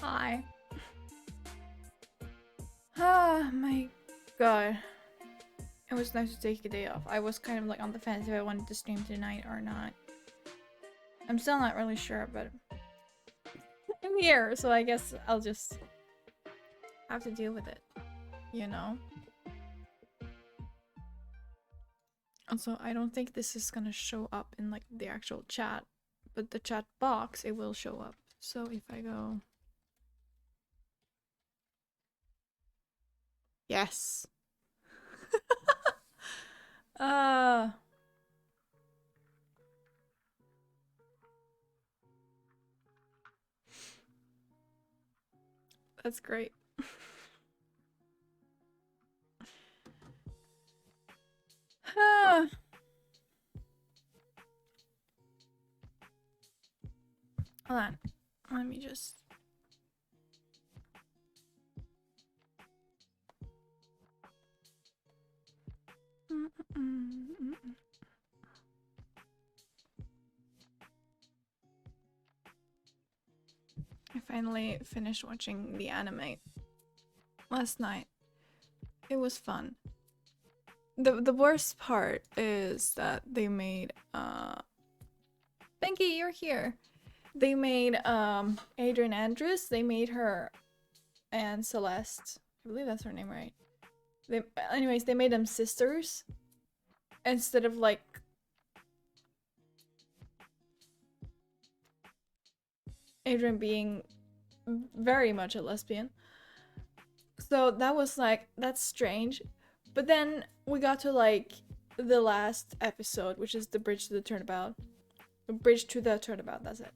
Hi. Ah, my god. It was nice to take a day off. I was kind of like on the fence if I wanted to stream tonight or not. I'm still not really sure, but I'm here, so I guess I'll just have to deal with it, you know? Also, I don't think this is gonna show up in like the actual chat, but the chat box, it will show up. So if I go... Yes! Uh... That's great. Ah. Hold on. Let me just... I finally finished watching the anime last night. It was fun. The worst part is that they made Benki, you're here. They made Adrian Andrews, they made her and Celeste. I believe that's her name, right? Anyways, they made them sisters instead of like Adrian being very much a lesbian. So that was like, that's strange. But then we got to like the last episode, which is the bridge to the turnabout. The bridge to the turnabout, that's it.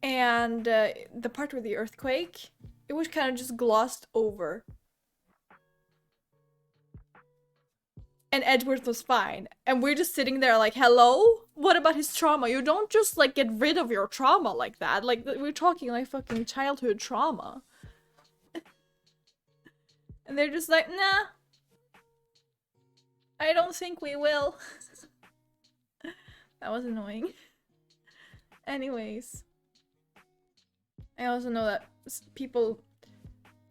And the part with the earthquake, it was kind of just glossed over. And Edgeworth was fine. And we're just sitting there like, hello? What about his trauma? You don't just like get rid of your trauma like that. Like, we're talking like fucking childhood trauma. And they're just like, nah. I don't think we will. That was annoying. Anyways. I also know that people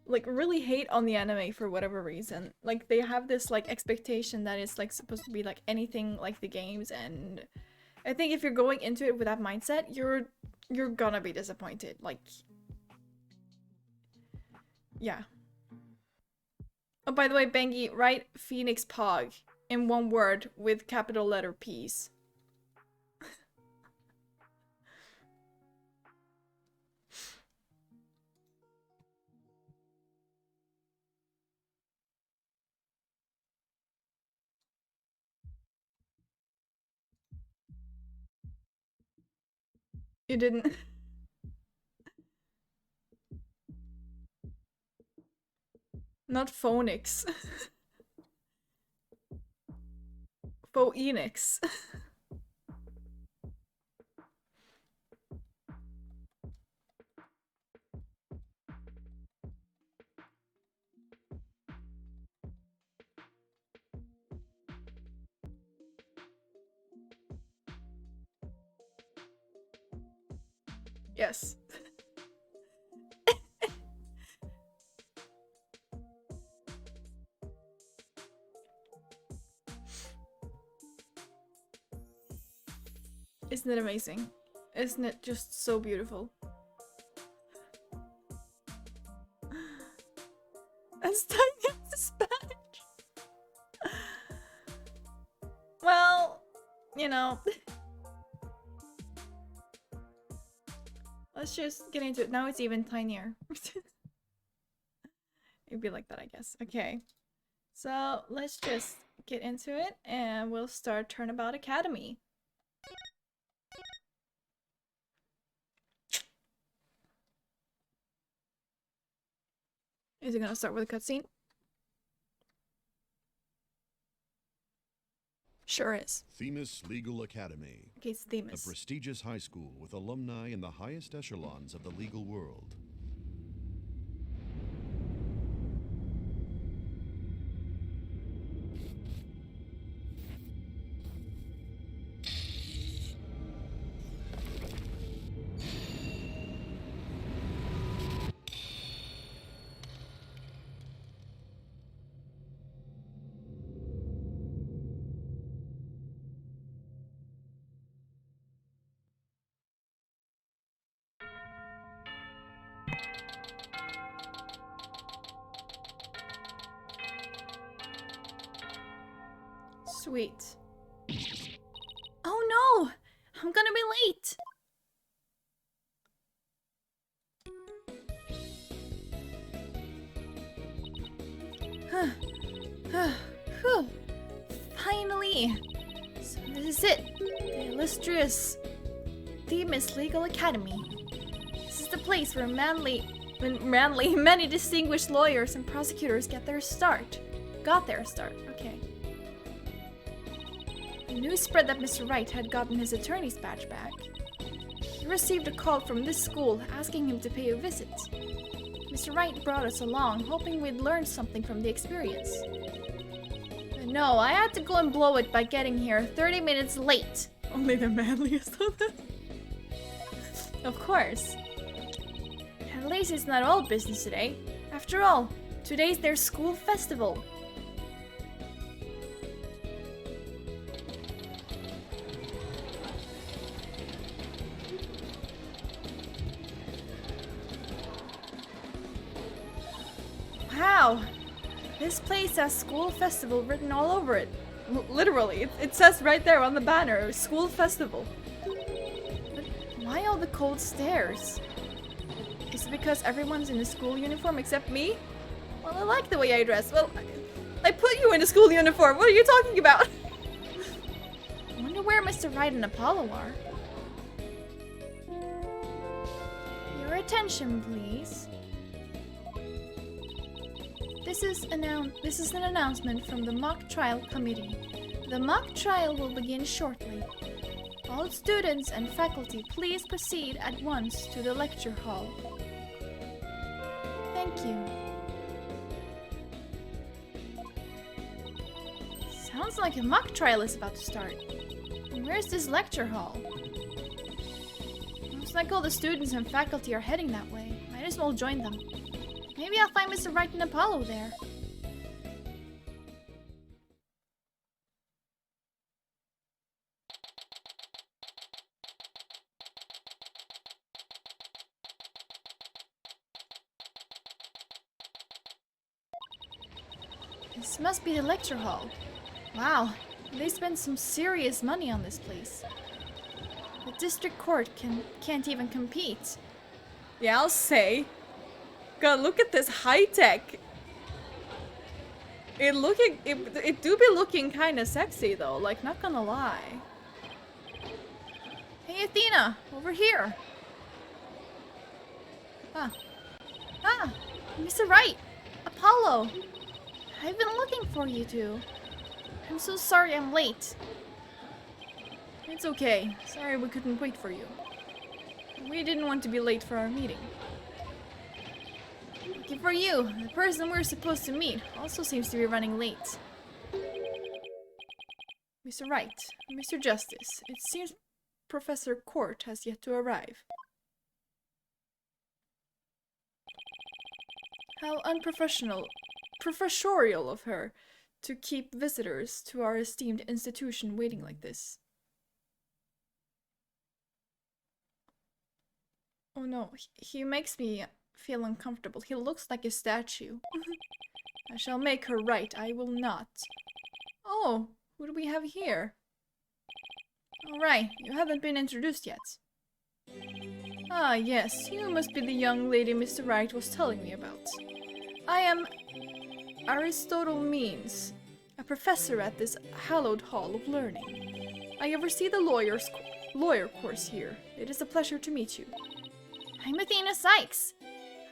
like really hate on the anime for whatever reason. Like they have this like expectation that it's like supposed to be like anything like the games, and I think if you're going into it with that mindset, you're gonna be disappointed. Like, yeah. Oh, by the way, Bengi, write Phoenix Pog in one word with capital letter P's. You didn't. Not phonics. Phoenix. Yes. Isn't it amazing? Isn't it just so beautiful? That's tiny as Spanish. Well, you know. Let's just get into it. Now it's even tinier. It'd be like that, I guess. Okay. So let's just get into it and we'll start Turnabout Academy. Is it gonna start with a cutscene? Sure is. Themis Legal Academy. Okay, it's Themis. A prestigious high school with alumni in the highest echelons of the legal world. Sweet. Oh no! I'm gonna be late! Whew. Finally! So this is it. The illustrious Themis Legal Academy. This is the place where many distinguished lawyers and prosecutors got their start. Okay. The news spread that Mr. Wright had gotten his attorney's badge back. He received a call from this school asking him to pay a visit. Mr. Wright brought us along, hoping we'd learn something from the experience. But no, I had to go and blow it by getting here 30 minutes late. Only the manliest of them. Of course. At least it's not all business today. After all, today's their school festival. Wow! This place has school festival written all over it. Literally, it says right there on the banner, school festival. But why all the cold stares? Is it because everyone's in a school uniform except me? Well, I like the way I dress. Well, I put you in a school uniform. What are you talking about? I wonder where Mr. Wright and Apollo are. Your attention, please. This is an announcement from the mock trial committee. The mock trial will begin shortly. All students and faculty, please proceed at once to the lecture hall. Thank you. Sounds like a mock trial is about to start. And where's this lecture hall? Looks like all the students and faculty are heading that way. Might as well join them. Maybe I'll find Mr. Wright and Apollo there. This must be the lecture hall. Wow, they spent some serious money on this place. The district court can't even compete. Yeah, I'll say. God, look at this high tech. It do be looking kind of sexy though. Like, not gonna lie. Hey, Athena, over here. Ah, Mr. Wright, Apollo. I've been looking for you two. I'm so sorry I'm late. It's okay. Sorry we couldn't wait for you. We didn't want to be late for our meeting. Lucky for you, the person we're supposed to meet also seems to be running late. Mr. Wright, Mr. Justice, it seems Professor Court has yet to arrive. How professorial of her to keep visitors to our esteemed institution waiting like this. Oh no, he makes me feel uncomfortable. He looks like a statue. I shall make her right. I will not. Oh, who do we have here? Alright, you haven't been introduced yet. Ah, yes, you must be the young lady Mr. Wright was telling me about. I am Aristotle Means, a professor at this hallowed hall of learning. I oversee the lawyer course here. It is a pleasure to meet you. I'm Athena Sykes.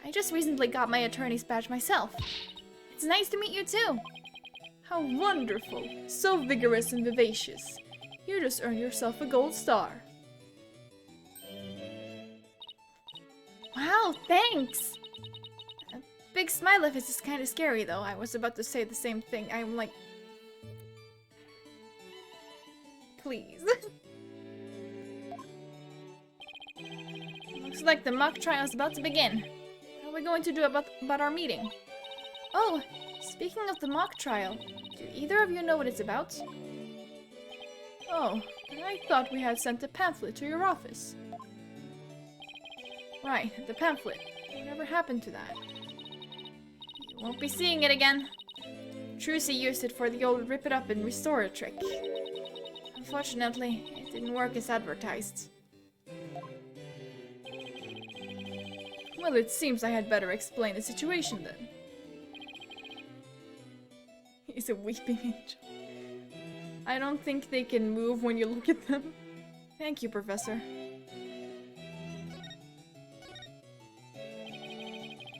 I just recently got my attorney's badge myself. It's nice to meet you too. How wonderful. So vigorous and vivacious. You just earned yourself a gold star. Wow, thanks! A big smiley face is kind of scary though. I was about to say the same thing. I'm like... Please. Looks like the mock trial is about to begin. What are we going to do about our meeting? Oh, speaking of the mock trial, do either of you know what it's about? Oh, I thought we had sent a pamphlet to your office. Right, the pamphlet. Whatever happened to that? You won't be seeing it again. Trucy used it for the old rip it up and restore it trick. Unfortunately, it didn't work as advertised. Well, it seems I had better explain the situation then. He's a weeping angel. I don't think they can move when you look at them. Thank you, Professor.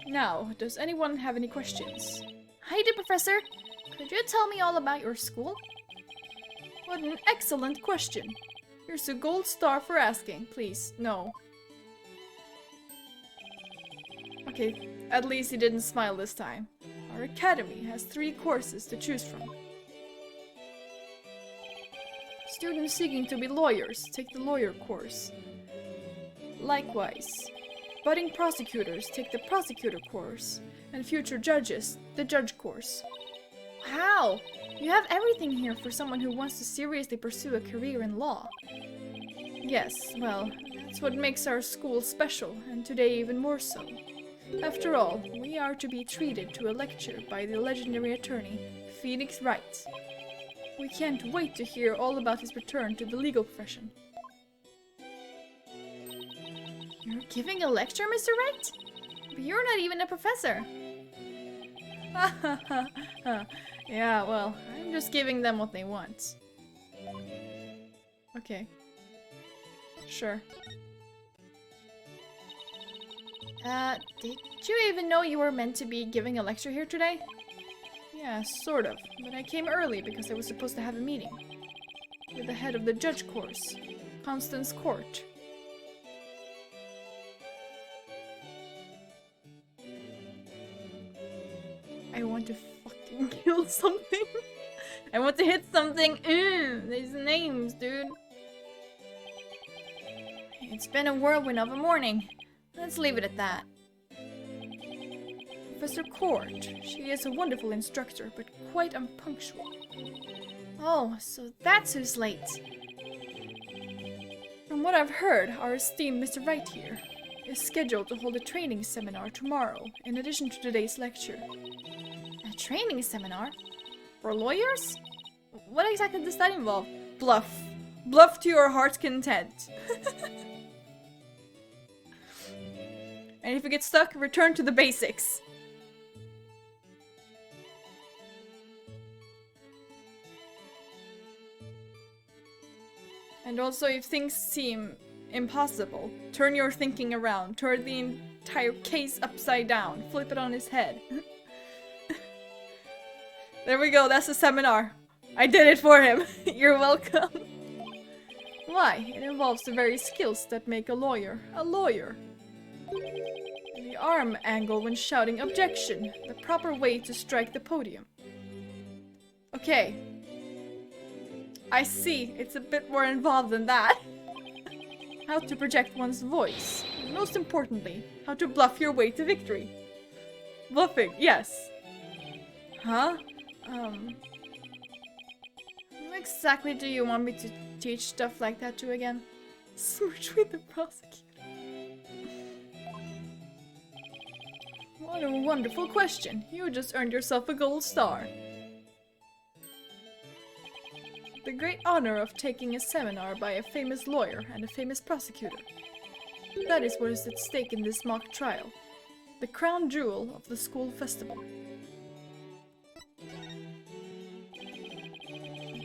Now, does anyone have any questions? Hi there, Professor. Could you tell me all about your school? What an excellent question. Here's a gold star for asking. Please, no. Okay, at least he didn't smile this time. Our academy has 3 courses to choose from. Students seeking to be lawyers take the lawyer course. Likewise, budding prosecutors take the prosecutor course, and future judges the judge course. Wow! You have everything here for someone who wants to seriously pursue a career in law. Yes, well, that's what makes our school special, and today even more so. After all, we are to be treated to a lecture by the legendary attorney, Phoenix Wright. We can't wait to hear all about his return to the legal profession. You're giving a lecture, Mr. Wright? But you're not even a professor. Yeah, well, I'm just giving them what they want. Okay. Sure. Did you even know you were meant to be giving a lecture here today? Yeah, sort of. But I came early because I was supposed to have a meeting with the head of the judge course, Constance Court. I want to fucking kill something. I want to hit something. These names, dude. It's been a whirlwind of a morning. Let's leave it at that. Professor Court. She is a wonderful instructor, but quite unpunctual. Oh, so that's who's late. From what I've heard, our esteemed Mr. Wright here is scheduled to hold a training seminar tomorrow, in addition to today's lecture. A training seminar? For lawyers? What exactly does that involve? Bluff. Bluff to your heart's content. And if you get stuck, return to the basics. And also, if things seem impossible, turn your thinking around. Turn the entire case upside down. Flip it on his head. There we go, that's a seminar. I did it for him. You're welcome. Why? It involves the very skills that make a lawyer a lawyer. The arm angle when shouting objection. The proper way to strike the podium. Okay. I see, it's a bit more involved than that. How to project one's voice. And most importantly, how to bluff your way to victory. Bluffing, yes. Huh? Who exactly do you want me to teach stuff like that to again? Smooch with the prosecutor. What a wonderful question. You just earned yourself a gold star. The great honor of taking a seminar by a famous lawyer and a famous prosecutor. That is what is at stake in this mock trial. The crown jewel of the school festival.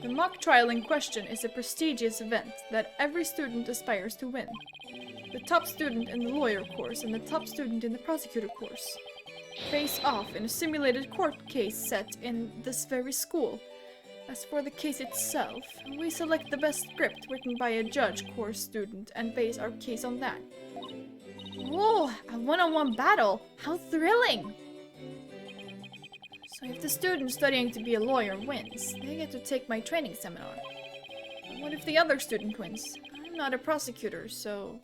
The mock trial in question is a prestigious event that every student aspires to win. The top student in the lawyer course and the top student in the prosecutor course face off in a simulated court case set in this very school. As for the case itself, we select the best script written by a judge course student and base our case on that. Whoa, a one-on-one battle! How thrilling! So if the student studying to be a lawyer wins, they get to take my training seminar. But what if the other student wins? I'm not a prosecutor, so...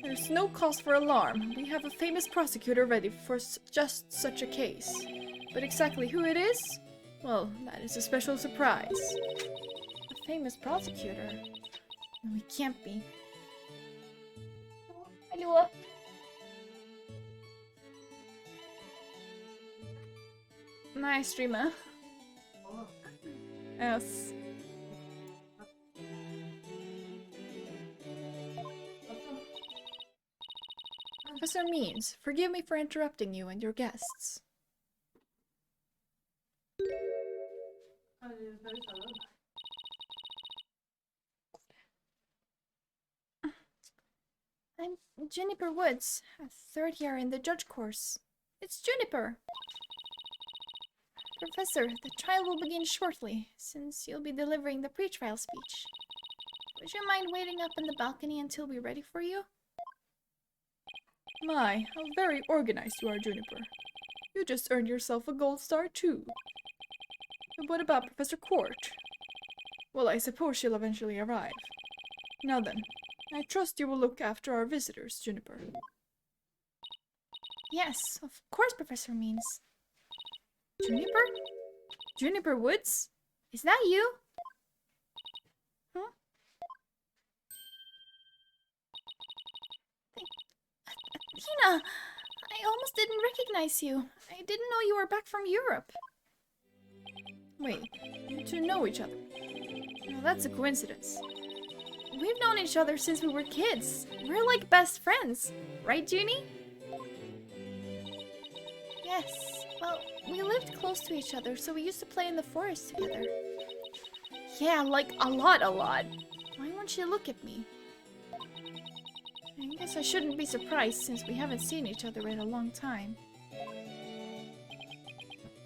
There's no cause for alarm. We have a famous prosecutor ready for just such a case. But exactly who it is? Well, that is a special surprise. A famous prosecutor? No, he can't be. Hello. Nice, Dreamer. Yes. Professor Means, forgive me for interrupting you and your guests. I'm Juniper Woods, a third year in the judge course. It's Juniper! Professor, the trial will begin shortly, since you'll be delivering the pre-trial speech. Would you mind waiting up in the balcony until we're ready for you? My, how very organized you are, Juniper. You just earned yourself a gold star, too. But what about Professor Court? Well, I suppose she'll eventually arrive. Now then, I trust you will look after our visitors, Juniper. Yes, of course, Professor Means. Juniper? Juniper Woods? Is that you? Huh? Athena! I almost didn't recognize you. I didn't know you were back from Europe. Wait, you two know each other? Well, that's a coincidence. We've known each other since we were kids. We're like best friends. Right, Junie? Yes. Well, we lived close to each other, so we used to play in the forest together. Yeah, like a lot. Why won't you look at me? I guess I shouldn't be surprised since we haven't seen each other in a long time.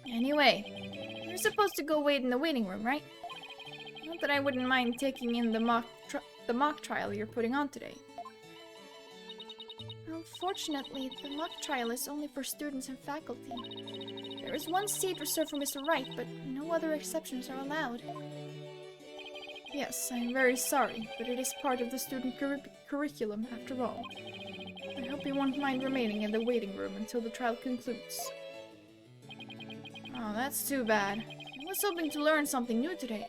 Anyway, you're supposed to go wait in the waiting room, right? Not that I wouldn't mind taking in the mock trial you're putting on today. Unfortunately, the mock trial is only for students and faculty. There is one seat reserved for Mr. Wright, but no other exceptions are allowed. Yes, I'm very sorry, but it is part of the student curriculum after all. I hope you won't mind remaining in the waiting room until the trial concludes. Oh, that's too bad. I was hoping to learn something new today.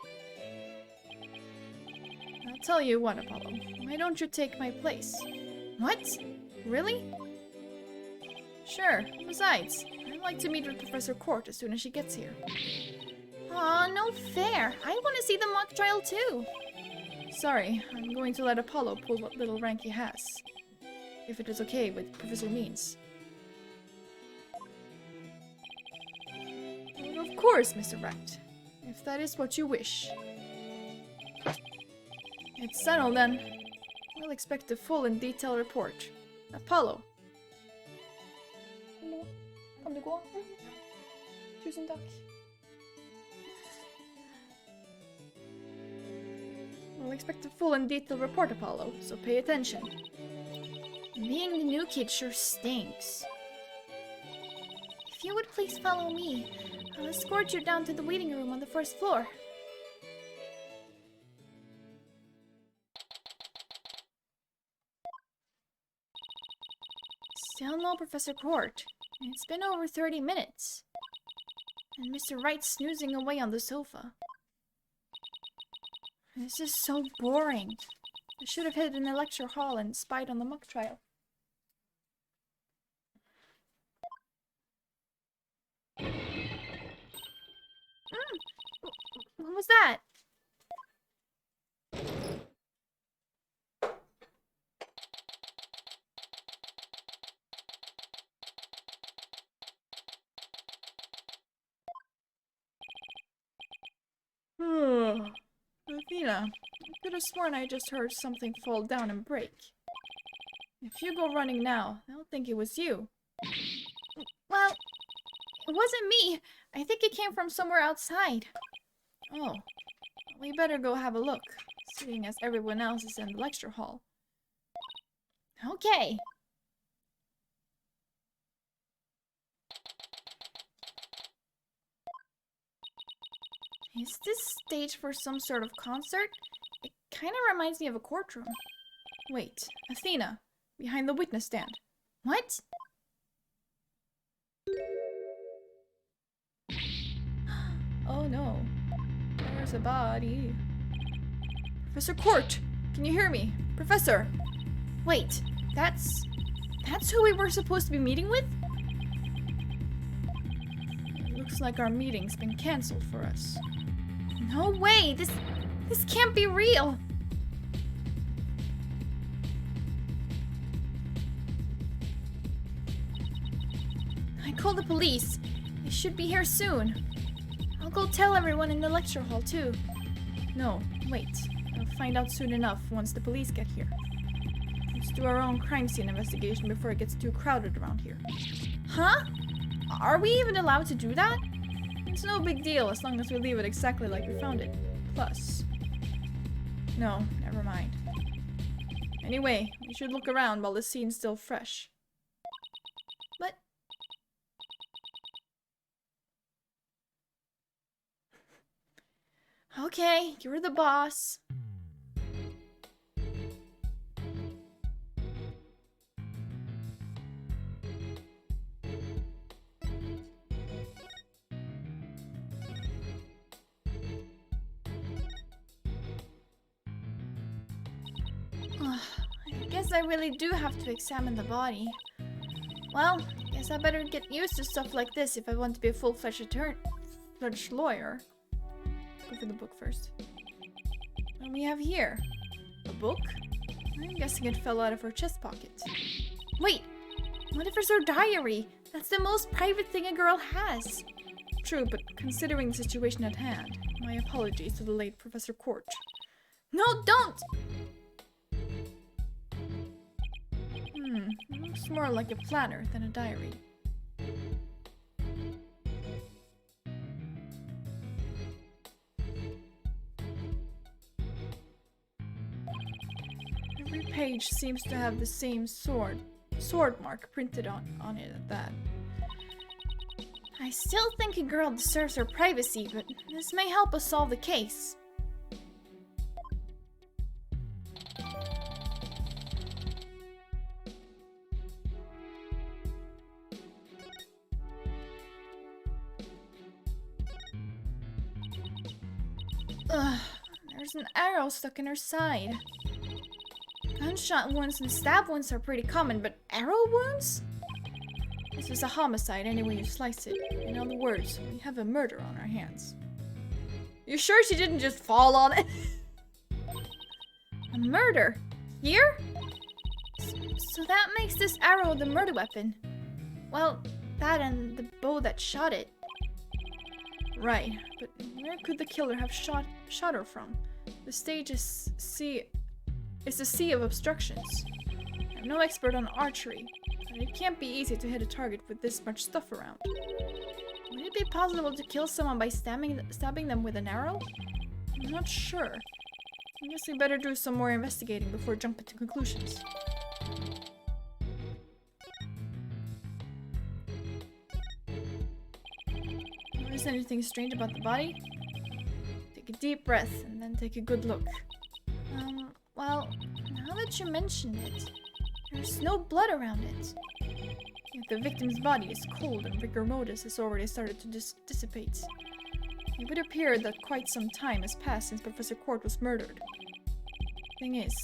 I'll tell you what, Apollo. Why don't you take my place? What? Really? Sure. Besides, I'd like to meet with Professor Court as soon as she gets here. Aw, no fair. I want to see the mock trial too. Sorry, I'm going to let Apollo pull what little rank he has. If it is okay with Professor Means. Well, of course, Mr. Wright. If that is what you wish. It's settled then. We'll expect a full and detailed report. Apollo. Kan du gå? Tusen tack. We'll expect a full and detailed report, Apollo, so pay attention. Being the new kid sure stinks. If you would please follow me, I'll escort you down to the waiting room on the first floor. Still no Professor Court. It's been over 30 minutes. And Mr. Wright snoozing away on the sofa. This is so boring. I should have hid in the lecture hall and spied on the mock trial. What was that? Athena, I could have sworn I just heard something fall down and break. If you go running now, they'll think it was you. Well, it wasn't me. I think it came from somewhere outside. Oh, we better go have a look, seeing as everyone else is in the lecture hall. Okay. Is this stage for some sort of concert? It kind of reminds me of a courtroom. Wait, Athena, behind the witness stand. What? Oh no, there's a body. Professor Court, can you hear me? Professor! Wait, that's who we were supposed to be meeting with? Looks like our meeting's been cancelled for us. No way! This can't be real! I called the police. They should be here soon. I'll go tell everyone in the lecture hall too. No, wait. I'll find out soon enough once the police get here. Let's do our own crime scene investigation before it gets too crowded around here. Huh? Are we even allowed to do that? It's no big deal as long as we leave it exactly like we found it. Plus... No, never mind. Anyway, we should look around while the scene's still fresh. But... Okay, you're the boss. I guess I really do have to examine the body. Well, guess I better get used to stuff like this if I want to be a full-fledged lawyer. Go for the book first. What do we have here? A book? I'm guessing it fell out of her chest pocket. Wait! What if it's her diary? That's the most private thing a girl has. True, but considering the situation at hand, my apologies to the late Professor Court. No, don't! It looks more like a planner than a diary. Every page seems to have the same sword mark printed on it at that. I still think a girl deserves her privacy, but this may help us solve the case. Ugh, there's an arrow stuck in her side. Gunshot wounds and stab wounds are pretty common, but arrow wounds? This is a homicide any way you slice it. In other words, we have a murder on our hands. You sure she didn't just fall on it? A murder? Here? So that makes this arrow the murder weapon. Well, that and the bow that shot it. Right, but where could the killer have shot her from? The stage is a sea of obstructions. I'm no expert on archery, but it can't be easy to hit a target with this much stuff around. Would it be possible to kill someone by stabbing them with an arrow? I'm not sure. I guess we better do some more investigating before jumping to conclusions. Notice anything strange about the body? Take a deep breath and then take a good look. Well, now that you mention it, there's no blood around it. Yet the victim's body is cold and rigor mortis has already started to dissipate. It would appear that quite some time has passed since Professor Court was murdered. Thing is,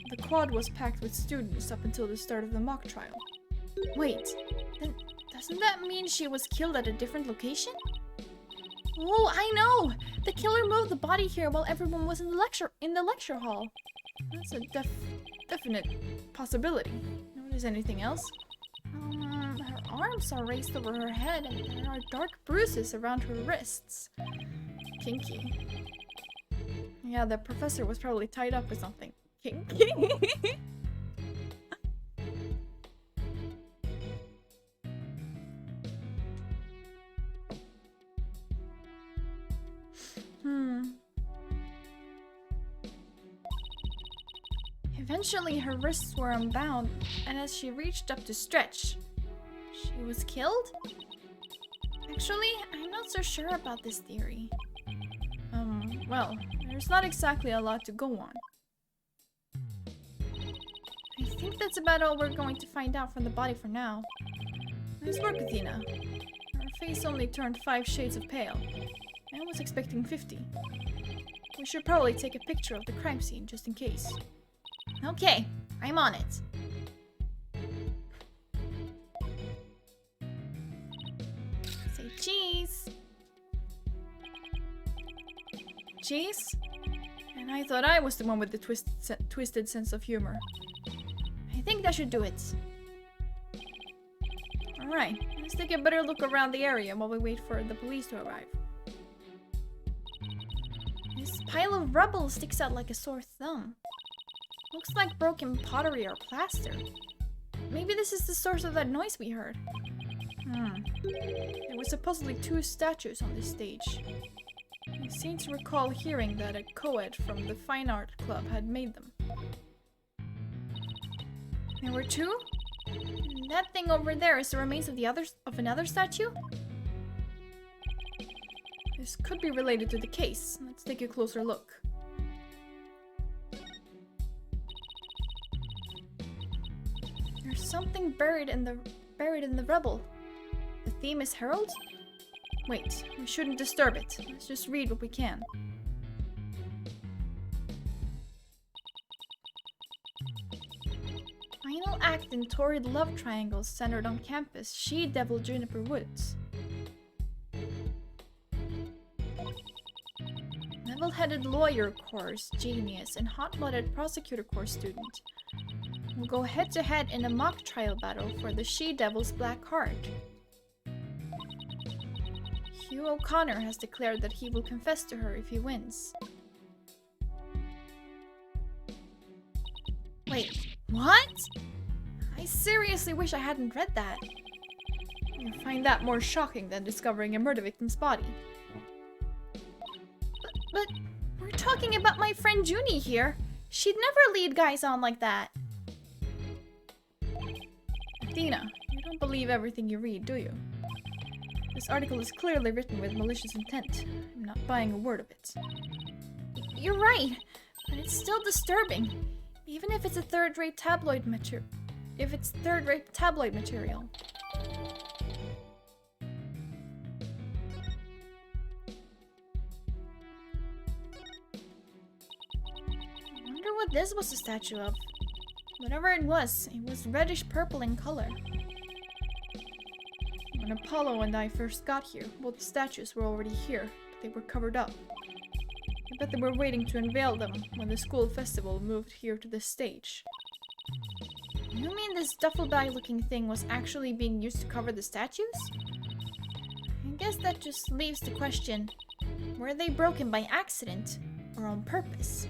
the quad was packed with students up until the start of the mock trial. Wait, then doesn't that mean she was killed at a different location? Oh, I know! The killer moved the body here while everyone was in the lecture hall. That's a definite possibility. Notice anything else? Her arms are raised over her head and there are dark bruises around her wrists. Kinky. Yeah, the professor was probably tied up with something. Kinky. Eventually, her wrists were unbound, and as she reached up to stretch, she was killed? Actually, I'm not so sure about this theory. Well, there's not exactly a lot to go on. I think that's about all we're going to find out from the body for now. Nice work, Athena. Her face only turned 5 shades of pale. I was expecting 50. We should probably take a picture of the crime scene just in case. Okay, I'm on it. Say cheese. Jeez. And I thought I was the one with the twisted sense of humor. I think that should do it. Alright, let's take a better look around the area while we wait for the police to arrive. This pile of rubble sticks out like a sore thumb. Looks like broken pottery or plaster. Maybe this is the source of that noise we heard. There were supposedly 2 statues on this stage. I seem to recall hearing that a co-ed from the Fine Art Club had made them. There were 2? That thing over there is the remains of another statue? This could be related to the case. Let's take a closer look. There's something buried in the rubble. The theme is Herald? Wait, we shouldn't disturb it. Let's just read what we can. Final act in torrid love triangles centered on campus, She-Devil Juniper Woods. Level-headed lawyer course genius and hot-blooded prosecutor course student will go head-to-head in a mock trial battle for the She-Devil's Black Heart. Hugh O'Connor has declared that he will confess to her if he wins. Wait, what? I seriously wish I hadn't read that. I find that more shocking than discovering a murder victim's body. But we're talking about my friend Junie here. She'd never lead guys on like that. Athena, you don't believe everything you read, do you? This article is clearly written with malicious intent. I'm not buying a word of it. You're right, but it's still disturbing. Even if it's a third-rate tabloid material. I wonder what this was a statue of. Whatever it was reddish-purple in color. When Apollo and I first got here, both statues were already here, but they were covered up. I bet they were waiting to unveil them when the school festival moved here to this stage. You mean this duffel bag looking thing was actually being used to cover the statues? I guess that just leaves the question, were they broken by accident or on purpose?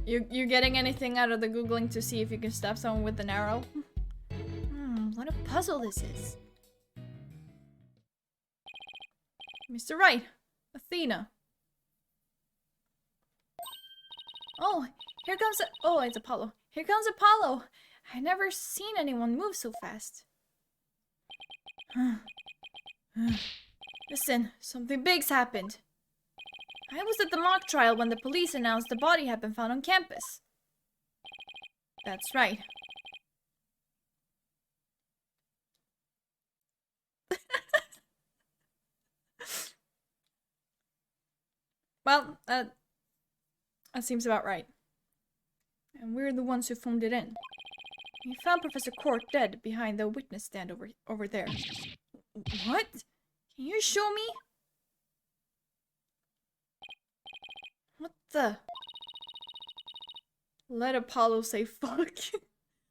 You getting anything out of the Googling to see if you can stab someone with an arrow? What a puzzle this is. Mr. Wright, Athena. Oh, here comes oh, it's Apollo. Here comes Apollo. I've never seen anyone move so fast. Listen, something big's happened. I was at the mock trial when the police announced the body had been found on campus. That's right. Well, that seems about right. And we're the ones who phoned it in. We found Professor Court dead behind the witness stand over there. What? Can you show me? What the? Let Apollo say fuck.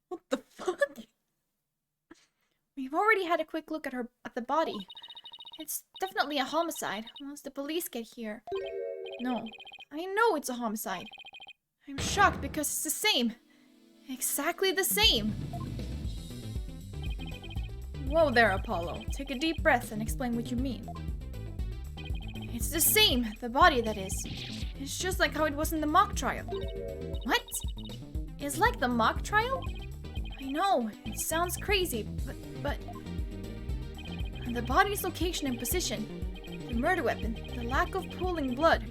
What the fuck? We've already had a quick look at the body. It's definitely a homicide once the police get here. No, I know it's a homicide. I'm shocked because it's the same. Exactly the same. Whoa there, Apollo. Take a deep breath and explain what you mean. It's the same, the body that is. It's just like how it was in the mock trial. What? It's like the mock trial? I know, it sounds crazy, but... The body's location and position, the murder weapon, the lack of pooling blood.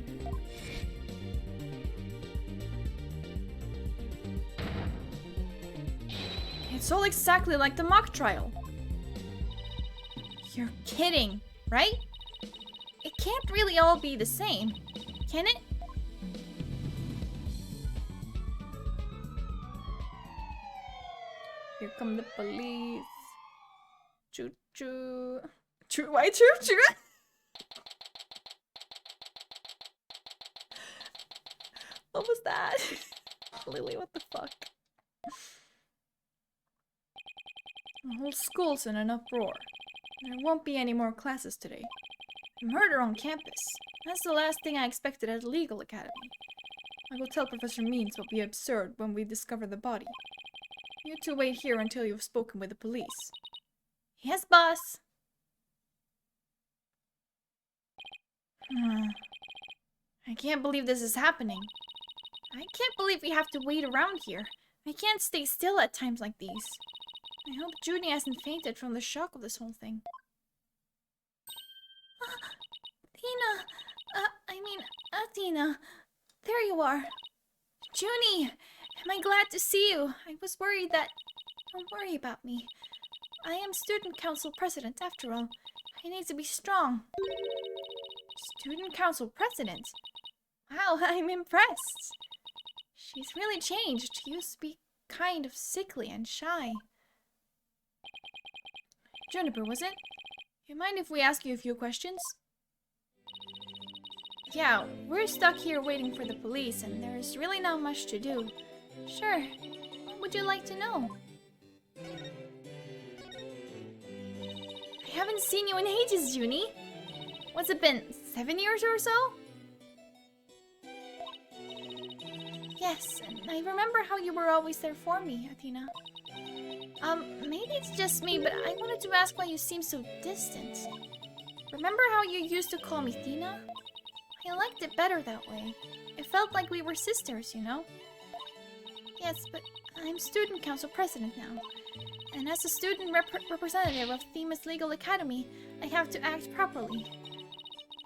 It's all exactly like the mock trial. You're kidding, right? It can't really all be the same, can it? Here come the police. Choo choo. Choo, why choo choo? What was that? Lily, what the fuck? The whole school's in an uproar. There won't be any more classes today. Murder on campus. That's the last thing I expected at a legal academy. I will tell Professor Means what will be absurd when we discover the body. You two wait here until you've spoken with the police. Yes, boss. I can't believe this is happening. I can't believe we have to wait around here. I can't stay still at times like these. I hope Judy hasn't fainted from the shock of this whole thing. Tina! Athena! There you are! Junie! Am I glad to see you? I was worried that... Don't worry about me. I am student council president after all. I need to be strong. Student council president? Wow, I'm impressed. She's really changed. She used to be kind of sickly and shy. Juniper, was it? You mind if we ask you a few questions? Yeah, we're stuck here waiting for the police and there's really not much to do. Sure. What would you like to know? I haven't seen you in ages, Junie. What's it been, 7 years or so? Yes, and I remember how you were always there for me, Athena. Maybe it's just me, but I wanted to ask why you seem so distant. Remember how you used to call me Thina? I liked it better that way. It felt like we were sisters, you know? Yes, but I'm student council president now. And as a student representative of Themis Legal Academy, I have to act properly.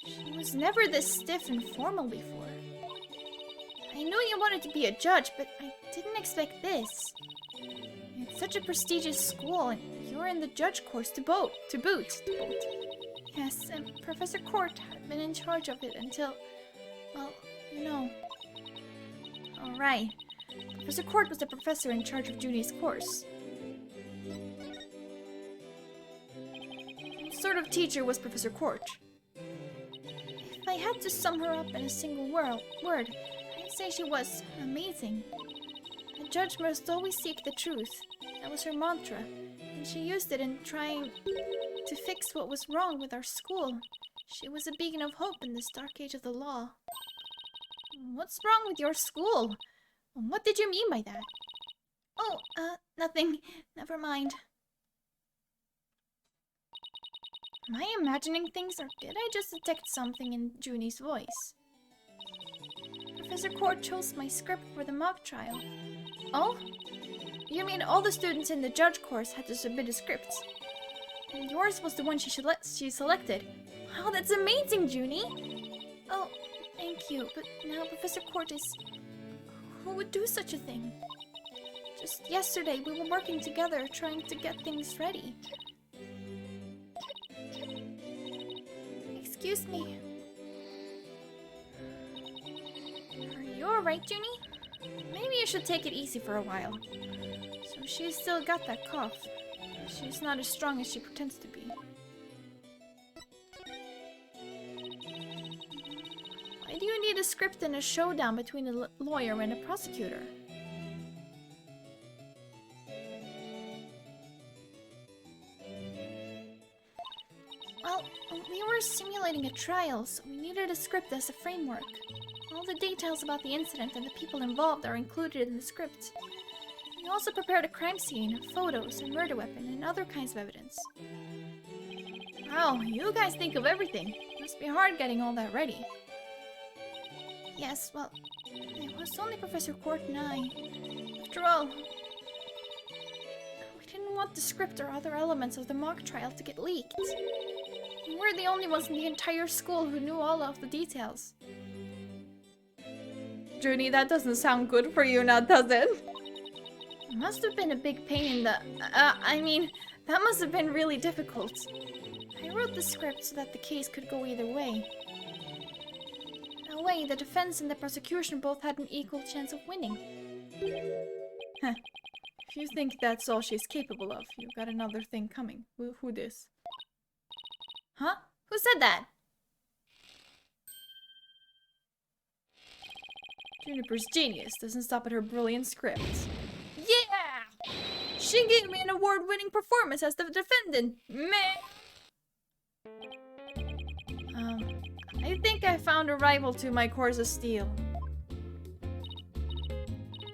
She was never this stiff and formal before. I knew you wanted to be a judge, but I didn't expect this. It's such a prestigious school, and you're in the judge course to boot. Yes, and Professor Court had been in charge of it until, well, you know. Alright. Professor Court was the professor in charge of Junie's course. What sort of teacher was Professor Court? If I had to sum her up in a single word, I'd say she was amazing. A judge must always seek the truth. That was her mantra, and she used it in trying to fix what was wrong with our school. She was a beacon of hope in this dark age of the law. What's wrong with your school? What did you mean by that? Oh, nothing. Never mind. Am I imagining things, or did I just detect something in Junie's voice? Professor Court chose my script for the mock trial. Oh? You mean all the students in the judge course had to submit a script? And yours was the one she selected. Wow, that's amazing, Junie! Oh, thank you, but now Professor Court is... Who would do such a thing? Just yesterday, we were working together, trying to get things ready. Excuse me. Are you alright, Junie? Maybe you should take it easy for a while. So she's still got that cough. She's not as strong as she pretends to be. Why do you need a script and a showdown between a lawyer and a prosecutor? Well, we were simulating a trial, so we needed a script as a framework. All the details about the incident and the people involved are included in the script. We also prepared a crime scene, photos, a murder weapon, and other kinds of evidence. Wow, you guys think of everything. Must be hard getting all that ready. Yes, well, it was only Professor Court and I. After all, we didn't want the script or other elements of the mock trial to get leaked. We were the only ones in the entire school who knew all of the details. Junie, that doesn't sound good for you now, does it? It must have been a big pain in the... I mean, that must have been really difficult. I wrote the script so that the case could go either way. That way, the defense and the prosecution both had an equal chance of winning. Heh. If you think that's all she's capable of, you've got another thing coming. Who this? Huh? Who said that? Juniper's genius doesn't stop at her brilliant script. Yeah! She gave me an award-winning performance as the defendant. Man! I think I found a rival to my course of steel.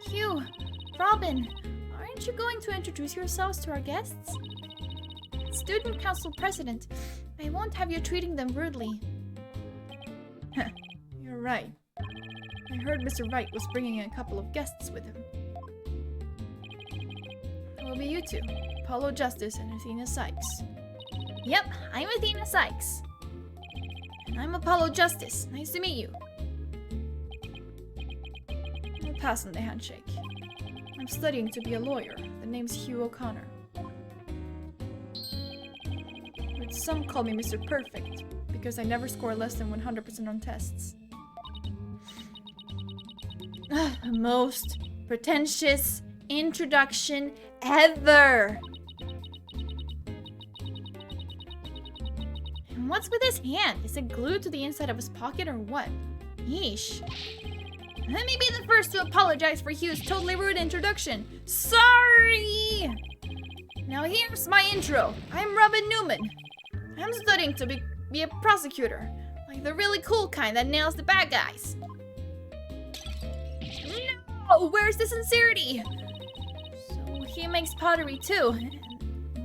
Hugh, Robin, aren't you going to introduce yourselves to our guests? Student Council President, I won't have you treating them rudely. You're right. I heard Mr. Wright was bringing a couple of guests with him. It will be you two, Apollo Justice and Athena Sykes. Yep, I'm Athena Sykes. And I'm Apollo Justice. Nice to meet you. I'll pass on the handshake. I'm studying to be a lawyer. The name's Hugh O'Connor. But some call me Mr. Perfect, because I never score less than 100% on tests. The most pretentious introduction ever! And what's with his hand? Is it glued to the inside of his pocket or what? Yeesh. Let me be the first to apologize for Hugh's totally rude introduction. Sorry! Now here's my intro. I'm Robin Newman. I'm studying to be a prosecutor. Like the really cool kind that nails the bad guys. No! Where's the sincerity? So he makes pottery too.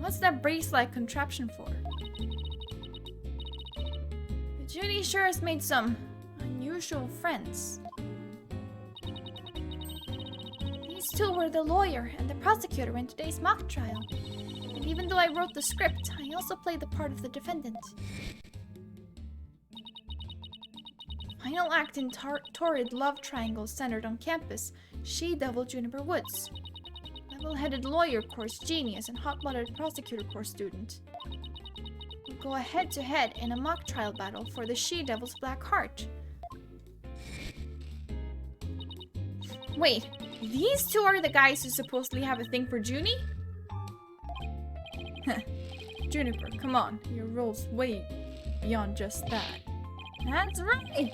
What's that brace-like contraption for? Judy sure has made some unusual friends. These two were the lawyer and the prosecutor in today's mock trial. And even though I wrote the script, I also played the part of the defendant. Final act in torrid love triangle centered on campus, She-Devil Juniper Woods. Level-headed lawyer course genius and hot-blooded prosecutor course student. We'll go head-to-head in a mock trial battle for the She-Devil's Black Heart. Wait, these two are the guys who supposedly have a thing for Junie? Juniper, come on, your role's way beyond just that. That's right!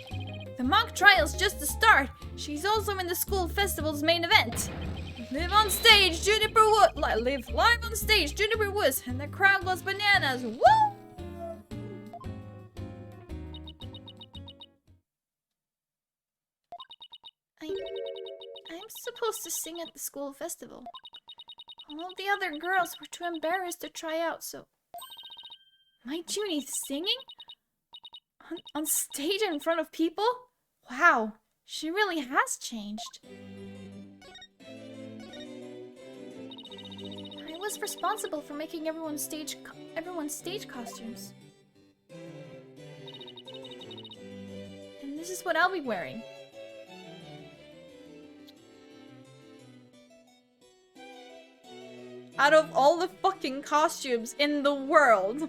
The mock trial's just the start. She's also in the school festival's main event. Live on stage, Juniper Wood. Live live on stage, Juniper Woods, and the crowd goes bananas. Woo! I'm supposed to sing at the school festival. All the other girls were too embarrassed to try out, so... My Junie's singing? On stage in front of people? Wow, she really has changed. I was responsible for making everyone's stage costumes. And this is what I'll be wearing. Out of all the fucking costumes in the world.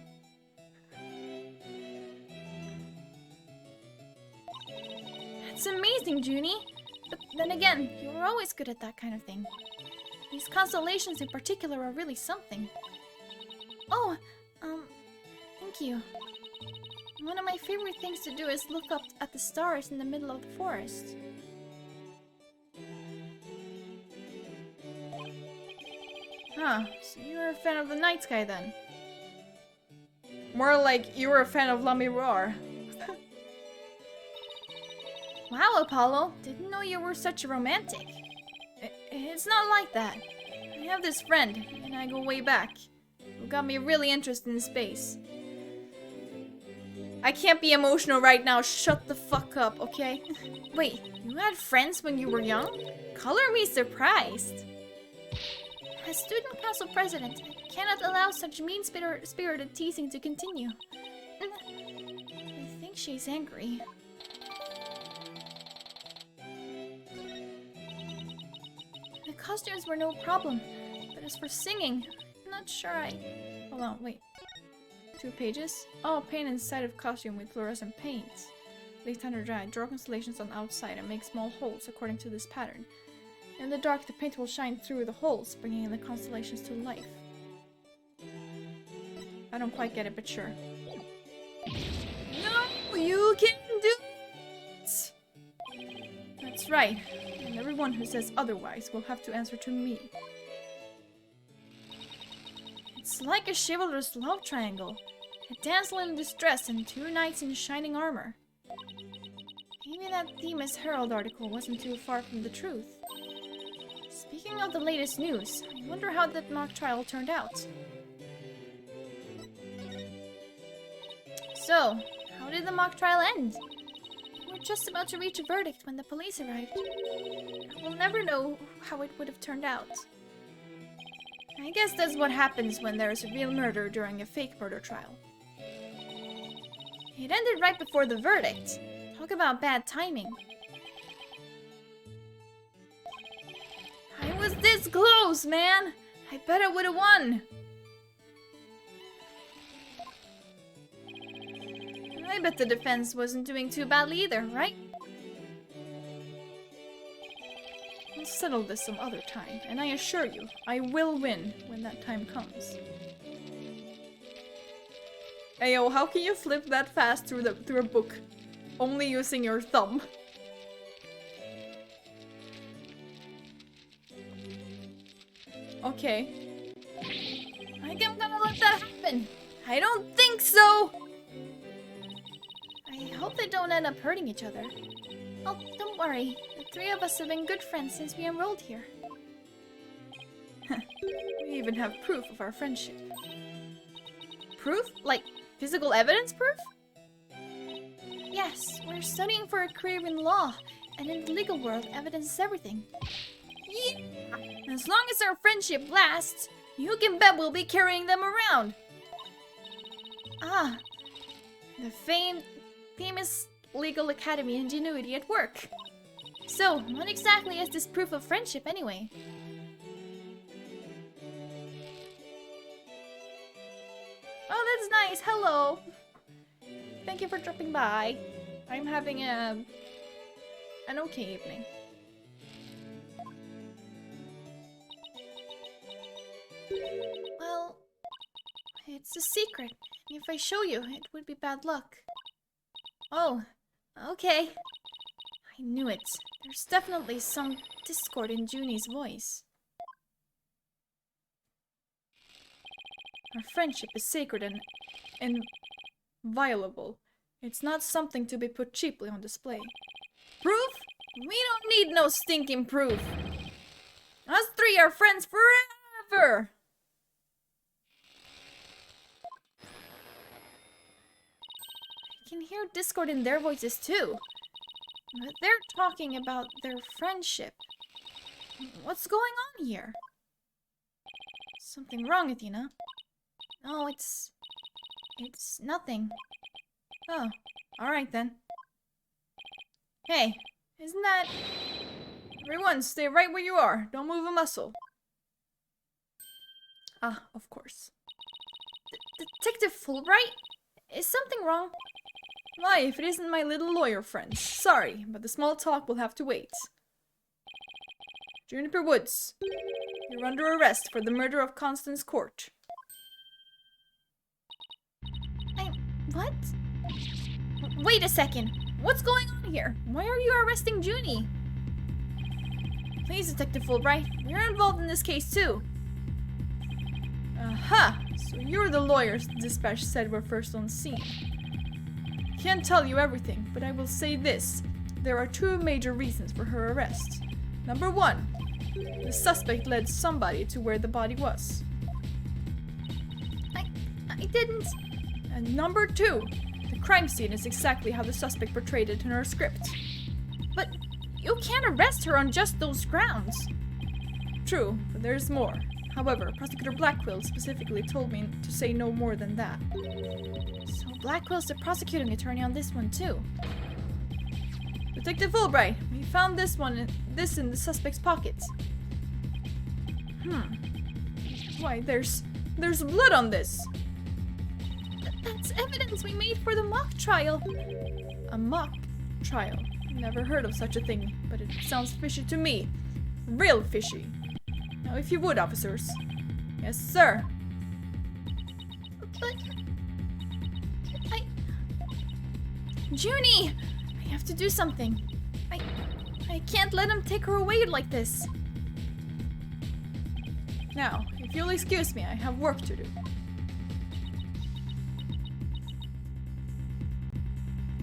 That's amazing, Junie. But then again, you were always good at that kind of thing. These constellations in particular are really something. Oh, thank you. One of my favorite things to do is look up at the stars in the middle of the forest. Huh, so you're a fan of the night sky then? More like you were a fan of lmao. Wow, Apollo, didn't know you were such a romantic. It's not like that. I have this friend, and I go way back, who got me really interested in space. I can't be emotional right now, shut the fuck up, okay? Wait, you had friends when you were young? Color me surprised. As student council president, I cannot allow such mean-spirited teasing to continue. I think she's angry. The costumes were no problem, but as for singing, I'm not sure I... Hold on, wait. 2 pages? Oh, paint inside of costume with fluorescent paints. Leave time to dry. Draw constellations on the outside and make small holes according to this pattern. In the dark, the paint will shine through the holes, bringing the constellations to life. I don't quite get it, but sure. No, you can do it! That's That's right. And everyone who says otherwise will have to answer to me. It's like a chivalrous love triangle. A damsel in distress and two knights in shining armor. Maybe that Themis Herald article wasn't too far from the truth. Speaking of the latest news, I wonder how that mock trial turned out. So, how did the mock trial end? We're just about to reach a verdict when the police arrived. We'll never know how it would have turned out. I guess that's what happens when there's a real murder during a fake murder trial. It ended right before the verdict. Talk about bad timing. I was this close, man! I bet I would've won! I bet the defense wasn't doing too badly either, right? We'll settle this some other time, and I assure you, I will win when that time comes. Ayo, how can you flip that fast through a book? Only using your thumb. Okay. I think I'm gonna let that happen. I don't think so! I hope they don't end up hurting each other. Oh, don't worry. The three of us have been good friends since we enrolled here. We even have proof of our friendship. Proof? Like, physical evidence proof? Yes, we're studying for a career in law, and in the legal world, evidence is everything. Yeah! As long as our friendship lasts, you can bet we'll be carrying them around. Ah, the famous legal academy ingenuity at work. So, what exactly is this proof of friendship anyway? Oh, that's nice. Hello. Thank you for dropping by. I'm having an okay evening. Well, it's a secret. If I show you, it would be bad luck. Oh, okay. I knew it. There's definitely some discord in Junie's voice. Our friendship is sacred and inviolable. It's not something to be put cheaply on display. Proof? We don't need no stinking proof. Us three are friends forever! I can hear discord in their voices too. But they're talking about their friendship. What's going on here? Something wrong, Athena? No, it's nothing. Oh, alright then. Hey, isn't that... Everyone, stay right where you are. Don't move a muscle. Ah, of course. Detective Fulbright? Is something wrong? Why, if it isn't my little lawyer friends. Sorry, but the small talk will have to wait. Juniper Woods, you're under arrest for the murder of Constance Court. What? Wait a second. What's going on here? Why are you arresting Junie? Please, Detective Fulbright. We're involved in this case too. Aha! So you're the lawyers the dispatch said were first on scene. Can't tell you everything, but I will say this. There are two major reasons for her arrest. Number one, the suspect led somebody to where the body was. I didn't... And number two, the crime scene is exactly how the suspect portrayed it in her script. But you can't arrest her on just those grounds. True, but there's more. However, Prosecutor Blackquill specifically told me to say no more than that. So Blackwell's the prosecuting attorney on this one too. Detective Fulbright, we found this in the suspect's pockets. Why, there's blood on this. That's evidence we made for the mock trial. A mock trial? Never heard of such a thing, but it sounds fishy to me. Real fishy. Now, if you would, officers. Yes, sir. But... Junie! I have to do something. I I can't let him take her away like this. Now, if you'll excuse me, I have work to do.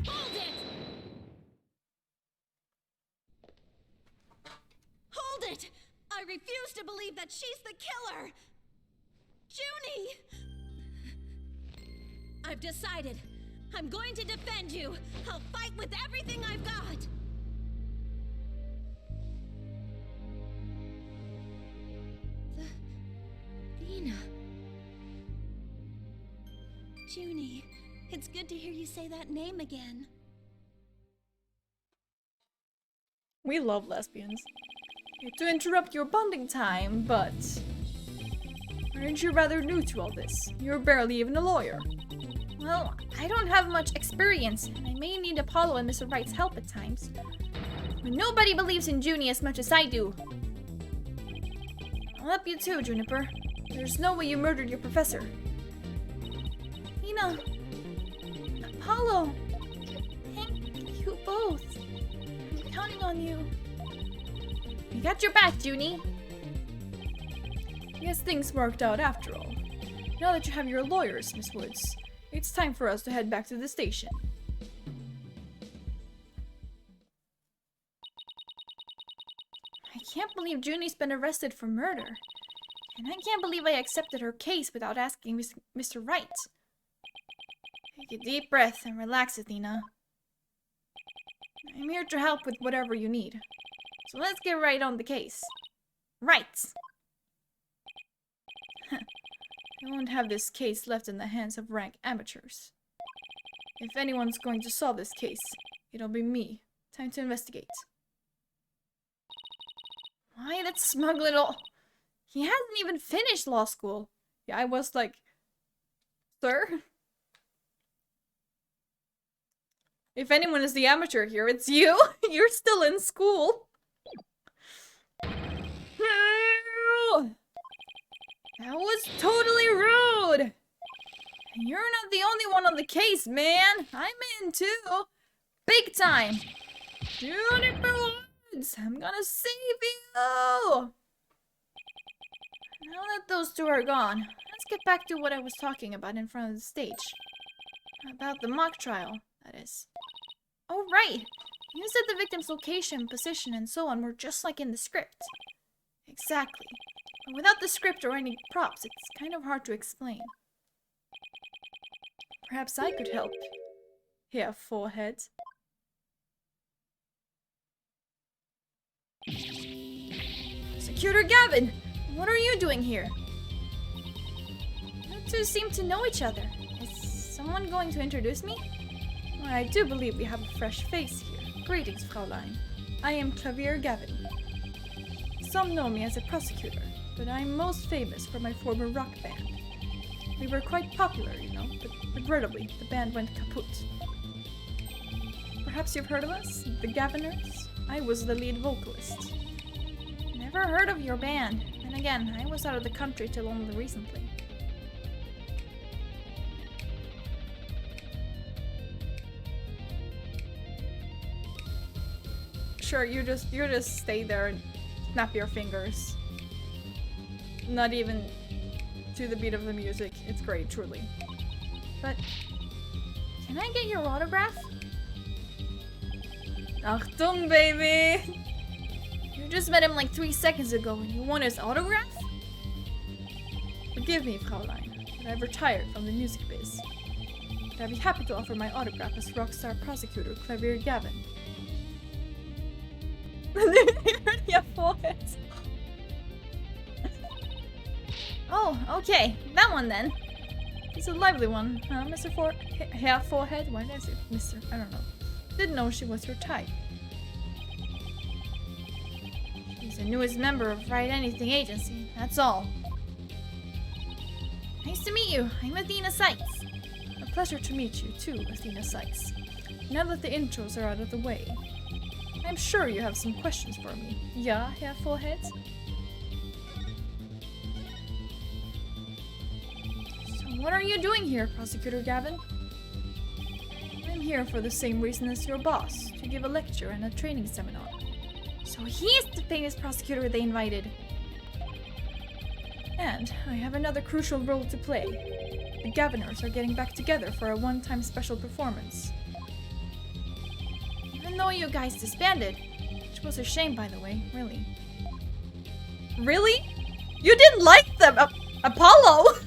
Hold it! Hold it! I refuse to believe that she's the killer! Junie! I've decided. I'm going to defend you. I'll fight with everything I've got. Athena. Junie, it's good to hear you say that name again. We love lesbians. Hate to interrupt your bonding time, but... aren't you rather new to all this? You're barely even a lawyer. Well, I don't have much experience, and I may need Apollo and Mr. Wright's help at times. But nobody believes in Junie as much as I do. I'll help you too, Juniper. There's no way you murdered your professor. Nina. Apollo. Thank you both. I'm counting on you. We got your back, Junie. Guess things worked out after all. Now that you have your lawyers, Miss Woods, it's time for us to head back to the station. I can't believe Junie's been arrested for murder. And I can't believe I accepted her case without asking Mr. Wright. Take a deep breath and relax, Athena. I'm here to help with whatever you need. So let's get right on the case. Right! I won't have this case left in the hands of rank amateurs. If anyone's going to solve this case, it'll be me. Time to investigate. Why, that smug little... He hasn't even finished law school. Yeah, I was like... Sir? If anyone is the amateur here, it's you! You're still in school! That was totally rude! And you're not the only one on the case, man! I'm in too! Big time! Juniper Woods! I'm gonna save you! Now that those two are gone, let's get back to what I was talking about in front of the stage. About the mock trial, that is. Oh, right! You said the victim's location, position, and so on were just like in the script. Exactly. But without the script or any props, it's kind of hard to explain. Perhaps I could help. Here, forehead. Prosecutor Gavin! What are you doing here? You two seem to know each other. Is someone going to introduce me? Well, I do believe we have a fresh face here. Greetings, Fraulein. I am Clavier Gavin. Some know me as a prosecutor, but I'm most famous for my former rock band. We were quite popular, you know, but regrettably, the band went kaput. Perhaps you've heard of us? The Gaviners? I was the lead vocalist. Never heard of your band. And again, I was out of the country till only recently. Sure, you just stay there and snap your fingers. Not even to the beat of the music. It's great, truly. But can I get your autograph? Achtung, baby! You just met him like 3 seconds ago and you want his autograph? Forgive me, Fraulein, but I've retired from the music biz. But I'd be happy to offer my autograph as rockstar prosecutor Clavier Gavin. Yeah, forehead. Oh, okay. That one then. It's a lively one, huh, Mr. Forehead? Why is it Mr.? I don't know. Didn't know she was your type. She's the newest member of Write Anything Agency, that's all. Nice to meet you. I'm Athena Sykes. A pleasure to meet you too, Athena Sykes. Now that the intros are out of the way, I'm sure you have some questions for me. Yeah, Herr Forehead? So what are you doing here, Prosecutor Gavin? I'm here for the same reason as your boss, to give a lecture and a training seminar. So he's the famous prosecutor they invited. And I have another crucial role to play. The Governors are getting back together for a one-time special performance. Even though you guys disbanded, which was a shame, by the way, really. Really? You didn't like them, Apollo?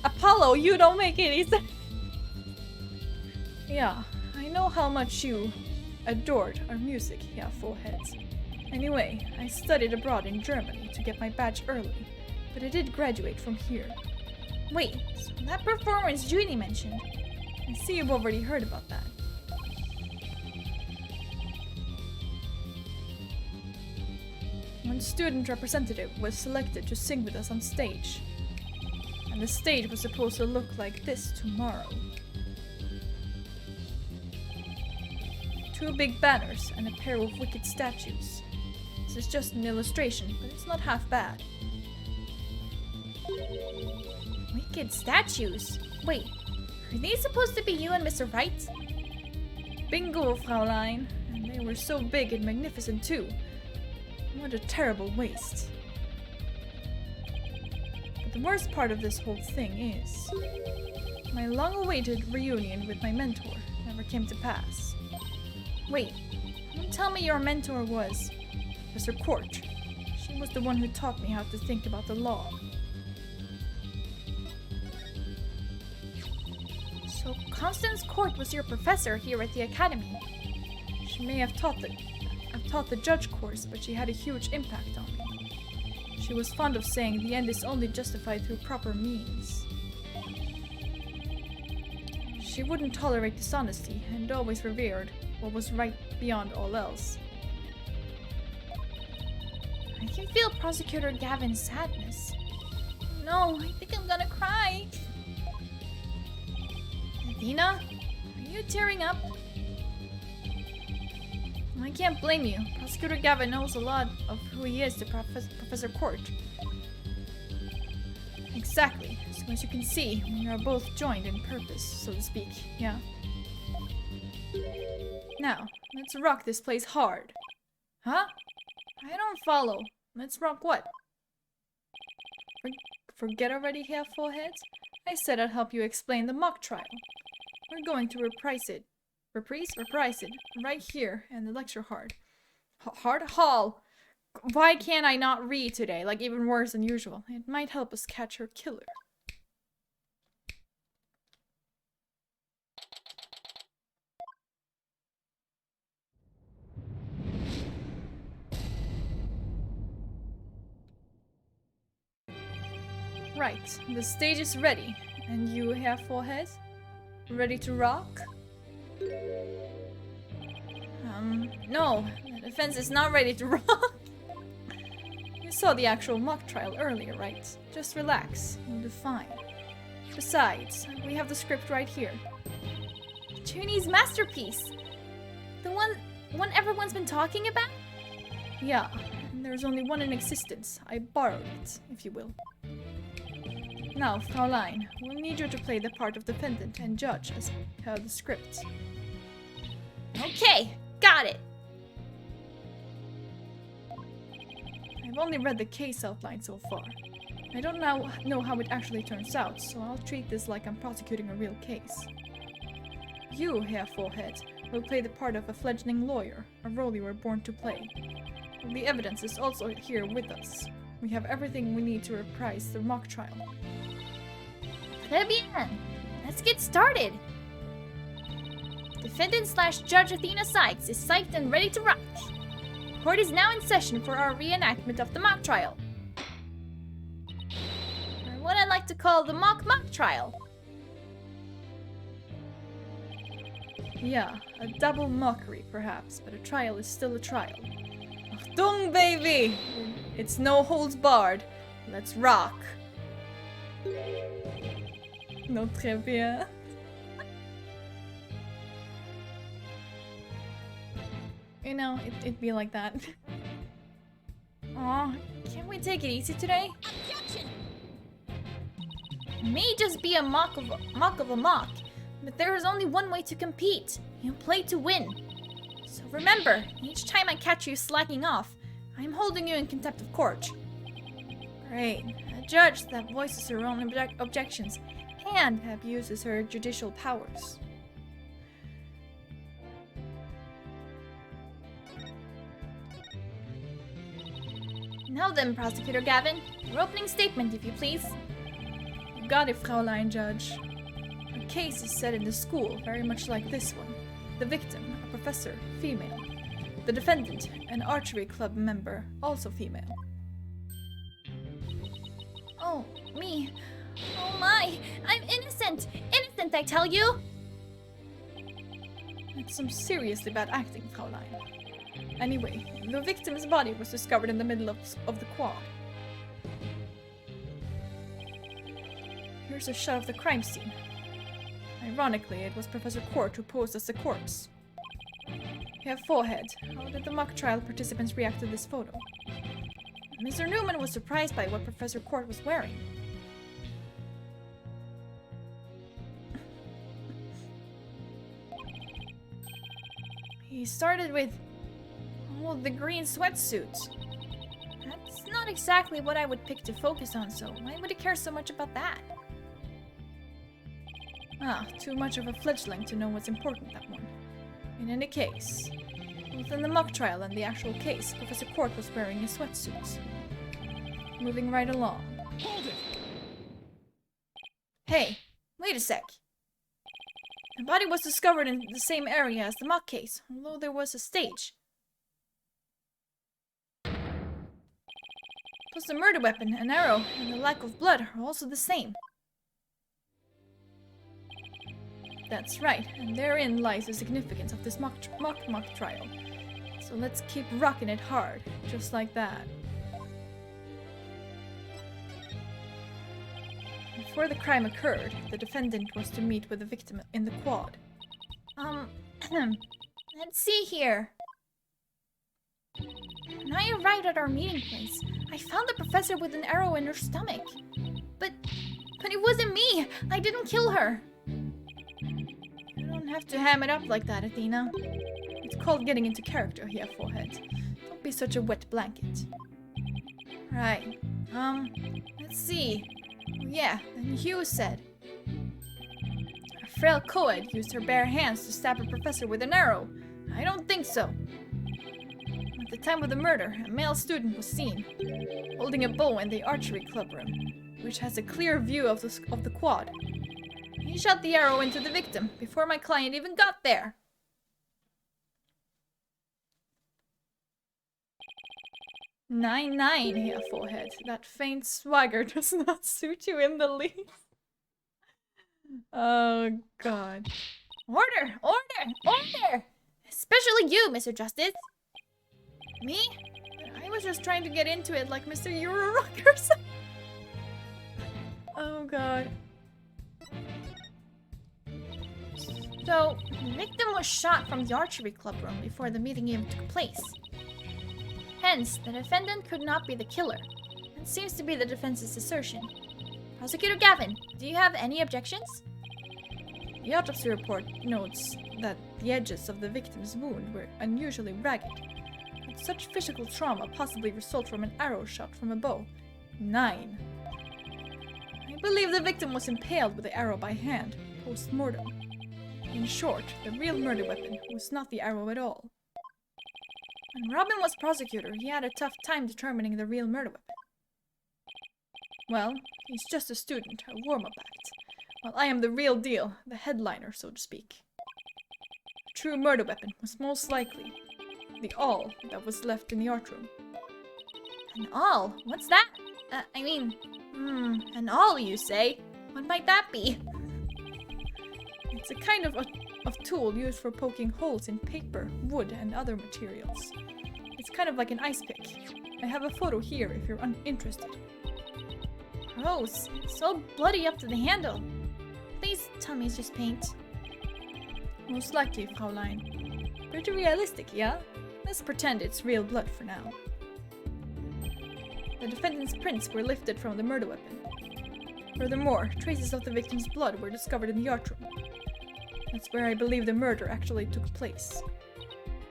Apollo, you don't make any sense. Yeah, I know how much you adored our music, yeah, full heads. Anyway, I studied abroad in Germany to get my badge early, but I did graduate from here. Wait, so that performance Junie mentioned, I see you've already heard about that. One student representative was selected to sing with us on stage. And the stage was supposed to look like this tomorrow. 2 big banners and a pair of wicked statues. This is just an illustration, but it's not half bad. Wicked statues? Wait, are these supposed to be you and Mr. Wright? Bingo, Fraulein. And they were so big and magnificent too. What a terrible waste. But the worst part of this whole thing is my long-awaited reunion with my mentor never came to pass. Wait, don't tell me your mentor was Professor Court. She was the one who taught me how to think about the law. So Constance Court was your professor here at the academy. She may have taught the judge course, but she had a huge impact on me. She was fond of saying the end is only justified through proper means. She wouldn't tolerate dishonesty and always revered what was right beyond all else. I can feel Prosecutor Gavin's sadness. No, I think I'm gonna cry. Athena, are you tearing up? I can't blame you. Prosecutor Gavin knows a lot of who he is to Professor Court. Exactly. So as you can see, we are both joined in purpose, so to speak. Yeah. Now, let's rock this place hard. Huh? I don't follow. Let's rock what? Forget already, half full heads? I said I'd help you explain the mock trial. We're going to reprise it right here in the lecture hall. Why can't I not read today? Like, even worse than usual. It might help us catch her killer. Right, the stage is ready. And you have full heads? Ready to rock? No, the defense is not ready to rock. You saw the actual mock trial earlier, right? Just relax, you'll do fine. Besides, we have the script right here. Junie's masterpiece! The one everyone's been talking about? Yeah, and there's only one in existence. I borrowed it, if you will. Now, Fraulein, we'll need you to play the part of defendant and judge as per the script. Okay, got it! I've only read the case outline so far. I don't now know how it actually turns out, so I'll treat this like I'm prosecuting a real case. You, Herr Forehead, will play the part of a fledgling lawyer, a role you were born to play. The evidence is also here with us. We have everything we need to reprise the mock trial. Très bien! Let's get started! Defendant/Judge Athena Sykes is psyched and ready to rock. Court is now in session for our reenactment of the mock trial. Or what I like to call the mock trial. Yeah, a double mockery perhaps, but a trial is still a trial. Achtung, baby! It's no holds barred. Let's rock. No, très bien. You know, it'd be like that. Aw, can't we take it easy today? Objection! It may just be a mock of a mock, but there is only one way to compete. You play to win. So remember, each time I catch you slacking off, I'm holding you in contempt of court. Great. A judge that voices her own objections and abuses her judicial powers. Now then, Prosecutor Gavin, your opening statement, if you please. You got it, Fraulein Judge. A case is set in the school, very much like this one. The victim, a professor, female. The defendant, an archery club member, also female. Oh, me. Oh my! I'm innocent! Innocent, I tell you! It's some seriously bad acting, Fraulein. Anyway, the victim's body was discovered in the middle of the quad. Here's a shot of the crime scene. Ironically, it was Professor Court who posed as the corpse. You have forehead. How did the mock trial participants react to this photo? Mr. Newman was surprised by what Professor Court was wearing. He started with, oh, the green sweatsuit. That's not exactly what I would pick to focus on, so why would he care so much about that? Ah, too much of a fledgling to know what's important, that one. In any case, both in the mock trial and the actual case, Professor Court was wearing a sweatsuit. Moving right along. Hold it! Hey, wait a sec. The body was discovered in the same area as the mock case, although there was a stage. Plus the murder weapon, an arrow, and the lack of blood are also the same. That's right, and therein lies the significance of this mock trial. So let's keep rocking it hard, just like that. Before the crime occurred, the defendant was to meet with the victim in the quad. Let's see here. When I arrived at our meeting place, I found the professor with an arrow in her stomach. But it wasn't me! I didn't kill her! You don't have to ham it up like that, Athena. It's called getting into character here, Forehead. Don't be such a wet blanket. Right. Let's see. Yeah, then Hugh said. A frail co-ed used her bare hands to stab a professor with an arrow. I don't think so. At the time of the murder, a male student was seen, holding a bow in the archery club room, which has a clear view of the quad. He shot the arrow into the victim before my client even got there. "9-9 here, Forehead. That faint swagger does not suit you in the least." Oh, God. Order! Order! Order! Especially you, Mr. Justice! Me? I was just trying to get into it like Mr. Eurorock or something. Oh, God. So, the victim was shot from the archery club room before the meeting even took place. Hence, the defendant could not be the killer. That seems to be the defense's assertion. Prosecutor Gavin, do you have any objections? The autopsy report notes that the edges of the victim's wound were unusually ragged. Could such physical trauma possibly result from an arrow shot from a bow? 9. I believe the victim was impaled with the arrow by hand, post-mortem. In short, the real murder weapon was not the arrow at all. When Robin was prosecutor, he had a tough time determining the real murder weapon. Well, he's just a student, a warm-up act, while I am the real deal, the headliner, so to speak. The true murder weapon was most likely the awl that was left in the art room. An awl? What's that? An awl, you say? What might that be? It's a kind of tool used for poking holes in paper, wood, and other materials. It's kind of like an ice pick. I have a photo here if you're interested. Gross. It's so bloody up to the handle. Please tell me it's just paint. Most likely, Fraulein. Pretty realistic, yeah? Let's pretend it's real blood for now. The defendant's prints were lifted from the murder weapon. Furthermore, traces of the victim's blood were discovered in the art room. That's where I believe the murder actually took place.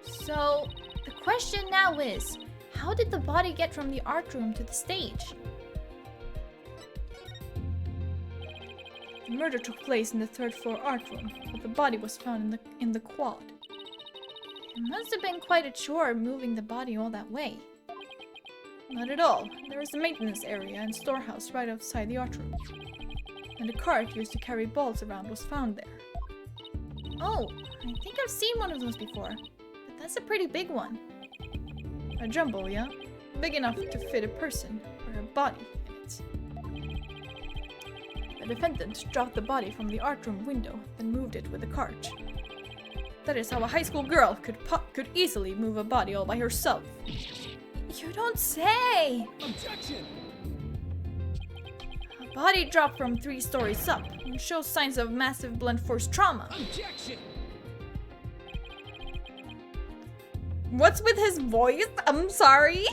So, the question now is, how did the body get from the art room to the stage? The murder took place in the third floor art room, but the body was found in the quad. It must have been quite a chore moving the body all that way. Not at all. There is a maintenance area and storehouse right outside the art room. And a cart used to carry balls around was found there. Oh, I think I've seen one of those before, but that's a pretty big one. A jumbo, yeah? Big enough to fit a person or a body in it. The defendant dropped the body from the art room window, then moved it with a cart. That is how a high school girl could easily move a body all by herself. You don't say! Objection! A body dropped from 3 stories up and shows signs of massive blunt force trauma. Objection! What's with his voice? I'm sorry.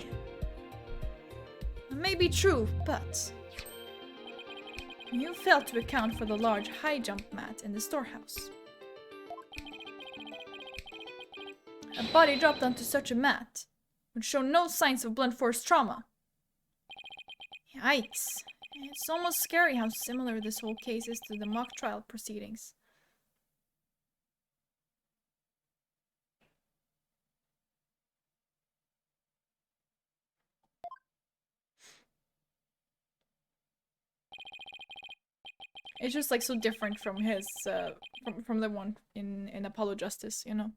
It may be true, but you failed to account for the large high jump mat in the storehouse. A body dropped onto such a mat would show no signs of blunt force trauma. Yikes. It's almost scary how similar this whole case is to the mock trial proceedings. It's just like so different from his, from the one in Apollo Justice, you know?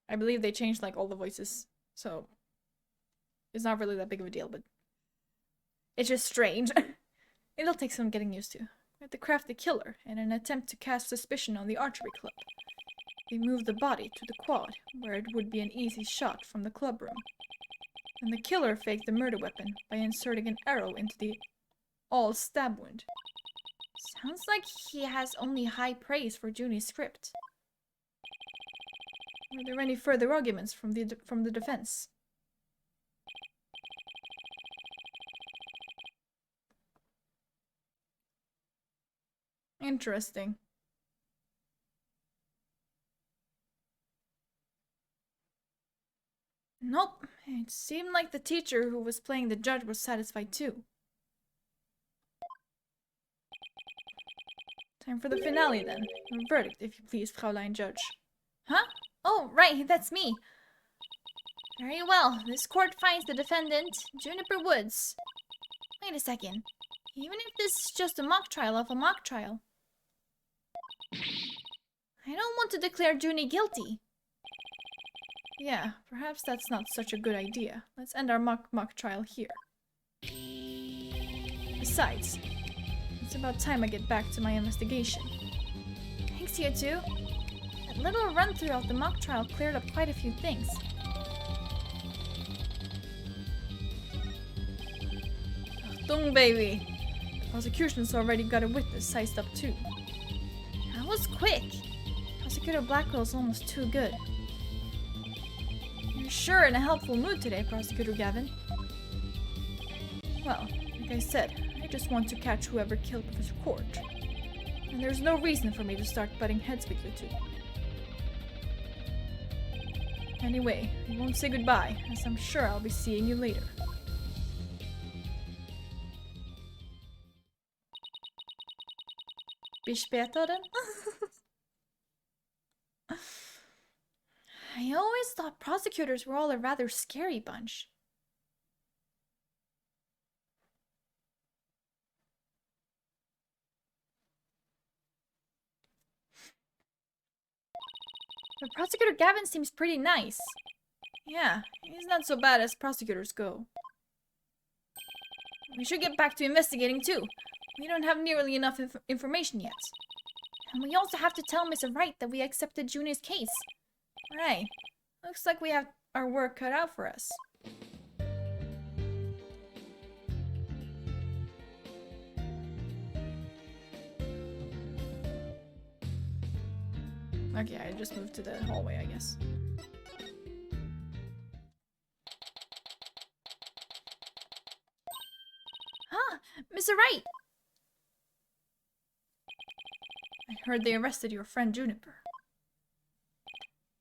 I believe they changed like all the voices, so it's not really that big of a deal, but it's just strange. It'll take some getting used to. We have to craft the killer in an attempt to cast suspicion on the archery club. We move the body to the quad, where it would be an easy shot from the club room. And the killer faked the murder weapon by inserting an arrow into the all stab wound. Sounds like he has only high praise for Junie's script. Were there any further arguments from the defense? Interesting. Nope. It seemed like the teacher who was playing the judge was satisfied too. Time for the finale then. Your verdict, if you please, Fraulein Judge. Huh? Oh, right, that's me. Very well. This court finds the defendant, Juniper Woods. Wait a second. Even if this is just a mock trial of a mock trial, I don't want to declare Junie guilty. Yeah, perhaps that's not such a good idea. Let's end our mock trial here. Besides, it's about time I get back to my investigation. Thanks, you two. That little run-through of the mock trial cleared up quite a few things. Achtung, baby! The prosecution's already got a witness sized up too. That was quick. Prosecutor Blackwell's almost too good. You're sure in a helpful mood today, Prosecutor Gavin. Well, like I said, I just want to catch whoever killed Professor Court. And there's no reason for me to start butting heads with you two. Anyway, I won't say goodbye, as I'm sure I'll be seeing you later. Bis später then? I always thought prosecutors were all a rather scary bunch. But Prosecutor Gavin seems pretty nice. Yeah, he's not so bad as prosecutors go. We should get back to investigating too. We don't have nearly enough information yet. And we also have to tell Miss Wright that we accepted Junie's case. Right. Looks like we have our work cut out for us. Okay, I just moved to the hallway, I guess. Mr. Wright! I heard they arrested your friend Juniper.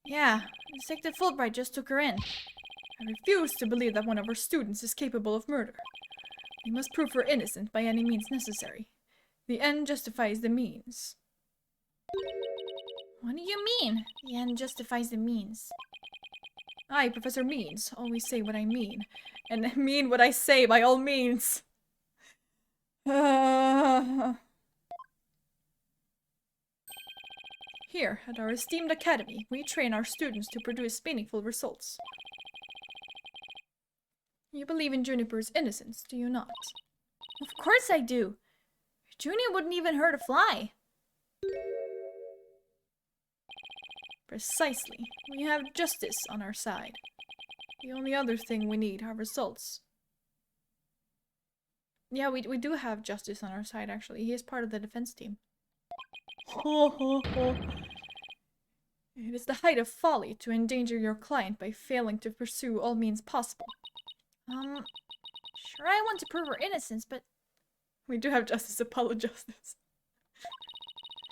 Yeah, Detective Fulbright just took her in. I refuse to believe that one of our students is capable of murder. We must prove her innocent by any means necessary. The end justifies the means. What do you mean? The end justifies the means. I, Professor Means, always say what I mean, and mean what I say by all means. Here, at our esteemed academy, we train our students to produce meaningful results. You believe in Juniper's innocence, do you not? Of course I do. Junie wouldn't even hurt a fly. Precisely. We have justice on our side. The only other thing we need are results. Yeah, we do have justice on our side, actually. He is part of the defense team. It is the height of folly to endanger your client by failing to pursue all means possible. Sure I want to prove her innocence, but... We do have justice, apologize.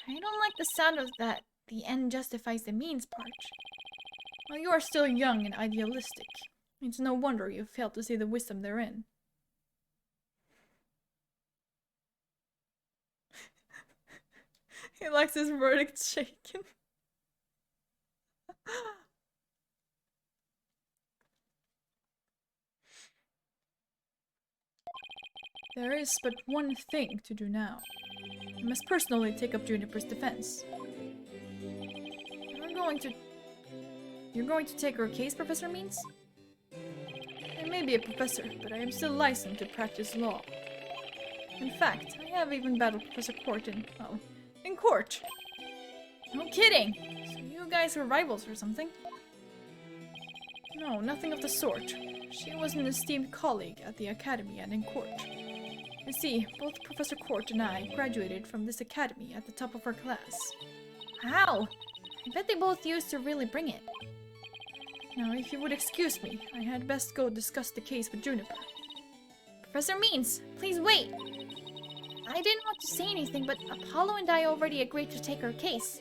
I don't like the sound of that the end justifies the means part. Well, you are still young and idealistic. It's no wonder you fail to see the wisdom therein. He likes his verdict shaken. There is but one thing to do now. I must personally take up Juniper's defense. You're going to take her case, Professor Means? I may be a professor, but I am still licensed to practice law. In fact, I have even battled Professor Court in court. No kidding! So you guys are rivals or something? No, nothing of the sort. She was an esteemed colleague at the academy and in court. You see, both Professor Court and I graduated from this academy at the top of our class. Wow! I bet they both used to really bring it. Now, if you would excuse me, I had best go discuss the case with Juniper. Professor Means, please wait! I didn't want to say anything, but Apollo and I already agreed to take her case.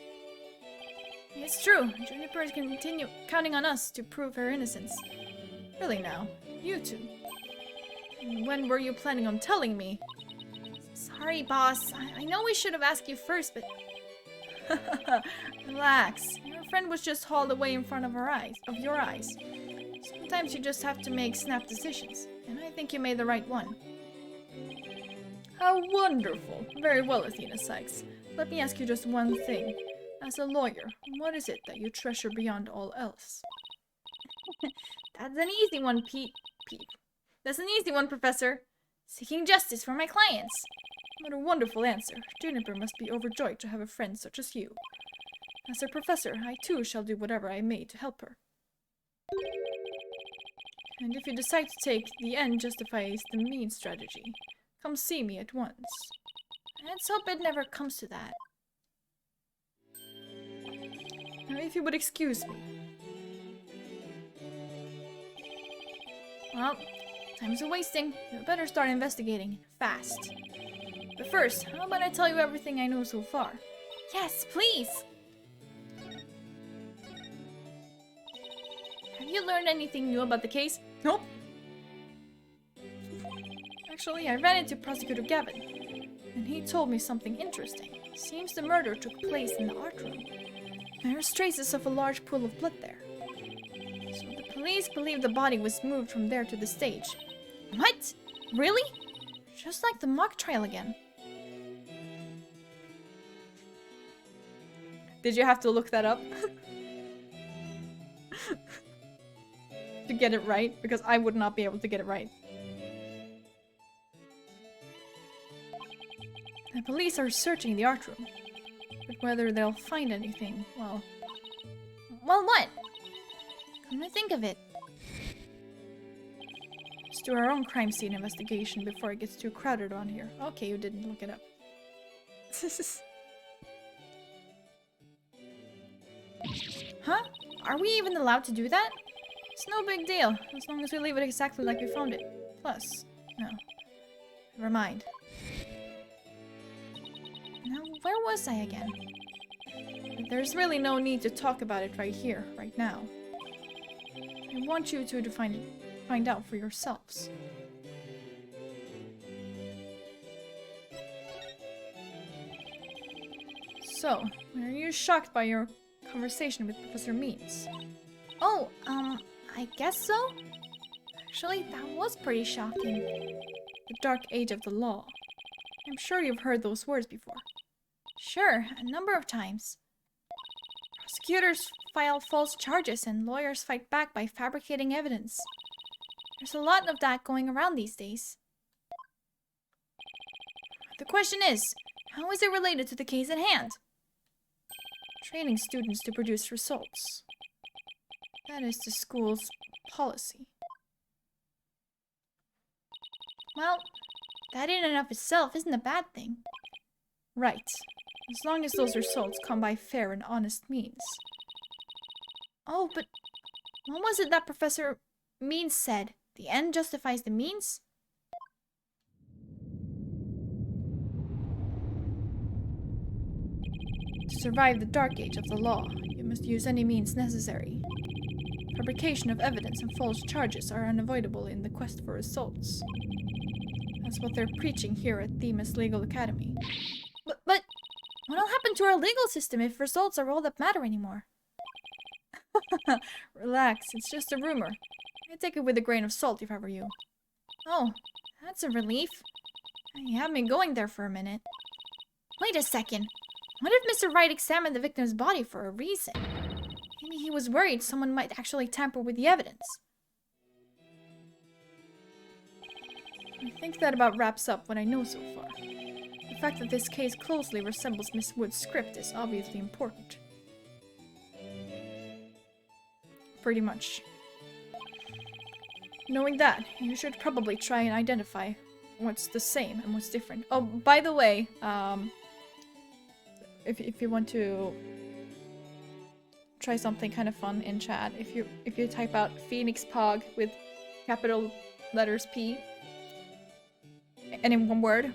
It's true, Juniper is continue counting on us to prove her innocence. Really now, you two. When were you planning on telling me? Sorry, boss. I know we should have asked you first, but... Relax. Your friend was just hauled away in front of your eyes. Sometimes you just have to make snap decisions, and I think you made the right one. How wonderful. Very well, Athena Sykes. Let me ask you just one thing. As a lawyer, what is it that you treasure beyond all else? That's an easy one, Pete. That's an easy one, Professor. Seeking justice for my clients. What a wonderful answer. Juniper must be overjoyed to have a friend such as you. As a professor, I too shall do whatever I may to help her. And if you decide to take the end justifies the means strategy, come see me at once. Let's hope it never comes to that. Now, if you would excuse me. Well, time's a-wasting. You better start investigating fast. But first, how about I tell you everything I know so far? Yes, please! Have you learned anything new about the case? Nope. Actually, I ran into Prosecutor Gavin, and he told me something interesting. Seems the murder took place in the art room. There's traces of a large pool of blood there. So the police believe the body was moved from there to the stage. What? Really? Just like the mock trial again. Did you have to look that up? To get it right? Because I would not be able to get it right. The police are searching the art room. But whether they'll find anything, well... Well, what? Come to think of it. Let's do our own crime scene investigation before it gets too crowded on here. Okay, you didn't look it up. Huh? Are we even allowed to do that? It's no big deal, as long as we leave it exactly like we found it. Plus, no. Never mind. Now, where was I again? There's really no need to talk about it right here, right now. I want you two to find out for yourselves. So, are you shocked by your conversation with Professor Means? Oh, I guess so? Actually, that was pretty shocking. The Dark Age of the Law. I'm sure you've heard those words before. Sure, a number of times. Prosecutors file false charges and lawyers fight back by fabricating evidence. There's a lot of that going around these days. The question is, how is it related to the case at hand? Training students to produce results. That is the school's policy. Well, that in and of itself isn't a bad thing. Right. As long as those results come by fair and honest means. Oh, but what was it that Professor Means said? The end justifies the means? To survive the Dark Age of the Law, you must use any means necessary. Fabrication of evidence and false charges are unavoidable in the quest for results. That's what they're preaching here at Themis Legal Academy. But what'll happen to our legal system if results are all that matter anymore? Relax, it's just a rumor. I'd take it with a grain of salt if I were you. Oh, that's a relief. You had me going there for a minute. Wait a second. What if Mr. Wright examined the victim's body for a reason? Maybe he was worried someone might actually tamper with the evidence. I think that about wraps up what I know so far. The fact that this case closely resembles Miss Wood's script is obviously important. Pretty much. Knowing that, you should probably try and identify what's the same and what's different. Oh, by the way, if you want to try something kind of fun in chat, if you type out Phoenix Pog with capital letters P and in one word,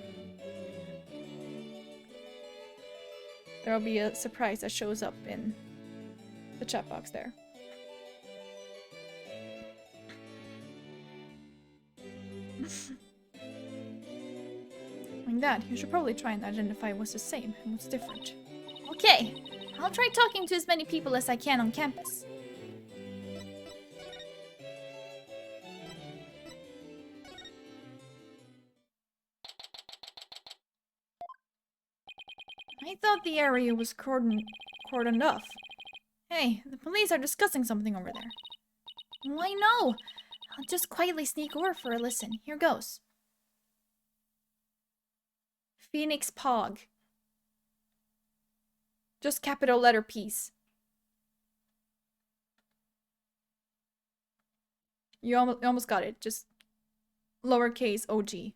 there will be a surprise that shows up in the chat box there. Like that, you should probably try and identify what's the same and what's different. Okay, I'll try talking to as many people as I can on campus. I thought the area was cordoned off. Hey, the police are discussing something over there. Why no? I'll just quietly sneak over for a listen. Here goes. Phoenix Pog. Just capital letter P's. You almost got it. Just lowercase OG.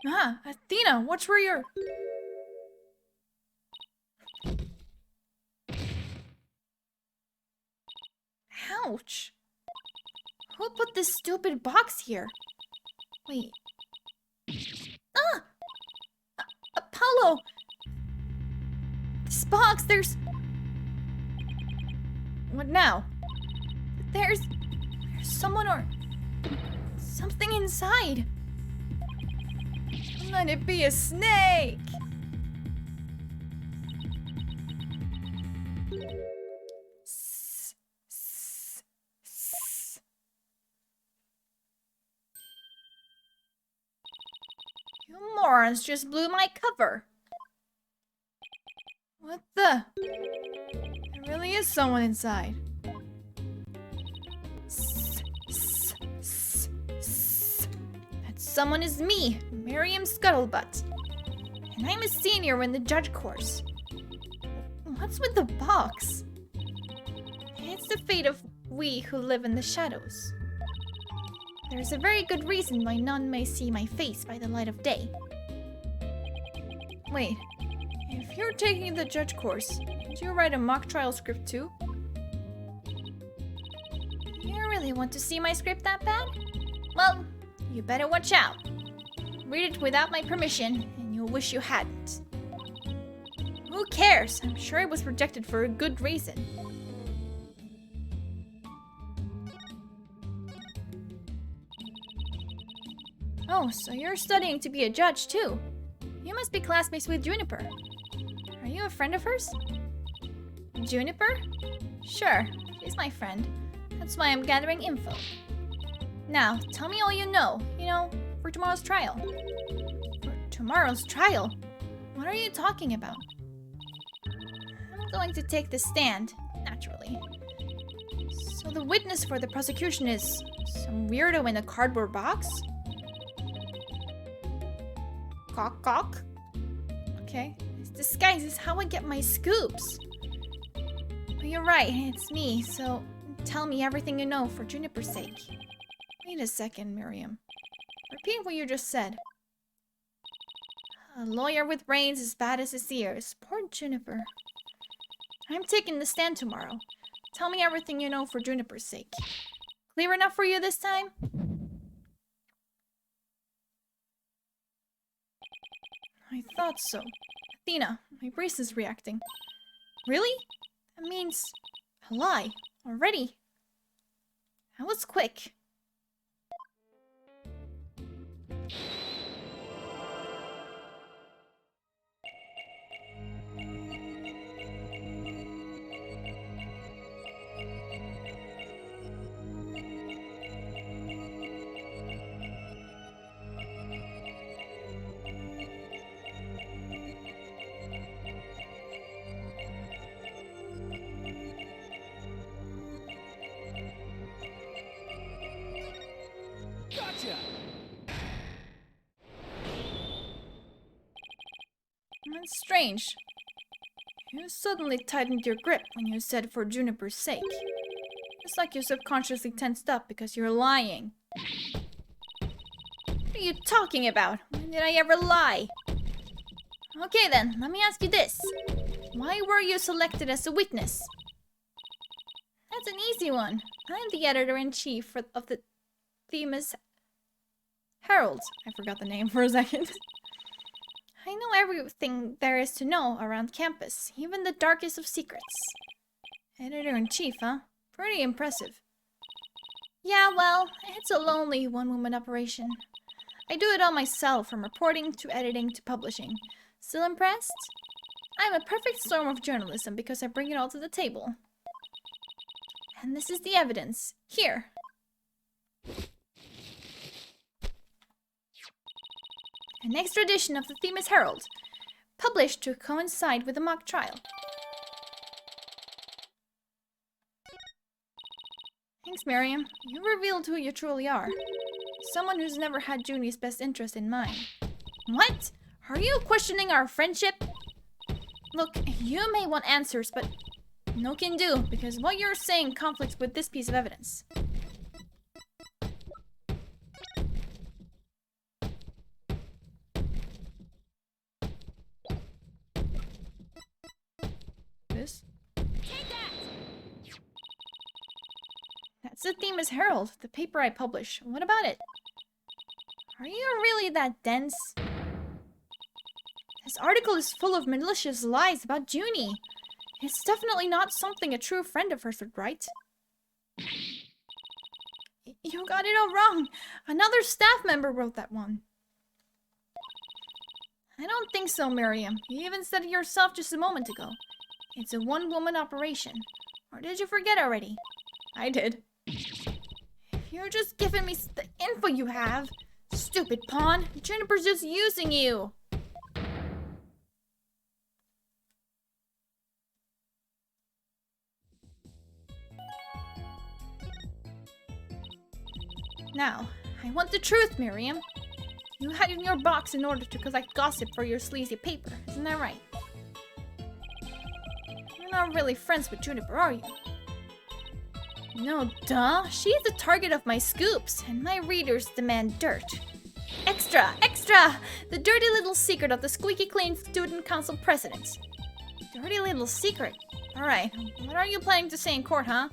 Ah, Athena, what were your... Ouch. Who put this stupid box here? Wait. Ah! Apollo! This box, there's... What now? There's someone or something inside. Let it be a snake! You morons just blew my cover. What the? There really is someone inside. That someone is me, Miriam Scuttlebutt. And I'm a senior in the judge course. What's with the box? It's the fate of we who live in the shadows. There's a very good reason why none may see my face by the light of day. Wait, if you're taking the judge course, did you write a mock trial script too? really want to see my script that bad? Well, you better watch out. Read it without my permission, and you'll wish you hadn't. Who cares? I'm sure it was rejected for a good reason. Oh, so you're studying to be a judge too? You must be classmates with Juniper. Are you a friend of hers? Juniper? Sure, she's my friend. That's why I'm gathering info. Now, tell me all you know, for tomorrow's trial. For tomorrow's trial? What are you talking about? I'm going to take the stand, naturally. So the witness for the prosecution is some weirdo in a cardboard box? Cock cock? Okay, this disguise is how I get my scoops. But you're right, it's me, so tell me everything you know for Juniper's sake. Wait a second, Miriam. Repeat what you just said. A lawyer with brains as bad as his ears. Poor Juniper. I'm taking the stand tomorrow. Tell me everything you know for Juniper's sake. Clear enough for you this time? I thought so. Athena, my brace is reacting. Really? That means a lie. Already. That was quick. Gotcha! That's strange. You suddenly tightened your grip when you said for Juniper's sake. It's like you subconsciously tensed up because you're lying. What are you talking about? When did I ever lie? Okay then, let me ask you this. Why were you selected as a witness? That's an easy one. I'm the editor-in-chief of the Themis Herald. I forgot the name for a second. I know everything there is to know around campus, even the darkest of secrets. Editor-in-chief, huh? Pretty impressive. Yeah, well, it's a lonely one-woman operation. I do it all myself, from reporting to editing to publishing. Still impressed? I'm a perfect storm of journalism because I bring it all to the table. And this is the evidence. Here. An extra edition of the Themis Herald, published to coincide with the mock trial. Thanks, Miriam. You revealed who you truly are. Someone who's never had Junie's best interest in mind. What? Are you questioning our friendship? Look, you may want answers, but no can do, because what you're saying conflicts with this piece of evidence. This? Take that! That's the Themis Herald, the paper I publish. What about it? Are you really that dense? This article is full of malicious lies about Junie. It's definitely not something a true friend of hers would write. You got it all wrong. Another staff member wrote that one. I don't think so, Miriam. You even said it yourself just a moment ago. It's a one-woman operation. Or did you forget already? I did. If you're just giving me the info you have, stupid pawn, Juniper's just using you. Now, I want the truth, Miriam. You had it in your box in order to collect gossip for your sleazy paper, isn't that right? You're not really friends with Juniper, are you? No, duh. She's the target of my scoops, and my readers demand dirt. Extra! Extra! The dirty little secret of the squeaky clean student council president. Dirty little secret? Alright, what are you planning to say in court, huh?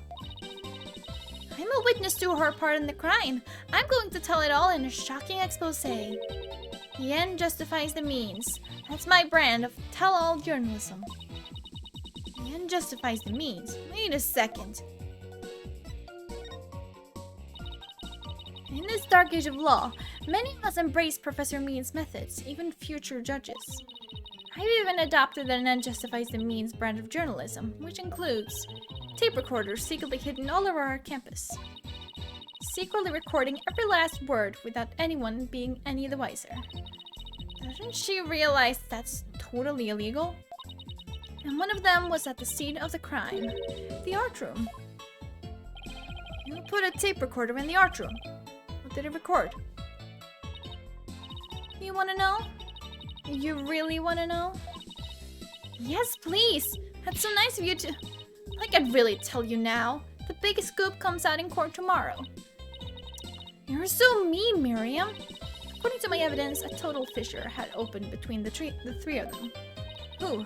I'm a witness to her part in the crime. I'm going to tell it all in a shocking expose. The end justifies the means. That's my brand of tell-all journalism. The end justifies the means. Wait a second. In this dark age of law, many of us embrace Professor Mean's methods, even future judges. I've even adopted an end justifies the means brand of journalism, which includes tape recorders secretly hidden all over our campus. Secretly recording every last word without anyone being any the wiser. Doesn't she realize that's totally illegal? And one of them was at the scene of the crime, the art room. You put a tape recorder in the art room. What did it record? You wanna know? You really wanna know? Yes, please! That's so nice of you to... I could really tell you now. The big scoop comes out in court tomorrow. You're so mean, Miriam. According to my evidence, a total fissure had opened between the three of them. Who?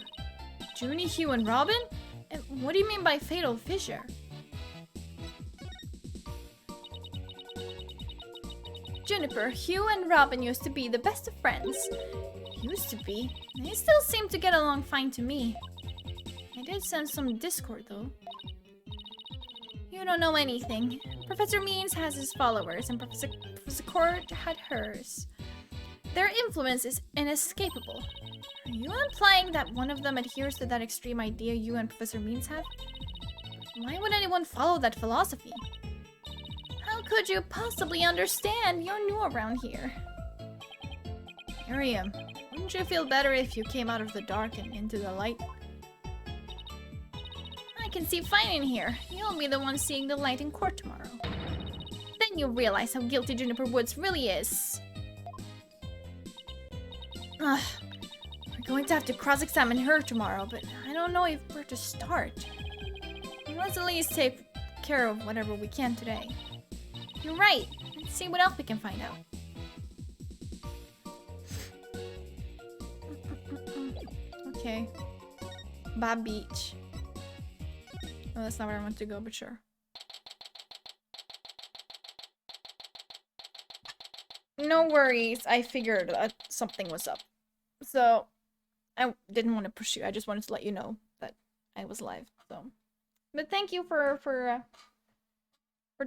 Junie, Hugh, and Robin? And what do you mean by fatal fissure? Juniper, Hugh, and Robin used to be the best of friends. Used to be. They still seem to get along fine to me. I did sense some discord, though. You don't know anything. Professor Means has his followers, and Professor Court had hers. Their influence is inescapable. Are you implying that one of them adheres to that extreme idea you and Professor Means have? Why would anyone follow that philosophy? How could you possibly understand? You're new around here. Miriam, wouldn't you feel better if you came out of the dark and into the light? I can see fine in here. You'll be the one seeing the light in court tomorrow. Then you'll realize how guilty Juniper Woods really is. Ugh. We're going to have to cross-examine her tomorrow, but I don't know where to start. Let's at least take care of whatever we can today. You're right. Let's see what else we can find out. Okay. Bob Beach. Well, that's not where I want to go, but sure. No worries. I figured that something was up. So, I didn't want to push you. I just wanted to let you know that I was live. So, but thank you for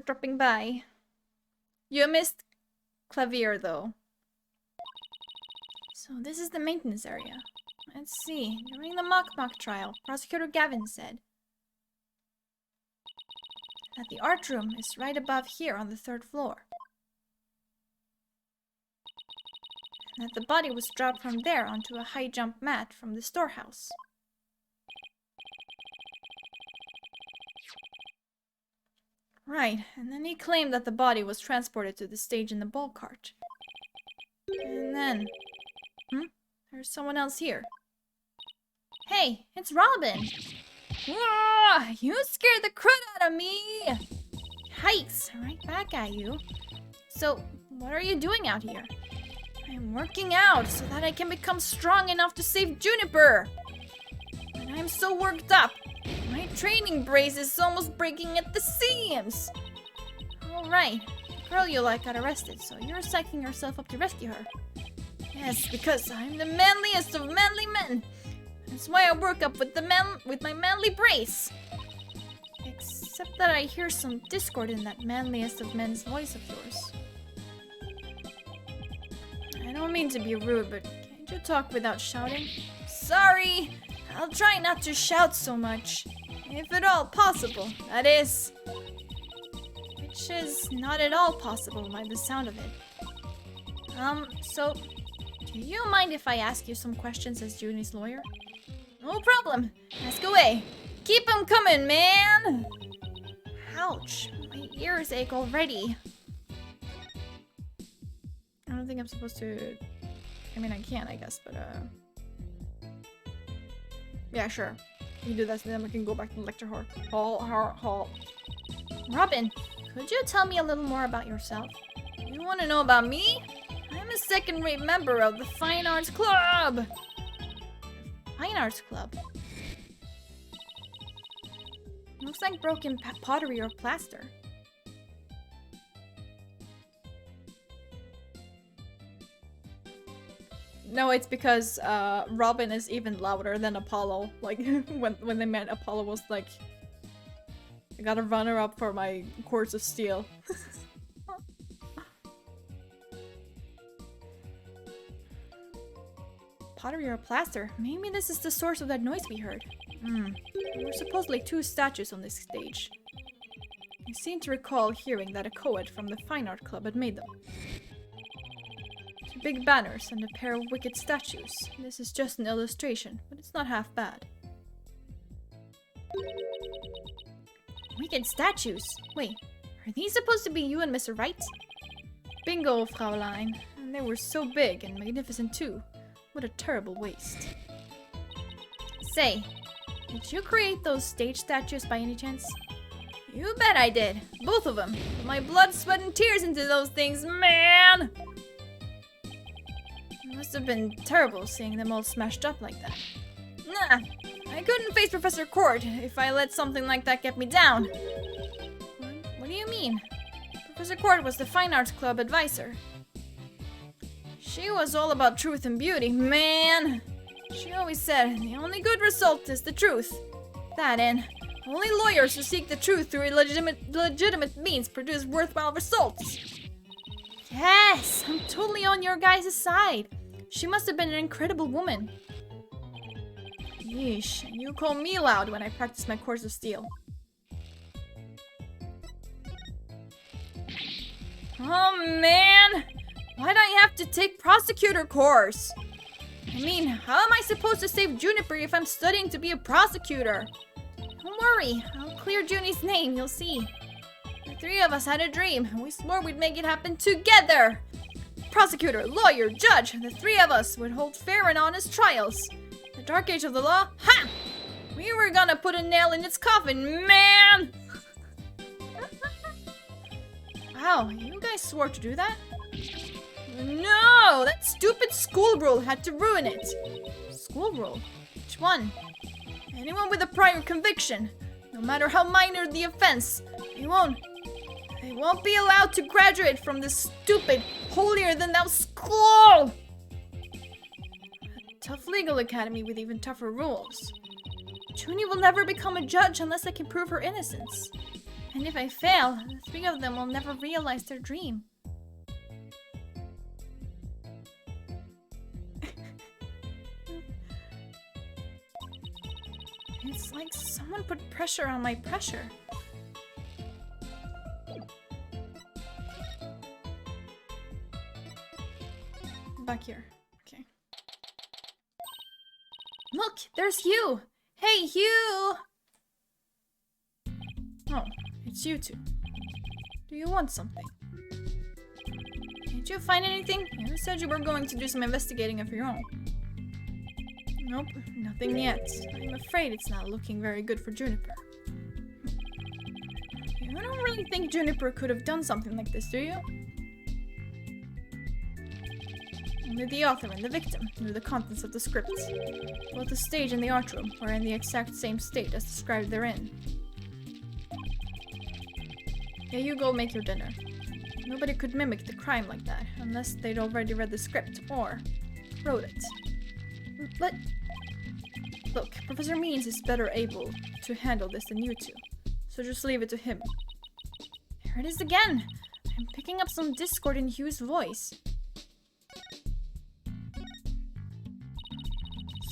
dropping by. You missed Clavier, though. So, this is the maintenance area. Let's see. During the mock trial, Prosecutor Gavin said that the art room is right above here on the 3rd floor. And that the body was dropped from there onto a high jump mat from the storehouse. Right, and then he claimed that the body was transported to the stage in the ball cart. And then... There's someone else here. Hey, it's Robin! Whoa, you scared the crud out of me! Hikes, right back at you. So, what are you doing out here? I'm working out so that I can become strong enough to save Juniper! And I'm so worked up! My training brace is almost breaking at the seams! Alright, the girl you like got arrested, so you're psyching yourself up to rescue her. Yes, because I'm the manliest of manly men! That's why I work up with my manly brace! Except that I hear some discord in that manliest of men's voice of yours. I don't mean to be rude, but can't you talk without shouting? Sorry! I'll try not to shout so much. If at all possible, that is. Which is not at all possible by the sound of it. So, do you mind if I ask you some questions as Junie's lawyer? No problem. Ask away. Keep 'em coming, man! Ouch. My ears ache already. I don't think I'm supposed to... I mean, I can, I guess, but, yeah, sure. You do that, so then we can go back to the lecture hall. Robin, could you tell me a little more about yourself? You want to know about me? I'm a second-rate member of the Fine Arts Club! Fine Arts Club? Looks like broken pottery or plaster. No, it's because Robin is even louder than Apollo. Like, when they met, Apollo was like, I got a runner-up for my Course of Steel. Pottery or plaster? Maybe this is the source of that noise we heard. There were supposedly 2 statues on this stage. I seem to recall hearing that a co-ed from the Fine Art Club had made them. 2 big banners and a pair of wicked statues. This is just an illustration, but it's not half bad. Wicked statues? Wait, are these supposed to be you and Mr. Wright? Bingo, Fraulein. And they were so big and magnificent too. What a terrible waste. Say, did you create those stage statues by any chance? You bet I did. Both of them. Put my blood, sweat, and tears into those things, man! It must have been terrible seeing them all smashed up like that. Nah, I couldn't face Professor Court if I let something like that get me down. What do you mean? Professor Court was the Fine Arts Club advisor. She was all about truth and beauty, man! She always said, the only good result is the truth. That and only lawyers who seek the truth through legitimate means produce worthwhile results. Yes, I'm totally on your guys' side. She must have been an incredible woman. Yeesh, you call me loud when I practice my Course of Steel. Oh man! Why don't you have to take prosecutor course? I mean, how am I supposed to save Juniper if I'm studying to be a prosecutor? Don't worry, I'll clear Junie's name, you'll see. The 3 of us had a dream, and we swore we'd make it happen together! Prosecutor, lawyer, judge, the 3 of us would hold fair and honest trials. The dark age of the law? Ha! We were gonna put a nail in its coffin, man! Wow, you guys swore to do that? No! That stupid school rule had to ruin it! School rule? Which one? Anyone with a prior conviction, no matter how minor the offense, they won't be allowed to graduate from this stupid, holier-than-thou school! A tough legal academy with even tougher rules. Junie will never become a judge unless I can prove her innocence. And if I fail, the 3 of them will never realize their dream. It's like someone put pressure on my pressure. Back here. Okay. Look, there's Hugh! Hey, Hugh! Oh, it's you 2. Do you want something? Did you find anything? You said you were going to do some investigating of your own. Nope, nothing yet. I'm afraid it's not looking very good for Juniper. You don't really think Juniper could have done something like this, do you? Only the author and the victim knew the contents of the script. Both the stage and the art room were in the exact same state as described therein. Yeah, you go make your dinner. Nobody could mimic the crime like that unless they'd already read the script or wrote it. Look, Professor Means is better able to handle this than you 2, so just leave it to him. Here it is again! I'm picking up some discord in Hugh's voice.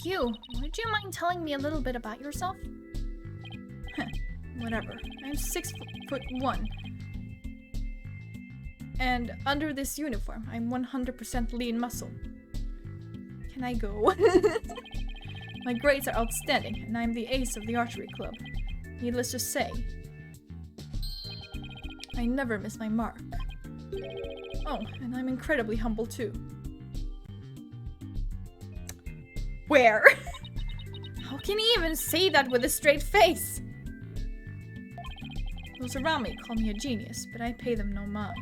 Hugh, would you mind telling me a little bit about yourself? Whatever. I'm 6'1". And under this uniform, I'm 100% lean muscle. Can I go? My grades are outstanding, and I'm the ace of the archery club. Needless to say, I never miss my mark. Oh, and I'm incredibly humble too. Where? How can he even say that with a straight face? Those around me call me a genius, but I pay them no mind.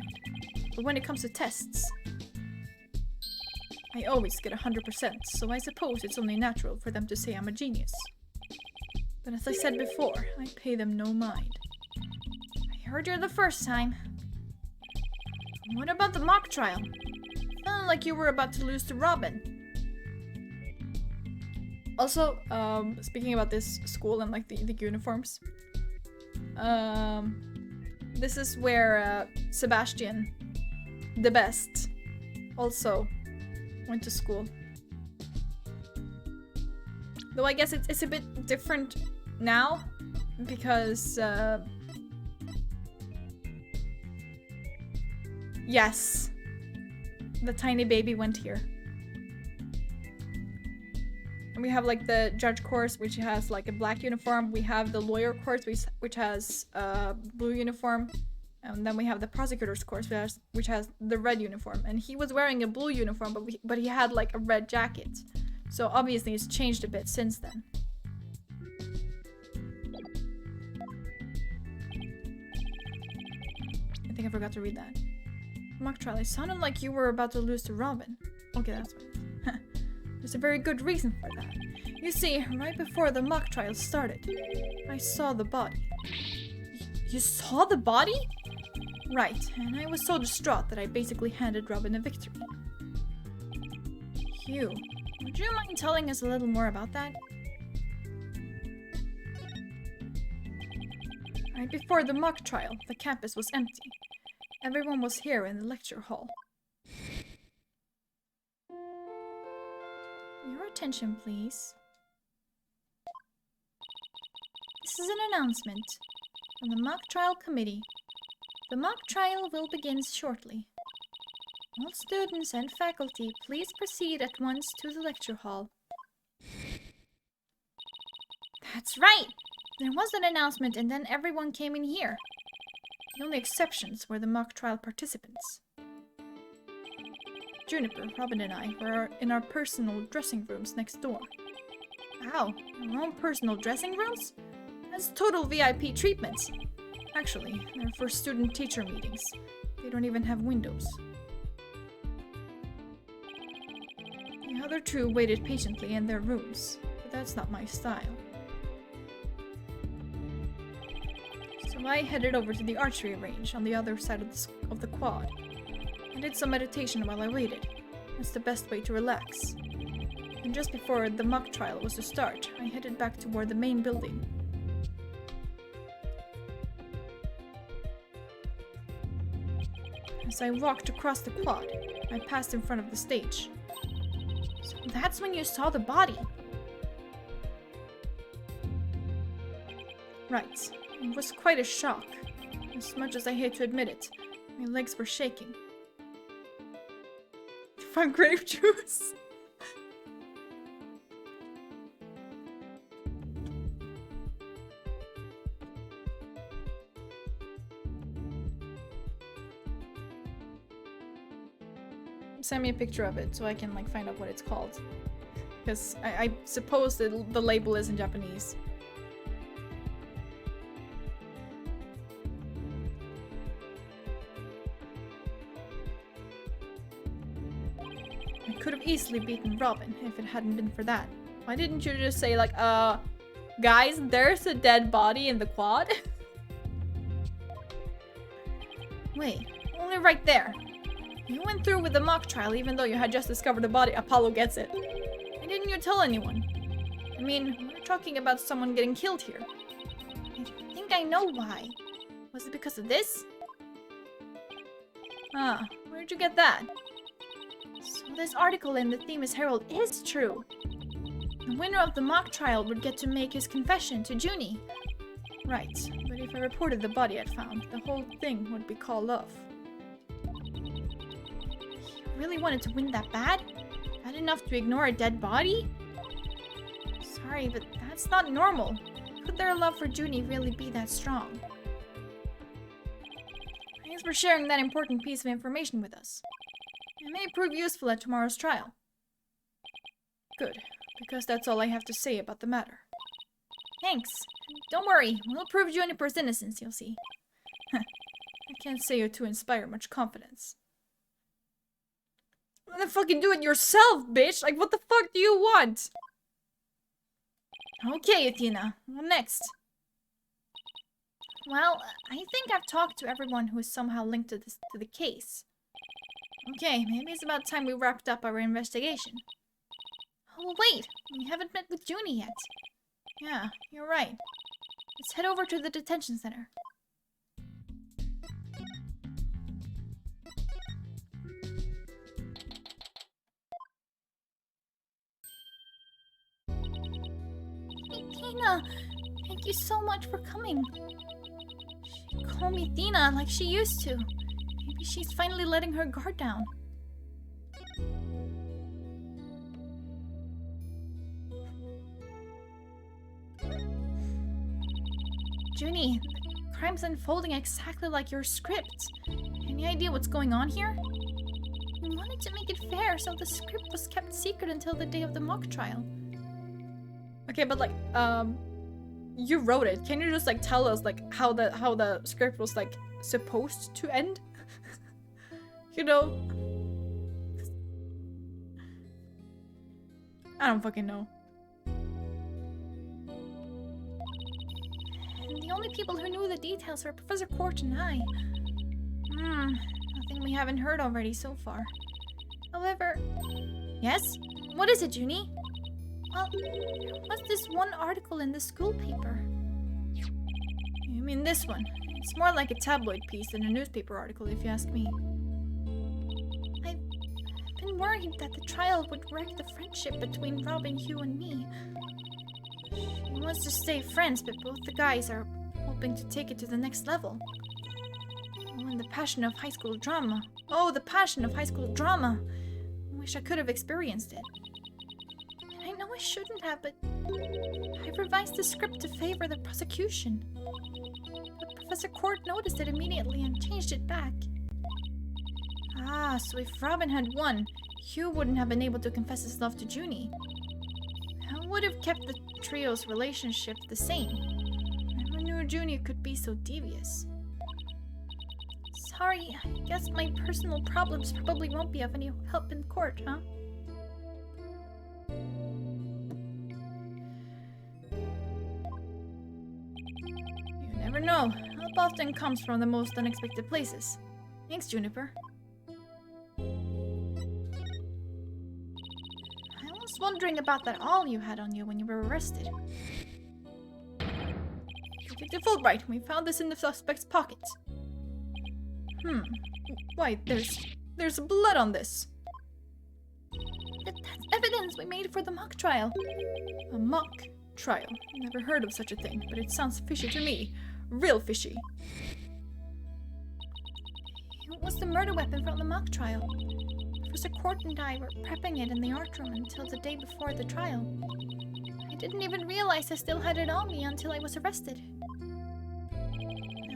But when it comes to tests, I always get 100%, so I suppose it's only natural for them to say I'm a genius. But as I said before, I pay them no mind. I heard you the first time. What about the mock trial? Felt like you were about to lose to Robin. Also, speaking about this school and like the uniforms, this is where Sebastian, the best, also went to school. Though I guess it's a bit different now because yes, the tiny baby went here. And we have like the judge course, which has like a black uniform. We have the lawyer course, which has a blue uniform. And then we have the prosecutor's course, which has the red uniform. And he was wearing a blue uniform, but he had like a red jacket. So obviously it's changed a bit since then. I think I forgot to read that. Mock trial, it sounded like you were about to lose to Robin. Okay, that's what it is. There's a very good reason for that. You see, right before the mock trial started, I saw the body. You saw the body? Right, and I was so distraught that I basically handed Robin a victory. Hugh, would you mind telling us a little more about that? Right before the mock trial, the campus was empty. Everyone was here in the lecture hall. Your attention, please. This is an announcement from the mock trial committee. The mock trial will begin shortly. All students and faculty, please proceed at once to the lecture hall. That's right! There was an announcement and then everyone came in here. The only exceptions were the mock trial participants. Juniper, Robin and I were in our personal dressing rooms next door. Wow, our own personal dressing rooms? That's total VIP treatment. Actually, they're for student-teacher meetings. They don't even have windows. The other two waited patiently in their rooms, but that's not my style. So I headed over to the archery range on the other side of the quad. I did some meditation while I waited. That's the best way to relax. And just before the mock trial was to start, I headed back toward the main building. As I walked across the quad, I passed in front of the stage. So that's when you saw the body? Right. It was quite a shock. As much as I hate to admit it, my legs were shaking. Found grape juice. Send me a picture of it so I can like find out what it's called. Because I suppose that the label is in Japanese. I could have easily beaten Robin if it hadn't been for that. Why didn't you just say like, guys, there's a dead body in the quad? Wait, only right there. You went through with the mock trial even though you had just discovered the body. Apollo gets it. Why didn't you tell anyone? I mean, we're talking about someone getting killed here. I think I know why. Was it because of this? Ah, where'd you get that? So this article in the Themis Herald is true. The winner of the mock trial would get to make his confession to Junie. Right, but if I reported the body I'd found, the whole thing would be called off. You really wanted to win that bad? Bad enough to ignore a dead body? Sorry, but that's not normal. Could their love for Junie really be that strong? Thanks for sharing that important piece of information with us. It may prove useful at tomorrow's trial. Good, because that's all I have to say about the matter. Thanks. Don't worry, we'll prove Juniper's innocence, you'll see. I can't say you to inspire much confidence. Then fucking do it yourself, bitch! Like, what the fuck do you want? Okay, Athena. What next? Well, I think I've talked to everyone who is somehow linked to the case. Okay, maybe it's about time we wrapped up our investigation. Oh, wait! We haven't met with Junie yet. Yeah, you're right. Let's head over to the detention center. Hey, Tina! Thank you so much for coming. She called me Tina like she used to. Maybe she's finally letting her guard down. Junie, the crime's unfolding exactly like your script. Any idea what's going on here? We wanted to make it fair, so the script was kept secret until the day of the mock trial. Okay, but like, you wrote it. Can you just like tell us like how the script was like supposed to end? You know? I don't fucking know. And the only people who knew the details were Professor Court and I. Nothing we haven't heard already so far. However... Yes? What is it, Junie? Well, there was this one article in the school paper. You mean this one? It's more like a tabloid piece than a newspaper article, if you ask me. I've been worried that the trial would wreck the friendship between Robin, Hugh, and me. She wants to stay friends, but both the guys are hoping to take it to the next level. Oh, and the passion of high school drama. Oh, the passion of high school drama! I wish I could have experienced it. I know I shouldn't have, but I revised the script to favor the prosecution. But Professor Court noticed it immediately and changed it back. Ah, so if Robin had won, Hugh wouldn't have been able to confess his love to Junie. That would have kept the trio's relationship the same. Never knew Junie could be so devious. Sorry, I guess my personal problems probably won't be of any help in court, huh? You never know. Help often comes from the most unexpected places. Thanks, Juniper. I was wondering about that awl you had on you when you were arrested. Detective Fulbright, we found this in the suspect's pocket. Why, there's blood on this. That's evidence we made for the mock trial. A mock trial. Never heard of such a thing, but it sounds fishy to me. Real fishy. It was the murder weapon from the mock trial. Professor Court and I were prepping it in the art room until the day before the trial. I didn't even realize I still had it on me until I was arrested.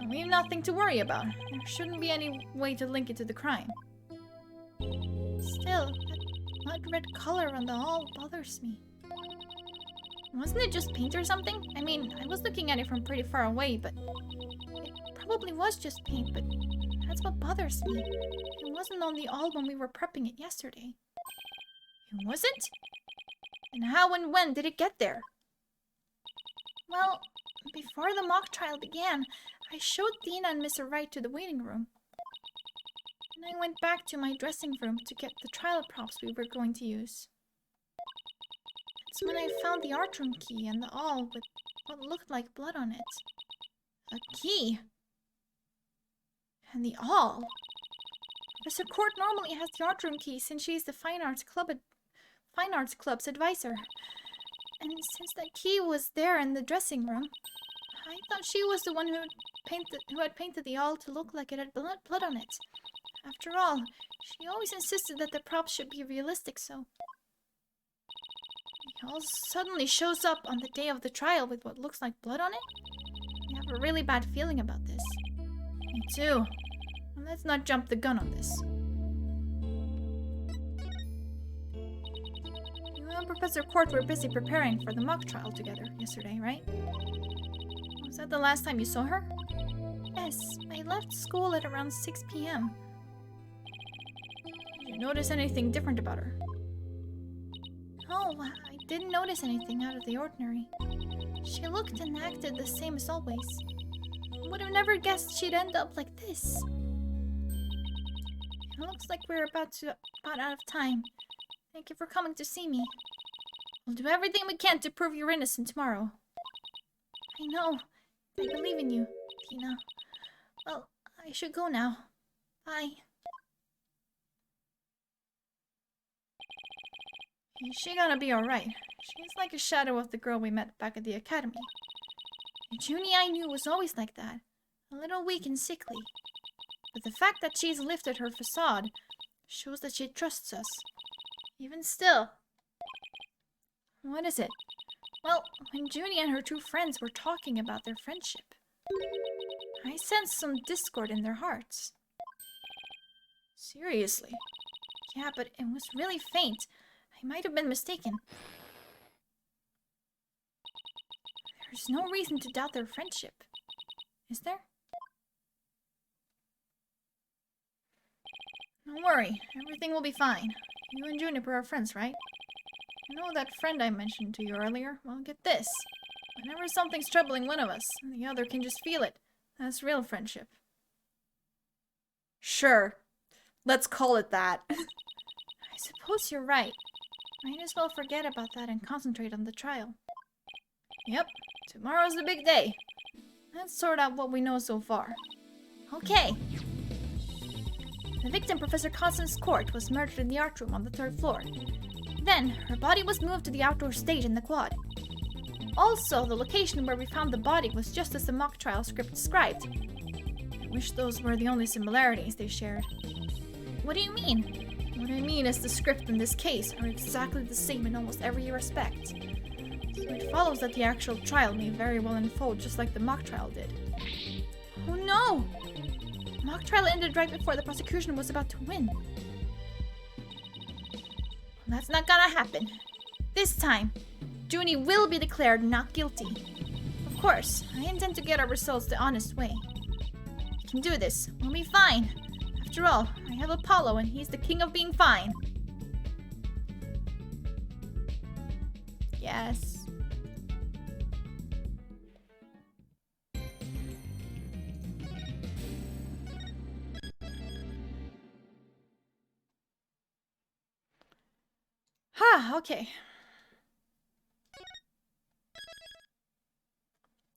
We have nothing to worry about. There shouldn't be any way to link it to the crime. Still, that blood red color on the awl bothers me. Wasn't it just paint or something? I mean, I was looking at it from pretty far away, but... It probably was just paint, but that's what bothers me. It wasn't on the awl when we were prepping it yesterday. It wasn't? And how and when did it get there? Well, before the mock trial began, I showed Tina and Mr. Wright to the waiting room. And I went back to my dressing room to get the trial props we were going to use. That's when I found the art room key and the awl with what looked like blood on it. A key? And the awl? Professor Court normally has the art room key since she's the Fine Arts Club's advisor. And since that key was there in the dressing room, I thought she was the one who had painted the awl to look like it had blood on it. After all, she always insisted that the props should be realistic, so... The awl suddenly shows up on the day of the trial with what looks like blood on it? I have a really bad feeling about this. Me too. Well, let's not jump the gun on this. You and Professor Court were busy preparing for the mock trial together yesterday, right? Was that the last time you saw her? Yes, I left school at around 6 p.m. Did you notice anything different about her? No, I didn't notice anything out of the ordinary. She looked and acted the same as always. I would have never guessed she'd end up like this. It looks like we're about out of time. Thank you for coming to see me. We'll do everything we can to prove you're innocent tomorrow. I know. I believe in you, Tina. Well, I should go now. Bye. Is she gonna be alright? She's like a shadow of the girl we met back at the academy. The Junie I knew was always like that. A little weak and sickly. But the fact that she's lifted her facade shows that she trusts us. Even still. What is it? Well, when Junie and her two friends were talking about their friendship, I sensed some discord in their hearts. Seriously? Yeah, but it was really faint. I might have been mistaken. There's no reason to doubt their friendship. Is there? Don't worry, everything will be fine. You and Juniper are friends, right? You know that friend I mentioned to you earlier? Well, get this. Whenever something's troubling one of us, the other can just feel it. That's real friendship. Sure. Let's call it that. I suppose you're right. Might as well forget about that and concentrate on the trial. Yep, tomorrow's the big day. Let's sort out what we know so far. Okay. The victim, Professor Constance Court, was murdered in the art room on the 3rd floor. Then, her body was moved to the outdoor stage in the quad. Also, the location where we found the body was just as the mock trial script described. I wish those were the only similarities they shared. What do you mean? What I mean is the script in this case are exactly the same in almost every respect. So it follows that the actual trial may very well unfold just like the mock trial did. Oh no! The mock trial ended right before the prosecution was about to win. That's not gonna happen. This time, Junie will be declared not guilty. Of course, I intend to get our results the honest way. We can do this. We'll be fine. After all, I have Apollo and he's the king of being fine. Yes. Okay.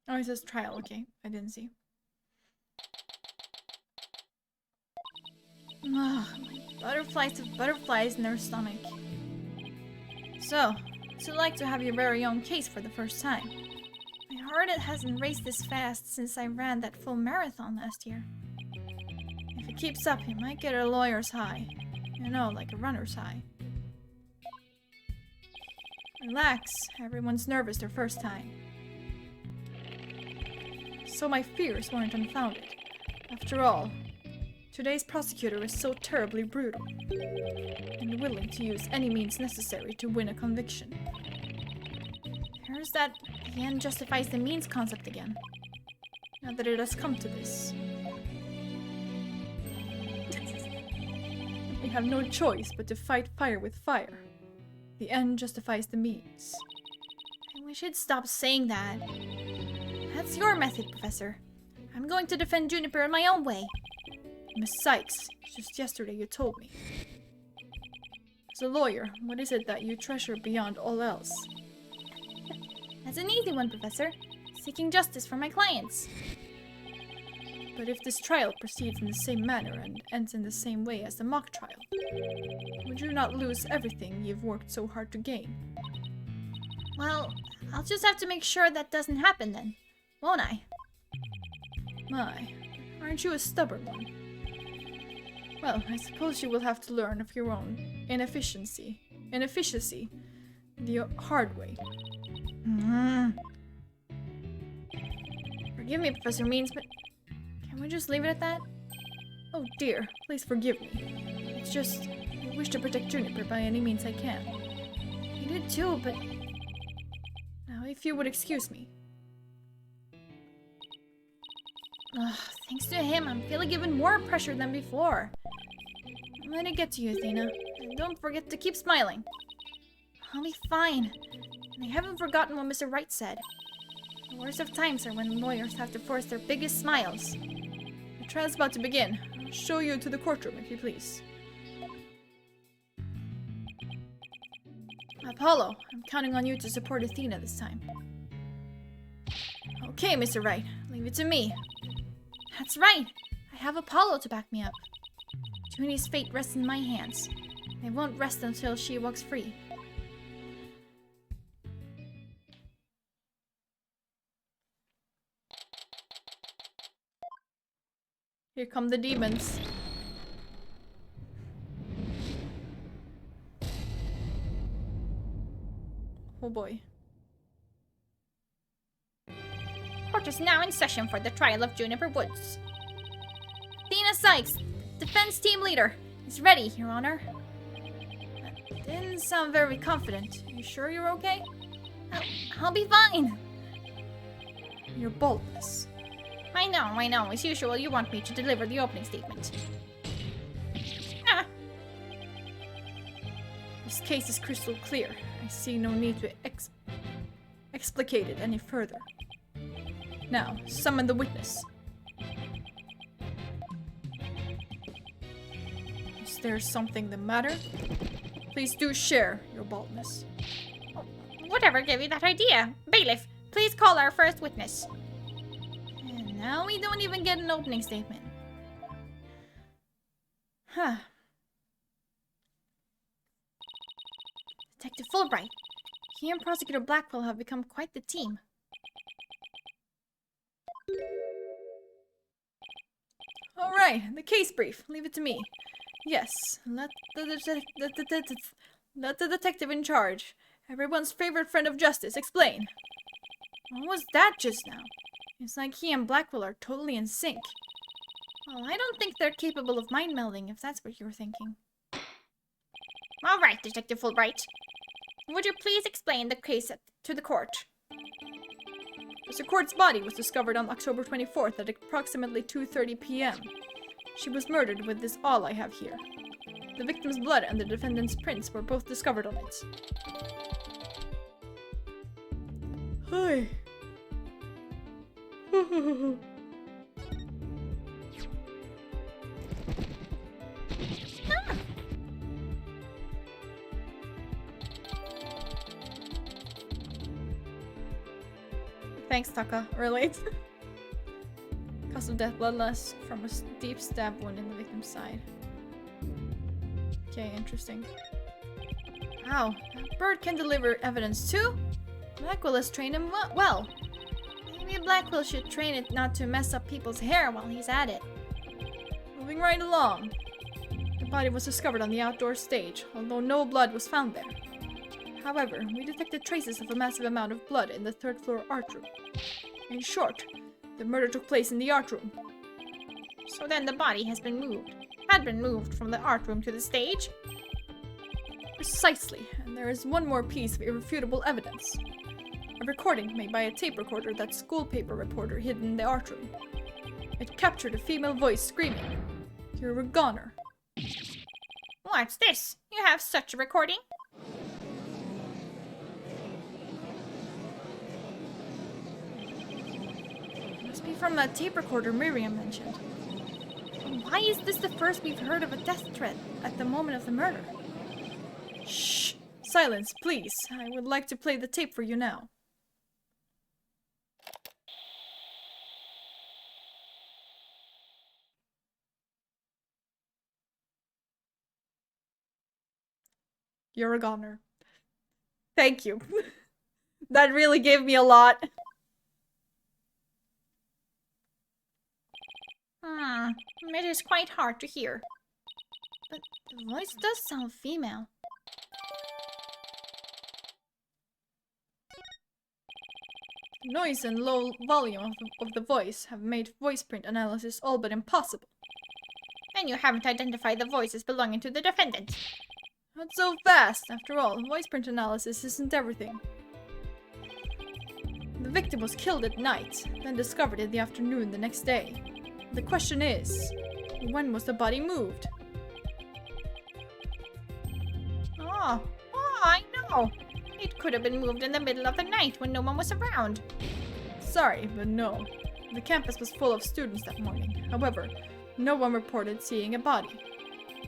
Oh, it says trial. Okay, I didn't see. Ugh, butterflies have butterflies in their stomach. So, what's it like to have your very own case for the first time? I heard it hasn't raced this fast since I ran that full marathon last year. If it keeps up, you might get a lawyer's high. You know, like a runner's high. Relax, everyone's nervous their first time. So my fears weren't unfounded. After all, today's prosecutor is so terribly brutal and willing to use any means necessary to win a conviction. There's that the end justifies the means concept again. Now that it has come to this. We have no choice but to fight fire with fire. The end justifies the means. I wish you'd stop saying that. That's your method, Professor. I'm going to defend Juniper in my own way. Besides, just yesterday you told me. As a lawyer, what is it that you treasure beyond all else? That's an easy one, Professor. Seeking justice for my clients. But if this trial proceeds in the same manner and ends in the same way as the mock trial, would you not lose everything you've worked so hard to gain? Well, I'll just have to make sure that doesn't happen then, won't I? My, aren't you a stubborn one? Well, I suppose you will have to learn of your own inefficiency the hard way. Forgive me, Professor Means, but can we just leave it at that? Oh dear, please forgive me. It's just, I wish to protect Juniper by any means I can. I do too, but... Now, if you would excuse me. Thanks to him, I'm feeling even more pressure than before. Let it get to you, Athena. And don't forget to keep smiling. I'll be fine. And I haven't forgotten what Mr. Wright said. The worst of times are when lawyers have to force their biggest smiles. The trial's about to begin. I'll show you to the courtroom, if you please. Apollo, I'm counting on you to support Athena this time. Okay, Mr. Wright, leave it to me. That's right. I have Apollo to back me up. Junie's fate rests in my hands. It won't rest until she walks free. Here come the demons. Oh boy. Court is now in session for the trial of Juniper Woods. Athena Sykes, defense team leader, is ready, Your Honor. That didn't sound very confident. You sure you're okay? I'll be fine. Your boldness. I know. As usual, you want me to deliver the opening statement. Ah, This case is crystal clear. I see no need to explicate it any further. Now, summon the witness. Is there something the matter? Please do share your boldness. whatever gave you that idea? Bailiff, please call our first witness. And now we don't even get an opening statement. Huh. Detective Fulbright, he and Prosecutor Blackwell have become quite the team. Alright, the case brief. Leave it to me. Yes, let the detective in charge, everyone's favorite friend of justice, explain. What was that just now? It's like he and Blackwell are totally in sync. Well, I don't think they're capable of mind melding, if that's what you were thinking. All right, Detective Fulbright. Would you please explain the case to the court? Mr. Court's body was discovered on October 24th at approximately 2:30 p.m. She was murdered with this awl I have here. The victim's blood and the defendant's prints were both discovered on it. Hi. Thanks, Taka. Relate. Cause of death, blood loss from a deep stab wound in the victim's side. Okay, interesting. Wow, that bird can deliver evidence too? Blackwell has trained him well. Maybe Blackwell should train it not to mess up people's hair while he's at it. Moving right along. The body was discovered on the outdoor stage, although no blood was found there. However, we detected traces of a massive amount of blood in the third floor art room. In short, the murder took place in the art room. So then the body had been moved from the art room to the stage? Precisely, and there is one more piece of irrefutable evidence. A recording made by a tape recorder that school paper reporter hid in the art room. It captured a female voice screaming, "You're a goner." What's this? You have such a recording? Must be from that tape recorder Miriam mentioned. Why is this the first we've heard of a death threat at the moment of the murder? Shh! Silence, please. I would like to play the tape for you now. You're a goner. Thank you. That really gave me a lot. It is quite hard to hear. But the voice does sound female. The noise and low volume of the voice have made voice print analysis all but impossible. And you haven't identified the voices belonging to the defendant. Not so fast. After all, voice print analysis isn't everything. The victim was killed at night, then discovered in the afternoon the next day. The question is, when was the body moved? Oh, I know. It could have been moved in the middle of the night when no one was around. Sorry, but no. The campus was full of students that morning. However, no one reported seeing a body.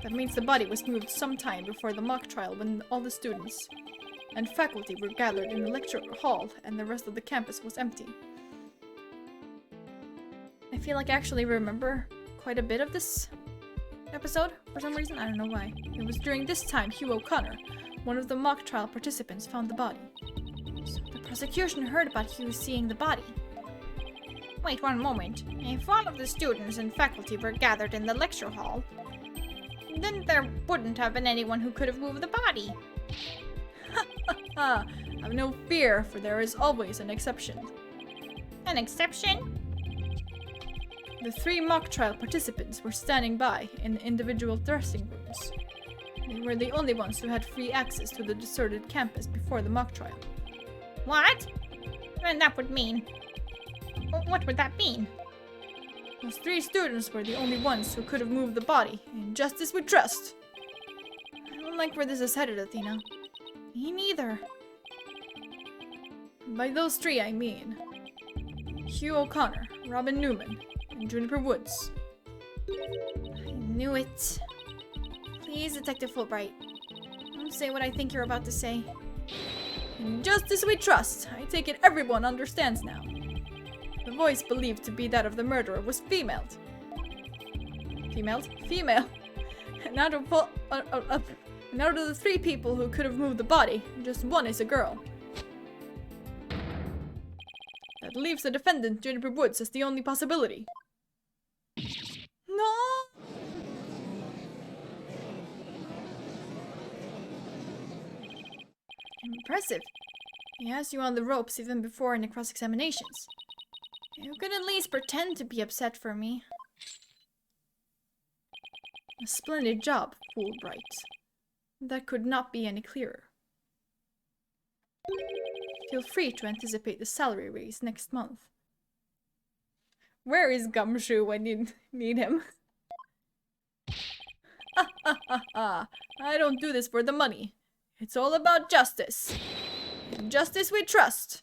That means the body was moved sometime before the mock trial when all the students and faculty were gathered in the lecture hall, and the rest of the campus was empty. I feel like I actually remember quite a bit of this episode for some reason. I don't know why. It was during this time Hugh O'Connor, one of the mock trial participants, found the body. So the prosecution heard about Hugh seeing the body. Wait one moment. If all of the students and faculty were gathered in the lecture hall, then there wouldn't have been anyone who could have moved the body. Have no fear, for there is always an exception. An exception? The 3 mock trial participants were standing by in individual dressing rooms. They were the only ones who had free access to the deserted campus before the mock trial. What? And that would mean... What would that mean? Those 3 students were the only ones who could have moved the body. In justice we trust. I don't like where this is headed, Athena. Me neither. By those 3, I mean Hugh O'Connor, Robin Newman, and Juniper Woods. I knew it. Please, Detective Fulbright, don't say what I think you're about to say. In justice we trust. I take it everyone understands now. The voice believed to be that of the murderer was female. Female. And out of the 3 people who could have moved the body, just 1 is a girl. That leaves the defendant, Juniper Woods, as the only possibility. No! Impressive. He has you on the ropes even before any cross-examinations. You could at least pretend to be upset for me. A splendid job, Fulbright. That could not be any clearer. Feel free to anticipate the salary raise next month. Where is Gumshoe when you need him? I don't do this for the money. It's all about justice. In justice we trust.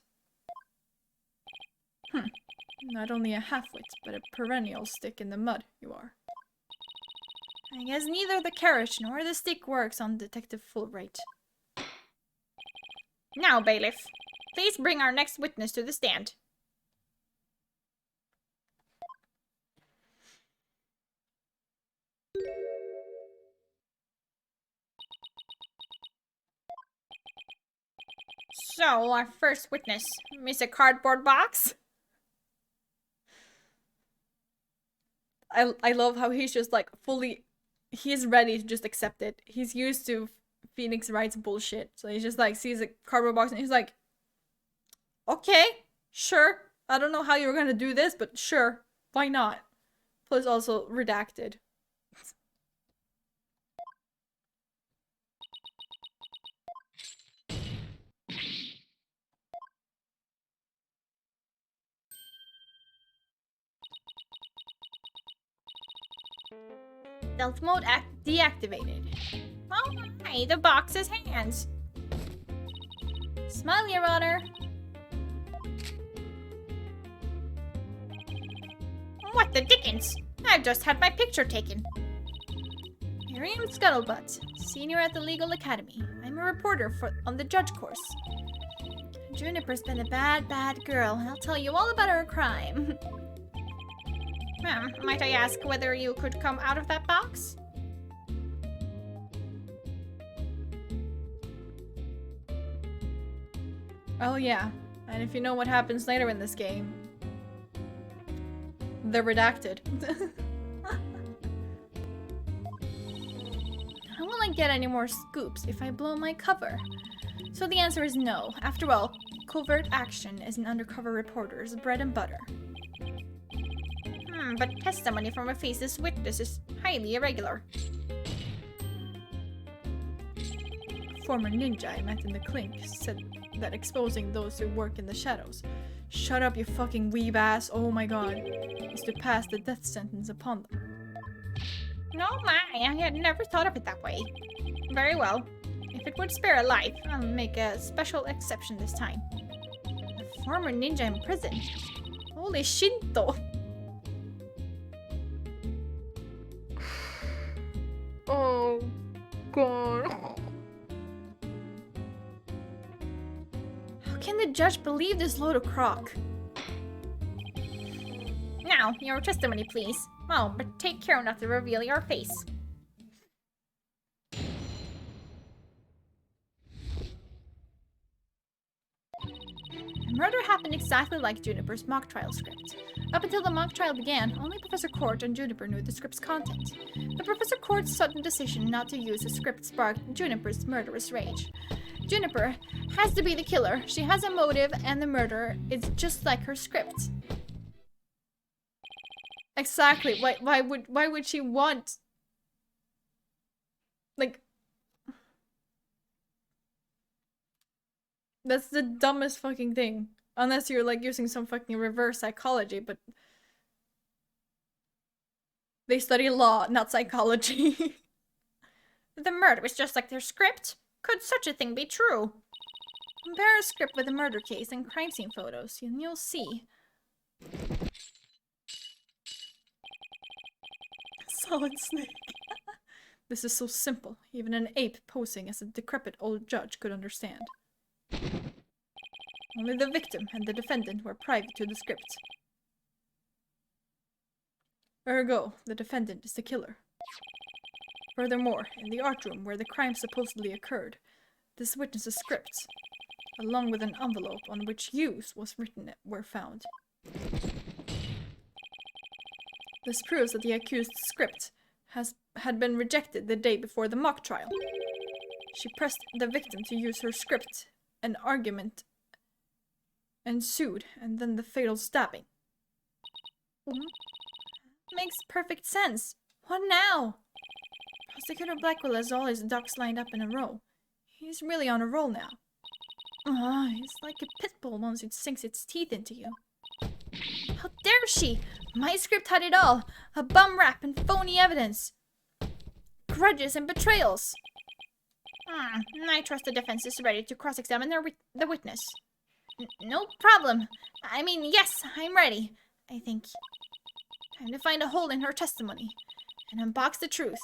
Not only a half-wit, but a perennial stick in the mud you are. I guess neither the carrot nor the stick works on Detective Fulbright. Now, bailiff, please bring our next witness to the stand. So, our first witness, Miss a Cardboard Box? I love how he's just like fully, he's ready to just accept it. He's used to Phoenix Wright's bullshit. So he's just like, sees a cardboard box and he's like, okay, sure. I don't know how you're gonna do this, but sure, why not? Plus also redacted. Stealth mode deactivated. Oh my, the box has hands. Smile, Your Honor. What the dickens? I've just had my picture taken. Miriam Scuttlebutt, senior at the Legal Academy. I'm a reporter on the judge course. Juniper's been a bad, bad girl. I'll tell you all about her crime. Might I ask whether you could come out of that box? Oh yeah, and if you know what happens later in this game, they're redacted. How will I get any more scoops if I blow my cover? So the answer is no. After all, covert action is an undercover reporter's bread and butter. But testimony from a faceless witness is highly irregular. A former ninja I met in the clink said that exposing those who work in the shadows, shut up you fucking weeb ass, oh my god, is to pass the death sentence upon them. No my, I had never thought of it that way. Very well. If it would spare a life, I'll make a special exception this time. A former ninja in prison? Holy Shinto! Oh god. judge believe this load of crock? Now, your testimony, please. Oh, but take care not to reveal your face. The murder happened exactly like Juniper's mock trial script. Up until the mock trial began, only Professor Court and Juniper knew the script's content. But Professor Court's sudden decision not to use the script sparked Juniper's murderous rage. Juniper has to be the killer. She has a motive, and the murder is just like her script. Exactly. Why would she want, like, that's the dumbest fucking thing. Unless you're like using some fucking reverse psychology, but they study law, not psychology. The murder is just like their script. Could such a thing be true? Compare a script with a murder case and crime scene photos, and you'll see. Solid snake. This is so simple. Even an ape posing as a decrepit old judge could understand. Only the victim and the defendant were privy to the script. Ergo, the defendant is the killer. Furthermore, in the art room where the crime supposedly occurred, this witness's script, along with an envelope on which "use" was written, were found. This proves that the accused's script had been rejected the day before the mock trial. She pressed the victim to use her script. An argument ensued, and then the fatal stabbing. Makes perfect sense. What now? Prosecutor Blackwell has all his ducks lined up in a row. He's really on a roll now. He's like a pit bull once it sinks its teeth into you. How dare she? My script had it all. A bum rap and phony evidence. Grudges and betrayals. I trust the defense is ready to cross-examine the witness. No problem. I mean, yes, I'm ready. I think. Time to find a hole in her testimony and unbox the truth.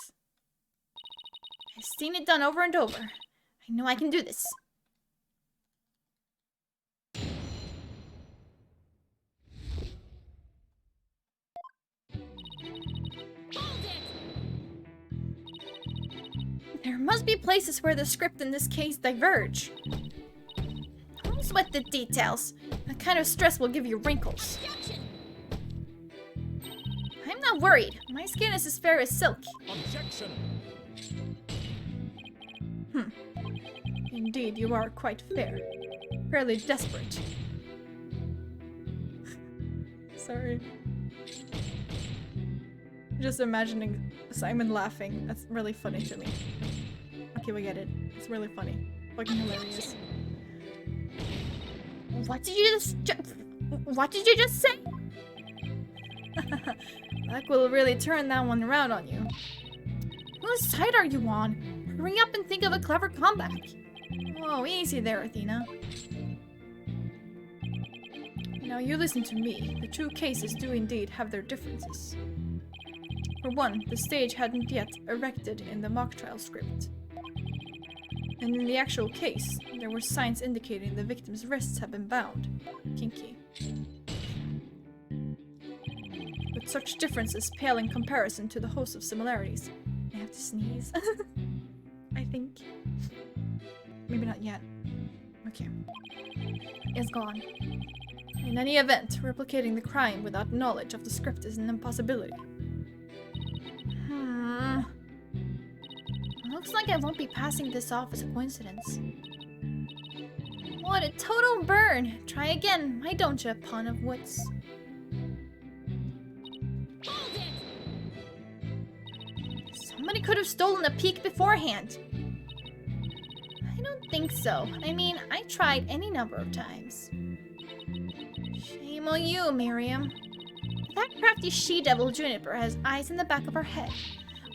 I've seen it done over and over. I know I can do this. There must be places where the script in this case diverge. Don't sweat the details. That kind of stress will give you wrinkles. I'm not worried. My skin is as fair as silk. Objection. Indeed, you are quite fair. Fairly desperate. Sorry. Just imagining Simon laughing. That's really funny to me. Okay, we get it. It's really funny. Fucking hilarious. What did you just say? That will really turn that one around on you. Whose side are you on? Hurry up and think of a clever comeback. Oh, easy there, Athena. Now you listen to me. The two cases do indeed have their differences. For one, the stage hadn't yet erected in the mock trial script. And in the actual case, there were signs indicating the victim's wrists had been bound. Kinky. But such differences pale in comparison to the host of similarities. I have to sneeze. I think. Maybe not yet. Okay. It's gone. In any event, replicating the crime without knowledge of the script is an impossibility. Looks like I won't be passing this off as a coincidence. What a total burn! Try again, why don't you, pawn of wits? Somebody could have stolen a peek beforehand. I don't think so. I mean, I tried any number of times. Shame on you, Miriam. That crafty she-devil Juniper has eyes in the back of her head.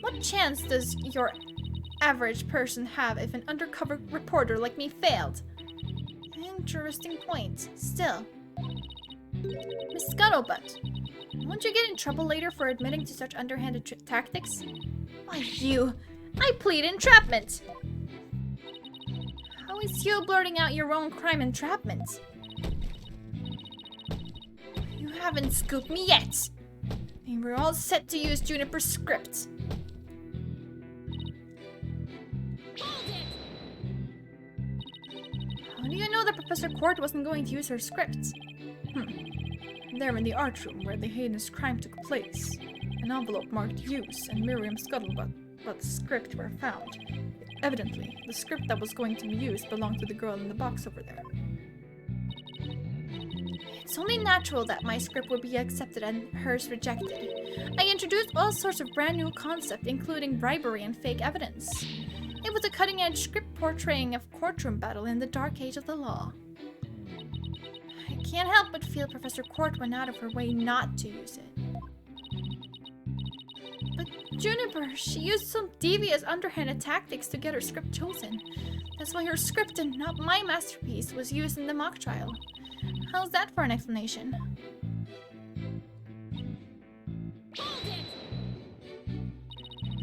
What chance does your average person have if an undercover reporter like me failed? Interesting point. Still. Miss Scuttlebutt, won't you get in trouble later for admitting to such underhanded tactics? Why, you! I plead entrapment! How is you blurting out your own crime entrapment? haven't scooped me yet. And we're all set to use Juniper's script. Hold it! How do you know that Professor Court wasn't going to use her script? There in the art room where the heinous crime took place, an envelope marked use and Miriam Scuttlebutt but the script were found. Evidently, the script that was going to be used belonged to the girl in the box over there. It's only natural that my script would be accepted and hers rejected. I introduced all sorts of brand new concepts, including bribery and fake evidence. It was a cutting-edge script portraying a courtroom battle in the dark age of the law. I can't help but feel Professor Court went out of her way not to use it. But Juniper, she used some devious underhanded tactics to get her script chosen. That's why her script and not my masterpiece was used in the mock trial. How's that for an explanation? Hold it!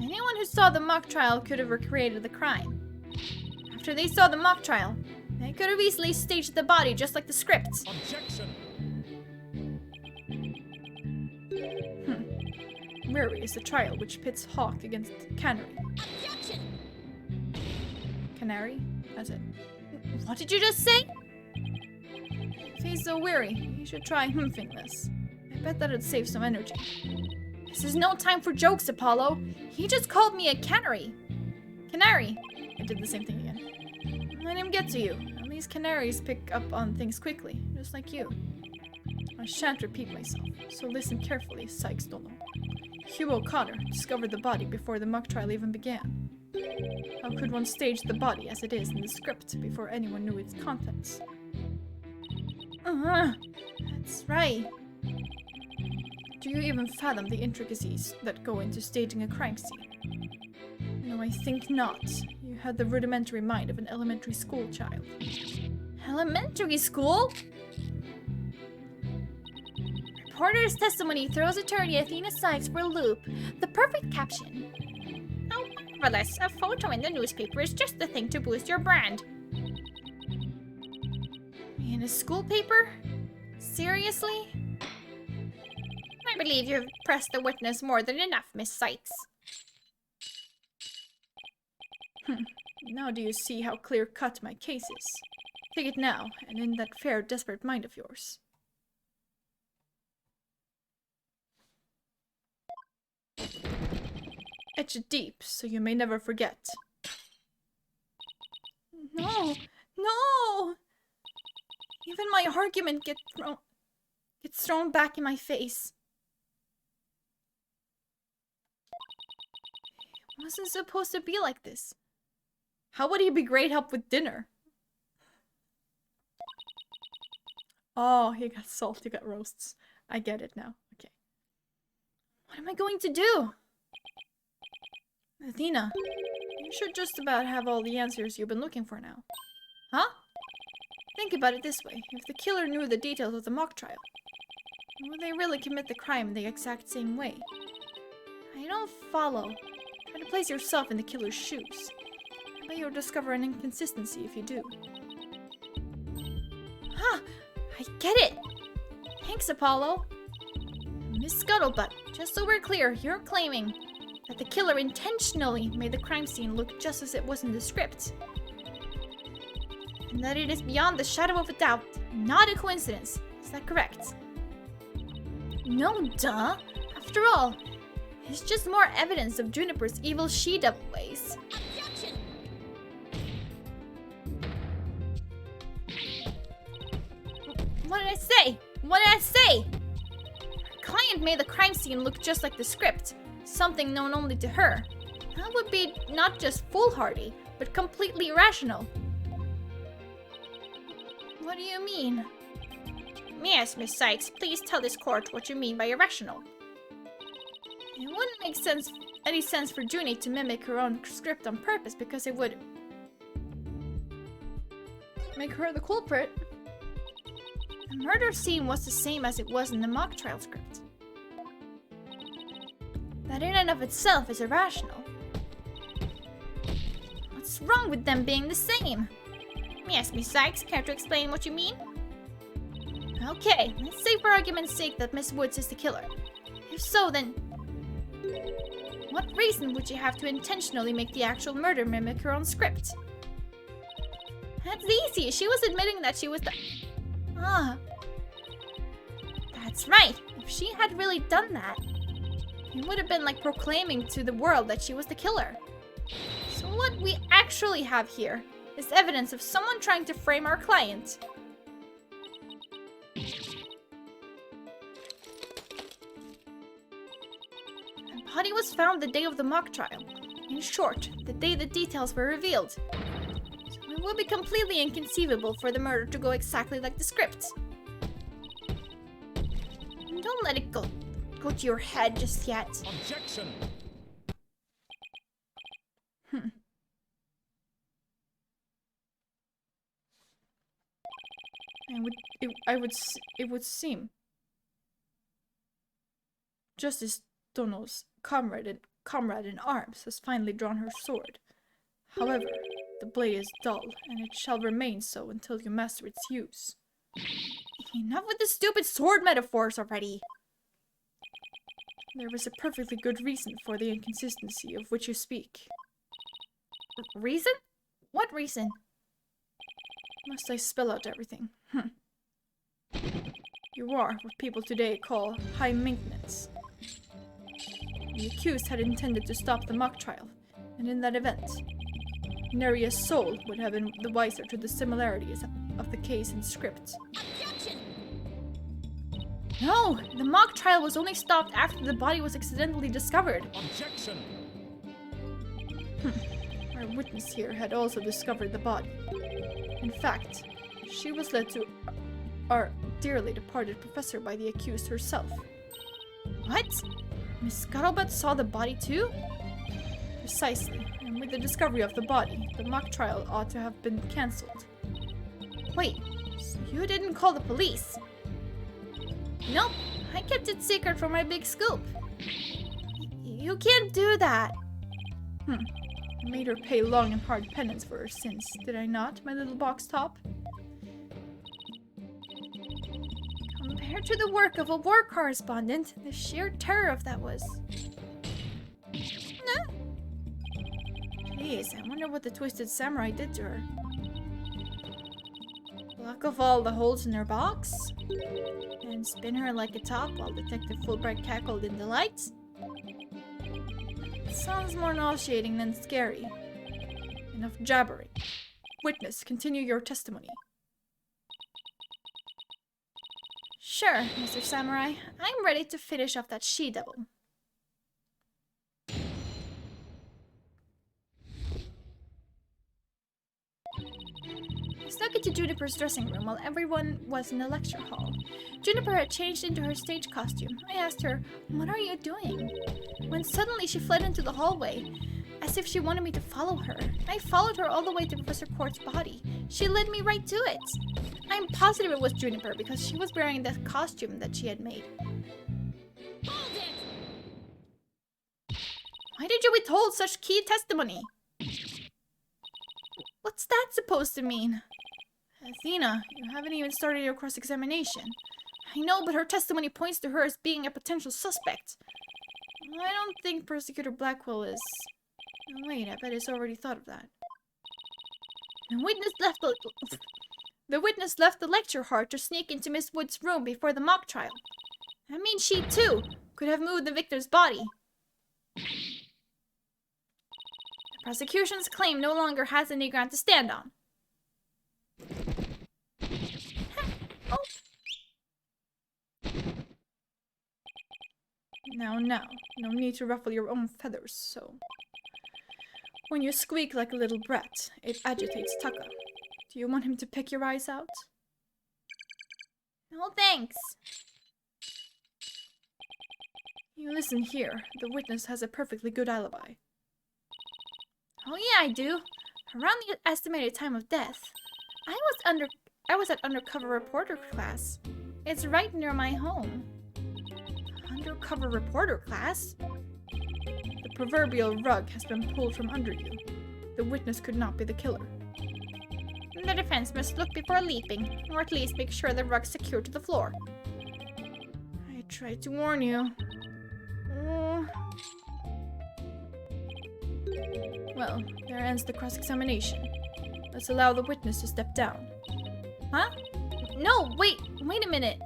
Anyone who saw the mock trial could have recreated the crime. After they saw the mock trial, they could have easily staged the body just like the script. Objection! Weary is the trial which pits Hawk against Canary. Objection! Canary? That's it. What did you just say? If he's so weary, you should try humphing this. I bet that'd save some energy. This is no time for jokes, Apollo. He just called me a canary. Canary. I did the same thing again. Let him get to you. At least canaries pick up on things quickly, just like you. I shan't repeat myself, so listen carefully, Sykes Dono. Hugh O'Connor discovered the body before the mock trial even began. How could one stage the body as it is in the script before anyone knew its contents? That's right. Do you even fathom the intricacies that go into staging a crime scene? No, I think not. You had the rudimentary mind of an elementary school child. Elementary school? Reporter's testimony throws attorney Athena Sykes for a loop. The perfect caption. Oh, marvelous. A photo in the newspaper is just the thing to boost your brand. In a school paper? Seriously? I believe you've pressed the witness more than enough, Miss Sykes. Now do you see how clear-cut my case is? Take it now, and in that fair, desperate mind of yours. Etch it deep, so you may never forget. No! No! Even my argument gets thrown back in my face. It wasn't supposed to be like this. How would he be great help with dinner? Oh, he got salt, he got roasts. I get it now. Okay. What am I going to do? Athena, you should just about have all the answers you've been looking for now. Huh? Think about it this way. If the killer knew the details of the mock trial, would they really commit the crime in the exact same way? I don't follow. Try to place yourself in the killer's shoes. I bet you'll discover an inconsistency if you do. Huh! I get it! Thanks, Apollo. Miss Scuttlebutt, just so we're clear, you're claiming that the killer intentionally made the crime scene look just as it was in the script. And that it is beyond the shadow of a doubt, not a coincidence. Is that correct? No, duh. After all, it's just more evidence of Juniper's evil she-devil ways. Objection! What did I say? What did I say? Her client made the crime scene look just like the script, something known only to her. That would be not just foolhardy, but completely irrational. What do you mean? Yes, Miss Sykes, please tell this court what you mean by irrational. It wouldn't make any sense for Junie to mimic her own script on purpose because it would make her the culprit. The murder scene was the same as it was in the mock trial script. That in and of itself is irrational. What's wrong with them being the same? Yes, Miss Sykes, care to explain what you mean? Okay, let's say for argument's sake that Miss Woods is the killer. If so, then what reason would you have to intentionally make the actual murder mimic her own script? That's easy. She was admitting that she was the... Ah. That's right. If she had really done that, it would have been like proclaiming to the world that she was the killer. So what we actually have here is evidence of someone trying to frame our client. The body was found the day of the mock trial. In short, the day the details were revealed. So it would be completely inconceivable for the murder to go exactly like the script. Don't let it go to your head just yet. Objection! It would seem Justice Dono's comrade in arms has finally drawn her sword. However, the blade is dull, and it shall remain so until you master its use. Enough with the stupid sword metaphors already. There is a perfectly good reason for the inconsistency of which you speak. Reason? What reason? Must I spell out everything? You are what people today call high maintenance. The accused had intended to stop the mock trial, and in that event, nary soul would have been the wiser to the similarities of the case and script. Objection! No, the mock trial was only stopped after the body was accidentally discovered. Objection! Our witness here had also discovered the body. In fact, she was led to our dearly departed professor by the accused herself. What? Miss Scuttlebutt saw the body too? Precisely, and with the discovery of the body, the mock trial ought to have been cancelled. Wait, so you didn't call the police? Nope, I kept it secret for my big scoop. You can't do that. I made her pay long and hard penance for her sins, did I not, my little box top? Compared to the work of a war correspondent, the sheer terror of that was... Jeez, I wonder what the Twisted Samurai did to her. Block off all the holes in her box? And spin her like a top while Detective Fulbright cackled in delight? Sounds more nauseating than scary. Enough jabbering. Witness, continue your testimony. Sure, Mr. Samurai. I'm ready to finish off that she-devil. I snuck into Juniper's dressing room while everyone was in the lecture hall. Juniper had changed into her stage costume. I asked her, "What are you doing?" When suddenly she fled into the hallway, as if she wanted me to follow her. I followed her all the way to Professor Court's body. She led me right to it. I'm positive it was Juniper because she was wearing the costume that she had made. Hold it! Why did you withhold such key testimony? What's that supposed to mean? Athena, you haven't even started your cross-examination. I know, but her testimony points to her as being a potential suspect. I don't think Prosecutor Blackwell is... Oh, wait, I bet he's already thought of that. The witness left the lecture hall to sneak into Miss Wood's room before the mock trial. That means she, too, could have moved the victim's body. The prosecution's claim no longer has any ground to stand on. Oh. Now, no need to ruffle your own feathers, so... When you squeak like a little brat, it agitates Taka. Do you want him to pick your eyes out? No, thanks. You listen here. The witness has a perfectly good alibi. Oh yeah, I do. Around the estimated time of death, I was at undercover reporter class. It's right near my home. Undercover reporter class? The proverbial rug has been pulled from under you. The witness could not be the killer. The defense must look before leaping, or at least make sure the rug's secured to the floor. I tried to warn you. Oh. Well, there ends the cross-examination. Let's allow the witness to step down. Huh? No, wait a minute.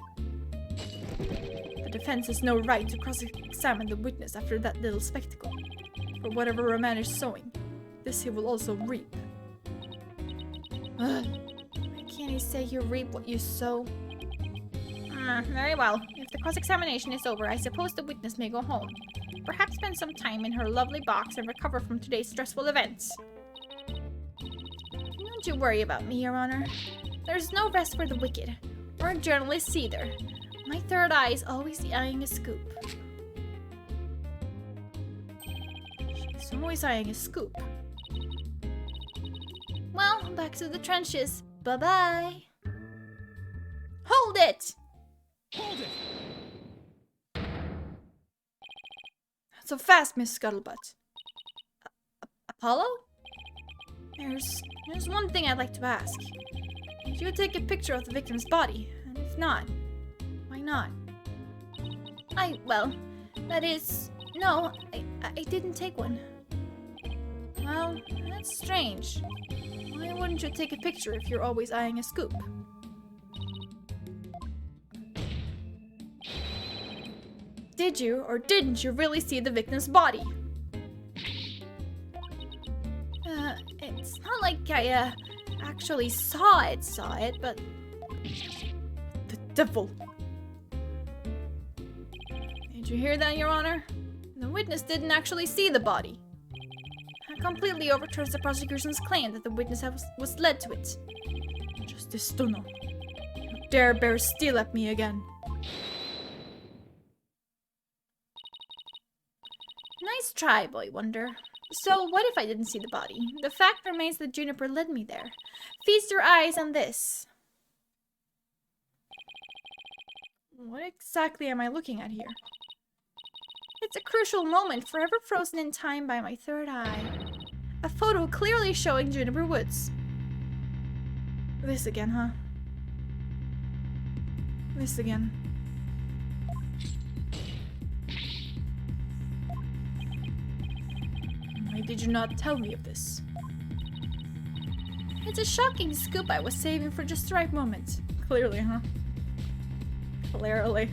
The defense has no right to cross-examine the witness after that little spectacle. For whatever Roman is sowing, this he will also reap. Ugh. Why can't he say you reap what you sow? Very well. If the cross-examination is over, I suppose the witness may go home. Perhaps spend some time in her lovely box and recover from today's stressful events. Don't you worry about me, Your Honor. There's no rest for the wicked, or journalists either. My third eye is always eyeing a scoop. She's always eyeing a scoop. Well, back to the trenches. Bye-bye. Hold it! Hold it! Not so fast, Miss Scuttlebutt. Apollo? There's one thing I'd like to ask. Did you take a picture of the victim's body? And if not, why not? No, I didn't take one. Well, that's strange. Why wouldn't you take a picture if you're always eyeing a scoop? Did you or didn't you really see the victim's body? It's not like I, actually saw it, but... The devil! Did you hear that, Your Honor? The witness didn't actually see the body. That completely overturns the prosecution's claim that the witness was led to it. Justice Stono, you dare bear steel at me again. Nice try, Boy Wonder. So, what if I didn't see the body? The fact remains that Juniper led me there. Feast your eyes on this. What exactly am I looking at here? It's a crucial moment, forever frozen in time by my third eye. A photo clearly showing Juniper Woods. This again, huh? This again. Why did you not tell me of this? It's a shocking scoop I was saving for just the right moment. Clearly, huh? Clearly.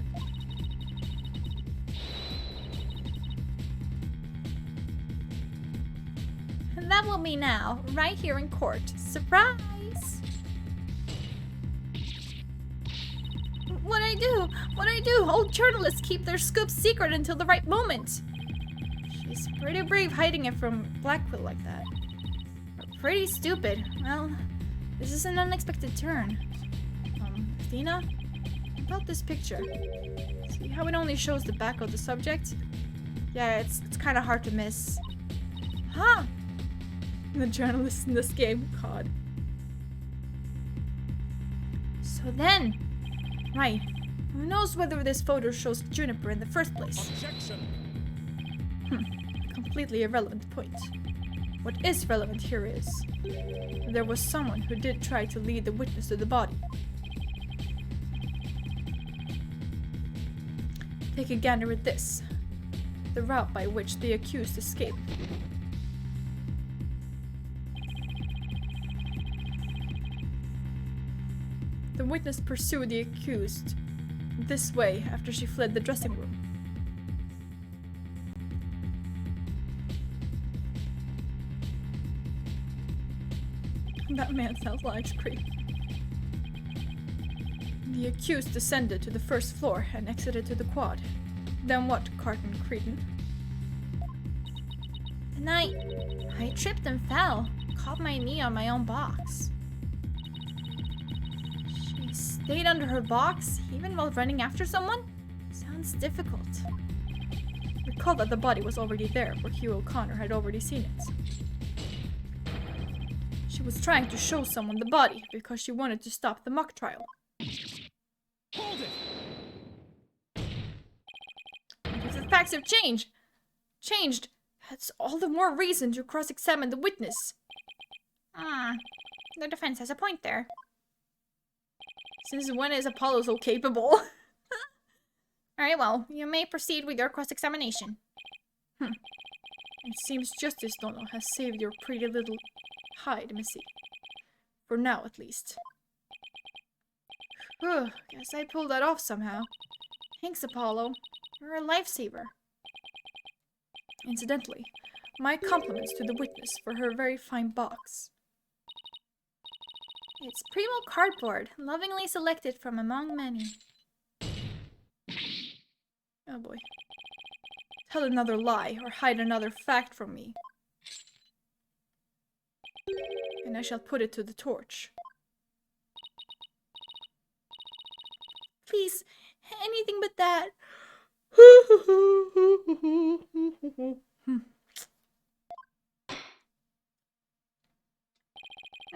And that will be now, right here in court. Surprise! What'd I do? What'd I do? All journalists keep their scoops secret until the right moment. She's pretty brave hiding it from Blackquill like that. But pretty stupid. Well, this is an unexpected turn. Athena? About this picture. See how it only shows the back of the subject? Yeah, it's kind of hard to miss. Huh? The journalists in this game, God. So then, right. Who knows whether this photo shows Juniper in the first place? Objection! Completely irrelevant point. What is relevant here is there was someone who did try to lead the witness to the body. Take a gander at this. The route by which the accused escaped. The witness pursued the accused this way after she fled the dressing room. That man sounds like ice cream. The accused descended to the first floor and exited to the quad. Then what, Carton Cretan? and I tripped and fell. Caught my knee on my own box. She stayed under her box, even while running after someone? Sounds difficult. Recall that the body was already there, where Hugh O'Connor had already seen it. She was trying to show someone the body because she wanted to stop the mock trial. Hold it! If the facts have changed, that's all the more reason to cross-examine the witness. the defense has a point there. Since when is Apollo so capable? Alright, well, you may proceed with your cross-examination. It seems Justice Dono has saved your pretty little hide, Missy. For now, at least. Guess I pulled that off somehow. Thanks, Apollo. You're a lifesaver. Incidentally, my compliments to the witness for her very fine box. It's primo cardboard, lovingly selected from among many. Oh boy. Tell another lie or hide another fact from me. And I shall put it to the torch. Please, anything but that.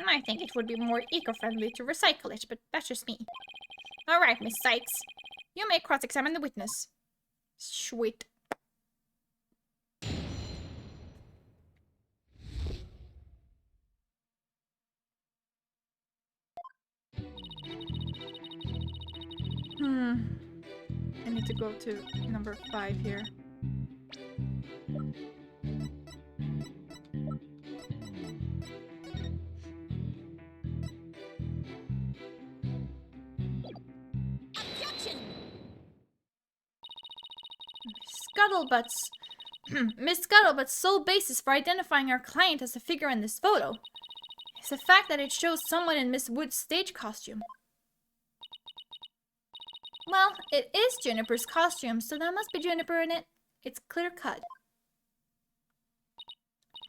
I think it would be more eco-friendly to recycle it, but that's just me. Alright, Miss Sykes. You may cross-examine the witness. Sweet. I need to go to number 5 here. Objection! Scuttlebutt's Miss Scuttlebutt's sole basis for identifying our client as the figure in this photo is the fact that it shows someone in Miss Wood's stage costume. Well, it is Juniper's costume, so there must be Juniper in it. It's clear cut.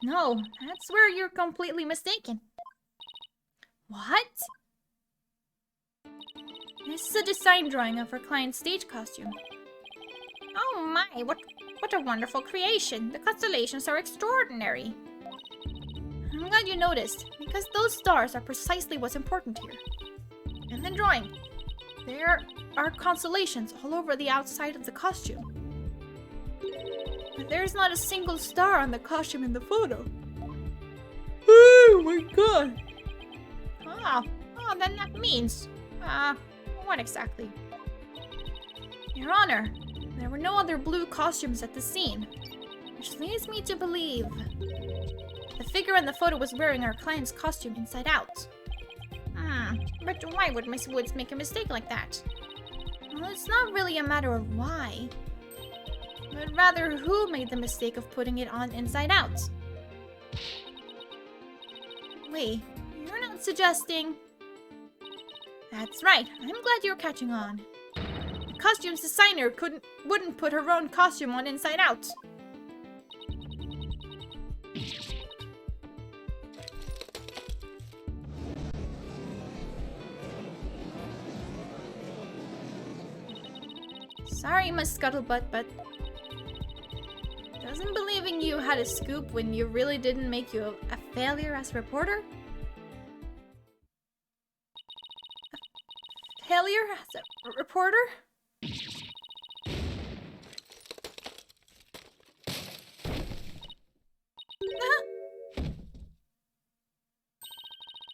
No, that's where you're completely mistaken. What? This is a design drawing of our client's stage costume. Oh my, what a wonderful creation. The constellations are extraordinary. I'm glad you noticed, because those stars are precisely what's important here. And the drawing. There are constellations all over the outside of the costume. But there's not a single star on the costume in the photo. Oh my god! Oh, then that means... what exactly? Your Honor, there were no other blue costumes at the scene, which leads me to believe the figure in the photo was wearing our client's costume inside out. But why would Miss Woods make a mistake like that? Well, it's not really a matter of why, but rather who made the mistake of putting it on inside out. Wait, you're not suggesting... That's right, I'm glad you're catching on. The costume's designer wouldn't put her own costume on inside out. Sorry, Miss Scuttlebutt, but doesn't believing you had a scoop when you really didn't make you a failure as a reporter? A failure as a reporter?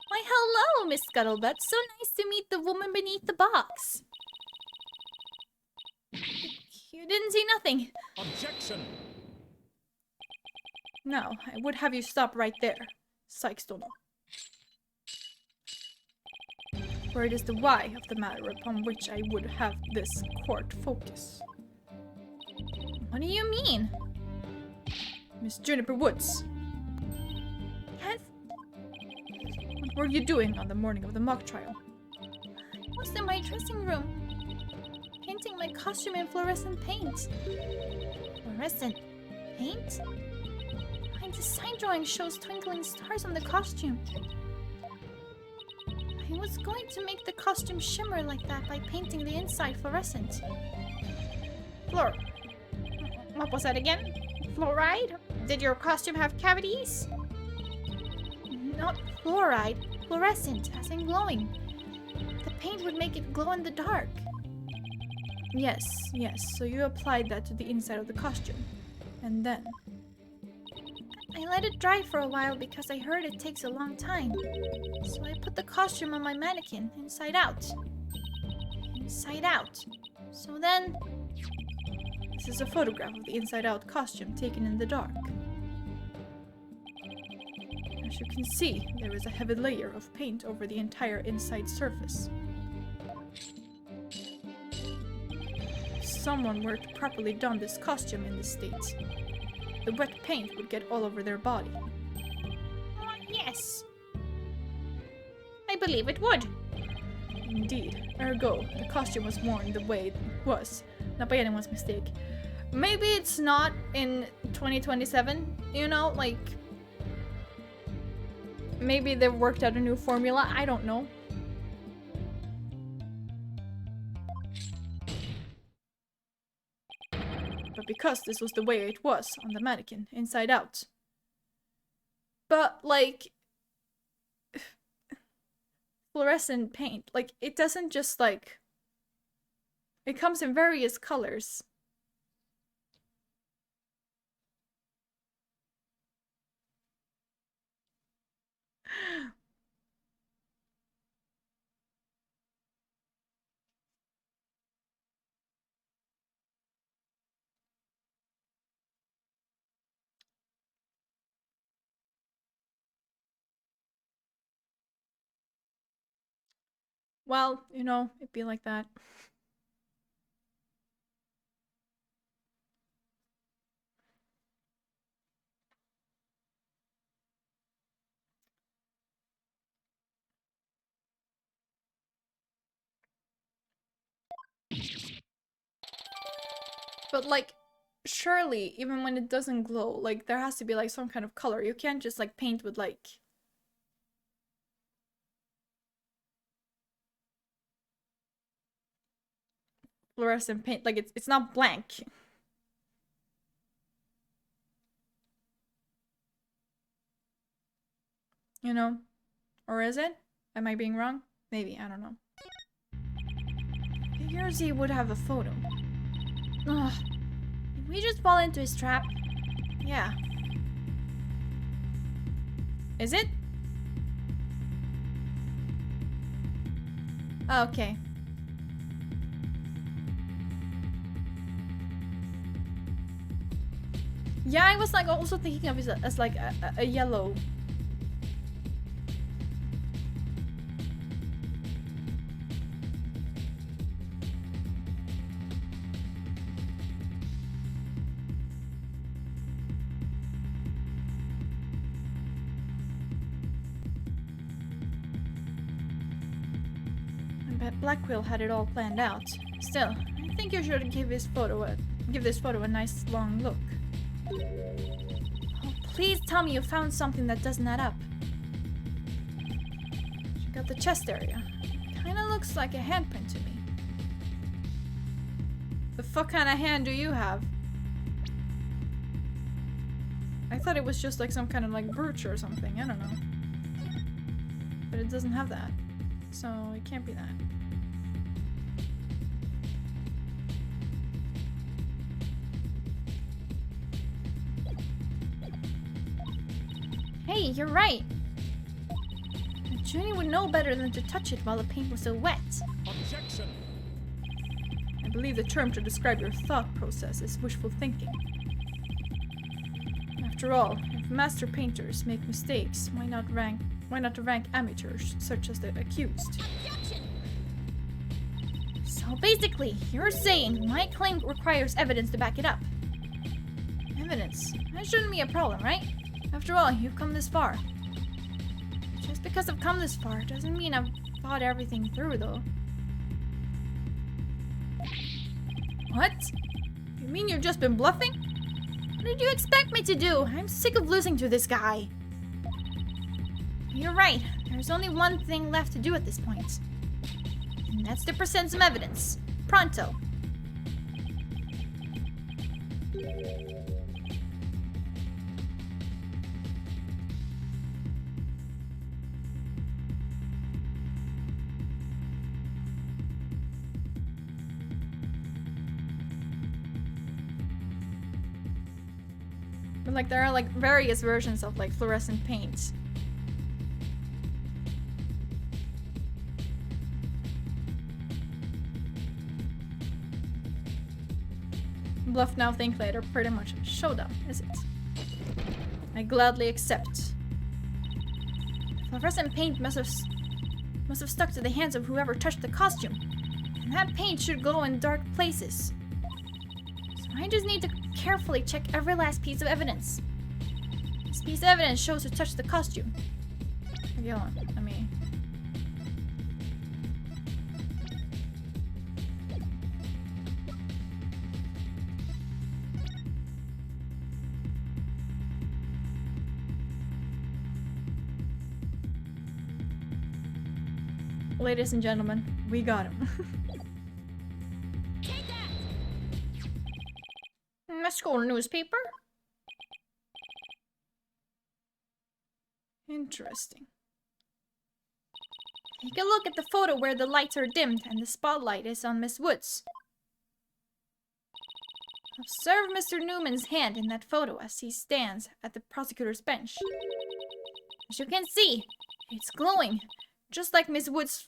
Why, hello, Miss Scuttlebutt. So nice to meet the woman beneath the box. You didn't see nothing. Objection! Now, I would have you stop right there, Sykes Dono. For it is the why of the matter upon which I would have this court focus. What do you mean? Miss Juniper Woods, Yes? what were you doing on the morning of the mock trial? I was in my dressing room, painting my costume in fluorescent paint. Fluorescent paint? My design drawing shows twinkling stars on the costume. I was going to make the costume shimmer like that by painting the inside fluorescent. What was that again? Fluoride? Did your costume have cavities? Not fluoride, fluorescent, as in glowing. The paint would make it glow in the dark. Yes, so you applied that to the inside of the costume. And then? I let it dry for a while because I heard it takes a long time. So I put the costume on my mannequin, inside out. Inside out. So then... This is a photograph of the inside-out costume taken in the dark. As you can see, there is a heavy layer of paint over the entire inside surface. If someone were to properly don this costume in this state, the wet paint would get all over their body. Yes. I believe it would. Indeed. Ergo, the costume was worn the way it was, not by anyone's mistake. Maybe it's not in 2027, you know, like... Maybe they've worked out a new formula, I don't know. But because this was the way it was on the mannequin, inside out. But, like... fluorescent paint, like, it doesn't just, like... It comes in various colors. Well, you know, it'd be like that. But, like, surely, even when it doesn't glow, like, there has to be, like, some kind of color. You can't just, like, paint with, like... fluorescent paint. Like, it's not blank. You know? Or is it? Am I being wrong? Maybe, I don't know. Figures he would have a photo. Ugh. Did we just fall into his trap? Yeah. Is it? Okay. Yeah, I was like also thinking of it as like a yellow. I bet Blackwell had it all planned out. Still, I think you should give this photo a nice long look. Oh, please tell me you found something that doesn't add up. Check out the chest area. Kinda looks like a handprint to me. The fuck kind of hand do you have? I thought it was just like some kind of like brooch or something. I don't know. But it doesn't have that. So it can't be that. Hey, you're right. Junie would know better than to touch it while the paint was still wet. Objection! I believe the term to describe your thought process is wishful thinking. After all, if master painters make mistakes, why not rank amateurs such as the accused? Objection! So basically, you're saying my claim requires evidence to back it up. Evidence? That shouldn't be a problem, right? After all, you've come this far. Just because I've come this far doesn't mean I've thought everything through, though. What? You mean you've just been bluffing? What did you expect me to do? I'm sick of losing to this guy. You're right. There's only one thing left to do at this point. And that's to present some evidence. Pronto. But like there are like various versions of like fluorescent paints. Bluff now, think later, pretty much a showdown, is it? I gladly accept. Fluorescent paint must have stuck to the hands of whoever touched the costume. And that paint should glow in dark places. So I just need to carefully check every last piece of evidence. This piece of evidence shows who touched the costume. Okay, hold on, let me... Ladies and gentlemen, we got him. Take that! A school newspaper? Interesting. Take a look at the photo where the lights are dimmed and the spotlight is on Miss Woods. Observe Mr. Newman's hand in that photo as he stands at the prosecutor's bench. As you can see, it's glowing, just like Miss Woods'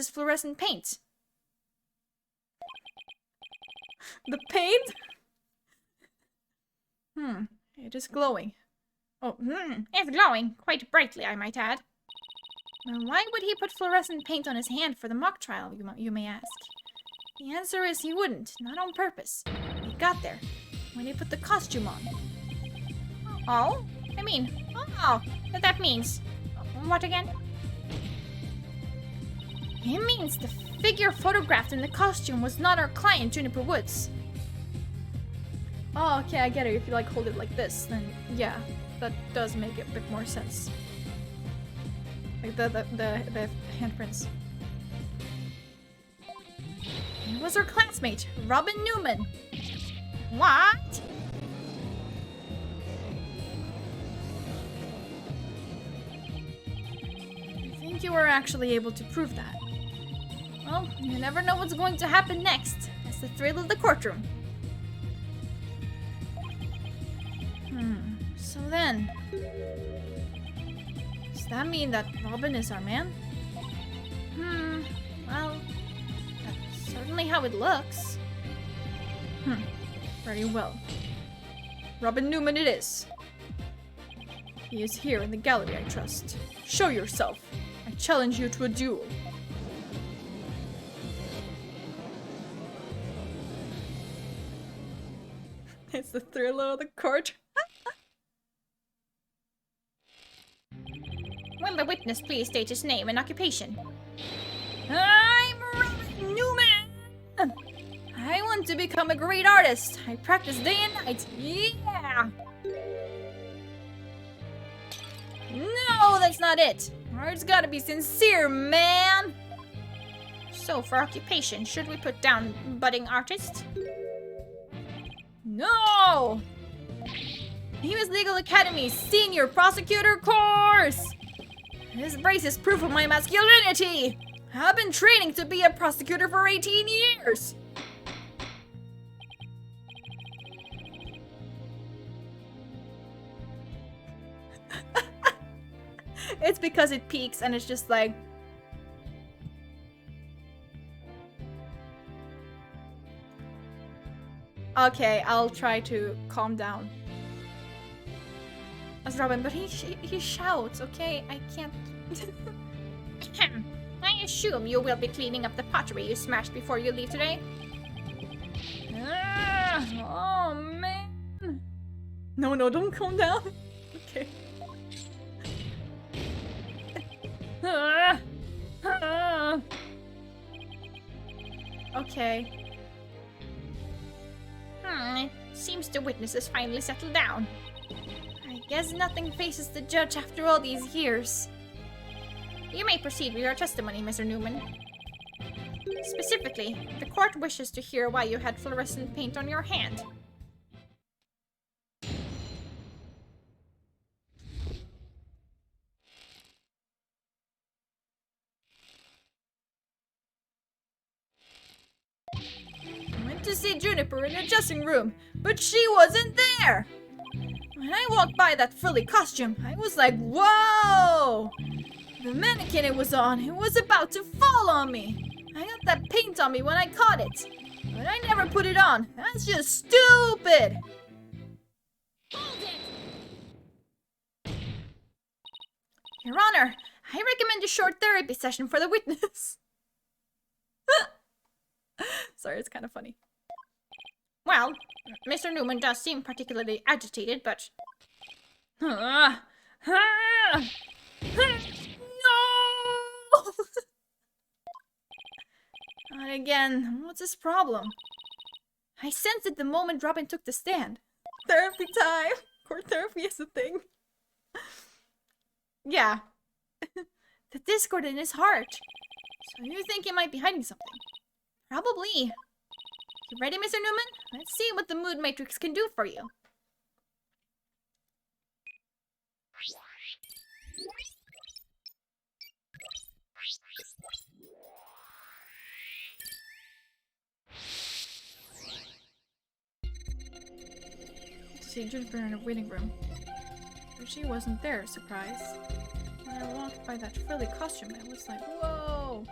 fluorescent paint. The paint? It is glowing. Oh, It's glowing, quite brightly, I might add. Now, why would he put fluorescent paint on his hand for the mock trial, you may ask? The answer is he wouldn't, not on purpose. He got there, when he put the costume on. Oh? That means... What again? It means the figure photographed in the costume was not our client, Juniper Woods. oh, okay, I get it. If you like hold it like this, then yeah, that does make a bit more sense. Like the handprints. It was her classmate, Robin Newman. What? I think you were actually able to prove that. Well, you never know what's going to happen next. It's the thrill of the courtroom. So then, does that mean that Robin is our man? Well, that's certainly how it looks. Very well. Robin Newman it is. He is here in the gallery, I trust. Show yourself. I challenge you to a duel. It's the thriller of the court. Will the witness please state his name and occupation? I'm Robin Newman! I want to become a great artist. I practice day and night. Yeah! No, that's not it. Art's gotta be sincere, man. So for occupation, should we put down budding artist? No! US Legal Academy Senior Prosecutor Course! This brace is proof of my masculinity! I've been training to be a prosecutor for 18 years! It's because it peaks and it's just like... Okay, I'll try to calm down. As Robin, but he shouts, okay? I can't... I assume you will be cleaning up the pottery you smashed before you leave today? Oh, man. No, don't calm down. Okay. Okay. It seems the witness has finally settled down. I guess nothing faces the judge after all these years. You may proceed with your testimony, Mr. Newman. Specifically, the court wishes to hear why you had fluorescent paint on your hand. I went to see Juniper in her dressing room, but she wasn't there! When I walked by that frilly costume, I was like, whoa! The mannequin it was on, it was about to fall on me. I got that paint on me when I caught it. But I never put it on. That's just stupid! Hold it! Your Honor, I recommend a short therapy session for the witness. Sorry, it's kind of funny. Well, Mr. Newman does seem particularly agitated, but... No! Not again. What's his problem? I sensed it the moment Robin took the stand. Therapy time! Court therapy is a thing. Yeah. The discord in his heart. So you think he might be hiding something? Probably. You ready, Mr. Newman? Let's see what the mood matrix can do for you. See Jennifer in a waiting room. But she wasn't there, surprise. When I walked by that frilly costume, I was like, whoa!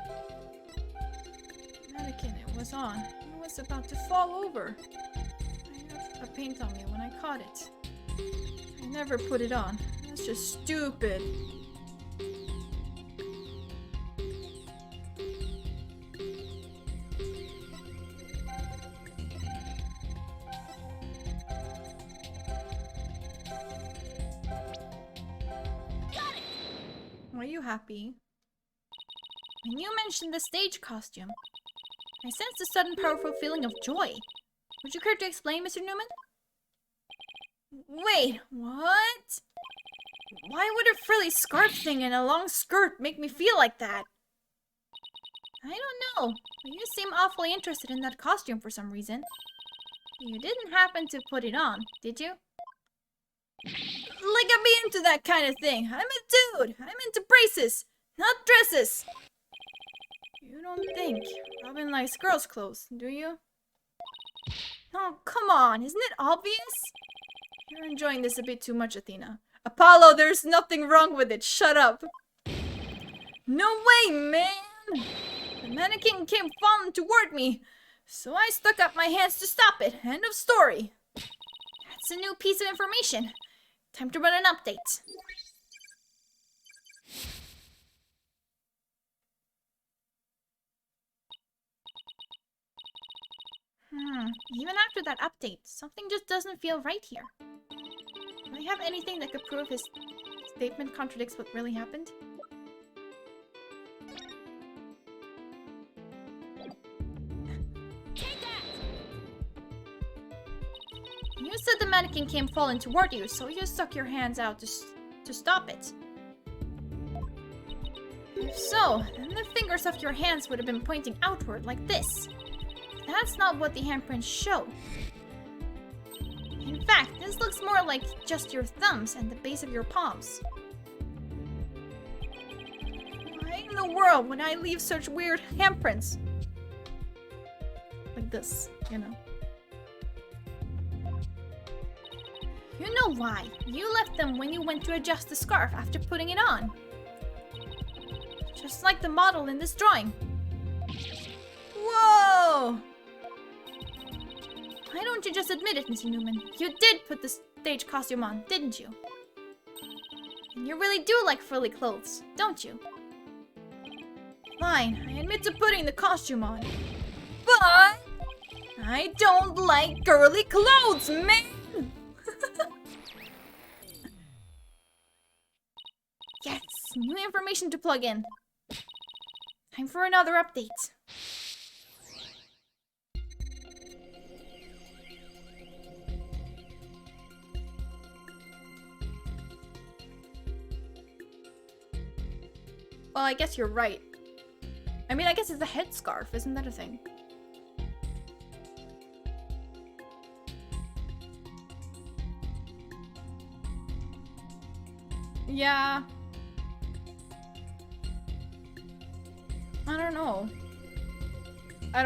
Mannequin it was on. It was about to fall over. I got a paint on me when I caught it. I never put it on. That's just stupid. Are you happy? When you mentioned the stage costume, I sensed a sudden powerful feeling of joy. Would you care to explain, Mr. Newman? Wait, what? Why would a frilly scarf thing and a long skirt make me feel like that? I don't know. You seem awfully interested in that costume for some reason. You didn't happen to put it on, did you? Like I'm into that kind of thing. I'm a dude. I'm into braces, not dresses. You don't think Robin likes girls' clothes, do you? Oh, come on. Isn't it obvious? You're enjoying this a bit too much, Athena. Apollo, there's nothing wrong with it. Shut up. No way, man. The mannequin came falling toward me, so I stuck up my hands to stop it. End of story. That's a new piece of information. Time to run an update. Even after that update, something just doesn't feel right here. Do I have anything that could prove his statement contradicts what really happened? Take that! You said the mannequin came falling toward you, so you stuck your hands out to stop it. If so, then the fingers of your hands would have been pointing outward like this. That's not what the handprints show. In fact, this looks more like just your thumbs and the base of your palms. Why in the world would I leave such weird handprints? Like this, you know. You know why. You left them when you went to adjust the scarf after putting it on. Just like the model in this drawing. Whoa! Why don't you just admit it, Mr. Newman? You did put the stage costume on, didn't you? And you really do like frilly clothes, don't you? Fine, I admit to putting the costume on. But I don't like girly clothes, man! Yes, new information to plug in. Time for another update. Well, I guess you're right. I mean, I guess it's a headscarf, isn't that a thing? Yeah. I don't know. I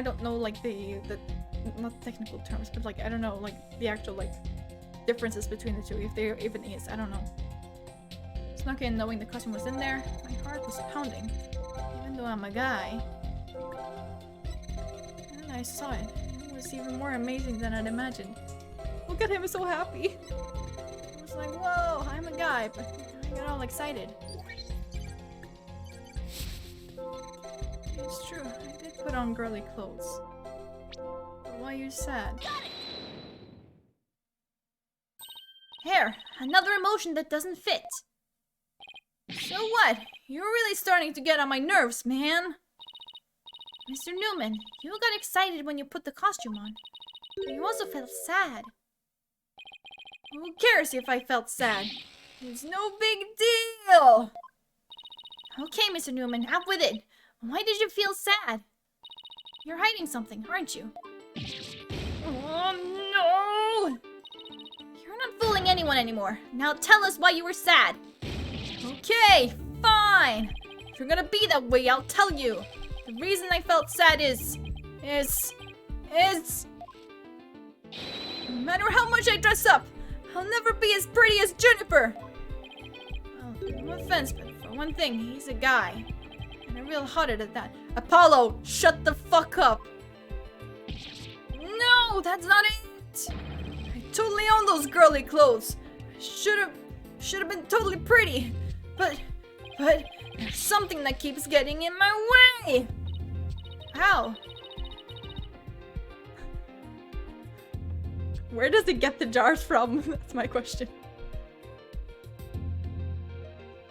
don't know like the not technical terms, but like I don't know like the actual like differences between the two, if there even is. I don't know. Snuck in knowing the costume was in there. My heart was pounding, even though I'm a guy. And I saw it. It was even more amazing than I'd imagined. Look at him, so happy. I was like, whoa, I'm a guy, but I got all excited. It's true, I did put on girly clothes. But why are you sad? Here, another emotion that doesn't fit. So what? You're really starting to get on my nerves, man. Mr. Newman, you got excited when you put the costume on. But you also felt sad. Who cares if I felt sad? It's no big deal! Okay, Mr. Newman, up with it. Why did you feel sad? You're hiding something, aren't you? Oh no! You're not fooling anyone anymore. Now tell us why you were sad. Okay, fine. If you're gonna be that way, I'll tell you. The reason I felt sad is... No matter how much I dress up, I'll never be as pretty as Jennifer. Well, no offense, but for one thing, he's a guy. And I'm real hothead at that. Apollo, shut the fuck up. No, that's not it. I totally own those girly clothes. I should have been totally pretty. But there's something that keeps getting in my way. How? Where does it get the jars from? That's my question.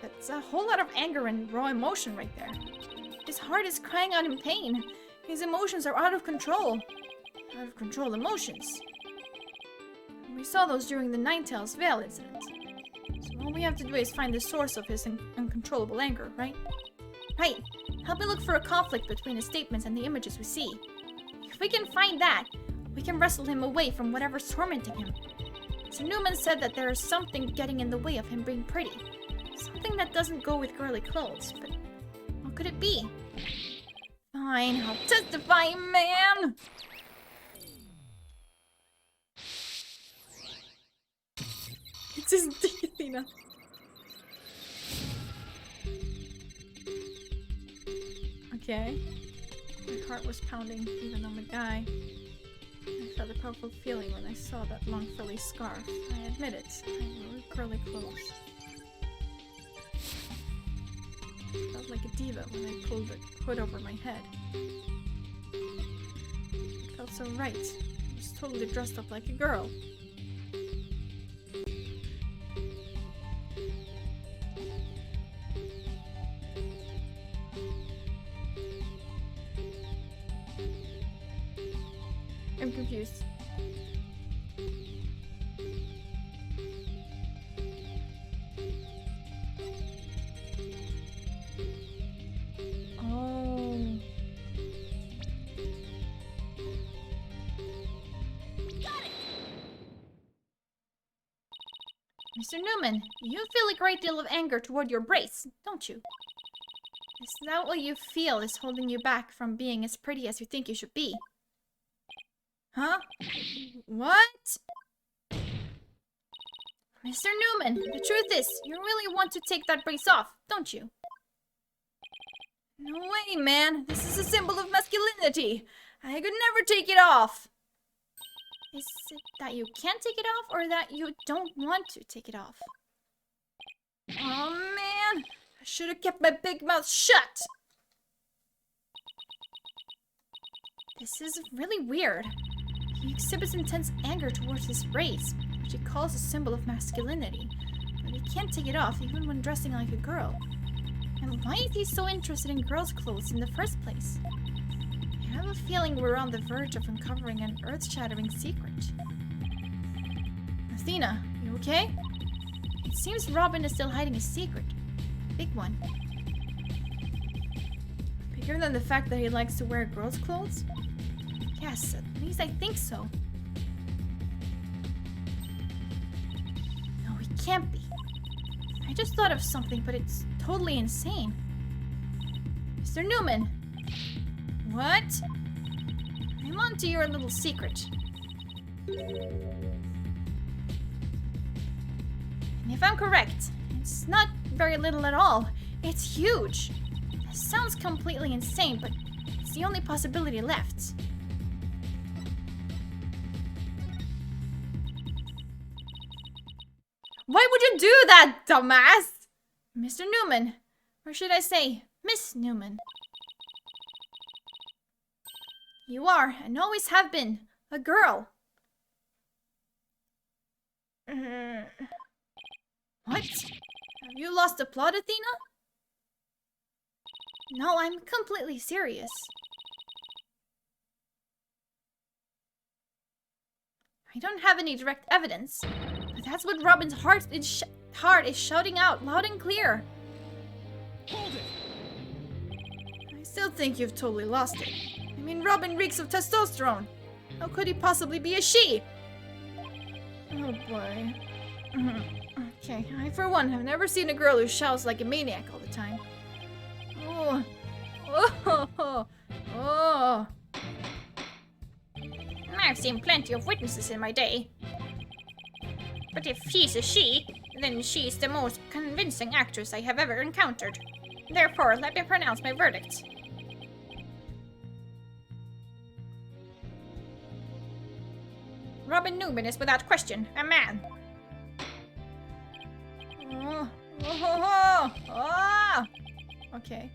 That's a whole lot of anger and raw emotion right there. His heart is crying out in pain. His emotions are out of control. Out of control emotions. We saw those during the Ninetales Vale incident. So all we have to do is find the source of his uncontrollable anger, right? Right. Help me look for a conflict between his statements and the images we see. If we can find that, we can wrestle him away from whatever's tormenting him. So Newman said that there is something getting in the way of him being pretty. Something that doesn't go with girly clothes, but what could it be? Fine, I'll testify, man! It's his Athena. Okay. My heart was pounding, even though I'm a guy. I felt a powerful feeling when I saw that long frilly scarf. I admit it. I wore curly clothes. I felt like a diva when I pulled the hood over my head. It felt so right. I was totally dressed up like a girl. I'm confused. Oh. Mr. Newman, you feel a great deal of anger toward your brace, don't you? Is that what you feel is holding you back from being as pretty as you think you should be? Huh? What? Mr. Newman, the truth is, you really want to take that brace off, don't you? No way, man. This is a symbol of masculinity. I could never take it off. Is it that you can't take it off, or that you don't want to take it off? Oh, man. I should have kept my big mouth shut. This is really weird. He exhibits intense anger towards his race, which he calls a symbol of masculinity, but he can't take it off even when dressing like a girl. And why is he so interested in girls' clothes in the first place? I have a feeling we're on the verge of uncovering an earth-shattering secret. Athena, you okay? It seems Robin is still hiding a secret. A big one. Bigger than the fact that he likes to wear girls' clothes? Yes, at least I think so. No, he can't be. I just thought of something, but it's totally insane. Mr. Newman! What? I'm onto your little secret. If I'm correct, it's not very little at all. It's huge. This sounds completely insane, but it's the only possibility left. Why would you do that, dumbass? Mr. Newman. Or should I say, Miss Newman. You are, and always have been, a girl. What? Have you lost the plot, Athena? No, I'm completely serious. I don't have any direct evidence, but that's what Robin's heart is shouting out loud and clear. Hold it! I still think you've totally lost it. I mean, Robin reeks of testosterone. How could he possibly be a she? Oh boy. Okay, I for one have never seen a girl who shouts like a maniac all the time. Oh. Oh. Oh. I've seen plenty of witnesses in my day. But if she's a she, then she's the most convincing actress I have ever encountered. Therefore, let me pronounce my verdict. Robin Newman is without question a man. Okay.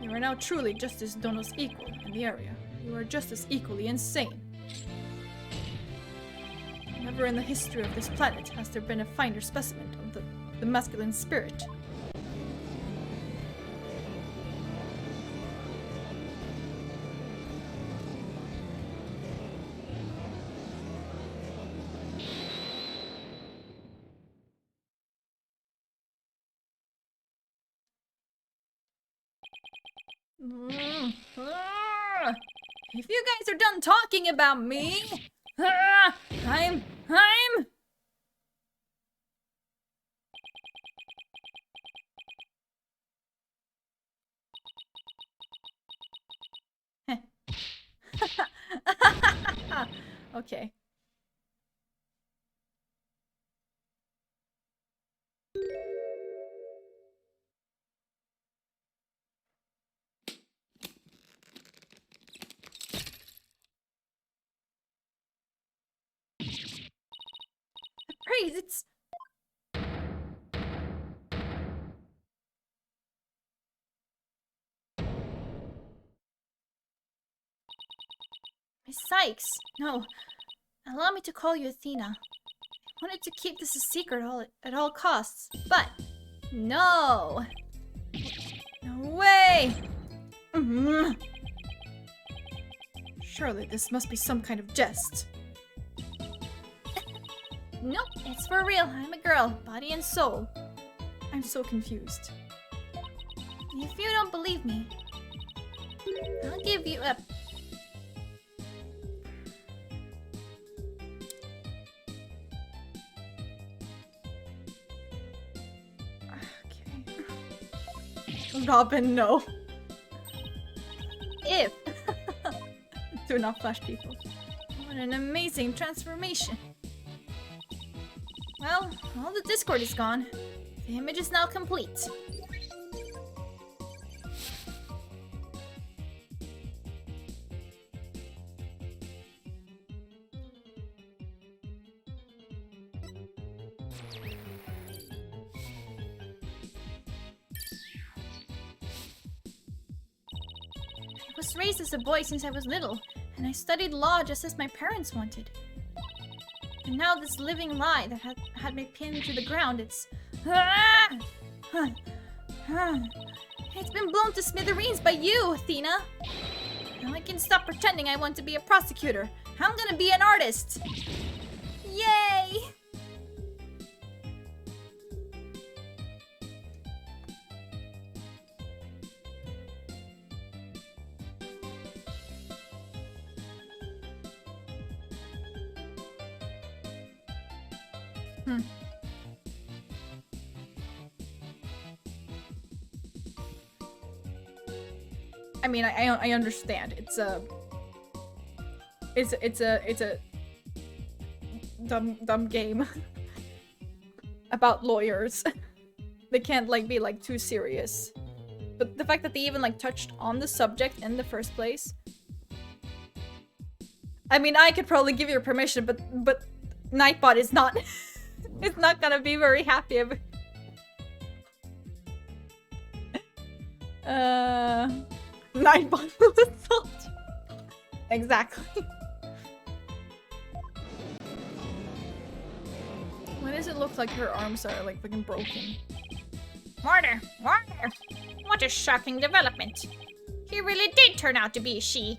You are now truly Justice Dono's equal in the area. You are just as equally insane. Never in the history of this planet has there been a finer specimen of the masculine spirit. If you guys are done talking about me, I'm okay. Praise, it's Miss Sykes. No, allow me to call you Athena. I wanted to keep this a secret at all costs, but no. No way. Surely this must be some kind of jest. Nope, it's for real. I'm a girl, body and soul. I'm so confused. If you don't believe me, I'll give you a... Okay. Robin, no. If. Do not flash people. What an amazing transformation. Well, all the Discord is gone. The image is now complete. I was raised as a boy since I was little, and I studied law just as my parents wanted. And now this living lie that had me pinned to the ground, it's been blown to smithereens by you, Athena. Now I can stop pretending I want to be a prosecutor. I'm gonna be an artist. Yay! I mean, I understand. It's a dumb game. about lawyers. They can't like be like too serious. But the fact that they even like touched on the subject in the first place. I mean, I could probably give you permission, but Nightbot is not is not gonna be very happy about Nightbot will assault you. Exactly. Why does it look like her arms are like fucking broken? Murder! Murder! What a shocking development. He really did turn out to be a she.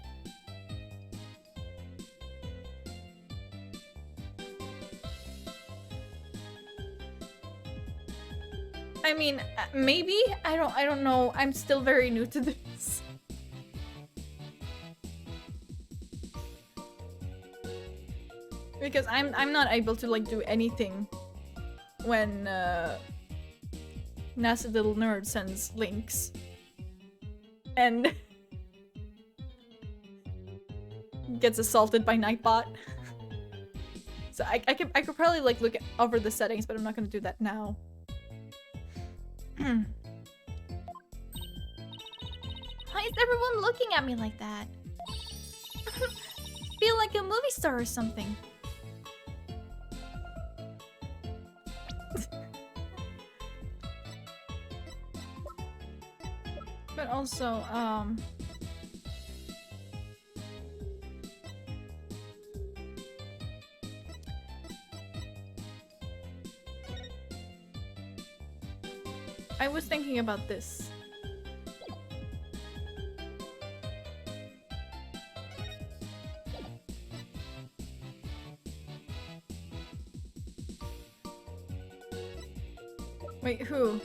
I mean, maybe? I don't know. I'm still very new to this. Because I'm not able to like do anything when nasty little nerd sends links. And gets assaulted by Nightbot. So I could probably like look over the settings, but I'm not gonna do that now. Why is everyone looking at me like that? Feel like a movie star or something. But also, I was thinking about this. Wait, who?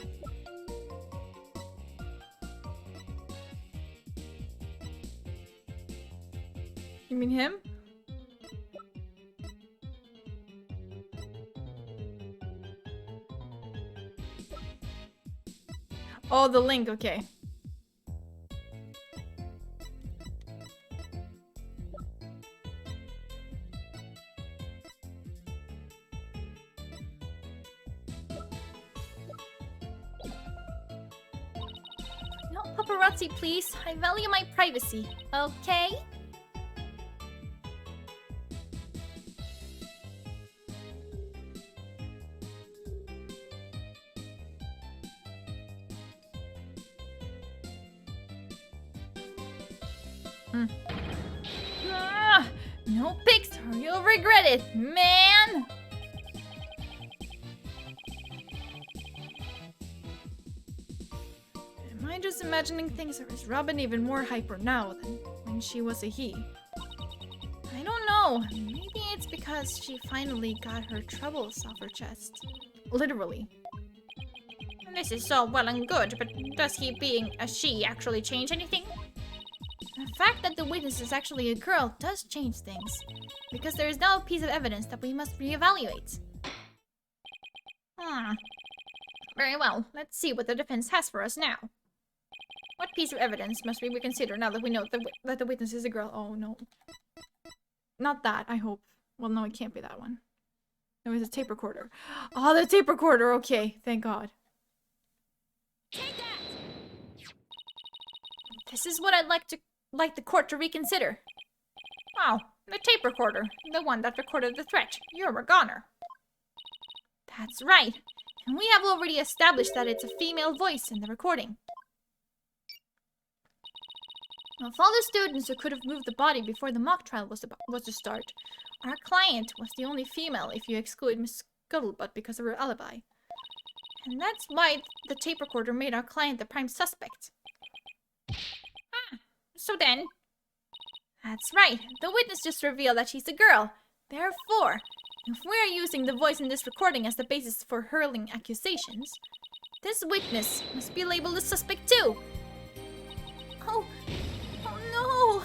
You mean him? Oh, the link, okay. No paparazzi, please. I value my privacy, okay? No pics or you'll regret it, man! Am I just imagining things, or is Robin even more hyper now than when she was a he? I don't know. Maybe it's because she finally got her troubles off her chest. Literally. This is all well and good, but does he being a she actually change anything? The fact that the witness is actually a girl does change things, because there is now a piece of evidence that we must reevaluate. Very well, let's see what the defense has for us now. What piece of evidence must we reconsider now that we know That the witness is a girl. Oh no. Not that, I hope. Well, no, it can't be that one. No, it's a tape recorder. Oh, the tape recorder. Okay, thank God. Take that! This is what I'd like the court to reconsider. Wow, the tape recorder, the one that recorded the threat. You're a goner. That's right. And we have already established that it's a female voice in the recording. Of all the students who could have moved the body before the mock trial was to start, our client was the only female if you exclude Miss Scuttlebutt because of her alibi. And that's why the tape recorder made our client the prime suspect. So then... That's right, the witness just revealed that she's a girl. Therefore, if we're using the voice in this recording as the basis for hurling accusations, this witness must be labeled a suspect too. Oh no!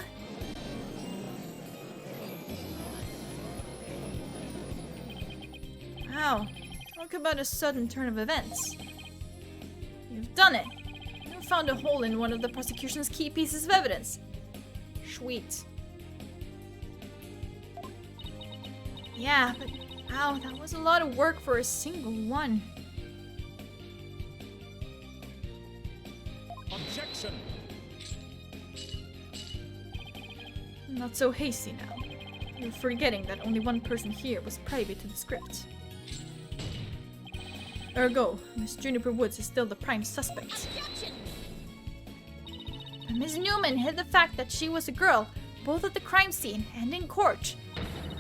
Wow. Talk about a sudden turn of events. You've done it. You found a hole in one of the prosecution's key pieces of evidence. Sweet. Yeah, but Wow, that was a lot of work for a single one. Objection! Not so hasty now. You're forgetting that only one person here was privy to the script. Ergo, Miss Juniper Woods is still the prime suspect. Objection! But Ms. Newman hid the fact that she was a girl, both at the crime scene and in court.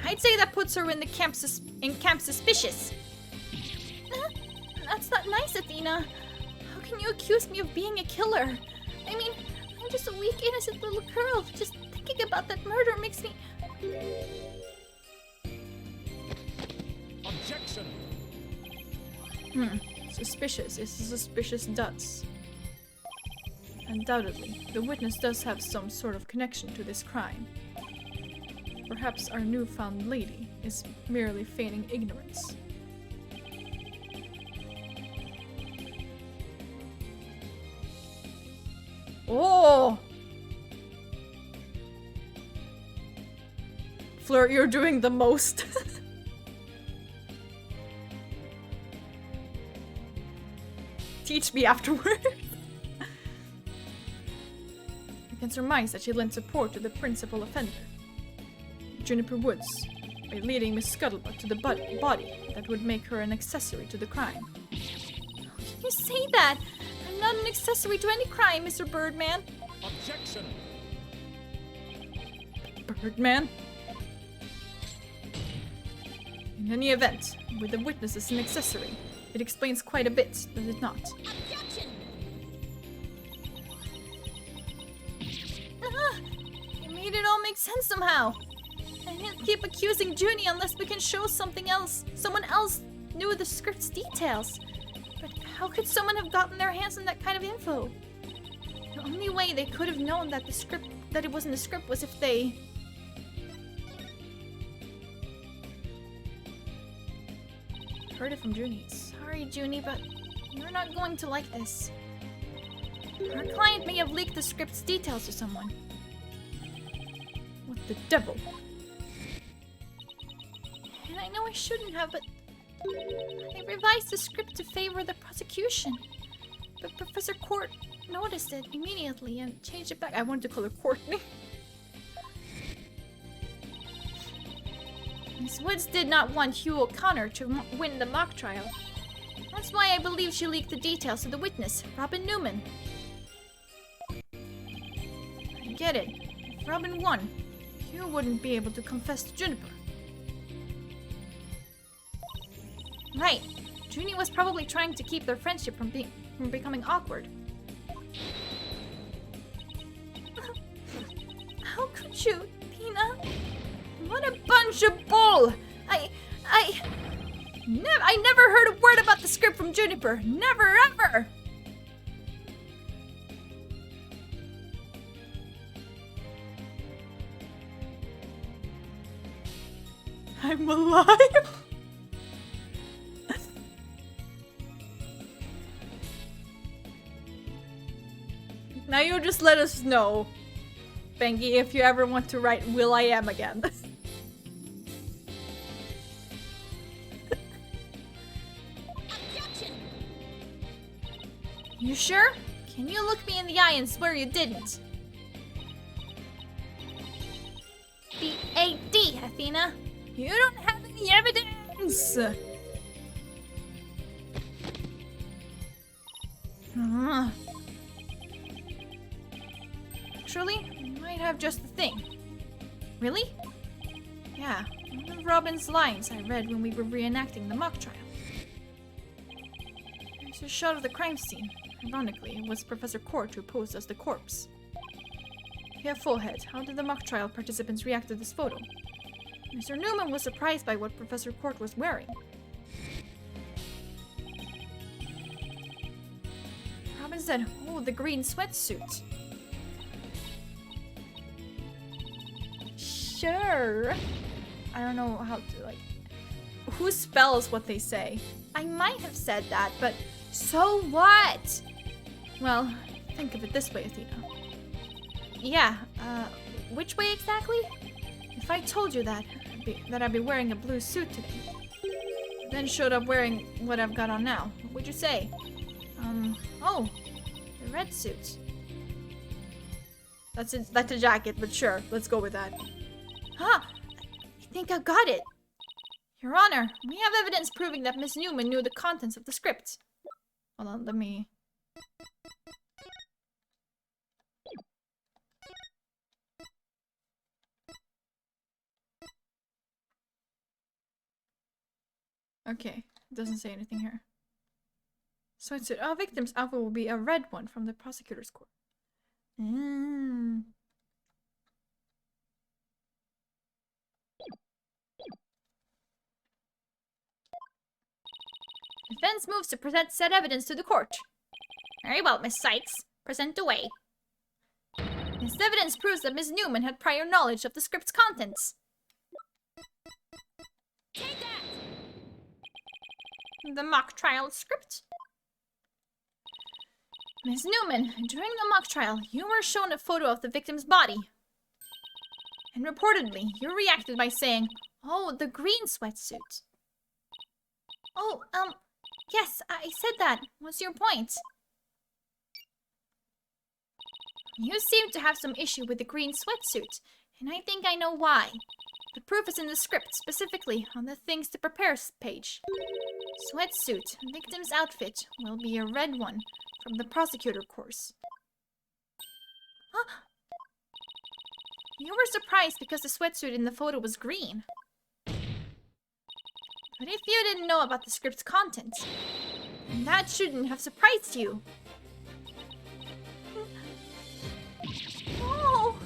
I'd say that puts her in the camp suspicious. That's not nice, Athena. How can you accuse me of being a killer? I mean, I'm just a weak, innocent little girl. Just thinking about that murder makes me... Objection! Suspicious is a suspicious does. Undoubtedly, the witness does have some sort of connection to this crime. Perhaps our newfound lady is merely feigning ignorance. Oh! Fleur, you're doing the most. Teach me afterward. You can surmise that she lent support to the principal offender, Juniper Woods, by leading Miss Scuttlebutt to the body that would make her an accessory to the crime. How can you say that? I'm not an accessory to any crime, Mr. Birdman. Objection! Birdman? In any event, with the witness as an accessory, it explains quite a bit, does it not? Objection! It made it all make sense somehow. I can't keep accusing Junie unless we can show something else. Someone else knew the script's details. But how could someone have gotten their hands on that kind of info? The only way they could have known that it wasn't the script was if they... Heard it from Junie. Sorry, Junie, but you're not going to like this. Our client may have leaked the script's details to someone. What the devil? And I know I shouldn't have, but I revised the script to favor the prosecution. But Professor Court noticed it immediately and changed it back. I wanted to call her Courtney. Miss Woods did not want Hugh O'Connor to win the mock trial. That's why I believe she leaked the details to the witness, Robin Newman. I get it. If Robin won, Hugh wouldn't be able to confess to Juniper. Right. Junie was probably trying to keep their friendship from becoming awkward. How could you, Tina? What a bunch of bull! I never heard a word about the script from Juniper. Never, ever! I'm alive! Now you just let us know, Bengi, if you ever want to write Will I Am again. Objection! You sure? Can you look me in the eye and swear you didn't? B-A-D, Athena. You don't have any evidence! Actually, we might have just the thing. Really? Yeah, one of Robin's lines I read when we were reenacting the mock trial. There's a shot of the crime scene. Ironically, it was Professor Court who posed as the corpse. Yeah, Fullhead, how did the mock trial participants react to this photo? Mr. Newman was surprised by what Professor Court was wearing. Robin said, "Oh, the green sweatsuit." Sure. I don't know how to, like... Who spells what they say? I might have said that, but so what? Well, think of it this way, Athena. Yeah, which way exactly? If I told you that I'd be wearing a blue suit today, then showed up wearing what I've got on now. What would you say? Oh, the red suit. That's a jacket, but sure, let's go with that. Huh, I think I've got it. Your Honor, we have evidence proving that Miss Newman knew the contents of the script. Hold on, let me... Okay, it doesn't say anything here. Sweatsuit. Our victim's outfit will be a red one from the prosecutor's court. Defense moves to present said evidence to the court. Very well, Miss Sykes. Present away. This evidence proves that Miss Newman had prior knowledge of the script's contents. Take that! The mock trial script. Miss Newman, during the mock trial, you were shown a photo of the victim's body. And reportedly, you reacted by saying, "Oh, the green sweatsuit." Oh, yes, I said that. What's your point? You seem to have some issue with the green sweatsuit, and I think I know why. The proof is in the script, specifically on the things to prepare page. Sweatsuit, victim's outfit, will be a red one from the prosecutor course. Huh? You were surprised because the sweatsuit in the photo was green. But if you didn't know about the script's contents, then that shouldn't have surprised you. Oh!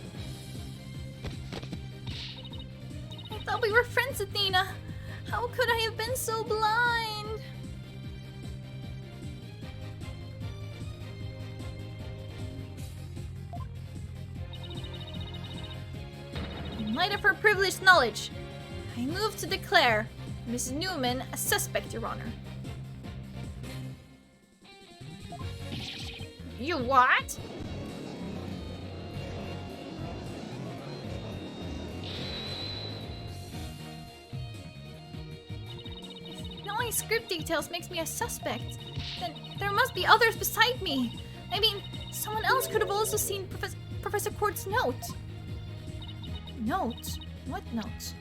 I thought we were friends, Athena. How could I have been so blind? In light of her privileged knowledge, I move to declare Miss Newman a suspect, Your Honor. You what? If knowing script details makes me a suspect, then there must be others beside me. I mean, someone else could have also seen Professor Court's note. Note? What note?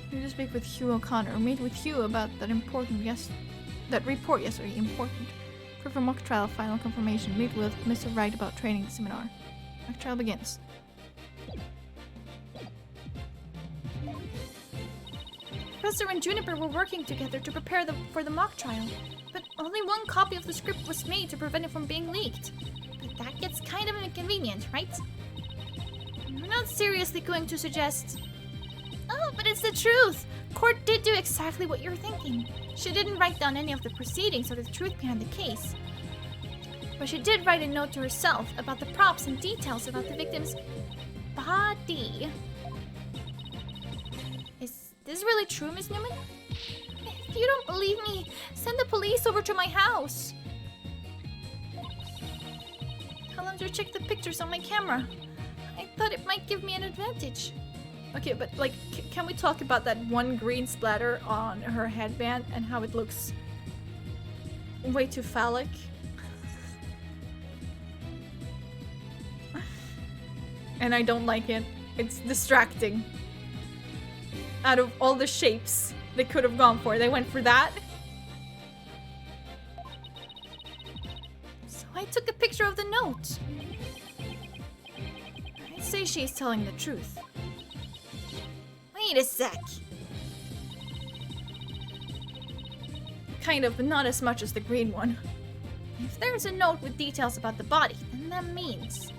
We need to speak with Hugh O'Connor. Meet with Hugh about that report yesterday. Important. For mock trial final confirmation. Meet with Mr. Wright about training seminar. Mock trial begins. Professor and Juniper were working together to prepare for the mock trial, but only one copy of the script was made to prevent it from being leaked. But that gets kind of inconvenient, right? You're not seriously going to suggest... Oh, but it's the truth! Court did do exactly what you're thinking. She didn't write down any of the proceedings or the truth behind the case. But she did write a note to herself about the props and details about the victim's body. Is this really true, Miss Newman? If you don't believe me, send the police over to my house. Tell them to check the pictures on my camera. I thought it might give me an advantage. Okay, but like, can we talk about that one green splatter on her headband and how it looks way too phallic? And I don't like it. It's distracting. Out of all the shapes they could have gone for, they went for that. So I took a picture of the note. I'd say she's telling the truth. Wait a sec. Kind of, but not as much as the green one. If there's a note with details about the body, then that means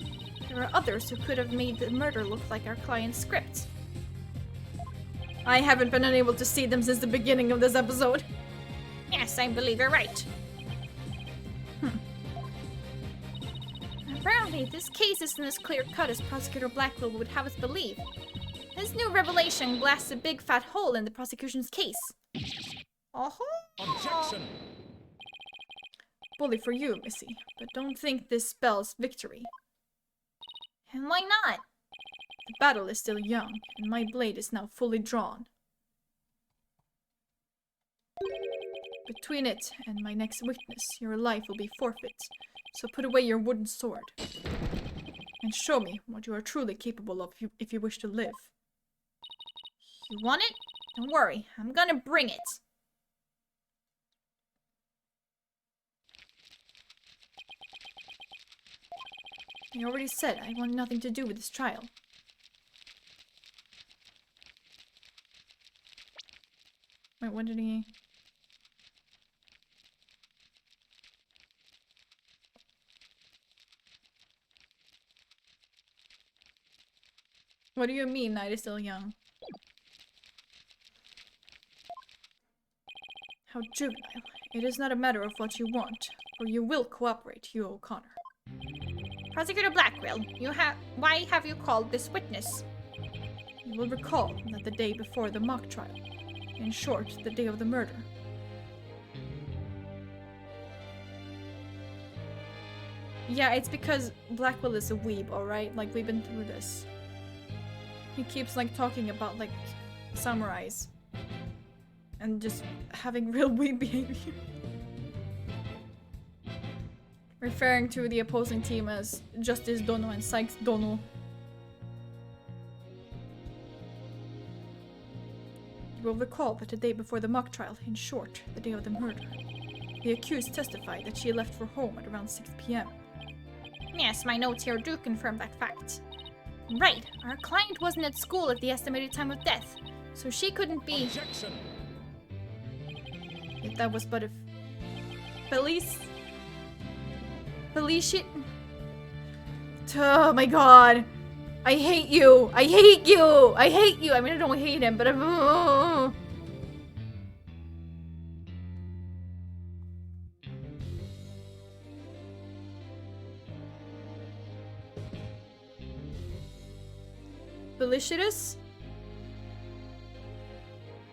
there are others who could have made the murder look like our client's script. I haven't been unable to see them since the beginning of this episode. Yes, I believe you're right. Apparently, this case isn't as clear-cut as Prosecutor Blackwell would have us believe. This new revelation blasts a big fat hole in the prosecution's case. Objection! Bully for you, Missy, but don't think this spells victory. And why not? The battle is still young, and my blade is now fully drawn. Between it and my next witness, your life will be forfeit. So put away your wooden sword. And show me what you are truly capable of if you wish to live. You want it? Don't worry, I'm gonna bring it. I already said I want nothing to do with this trial. Wait, what did he... What do you mean, night is still young? How juvenile. It is not a matter of what you want, for you will cooperate, Hugh O'Connor. Prosecutor Blackwell, why have you called this witness? You will recall that the day before the mock trial, in short, the day of the murder. Yeah, it's because Blackwell is a weeb, alright? Like, we've been through this. He keeps, like, talking about, like, samurais. And just having real weeb behavior. Referring to the opposing team as Justice Dono and Sykes Dono. You will recall that the day before the mock trial, in short, the day of the murder, the accused testified that she left for home at around 6 p.m. Yes, my notes here do confirm that fact. Right, our client wasn't at school at the estimated time of death, so she couldn't be... Objection! Yet that was but a... Felice shit. Oh my god. I hate you. I hate you. I hate you. I mean, I don't hate him, but I'm... Felicitas?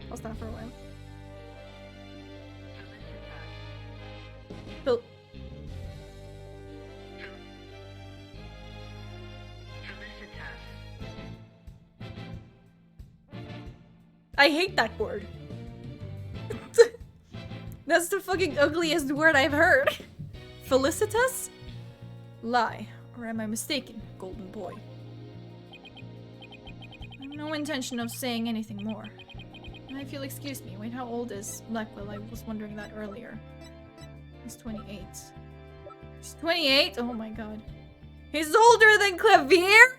I'll stop for a while. Fel... I hate that word. That's the fucking ugliest word I've heard. Felicitas? Lie. Or am I mistaken, golden boy? I have no intention of saying anything more. And if you'll excuse me, wait, how old is Blackwell? I was wondering that earlier. He's 28. He's 28? Oh my god. He's older than Clavier?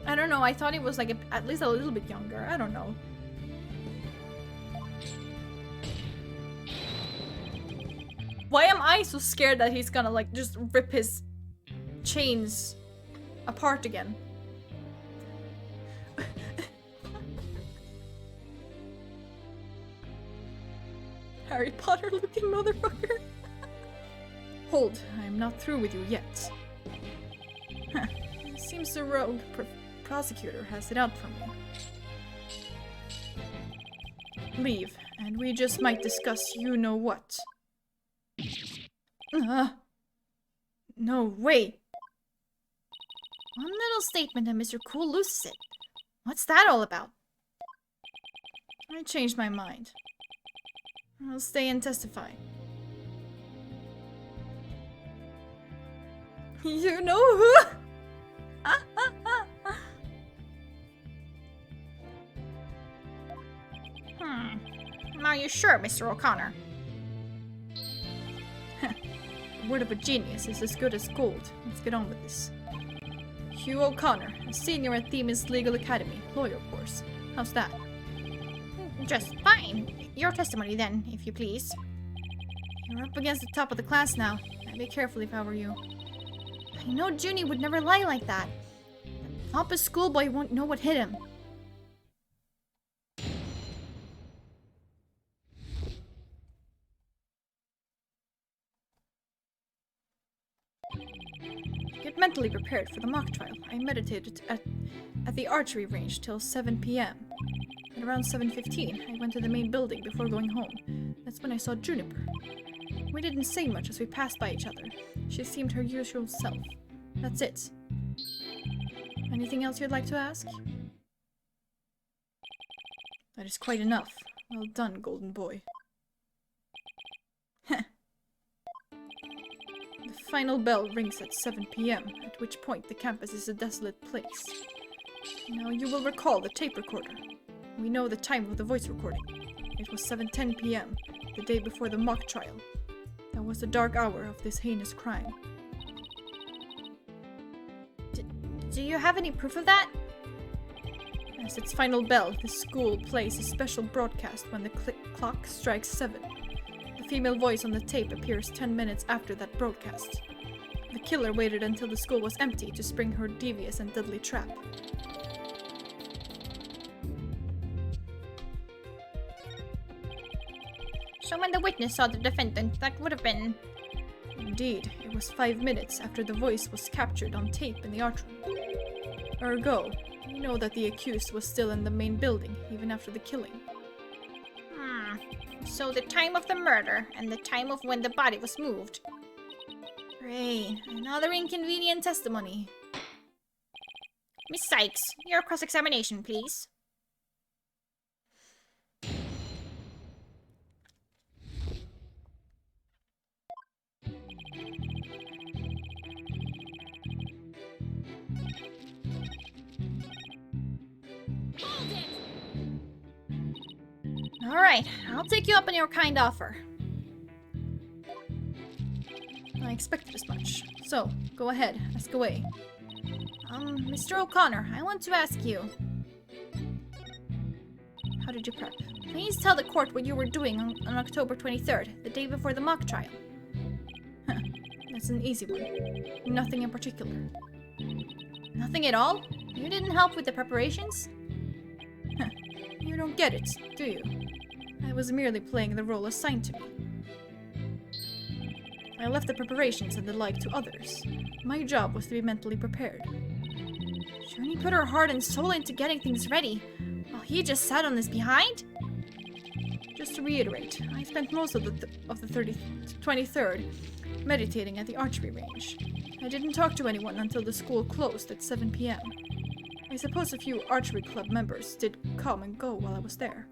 I don't know, I thought he was like at least a little bit younger. I don't know. Why am I so scared that he's gonna like just rip his chains apart again? Harry Potter looking motherfucker. Hold, I'm not through with you yet. Huh. Seems the rogue prosecutor has it out for me. Leave, and we just might discuss you know what. No, wait. One little statement and Mr. Cool loses it. What's that all about? I changed my mind. I'll stay and testify. You know who? Are you sure, Mr. O'Connor? The word of a genius is as good as gold. Let's get on with this. Hugh O'Connor, a senior at Themis Legal Academy, lawyer course. How's that? Just fine. Your testimony then, if you please. You're up against the top of the class now. I'd be careful if I were you. I know Junie would never lie like that. The pompous schoolboy won't know what hit him. Get mentally prepared for the mock trial. I meditated at the archery range till 7 p.m. At around 7:15, I went to the main building before going home. That's when I saw Juniper. We didn't say much as we passed by each other. She seemed her usual self. That's it. Anything else you'd like to ask? That is quite enough. Well done, golden boy. Heh. The final bell rings at 7 p.m., at which point the campus is a desolate place. Now you will recall the tape recorder. We know the time of the voice recording. It was 7:10 p.m., the day before the mock trial. That was the dark hour of this heinous crime. Do you have any proof of that? As its final bell, the school plays a special broadcast when the clock strikes 7. The female voice on the tape appears 10 minutes after that broadcast. The killer waited until the school was empty to spring her devious and deadly trap. So when the witness saw the defendant, that would have been... Indeed, it was 5 minutes after the voice was captured on tape in the art room. Ergo, we know that the accused was still in the main building, even after the killing. So the time of the murder, and the time of when the body was moved. Great, another inconvenient testimony. Miss Sykes, your cross-examination, please. Hold it! Alright, I'll take you up on your kind offer. I expected as much. So, go ahead, ask away. Mr. O'Connor, I want to ask you. How did you prep? Please tell the court what you were doing on October 23rd, the day before the mock trial. That's an easy one. Nothing in particular. Nothing at all? You didn't help with the preparations? You don't get it, do you? I was merely playing the role assigned to me. I left the preparations and the like to others. My job was to be mentally prepared. Journey put her heart and soul into getting things ready, while he just sat on his behind? Just to reiterate, I spent most of the 23rd meditating at the archery range. I didn't talk to anyone until the school closed at 7 p.m. I suppose a few archery club members did come and go while I was there.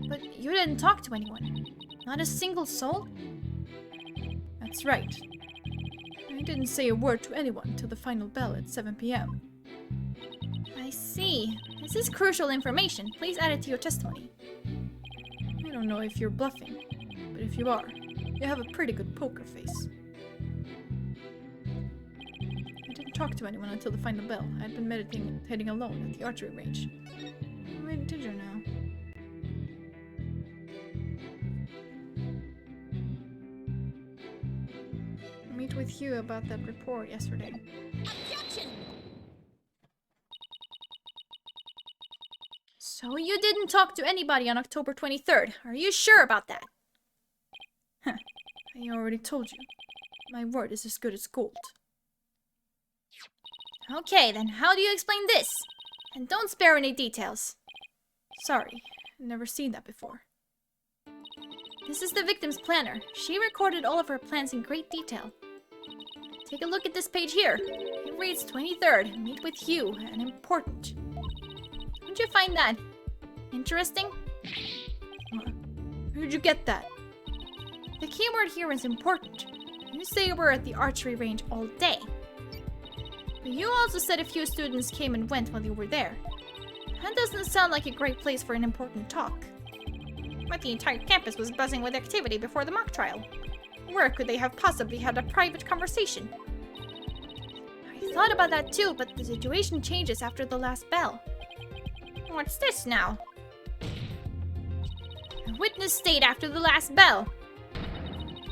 But you didn't talk to anyone? Not a single soul? That's right. I didn't say a word to anyone till the final bell at 7 p.m. I see. This is crucial information. Please add it to your testimony. I don't know if you're bluffing, but if you are, you have a pretty good poker face. I didn't talk to anyone until the final bell. I had been meditating alone at the archery range. Where did you now? Meet with you about that report yesterday. Objection! So you didn't talk to anybody on October 23rd. Are you sure about that? I already told you. My word is as good as gold. Okay, then how do you explain this? And don't spare any details. Sorry, I've never seen that before. This is the victim's planner. She recorded all of her plans in great detail. Take a look at this page here. It reads 23rd, meet with Hugh, and important. Don't you find that interesting? Where'd you get that? The keyword here is important. You say you were at the archery range all day. But you also said a few students came and went while you were there. That doesn't sound like a great place for an important talk. But the entire campus was buzzing with activity before the mock trial. Where could they have possibly had a private conversation? I thought about that too, but the situation changes after the last bell. What's this now? A witness stayed after the last bell.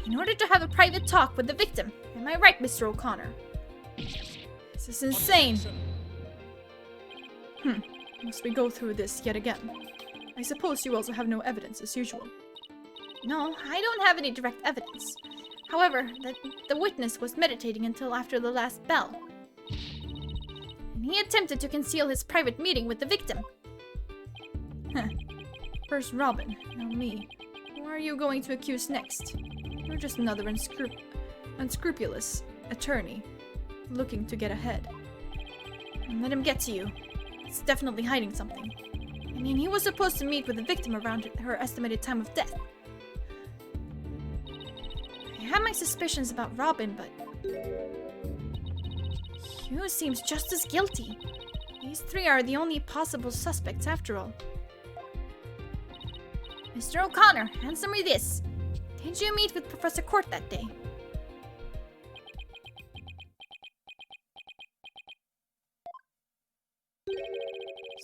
In order to have a private talk with the victim. Am I right, Mr. O'Connor? This is insane. Must we go through this yet again? I suppose you also have no evidence as usual. No, I don't have any direct evidence. However, the witness was meditating until after the last bell. And he attempted to conceal his private meeting with the victim. First Robin, now me. Who are you going to accuse next? You're just another unscrupulous attorney looking to get ahead. Don't let him get to you. He's definitely hiding something. I mean, he was supposed to meet with the victim around her estimated time of death. I have my suspicions about Robin, but Hugh seems just as guilty. These three are the only possible suspects after all. Mr. O'Connor, answer me this. Did you meet with Professor Court that day?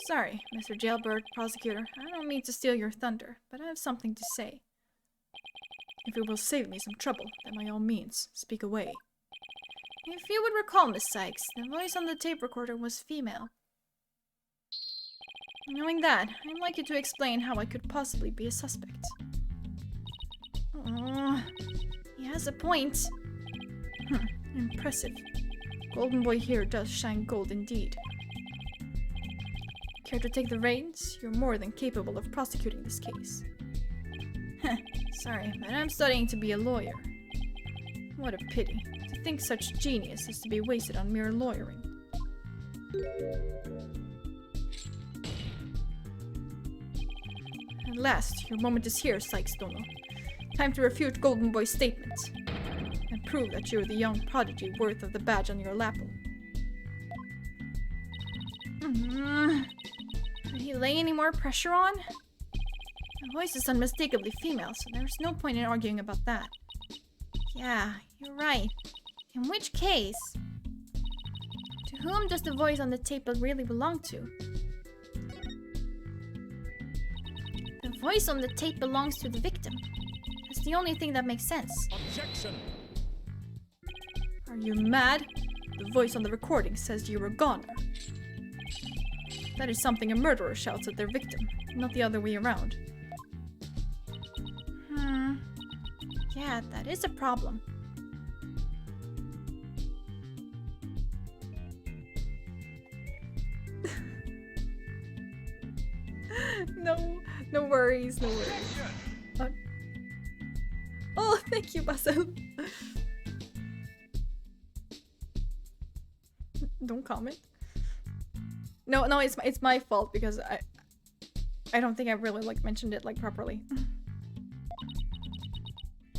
Sorry, Mr. Jailbird Prosecutor. I don't mean to steal your thunder, but I have something to say. If it will save me some trouble, then by all means, speak away. If you would recall, Miss Sykes, the voice on the tape recorder was female. Knowing that, I'd like you to explain how I could possibly be a suspect. He has a point. Impressive. Golden Boy here does shine gold indeed. Care to take the reins? You're more than capable of prosecuting this case. Sorry, but I'm studying to be a lawyer. What a pity. To think such genius is to be wasted on mere lawyering. At last, your moment is here, Sykes Dono. Time to refute Golden Boy's statement. And prove that you're the young prodigy worth of the badge on your lapel. Could he lay any more pressure on? The voice is unmistakably female, so there's no point in arguing about that. Yeah, you're right. In which case, to whom does the voice on the tape really belong to? The voice on the tape belongs to the victim. That's the only thing that makes sense. Objection! Are you mad? The voice on the recording says you're a goner. That is something a murderer shouts at their victim, not the other way around. Yeah, that is a problem. No worries, no worries. Oh, thank you, Basil. Don't comment. No, it's my fault because I don't think I really mentioned it properly.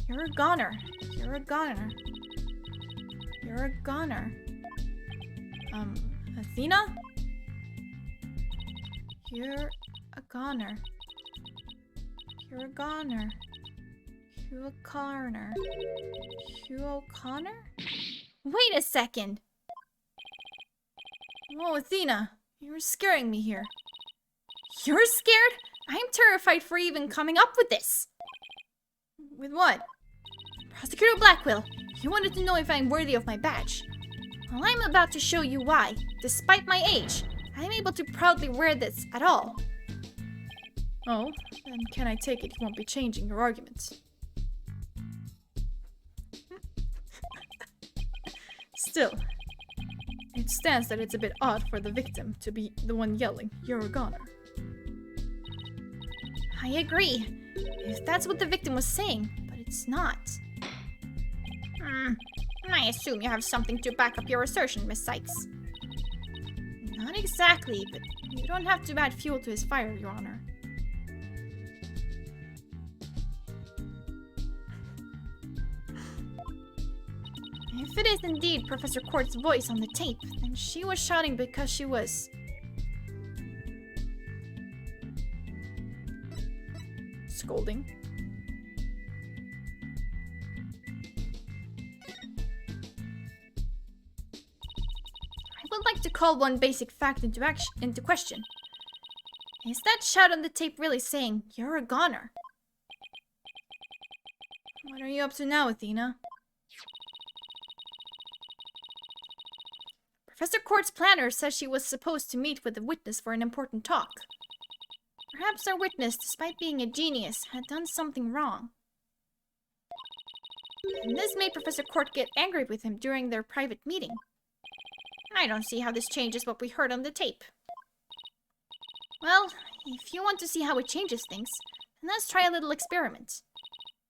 You're a goner. You're a goner. You're a goner. Athena? You're a goner. You're a goner. Hugh O'Connor. Hugh O'Connor? Wait a second! Whoa, Athena! You're scaring me here. You're scared? I'm terrified for even coming up with this! With what? Prosecutor Blackwell, you wanted to know if I'm worthy of my badge. Well, I'm about to show you why, despite my age, I'm able to proudly wear this at all. Oh, then can I take it you won't be changing your arguments? Still, it stands that it's a bit odd for the victim to be the one yelling, "You're a goner." I agree, if that's what the victim was saying, but it's not. I assume you have something to back up your assertion, Miss Sykes. Not exactly, but you don't have to add fuel to his fire, Your Honor. If it is indeed Professor Court's voice on the tape, then she was shouting because she was Scolding. I would like to call one basic fact into question. Is that shout on the tape really saying, "You're a goner"? What are you up to now, Athena? Professor Court's planner says she was supposed to meet with the witness for an important talk. Perhaps our witness, despite being a genius, had done something wrong. And this made Professor Court get angry with him during their private meeting. I don't see how this changes what we heard on the tape. Well, if you want to see how it changes things, then let's try a little experiment.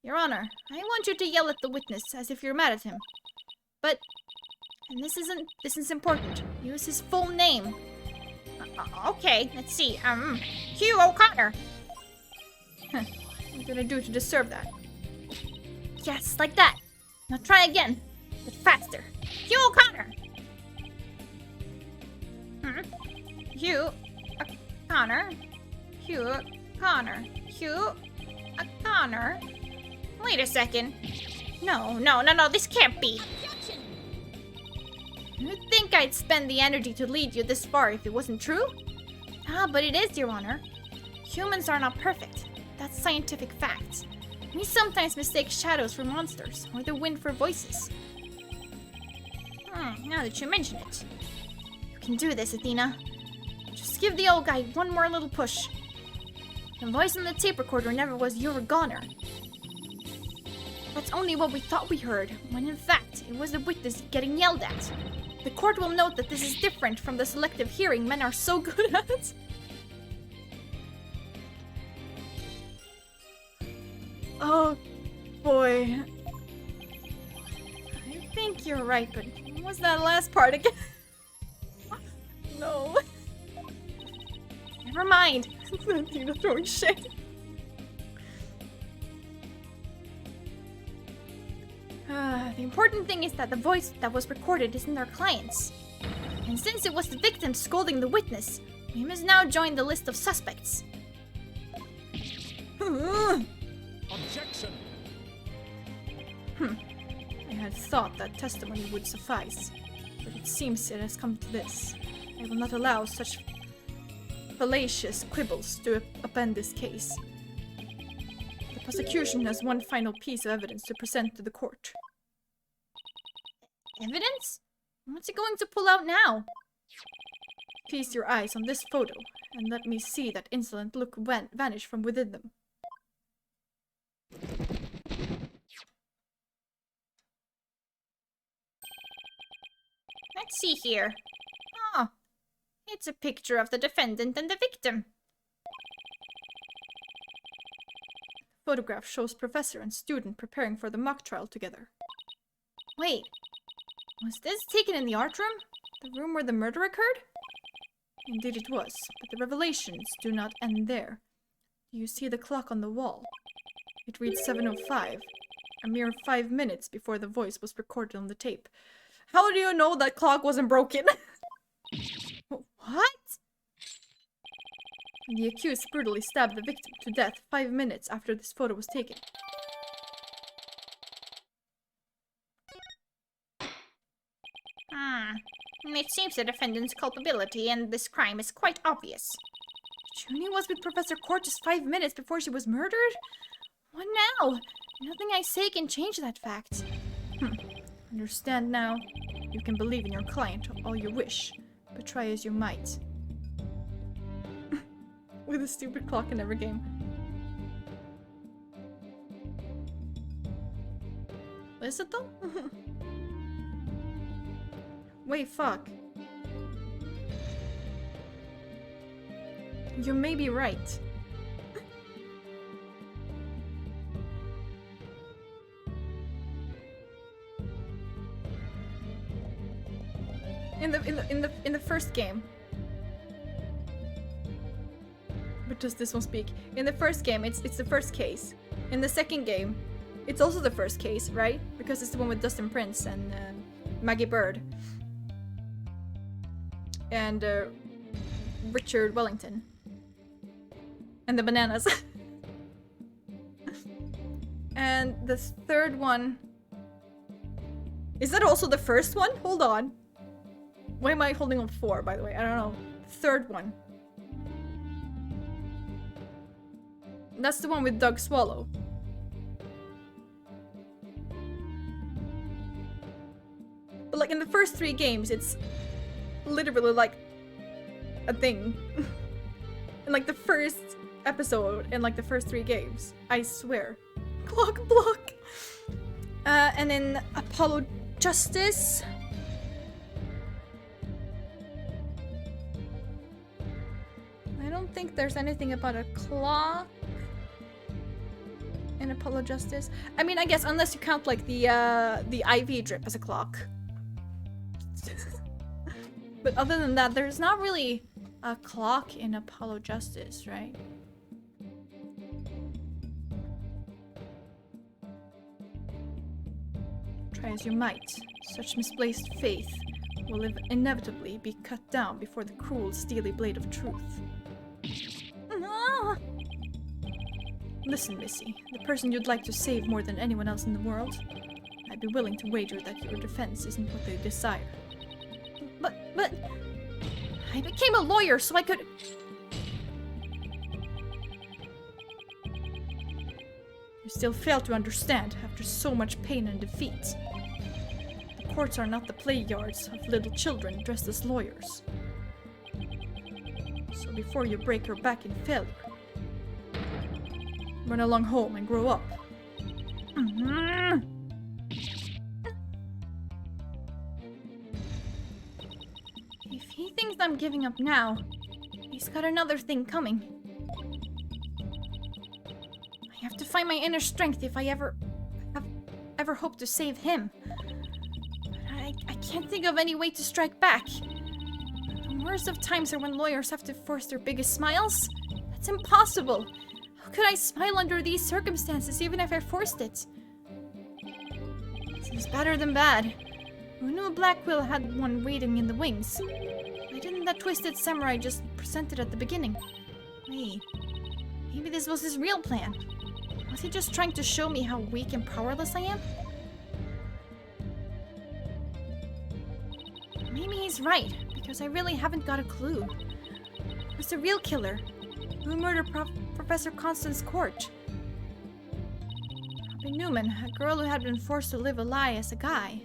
Your Honor, I want you to yell at the witness as if you're mad at him. But And this is important. Use his full name. Okay, let's see. Hugh O'Connor. Huh. What are you gonna do to deserve that? Yes, like that. Now try again, but faster. Hugh O'Connor. Hugh O'Connor. Hugh O'Connor. Hugh O'Connor. Wait a second. No, this can't be. Objection! You'd think I'd spend the energy to lead you this far if it wasn't true? Ah, but it is, Your Honor. Humans are not perfect. That's scientific fact. We sometimes mistake shadows for monsters, or the wind for voices. Now that you mention it. You can do this, Athena. Just give the old guy one more little push. The voice on the tape recorder never was "You're a goner." That's only what we thought we heard, when in fact, it was the witness getting yelled at. The court will note that this is different from the selective hearing men are so good at. Oh, boy. I think you're right, but what was that last part again? No. Never mind. Athena throwing shade. The important thing is that the voice that was recorded isn't our client's. And since it was the victim scolding the witness, we must now join the list of suspects. Objection! I had thought that testimony would suffice, but it seems it has come to this. I will not allow such fallacious quibbles to upend this case. The prosecution has one final piece of evidence to present to the court. Evidence? What's it going to pull out now? Feast your eyes on this photo, and let me see that insolent look vanish from within them. Let's see here. Oh, it's a picture of the defendant and the victim. Photograph shows professor and student preparing for the mock trial together. Wait, was this taken in the art room? The room where the murder occurred? Indeed it was, but the revelations do not end there. Do you see the clock on the wall? It reads 7:05, a mere 5 minutes before the voice was recorded on the tape. How do you know that clock wasn't broken? What? The accused brutally stabbed the victim to death 5 minutes after this photo was taken. It seems the defendant's culpability in this crime is quite obvious. Junie was with Professor Court just 5 minutes before she was murdered? What now? Nothing I say can change that fact. Understand now? You can believe in your client all you wish, but try as you might. With a stupid clock in every game. Is it though? Wait, fuck. You may be right. In the first game. But does this one speak? In the first game, it's the first case. In the second game, it's also the first case, right? Because it's the one with Dustin Prince and Maggie Bird. And Richard Wellington. And the bananas. And the third one... Is that also the first one? Hold on. Why am I holding on 4, by the way? I don't know. Third one. That's the one with Doug Swallow. But like in the first 3 games, it's literally like a thing. In like the first episode in like the first 3 games. I swear. Clock block. And in Apollo Justice. I don't think there's anything about a clock in Apollo Justice. I mean, I guess unless you count like the IV drip as a clock. But other than that, there's not really a clock in Apollo Justice, right? Try as you might, such misplaced faith will inevitably be cut down before the cruel, steely blade of truth. No! Listen, Missy, the person you'd like to save more than anyone else in the world, I'd be willing to wager that your defense isn't what they desire. But... I became a lawyer so I could... You still fail to understand after so much pain and defeat. The courts are not the play yards of little children dressed as lawyers. So before you break your back in failure, run along home and grow up. If he thinks I'm giving up now, he's got another thing coming. I have to find my inner strength if I ever hope to save him. I can't think of any way to strike back. The worst of times are when lawyers have to force their biggest smiles. That's impossible. How could I smile under these circumstances even if I forced it? Seems better than bad. Who knew Blackwell had one waiting in the wings? Why didn't that twisted samurai just present it at the beginning? Wait, maybe this was his real plan. Was he just trying to show me how weak and powerless I am? Maybe he's right, because I really haven't got a clue. Who's the real killer? Who murdered Professor Constance Court? Robin Newman, a girl who had been forced to live a lie as a guy.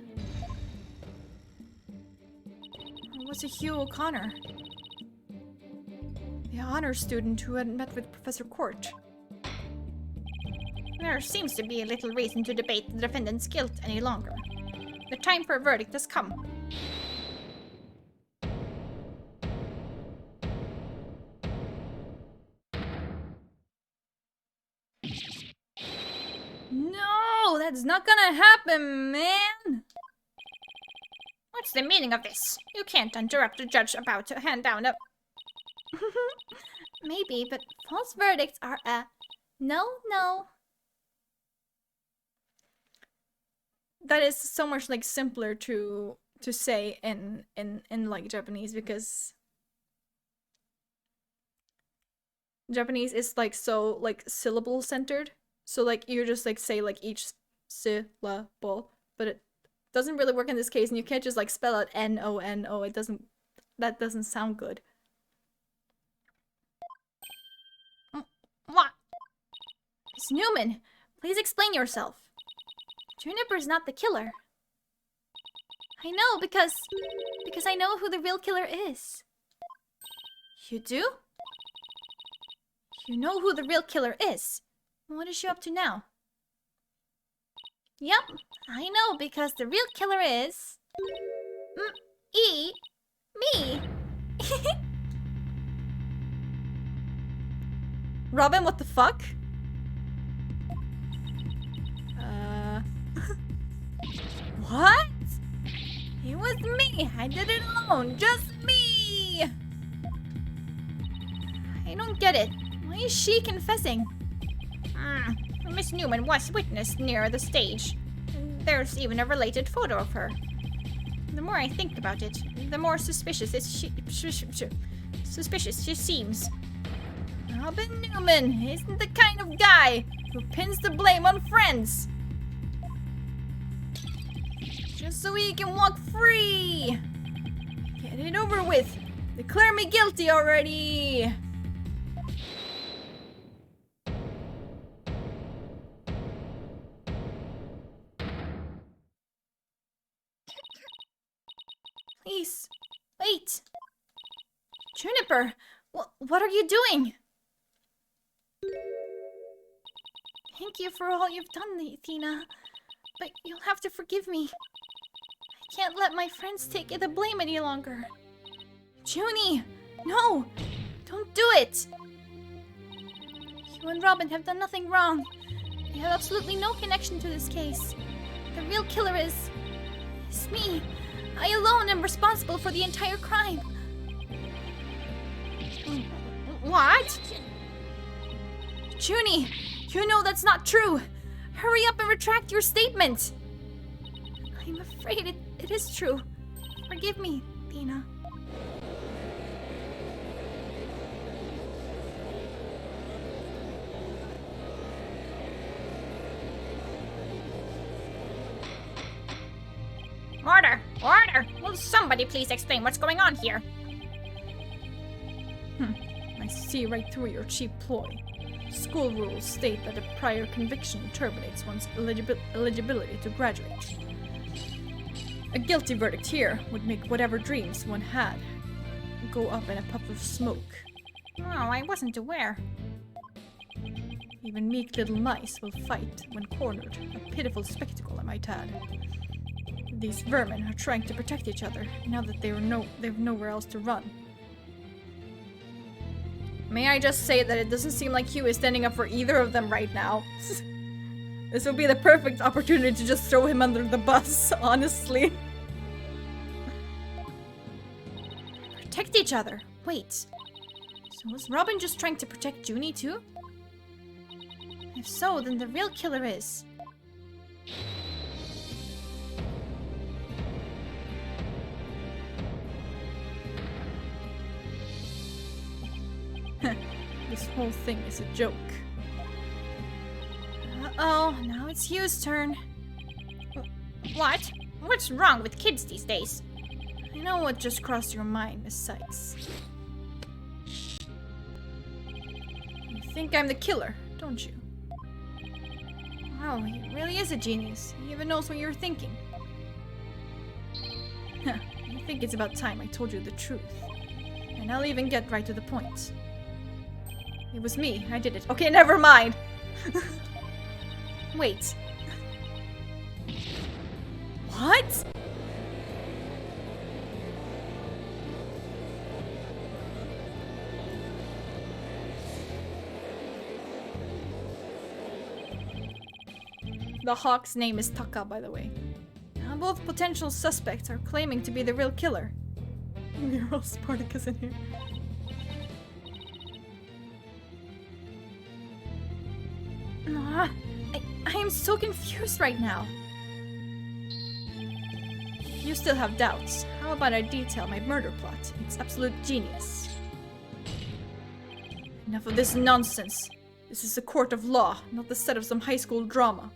Or was it Hugh O'Connor? The honor student who had met with Professor Court. There seems to be little reason to debate the defendant's guilt any longer. The time for a verdict has come. No, that's not gonna happen, man! What's the meaning of this? You can't interrupt the judge about to hand down a... Maybe, but false verdicts are a... No. That is so much like simpler to say in like Japanese, because Japanese is like so like syllable centered. So like you just like say like each syllable, but it doesn't really work in this case, and you can't just like spell out N-O-N-O. That doesn't sound good. What? Miss Newman, please explain yourself. Juniper's not the killer. I know, because I know who the real killer is. You do? You know who the real killer is. What is she up to now? Yep, I know, because the real killer is... me. Robin, what the fuck? What? It was me. I did it alone. Just me. I don't get it. Why is she confessing? Miss Newman was witness near the stage. And there's even a related photo of her. The more I think about it, the more suspicious she seems. Robin Newman isn't the kind of guy who pins the blame on friends. Just so he can walk free. Get it over with. Declare me guilty already. Please, wait. Juniper, what are you doing? Thank you for all you've done, Athena. But you'll have to forgive me. I can't let my friends take the blame any longer. Junie! No! Don't do it! You and Robin have done nothing wrong. You have absolutely no connection to this case. The real killer is It's me. I alone am responsible for the entire crime. What? Junie, you know that's not true. Hurry up and retract your statement. I'm afraid it is true. Forgive me, Dina. Order! Order! Will somebody please explain what's going on here? I see right through your cheap ploy. School rules state that a prior conviction terminates one's eligibility to graduate. A guilty verdict here would make whatever dreams one had go up in a puff of smoke. Oh, I wasn't aware. Even meek little mice will fight when cornered. A pitiful spectacle, I might add. These vermin are trying to protect each other now that they've nowhere else to run. May I just say that it doesn't seem like Hugh is standing up for either of them right now. This would be the perfect opportunity to just throw him under the bus, honestly. Protect each other. Wait. So was Robin just trying to protect Junie too? If so, then the real killer is... This whole thing is a joke. Uh-oh, now it's Hugh's turn. What? What's wrong with kids these days? I know what just crossed your mind, Miss Sykes. You think I'm the killer, don't you? Wow, he really is a genius. He even knows what you're thinking. I think it's about time I told you the truth. And I'll even get right to the point. It was me. I did it. Okay, never mind. Wait. What? The hawk's name is Taka, by the way. Now both potential suspects are claiming to be the real killer. We're all Spartacus in here. I am so confused right now. If you still have doubts, how about I detail my murder plot? It's absolute genius. Enough of this nonsense. This is a court of law, not the set of some high school drama.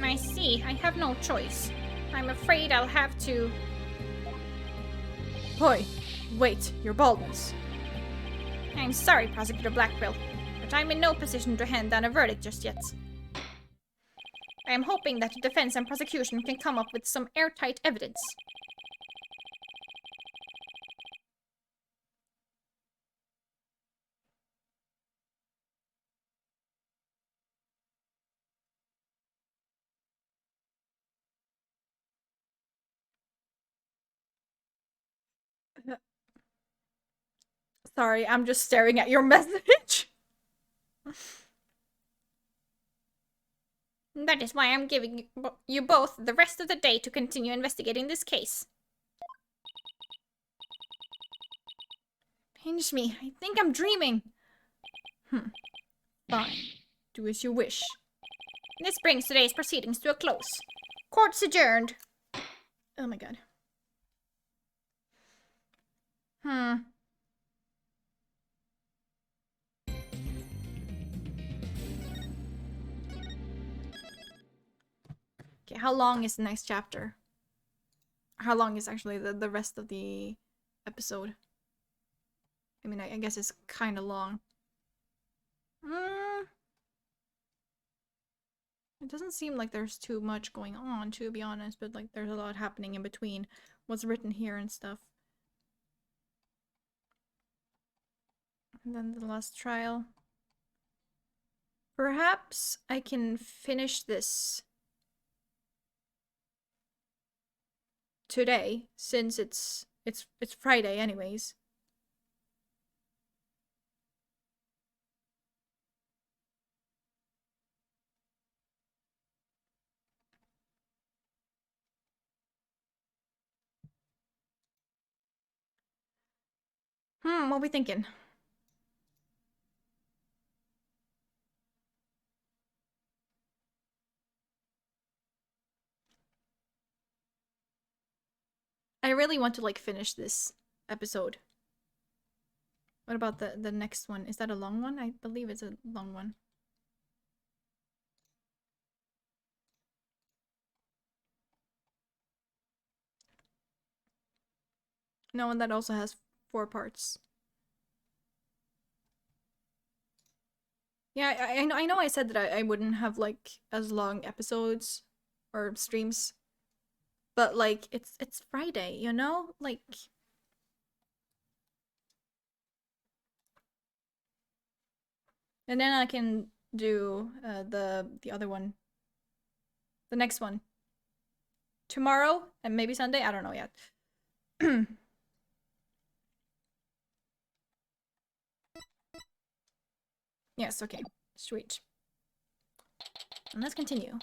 I see. I have no choice. I'm afraid I'll have to... Hoy, wait, your baldness. I'm sorry, Prosecutor Blackquill, but I'm in no position to hand down a verdict just yet. I am hoping that the defense and prosecution can come up with some airtight evidence. Sorry, I'm just staring at your message. That is why I'm giving you both the rest of the day to continue investigating this case. Pinch me. I think I'm dreaming. Fine. Do as you wish. This brings today's proceedings to a close. Court's adjourned. Oh my god. Okay, how long is the next chapter? How long is actually the rest of the episode? I mean, I guess it's kind of long. It doesn't seem like there's too much going on, to be honest, but like there's a lot happening in between what's written here and stuff. And then the last trial. Perhaps I can finish this today, since it's Friday anyways. What we thinking? I really want to like finish this episode. What about the next one? Is that a long one? I believe it's a long one. No, and that also has 4 parts. Yeah, I know I said that I wouldn't have like as long episodes or streams. But like it's Friday, you know? Like and then I can do the other one. The next one. Tomorrow and maybe Sunday, I don't know yet. Yes, okay. Sweet. And let's continue.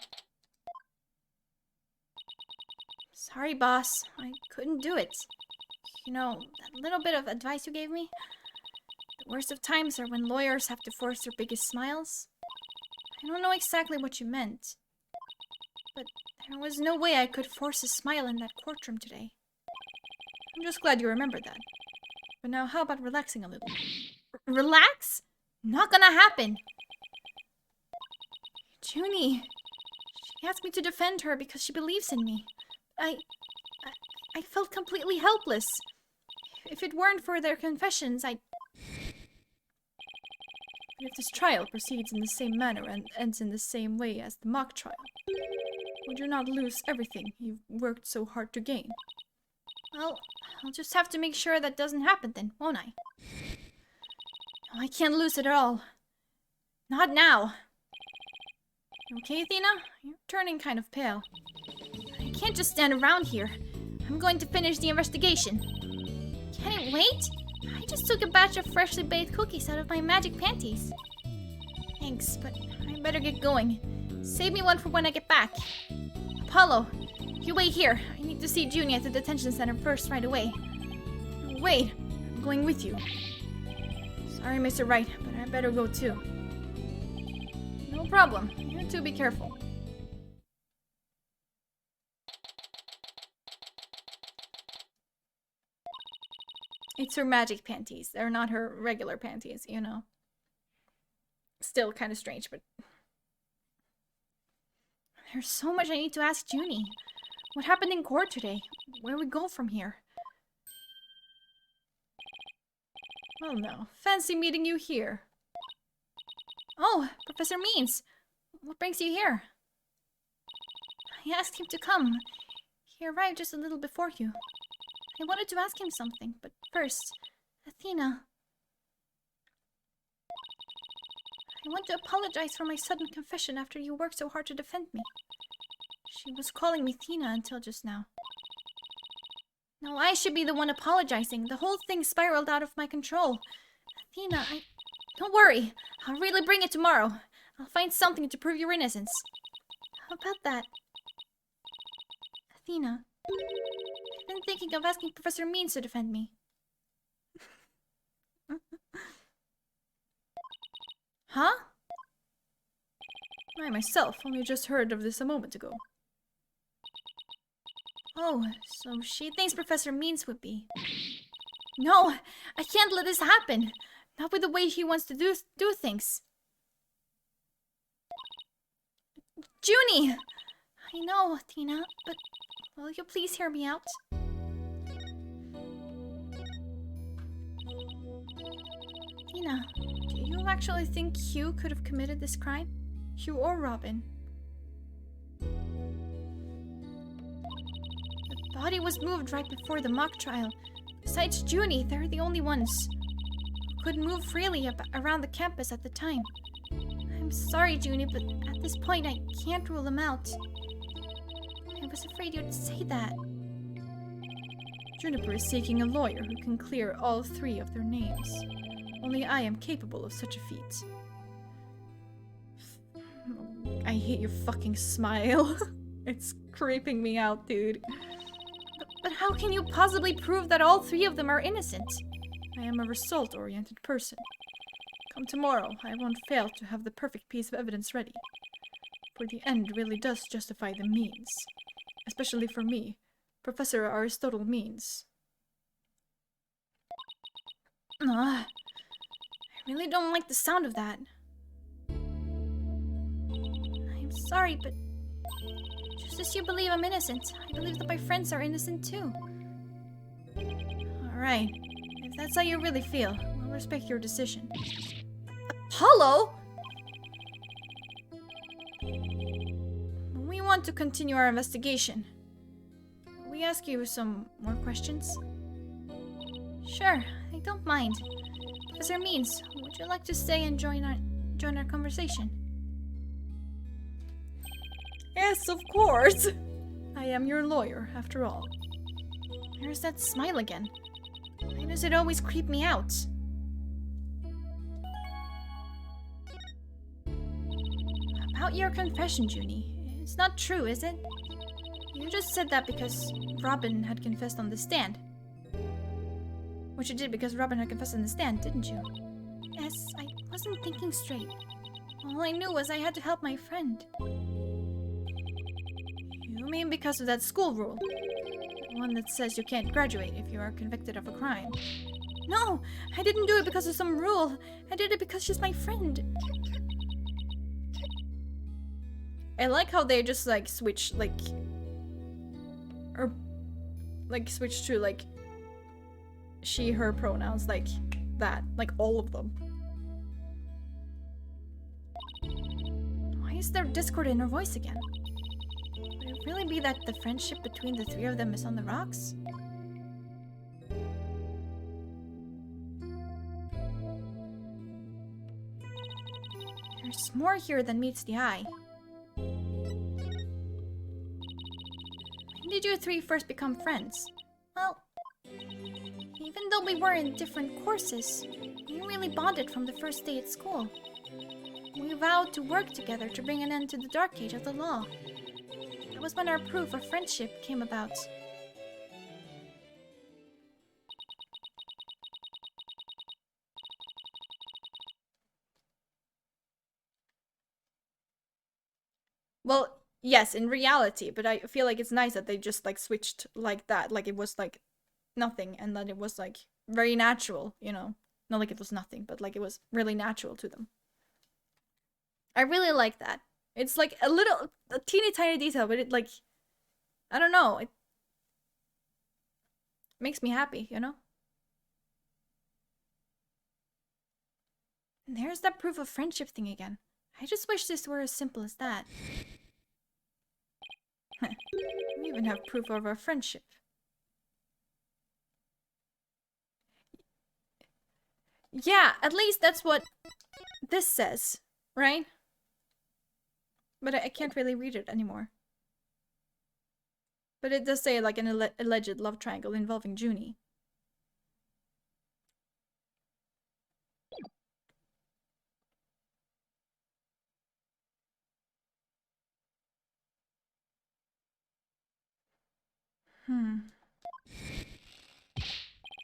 Sorry, boss. I couldn't do it. You know, that little bit of advice you gave me? The worst of times are when lawyers have to force their biggest smiles. I don't know exactly what you meant, but there was no way I could force a smile in that courtroom today. I'm just glad you remembered that. But now how about relaxing a little? Relax? Not gonna happen. Junie, she asked me to defend her because she believes in me. I felt completely helpless. If it weren't for their confessions, I'd... If this trial proceeds in the same manner and ends in the same way as the mock trial, would you not lose everything you've worked so hard to gain? Well, I'll just have to make sure that doesn't happen then, won't I? No, I can't lose it at all. Not now. You okay, Athena? You're turning kind of pale. I can't just stand around here. I'm going to finish the investigation. Can it wait? I just took a batch of freshly baked cookies out of my magic panties. Thanks, but I better get going. Save me one for when I get back. Apollo, you wait here. I need to see Junie at the detention center first right away. Wait, I'm going with you. Sorry, Mr. Wright, but I better go too. No problem. You two be careful. It's her magic panties. They're not her regular panties, you know. Still kind of strange, but... There's so much I need to ask Junie. What happened in court today? Where we go from here? Oh no. Fancy meeting you here. Oh, Professor Means. What brings you here? I asked him to come. He arrived just a little before you. I wanted to ask him something, but first, Athena. I want to apologize for my sudden confession after you worked so hard to defend me. She was calling me Athena until just now. No, I should be the one apologizing. The whole thing spiraled out of my control. Athena, Don't worry. I'll really bring it tomorrow. I'll find something to prove your innocence. How about that? Athena, I've been thinking of asking Professor Means to defend me. Huh? I myself only just heard of this a moment ago. Oh, so she thinks Professor Means would be. No, I can't let this happen. Not with the way he wants to do things. Junie! I know, Tina, but will you please hear me out? Tina, do you actually think Hugh could have committed this crime? Hugh or Robin? The body was moved right before the mock trial. Besides Junie, they're the only ones who could move freely around the campus at the time. I'm sorry, Junie, but at this point I can't rule them out. I was afraid you'd say that. Juniper is seeking a lawyer who can clear all three of their names. Only I am capable of such a feat. I hate your fucking smile. It's creeping me out, dude. But how can you possibly prove that all three of them are innocent? I am a result-oriented person. Come tomorrow, I won't fail to have the perfect piece of evidence ready. For the end really does justify the means. Especially for me, Professor Aristotle means. I really don't like the sound of that. I'm sorry, but just as you believe I'm innocent, I believe that my friends are innocent too. Alright, if that's how you really feel, I'll respect your decision. Apollo? We want to continue our investigation. We ask you some more questions? Sure, I don't mind. Professor Means, would you like to stay and join our conversation? Yes, of course! I am your lawyer, after all. There's that smile again. Why does it always creep me out? About your confession, Junie. It's not true, is it? You just said that because Robin had confessed on the stand. Which you did because Robin had confessed on the stand, didn't you? Yes, I wasn't thinking straight. All I knew was I had to help my friend. You mean because of that school rule? The one that says you can't graduate if you are convicted of a crime. No, I didn't do it because of some rule. I did it because she's my friend. I like how they just like switch switch to like she, her pronouns like that, like all of them. Why is there discord in her voice again? Would it really be that the friendship between the three of them is on the rocks? There's more here than meets the eye. When did you three first become friends? Well, even though we were in different courses, we really bonded from the first day at school. We vowed to work together to bring an end to the dark age of the law. That was when our proof of friendship came about. Well, yes, in reality, but I feel like it's nice that they just like switched like that, like it was like nothing, and that it was like very natural, you know? Not like it was nothing, but like it was really natural to them. I really like that. It's like a teeny tiny detail, but it like, I don't know, it makes me happy, you know? And there's that proof of friendship thing again. I just wish this were as simple as that. We even have proof of our friendship. Yeah, at least that's what this says, right? But I can't really read it anymore. But it does say like an alleged love triangle involving Junie.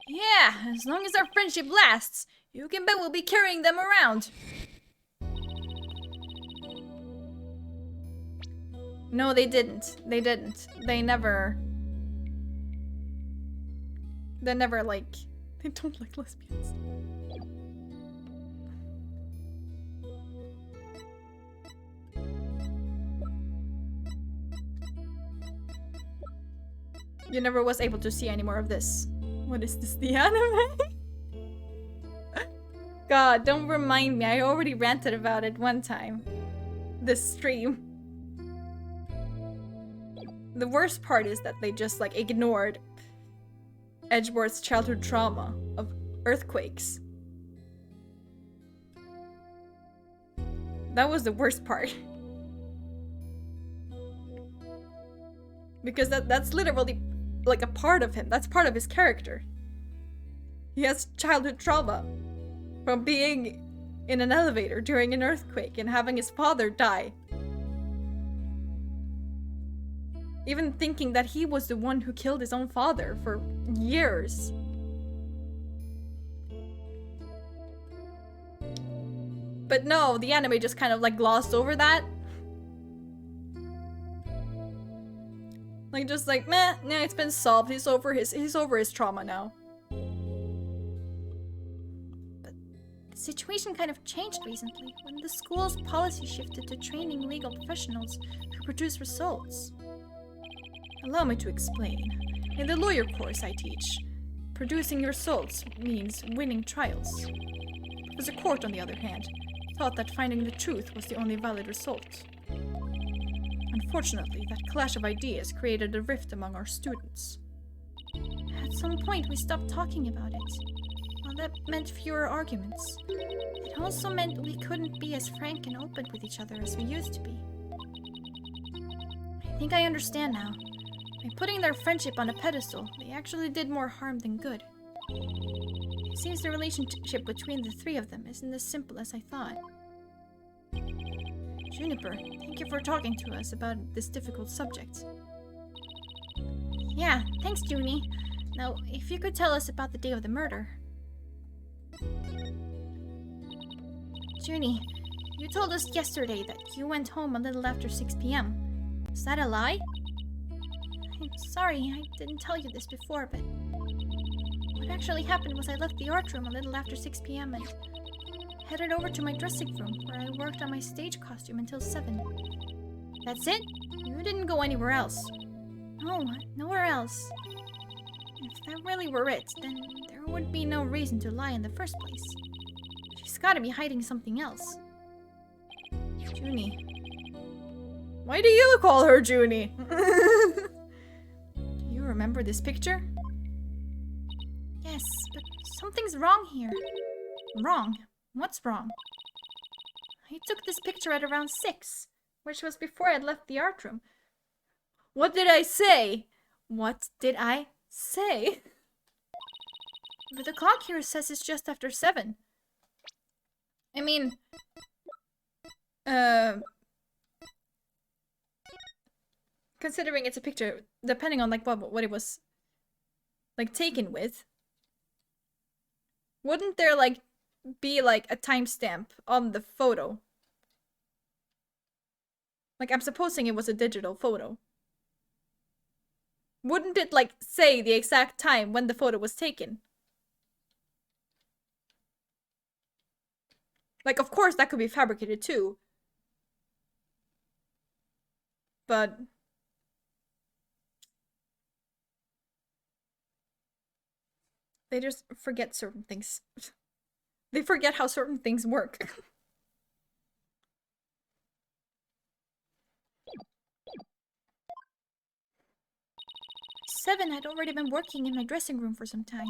Yeah, as long as our friendship lasts, you can bet we'll be carrying them around. No, they didn't. They didn't. They never like... They don't like lesbians. You never was able to see any more of this. What is this, the anime? God, don't remind me. I already ranted about it one time. This stream. The worst part is that they just like ignored Edgeworth's childhood trauma of earthquakes. That was the worst part. Because that's literally like a part of him. That's part of his character. He has childhood trauma from being in an elevator during an earthquake and having his father die. Even thinking that he was the one who killed his own father for years. But no, the anime just kind of like glossed over that. Like just like, meh, nah, it's been solved. He's over his trauma now. The situation kind of changed recently when the school's policy shifted to training legal professionals who produce results. Allow me to explain. In the lawyer course I teach, producing results means winning trials. Professor Court, on the other hand, thought that finding the truth was the only valid result. Unfortunately, that clash of ideas created a rift among our students. At some point, we stopped talking about it. Well, that meant fewer arguments. It also meant we couldn't be as frank and open with each other as we used to be. I think I understand now. By putting their friendship on a pedestal, they actually did more harm than good. It seems the relationship between the three of them isn't as simple as I thought. Juniper, thank you for talking to us about this difficult subject. Yeah, thanks, Junie. Now, if you could tell us about the day of the murder. Junie, you told us yesterday that you went home a little after 6 p.m. Is that a lie? I'm sorry, I didn't tell you this before, but what actually happened was I left the art room a little after 6 p.m. and headed over to my dressing room where I worked on my stage costume until 7. That's it? You didn't go anywhere else? No, nowhere else. If that really were it, then there would be no reason to lie in the first place. She's gotta be hiding something else. Junie. Why do you call her Junie? Do you remember this picture? Yes, but something's wrong here. Wrong? What's wrong? I took this picture at around 6, which was before I'd left the art room. What did I say? What did I say? But the clock here says it's just after 7. I mean, considering it's a picture, depending on like what it was like taken with, wouldn't there like be like a timestamp on the photo? Like I'm supposing it was a digital photo. Wouldn't it like say the exact time when the photo was taken? Like of course that could be fabricated too. But they just forget certain things. They forget how certain things work. Seven had already been working in my dressing room for some time.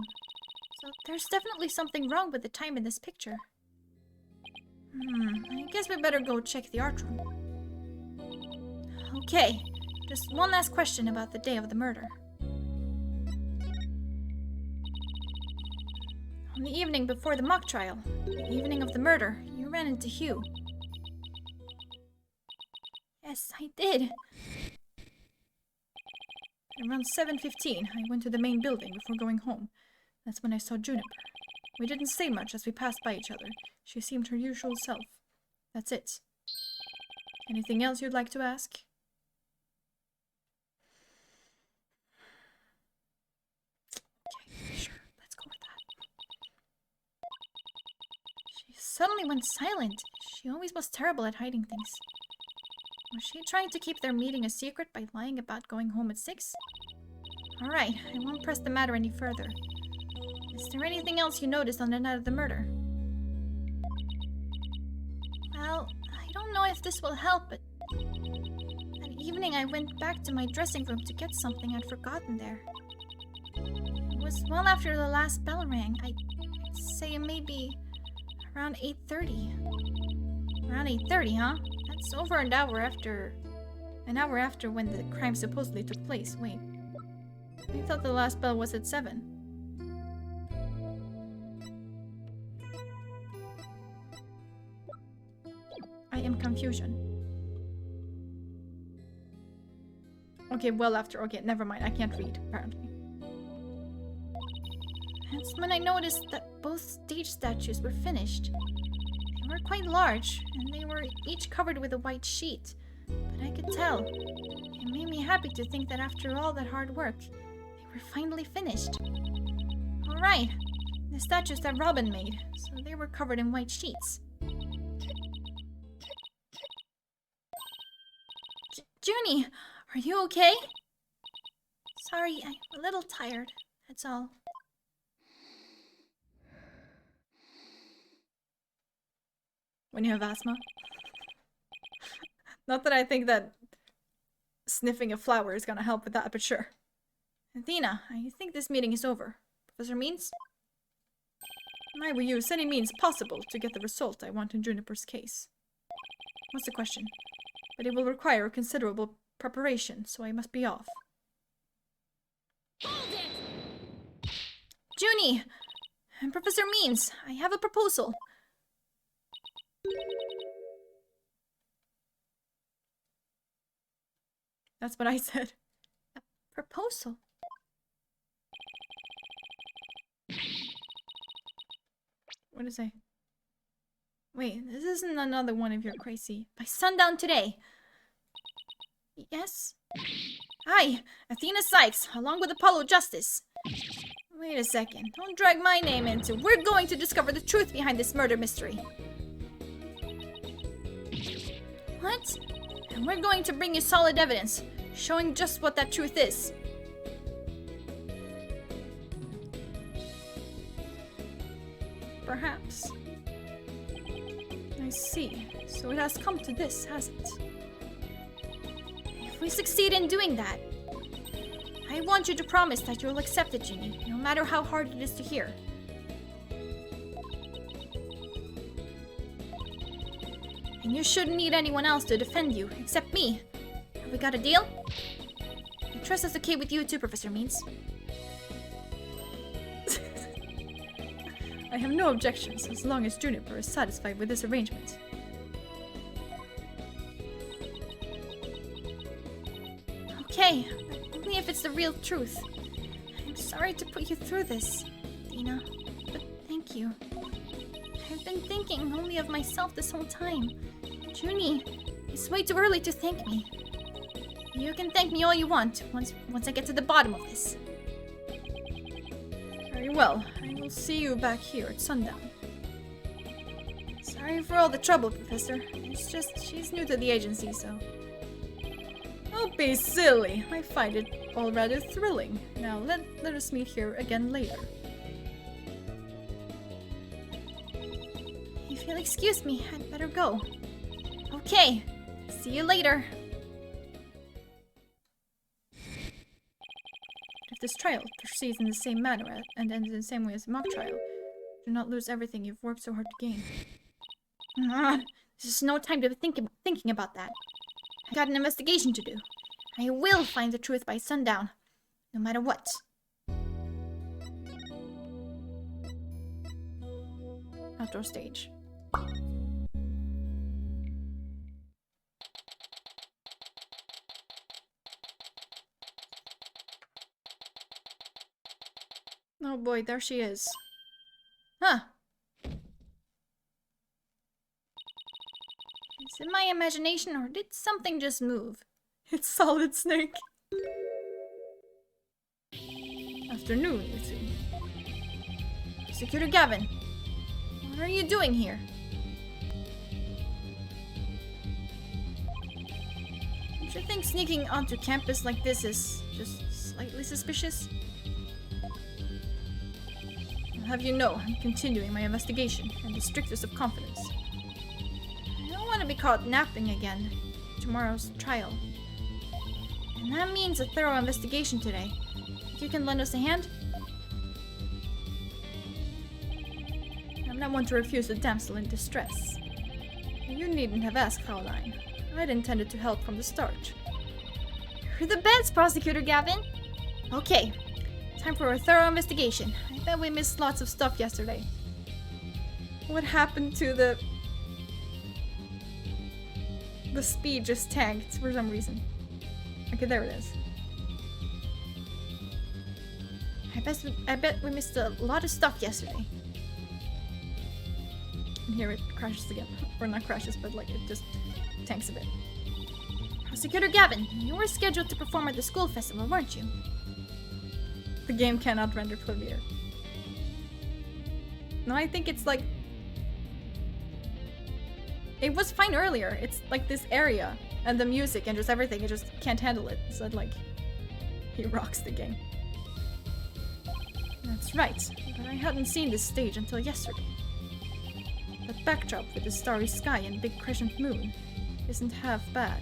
So there's definitely something wrong with the time in this picture. I guess we better go check the art room. Okay, just one last question about the day of the murder. On the evening before the mock trial, the evening of the murder, you ran into Hugh. Yes, I did. Around 7:15, I went to the main building before going home. That's when I saw Juniper. We didn't say much as we passed by each other. She seemed her usual self. That's it. Anything else you'd like to ask? Okay, sure. Let's go with that. She suddenly went silent. She always was terrible at hiding things. Was she trying to keep their meeting a secret by lying about going home at 6? Alright, I won't press the matter any further. Is there anything else you noticed on the night of the murder? Well, I don't know if this will help, but that evening I went back to my dressing room to get something I'd forgotten there. It was well after the last bell rang. I'd say maybe around 8:30. Around 8:30, huh? That's over an hour after when the crime supposedly took place. Wait. I thought the last bell was at 7. I am confusion. Okay, well after. Okay, never mind. I can't read, apparently. That's when I noticed that both stage statues were finished. They They were quite large, and they were each covered with a white sheet. But I could tell. It made me happy to think that after all that hard work, they were finally finished. Alright, the statues that Robin made, so they were covered in white sheets. Junie, are you okay? Sorry, I'm a little tired, that's all. When you have asthma. Not that I think that sniffing a flower is gonna help with that, but sure. Athena, I think this meeting is over. Professor Means? I will use any means possible to get the result I want in Juniper's case. What's the question? But it will require considerable preparation, so I must be off. Hold it! Junie! And Professor Means, I have a proposal. That's what I said. A proposal? What did it say? Wait, this isn't another one of your crazy... By sundown today. Yes? Hi, Athena Sykes, along with Apollo Justice. Wait a second. Don't drag my name into. We're going to discover the truth behind this murder mystery. What? And we're going to bring you solid evidence, showing just what that truth is. Perhaps. I see. So it has come to this, has it? If we succeed in doing that, I want you to promise that you'll accept it, Junie, no matter how hard it is to hear. And you shouldn't need anyone else to defend you, except me. Have we got a deal? I trust that's okay with you too, Professor Means. I have no objections as long as Juniper is satisfied with this arrangement. Okay, but only if it's the real truth. I'm sorry to put you through this, Dina, but thank you. I've been thinking only of myself this whole time. Junie, it's way too early to thank me. You can thank me all you want once I get to the bottom of this. Very well. I will see you back here at sundown. Sorry for all the trouble, Professor. It's just she's new to the agency, so... Don't be silly. I find it all rather thrilling. Now let us meet here again later. If you'll excuse me, I'd better go. Okay, see you later. If this trial proceeds in the same manner and ends in the same way as the mock trial, do not lose everything you've worked so hard to gain. There's no time to be thinking about that. I got an investigation to do. I will find the truth by sundown, no matter what. Outdoor stage. Oh boy, there she is. Huh. Is it my imagination or did something just move? It's Solid Snake. Afternoon, you two. Prosecutor Gavin, what are you doing here? Don't you think sneaking onto campus like this is just slightly suspicious? I'll have you know I'm continuing my investigation in the strictest of confidence. I don't want to be caught napping again. Tomorrow's trial. And that means a thorough investigation today. Think you can lend us a hand? I'm not one to refuse a damsel in distress. You needn't have asked, Caroline. I'd intended to help from the start. You're the best, Prosecutor Gavin! Okay, time for a thorough investigation. I bet we missed lots of stuff yesterday. What happened to the speed just tanked for some reason. Okay, there it is. I bet we missed a lot of stuff yesterday. And here it crashes again. Or not crashes, but like it just tanks a bit. Prosecutor Gavin, you were scheduled to perform at the school festival, weren't you? The game cannot render clear. No, I think it's like... It was fine earlier. It's like this area and the music and just everything. It just can't handle it. So like, he rocks the game. That's right, but I hadn't seen this stage until yesterday. That backdrop with the starry sky and big crescent moon isn't half bad.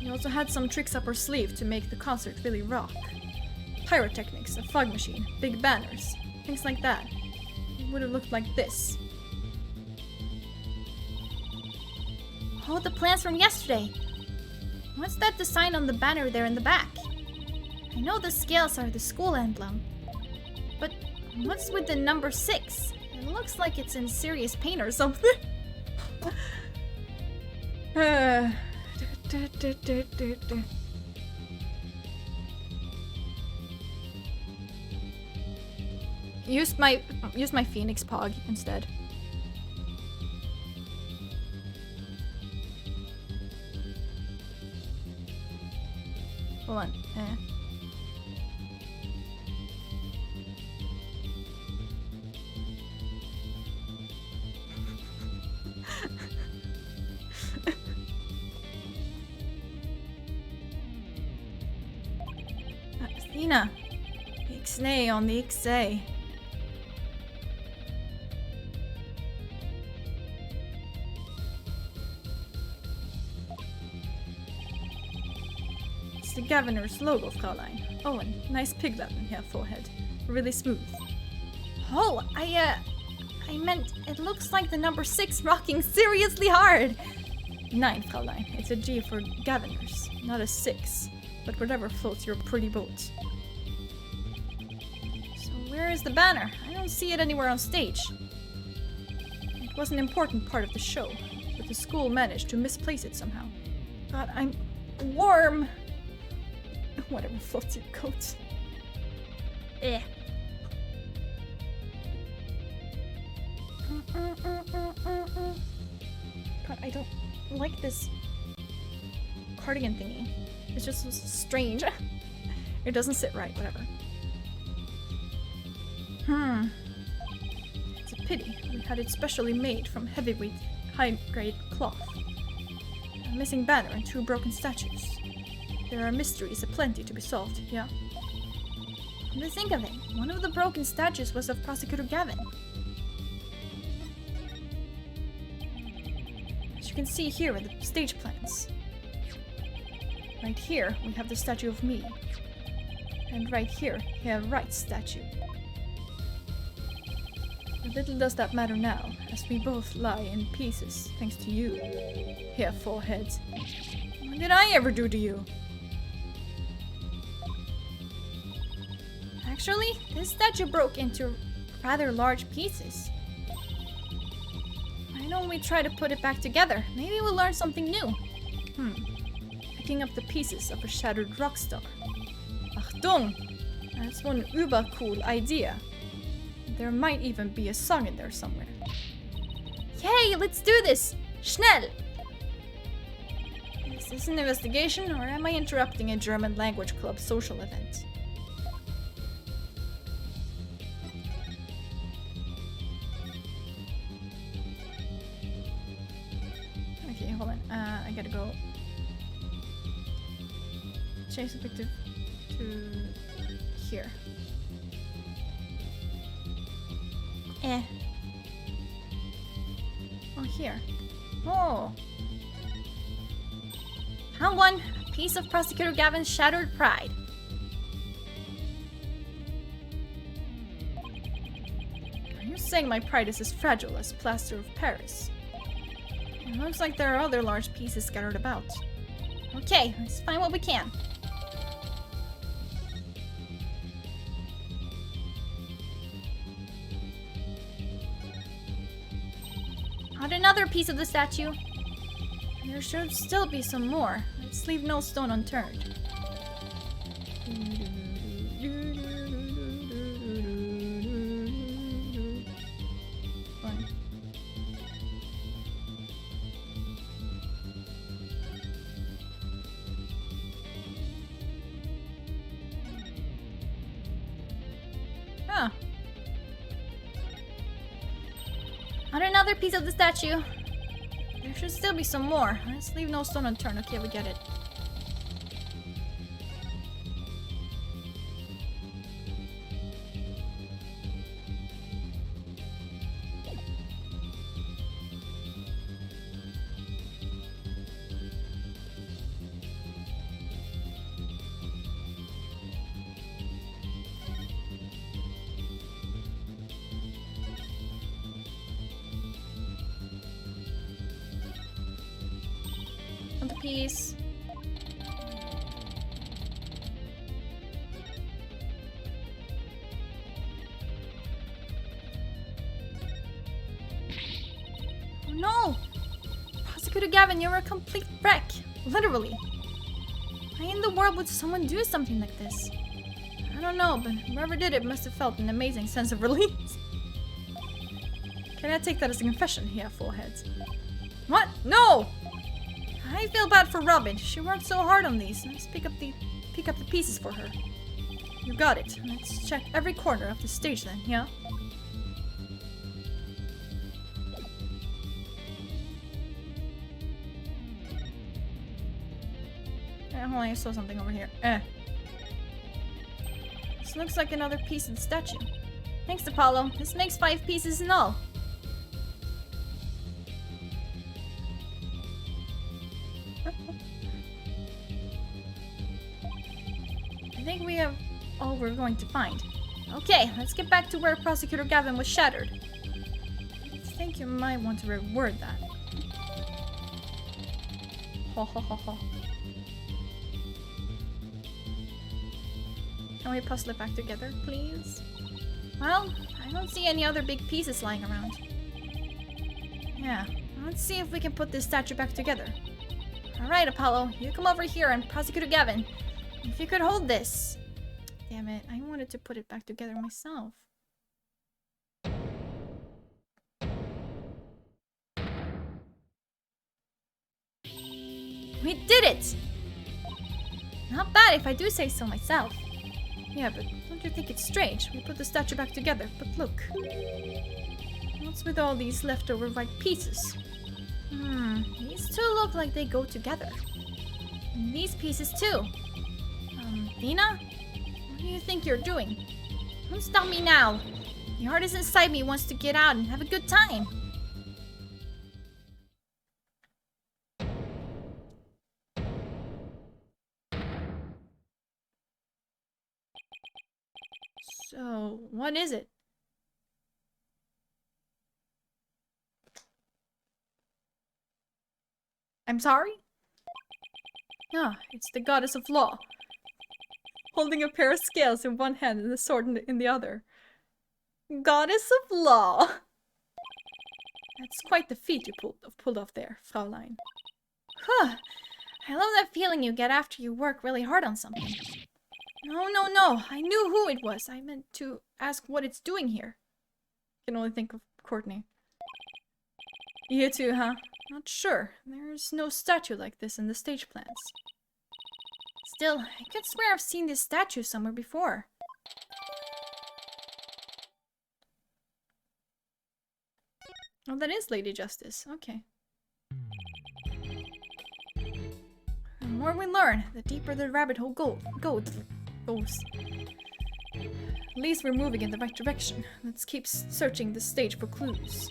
We also had some tricks up our sleeve to make the concert really rock. Pyrotechnics, a fog machine, big banners, things like that. It would have looked like this. Oh, the plans from yesterday! What's that design on the banner there in the back? I know the scales are the school emblem, but what's with the number 6? It looks like it's in serious pain or something. Use my Phoenix Pog instead. Hold on. Athena. Ixnay on the Ixay. It's the governor's logo, Fraulein. Owen, nice piglet in here, forehead. Really smooth. Oh, I meant it looks like the number 6 rocking seriously hard. 9, Fraulein. It's a G for governors, not a 6. But whatever floats your pretty boat. So where is the banner? I don't see it anywhere on stage. It was an important part of the show, but the school managed to misplace it somehow. God, I'm warm. Whatever floats your coat. Eh. God, I don't like this cardigan thingy. It's just so strange. It doesn't sit right, whatever. It's a pity. We had it specially made from heavyweight, high-grade cloth. A missing banner and 2 broken statues. There are mysteries aplenty to be solved, yeah? Come to think of it, one of the broken statues was of Prosecutor Gavin. As you can see here in the stage plans. Right here, we have the statue of me. And right here, we have Wright's statue. But little does that matter now, as we both lie in pieces, thanks to you. Here, forehead. What did I ever do to you? Actually, this statue broke into rather large pieces. Why don't we try to put it back together? Maybe we'll learn something new. Picking up the pieces of a shattered rock star. Achtung! That's one uber cool idea. There might even be a song in there somewhere. Yay, let's do this! Schnell! Is this an investigation, or am I interrupting a German language club social event? Okay, hold on. I gotta go change the picture to here. Oh, here. Oh! Found one! A piece of Prosecutor Gavin's shattered pride. Are you saying my pride is as fragile as plaster of Paris? It looks like there are other large pieces scattered about. Okay, let's find what we can. Found another piece of the statue. There should still be some more. Let's leave no stone unturned. another piece of the statue. There should still be some more. Let's leave no stone unturned. Okay, we get it. Another piece. Oh no! Prosecutor Gavin, you're a complete wreck. Literally. Why in the world would someone do something like this? I don't know, but whoever did it must have felt an amazing sense of release. Can I take that as a confession? Yeah, full heads. What? No! I feel bad for Robin. She worked so hard on these. Let's pick up the pieces for her. You got it. Let's check every corner of the stage then, yeah? Hold on, I saw something over here. This looks like another piece of the statue. Thanks, Apollo. This makes 5 pieces in all. I think we have all we're going to find. Okay, let's get back to where Prosecutor Gavin was shattered. I think you might want to reword that. Ho ho ho ho. Can we puzzle it back together, please? Well, I don't see any other big pieces lying around. Yeah, let's see if we can put this statue back together. Alright, Apollo, you come over here and Prosecutor Gavin. If you could hold this. Damn it, I wanted to put it back together myself. We did it! Not bad if I do say so myself. Yeah, but don't you think it's strange? We put the statue back together, but look. What's with all these leftover white pieces? These two look like they go together. And these pieces too. Dina? What do you think you're doing? Don't stop me now. The artist inside me wants to get out and have a good time. So, what is it? I'm sorry? Ah, it's the goddess of law. Holding a pair of scales in one hand and a sword in the other. Goddess of law! That's quite the feat you pulled off there, Fraulein. Huh. I love that feeling you get after you work really hard on something. No, no, no. I knew who it was. I meant to ask what it's doing here. I can only think of Courtney. You too, huh? Not sure. There's no statue like this in the stage plans. Still, I could swear I've seen this statue somewhere before. Oh, that is Lady Justice. Okay. The more we learn, the deeper the rabbit hole goes. At least we're moving in the right direction. Let's keep searching the stage for clues.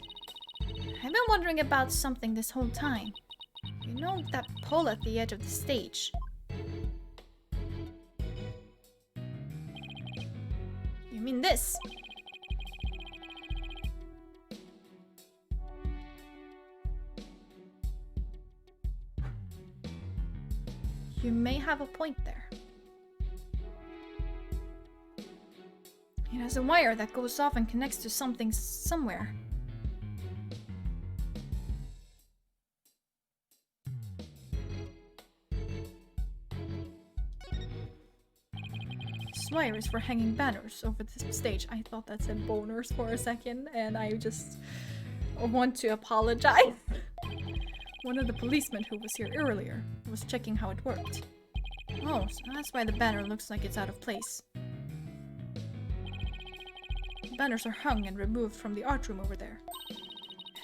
I've been wondering about something this whole time. You know that pole at the edge of the stage? You mean this? You may have a point there. It has a wire that goes off and connects to something somewhere. This wire is for hanging banners over the stage. I thought that said boners for a second, and I just want to apologize. One of the policemen who was here earlier was checking how it worked. Oh, so that's why the banner looks like it's out of place. The banners are hung and removed from the art room over there.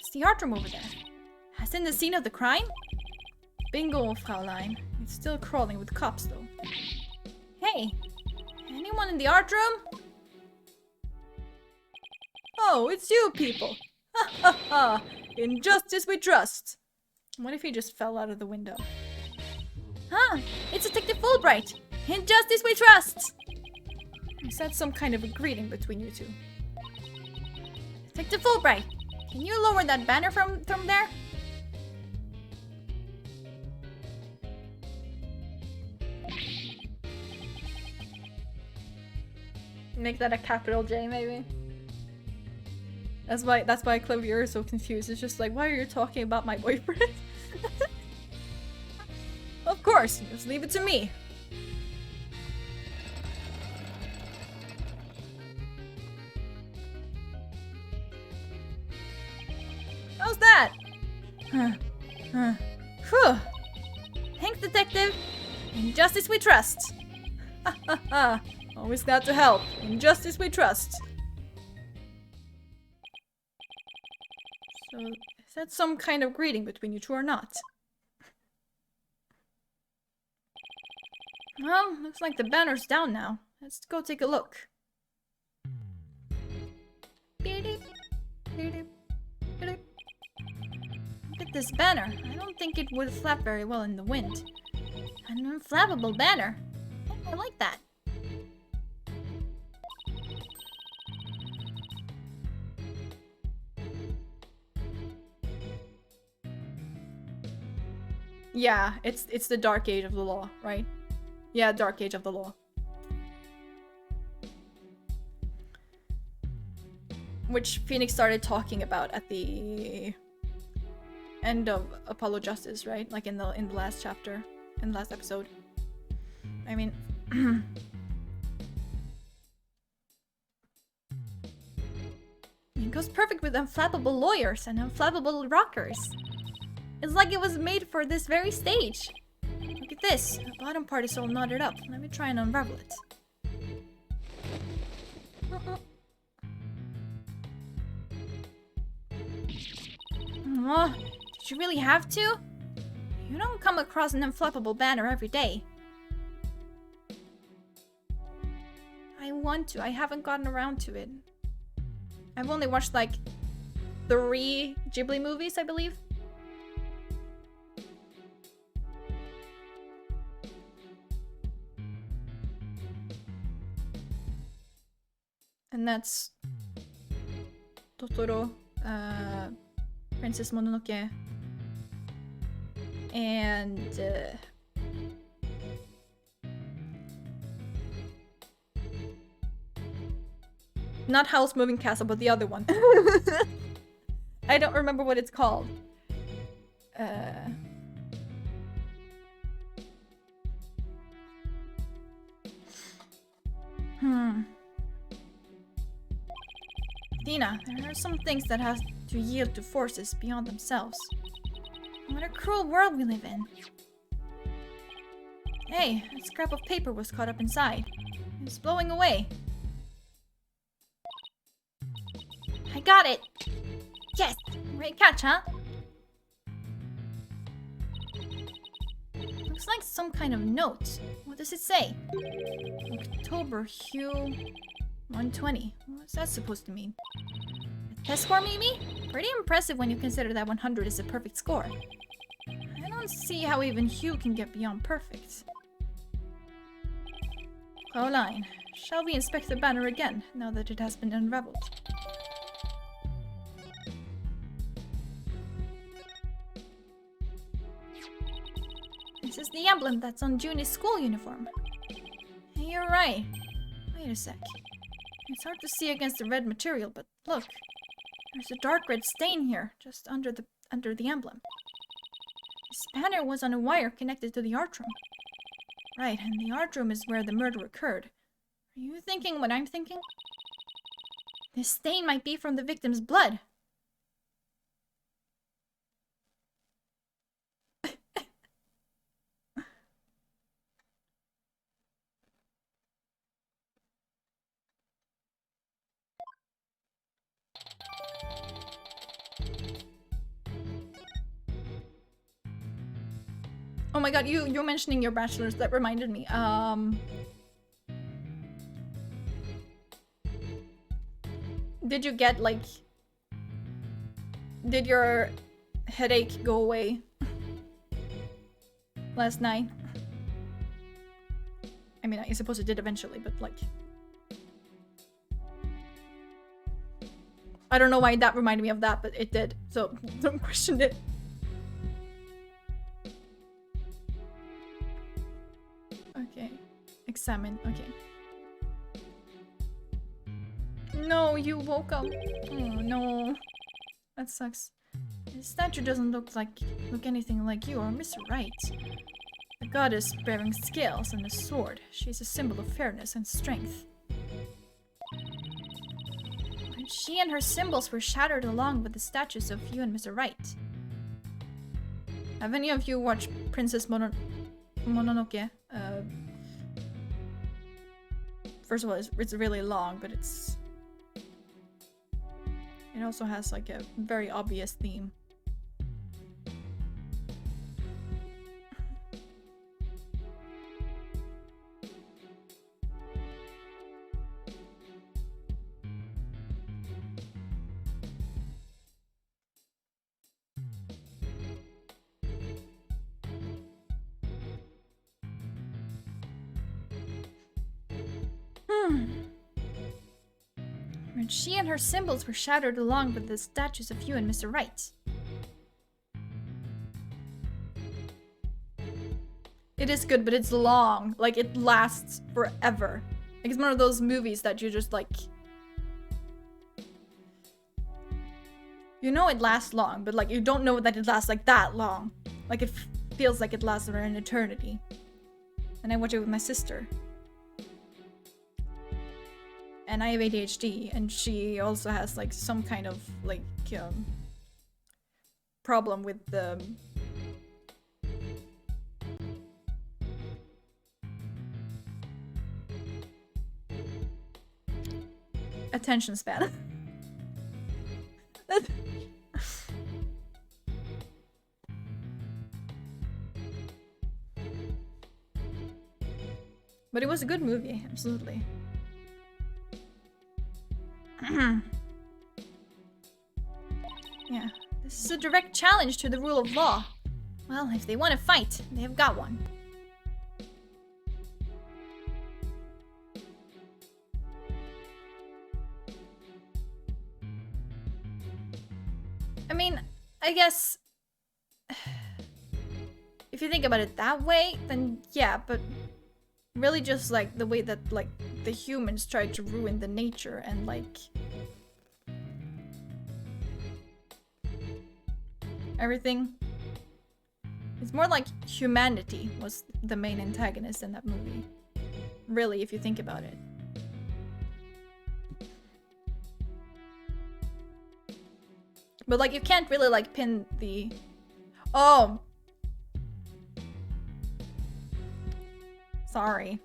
It's the art room over there. As in the scene of the crime? Bingo, Fraulein. It's still crawling with cops, though. Hey! Anyone in the art room? Oh, it's you people! Ha ha ha! In justice we trust! What if he just fell out of the window? Huh! It's Detective Fulbright! In justice we trust! Is that some kind of a greeting between you two? Detective Fulbright! Can you lower that banner from there? Make that a capital J, maybe? That's why Clavier is so confused. It's just like, why are you talking about my boyfriend? Of course, just leave it to me. How's that? Phew! Thanks, Detective! In justice we trust! Ha ha ha! Always glad to help. In justice we trust. So, is that some kind of greeting between you two or not? Well, looks like the banner's down now. Let's go take a look. Look at this banner. I don't think it would flap very well in the wind. An inflammable banner. Oh, I like that. Yeah, it's the Dark Age of the Law, right? Yeah, Dark Age of the Law. Which Phoenix started talking about at the end of Apollo Justice, right? Like in the last chapter, in the last episode. I mean, it goes perfect with unflappable lawyers and unflappable rockers. It's like it was made for this very stage. Look at this. The bottom part is all knotted up. Let me try and unravel it. Oh, did you really have to? You don't come across an unflappable banner every day. I want to. I haven't gotten around to it. I've only watched like 3 Ghibli movies, I believe. and that's Totoro, Princess Mononoke, and not Howl's Moving Castle, but the other one. I don't remember what it's called. Dina, there are some things that have to yield to forces beyond themselves. What a cruel world we live in. Hey, a scrap of paper was caught up inside. It's blowing away. I got it! Yes! Great catch, huh? Looks like some kind of note. What does it say? October Hue 120. What's that supposed to mean? A test score, maybe? Pretty impressive when you consider that 100 is a perfect score. I don't see how even Hugh can get beyond perfect. Fraulein, shall we inspect the banner again, now that it has been unraveled? This is the emblem that's on Junie's school uniform. Hey, you're right. Wait a sec. It's hard to see against the red material, but look. There's a dark red stain here, just under the emblem. This banner was on a wire connected to the art room. Right, and the art room is where the murder occurred. Are you thinking what I'm thinking? This stain might be from the victim's blood. Oh my god, you mentioning your bachelor's, that reminded me. Did you get like... Did your headache go away last night? I mean, I suppose it did eventually, but like... I don't know why that reminded me of that, but it did. So don't question it. Okay. Examine. Okay. No, you woke up. Oh no. That sucks. His statue doesn't look anything like you or Miss Right. The goddess bearing scales and a sword. She's a symbol of fairness and strength. She and her symbols were shattered along with the statues of you and Mr. Right. Have any of you watched Princess Mononoke? First of all, it's really long, but it also has like a very obvious theme. She and her symbols were shattered along with the statues of you and Mr. Right. It is good, but it's long. Like, it lasts forever. Like, it's one of those movies that you just, like... You know it lasts long, but, like, you don't know that it lasts, like, that long. Like, it feels like it lasts for an eternity. And I watch it with my sister. And I have ADHD, and she also has like some kind of like problem with the attention span. But it was a good movie, absolutely. Yeah, this is a direct challenge to the rule of law. Well, if they want to fight, they have got one. I mean, I guess... If you think about it that way, then yeah, but... Really just like the way that like the humans tried to ruin the nature and like everything. It's more like humanity was the main antagonist in that movie. Really, if you think about it. But like you can't really like pin the... Oh! Sorry.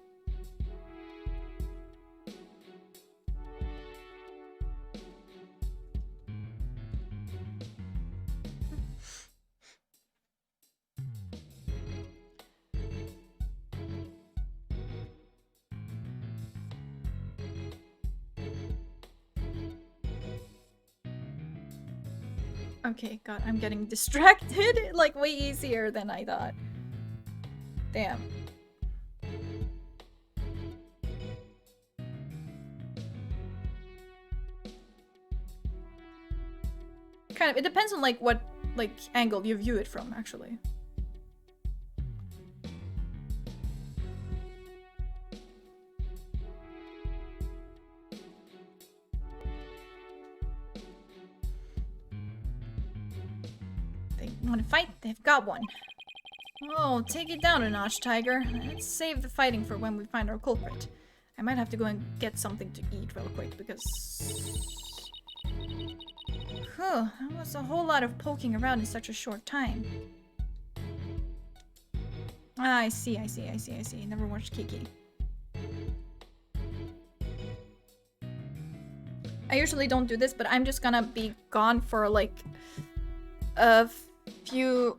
Okay, God, I'm getting distracted like way easier than I thought. Damn. Kind of, it depends on like what like angle you view it from, actually. They want to fight? They've got one. Oh, take it down a notch, Tiger. Let's save the fighting for when we find our culprit. I might have to go and get something to eat real quick because... Whew, that was a whole lot of poking around in such a short time. Ah, I see. Never watched Kiki. I usually don't do this, but I'm just gonna be gone for like a few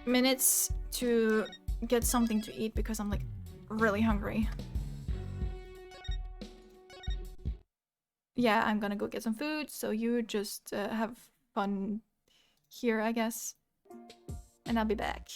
minutes to get something to eat because I'm like really hungry. Yeah, I'm gonna go get some food, so you just have fun here, I guess. And I'll be back.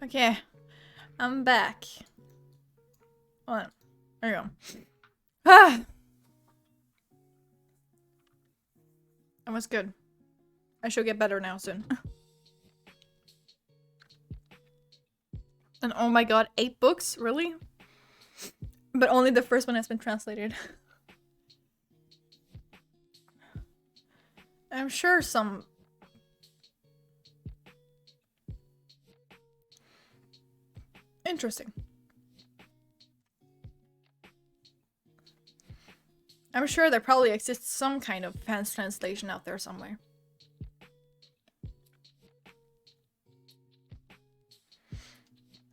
Okay, I'm back. Hold on. There you go. Ah! That was good. I should get better now soon. And oh my god, 8 books? Really? But only the first one has been translated. I'm sure some... Interesting. I'm sure there probably exists some kind of fans translation out there somewhere.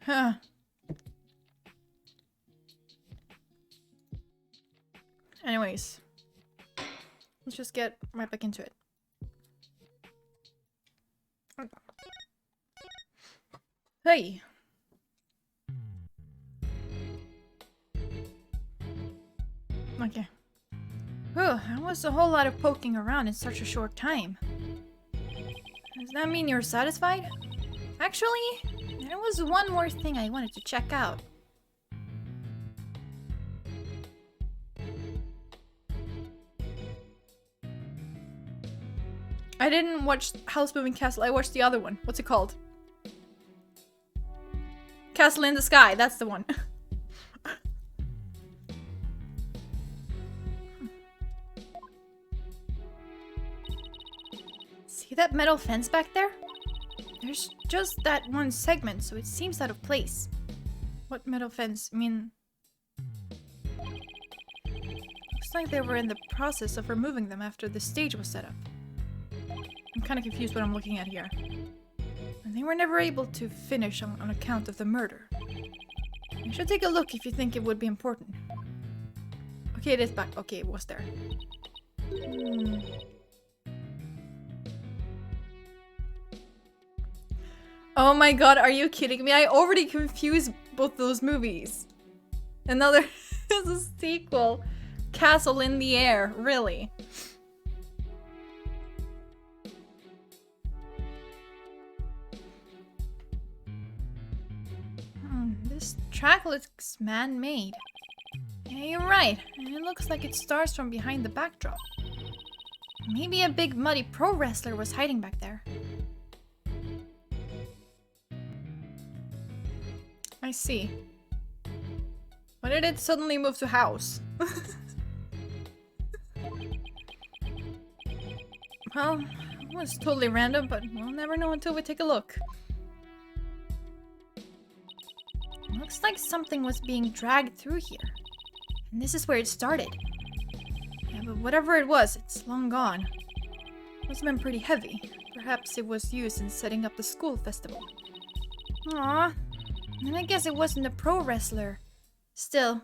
Huh. Anyways. Let's just get right back into it. Hey! Okay. Whew, that was a whole lot of poking around in such a short time. Does that mean you're satisfied? Actually, there was one more thing I wanted to check out. I didn't watch House Moving Castle, I watched the other one. What's it called? Castle in the Sky, that's the one. See that metal fence back there? There's just that one segment, so it seems out of place. What metal fence? I mean... Looks like they were in the process of removing them after the stage was set up. I'm kind of confused what I'm looking at here. And they were never able to finish on account of the murder. You should take a look if you think it would be important. Okay, it is back. Okay, it was there. Oh my god, are you kidding me? I already confused both those movies. And now there is a sequel. Castle in the Air, really. This track looks man-made. Yeah, you're right. And it looks like it starts from behind the backdrop. Maybe a big muddy pro wrestler was hiding back there. I see. Why did it suddenly move to house? Well, it was totally random, but we'll never know until we take a look. Looks like something was being dragged through here. And this is where it started. Yeah, but whatever it was, it's long gone. Must have been pretty heavy. Perhaps it was used in setting up the school festival. Aww. And I guess it wasn't a pro wrestler. Still,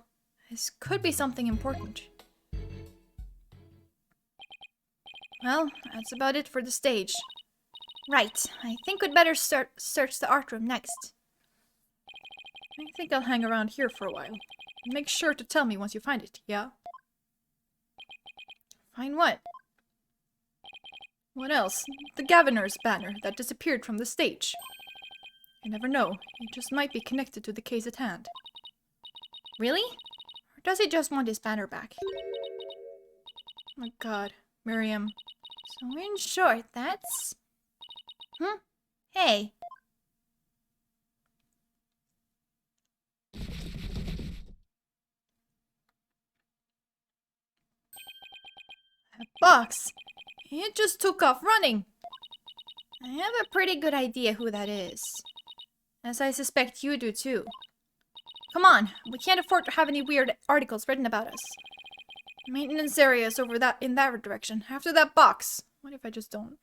this could be something important. Well, that's about it for the stage. Right, I think we'd better search the art room next. I think I'll hang around here for a while. Make sure to tell me once you find it, yeah? Find what? What else? The Governor's banner that disappeared from the stage. You never know. It just might be connected to the case at hand. Really? Or does he just want his banner back? Oh my god, Miriam. So in short, that's... Hey. That box. It just took off running. I have a pretty good idea who that is. As I suspect you do too. Come on, we can't afford to have any weird articles written about us. Maintenance areas over in that direction. After that box. What if I just don't?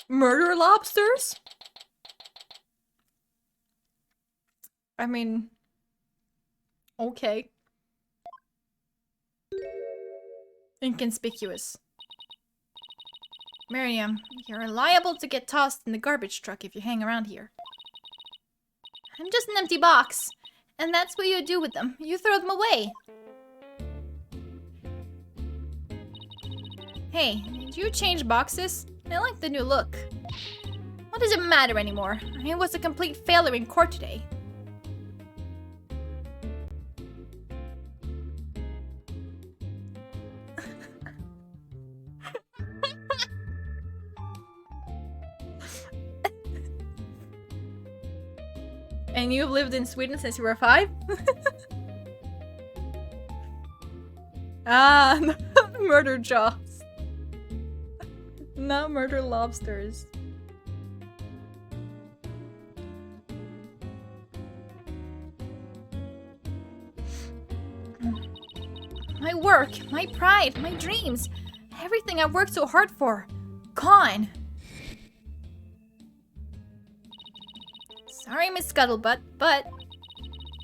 Murder lobsters? I mean... Okay. Inconspicuous. Miriam, you're liable to get tossed in the garbage truck if you hang around here. I'm just an empty box. And that's what you do with them. You throw them away. Hey, did you change boxes? I like the new look. What does it matter anymore? I was a complete failure in court today. And you've lived in Sweden since you were 5? Ah, murder jaws. Not murder lobsters. My work, my pride, my dreams, everything I worked so hard for, gone. Sorry, Miss Scuttlebutt, but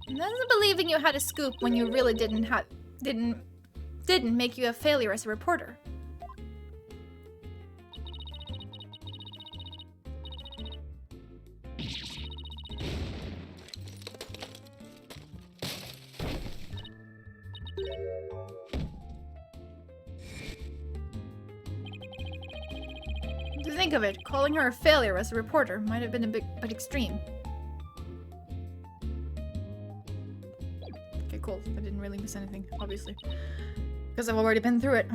doesn't believing you had a scoop when you really didn't make you a failure as a reporter. To think of it, calling her a failure as a reporter might have been a bit extreme. Okay, cool. I didn't really miss anything, obviously. Because I've already been through it.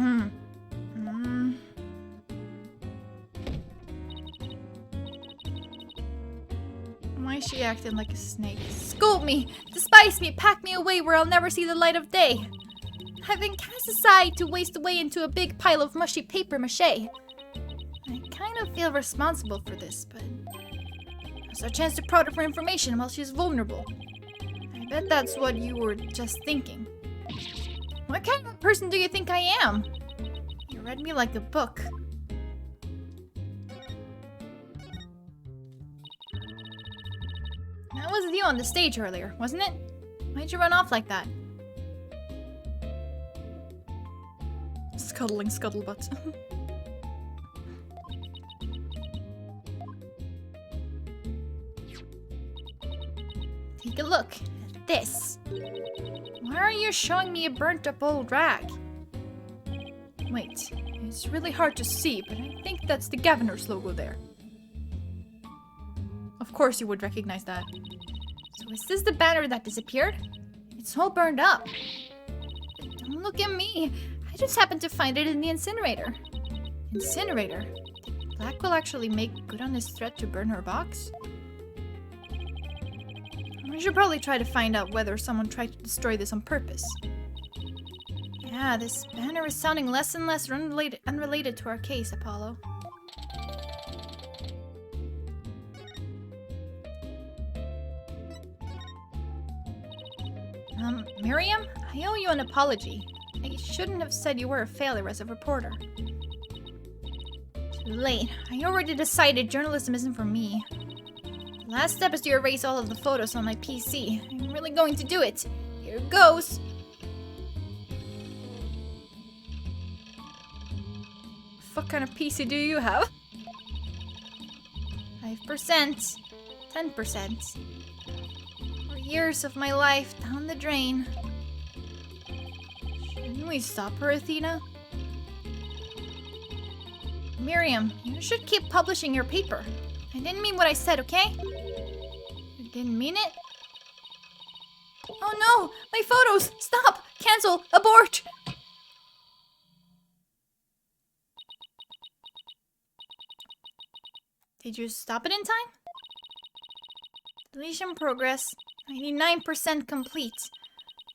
Why is she acting like a snake? Scold me! Despise me! Pack me away where I'll never see the light of day! I've been cast aside to waste away into a big pile of mushy paper mache. I kind of feel responsible for this, but it's our chance to prod her for information while she's vulnerable. I bet that's what you were just thinking. What kind of person do you think I am? You read me like a book. That was you on the stage earlier, wasn't it? Why'd you run off like that? Scuttling scuttlebutt. Take a look at this. Why are you showing me a burnt up old rag? Wait, it's really hard to see, but I think that's the governor's logo there. Of course you would recognize that. So is this the banner that disappeared? It's all burned up. Don't look at me. I just happened to find it in the incinerator. Incinerator? Black will actually make good on his threat to burn her box? I should probably try to find out whether someone tried to destroy this on purpose. Yeah, this banner is sounding less and less unrelated to our case, Apollo. Miriam, I owe you an apology. I shouldn't have said you were a failure as a reporter. Too late. I already decided journalism isn't for me. Last step is to erase all of the photos on my PC. I'm really going to do it. Here goes. What kind of PC do you have? 5%. 10%. 4 years of my life down the drain. Shouldn't we stop her, Athena? Miriam, you should keep publishing your paper. I didn't mean what I said, okay? You didn't mean it? Oh no! My photos! Stop! Cancel! Abort! Did you stop it in time? Deletion progress. 99% complete.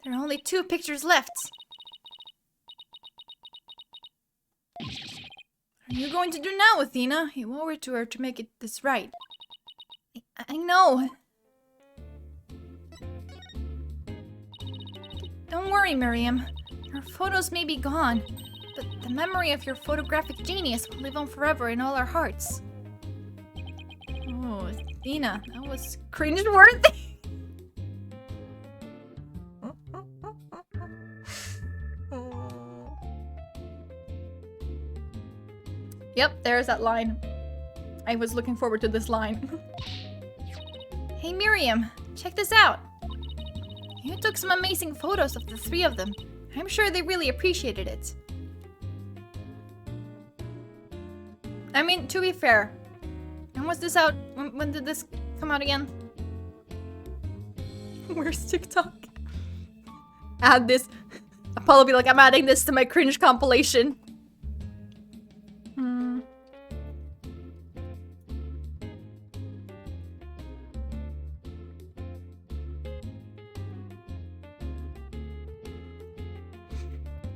There are only 2 pictures left. What are you going to do now, Athena? You owe it to her to make this right. I know. Don't worry, Miriam. Your photos may be gone, but the memory of your photographic genius will live on forever in all our hearts. Oh, Athena, that was cringe-worthy. Yep, there's that line. I was looking forward to this line. Hey Miriam, check this out. You took some amazing photos of the 3 of them. I'm sure they really appreciated it. I mean, to be fair, when was this out? When did this come out again? Where's TikTok? Add this. I'll probably be like, I'm adding this to my cringe compilation.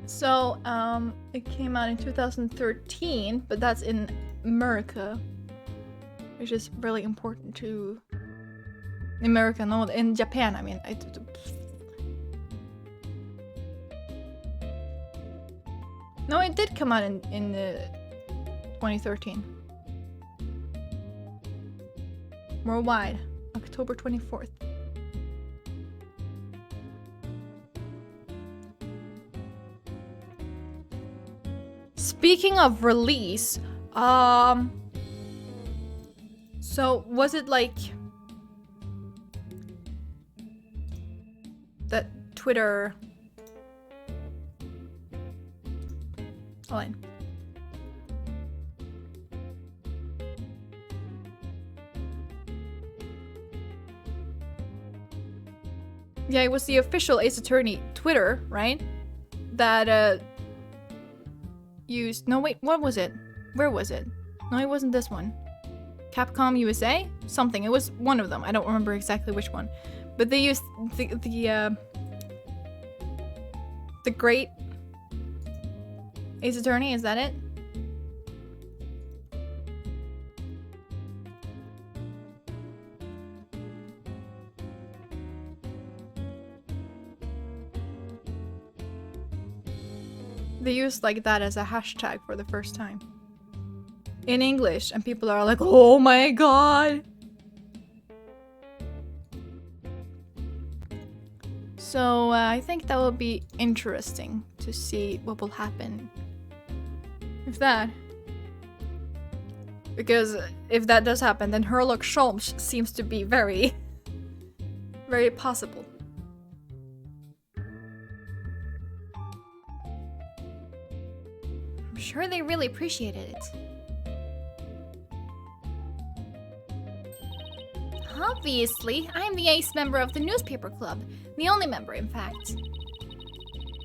So, it came out in 2013, but that's in America, which is really important to America. No, in Japan, I mean. No, it did come out in 2013. Worldwide, October 24th. Speaking of release, so was it like that Twitter? Hold on. Yeah, it was the official Ace Attorney Twitter, right? That used. No, wait, what was it? Where was it? No, it wasn't this one. Capcom USA? Something. It was one of them. I don't remember exactly which one. But they used the great Ace Attorney, is that it? They used like that as a hashtag for the first time. In English, and people are like, oh my god! So I think that will be interesting to see what will happen with that. Because if that does happen, then Herlock Sholmes seems to be very, very possible. I'm sure they really appreciated it. Obviously, I'm the ace member of the newspaper club. The only member, in fact.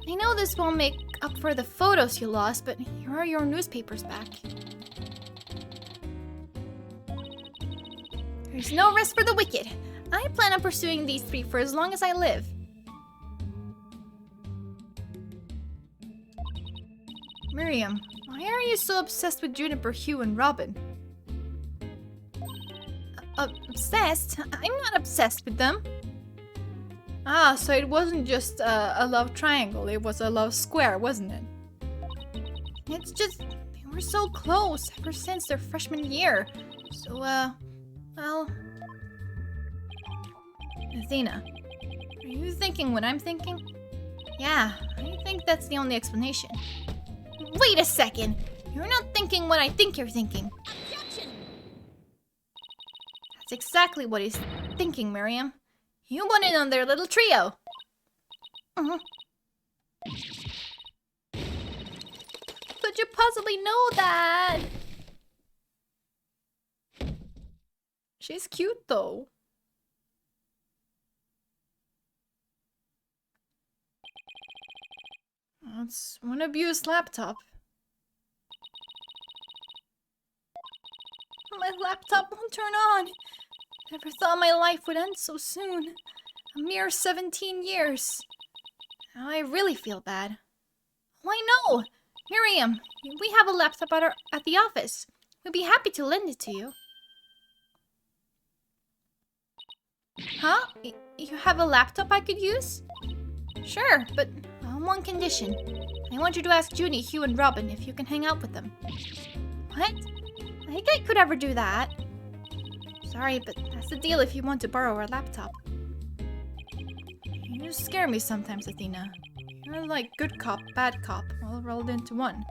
I know this won't make up for the photos you lost, but here are your newspapers back. There's no rest for the wicked. I plan on pursuing these three for as long as I live. Miriam, why are you so obsessed with Juniper, Hugh, and Robin? Obsessed? I'm not obsessed with them. Ah, so it wasn't just a love triangle, it was a love square, wasn't it? It's just, they were so close ever since their freshman year. So, well... Athena, are you thinking what I'm thinking? Yeah, I think that's the only explanation. Wait a second! You're not thinking what I think you're thinking. Objection! That's exactly what he's thinking, Miriam. You want in on their little trio. Could you possibly know that? She's cute, though. It's one abused laptop. My laptop won't turn on. Never thought my life would end so soon. A mere 17 years. Now I really feel bad. Oh, I know! Miriam, we have a laptop at the office. We'd be happy to lend it to you. Huh? You have a laptop I could use? Sure, but on one condition. I want you to ask Junie, Hugh, and Robin if you can hang out with them. What? I think I could ever do that. Sorry, but that's the deal if you want to borrow our laptop. You scare me sometimes, Athena. You're like good cop, bad cop, all rolled into one.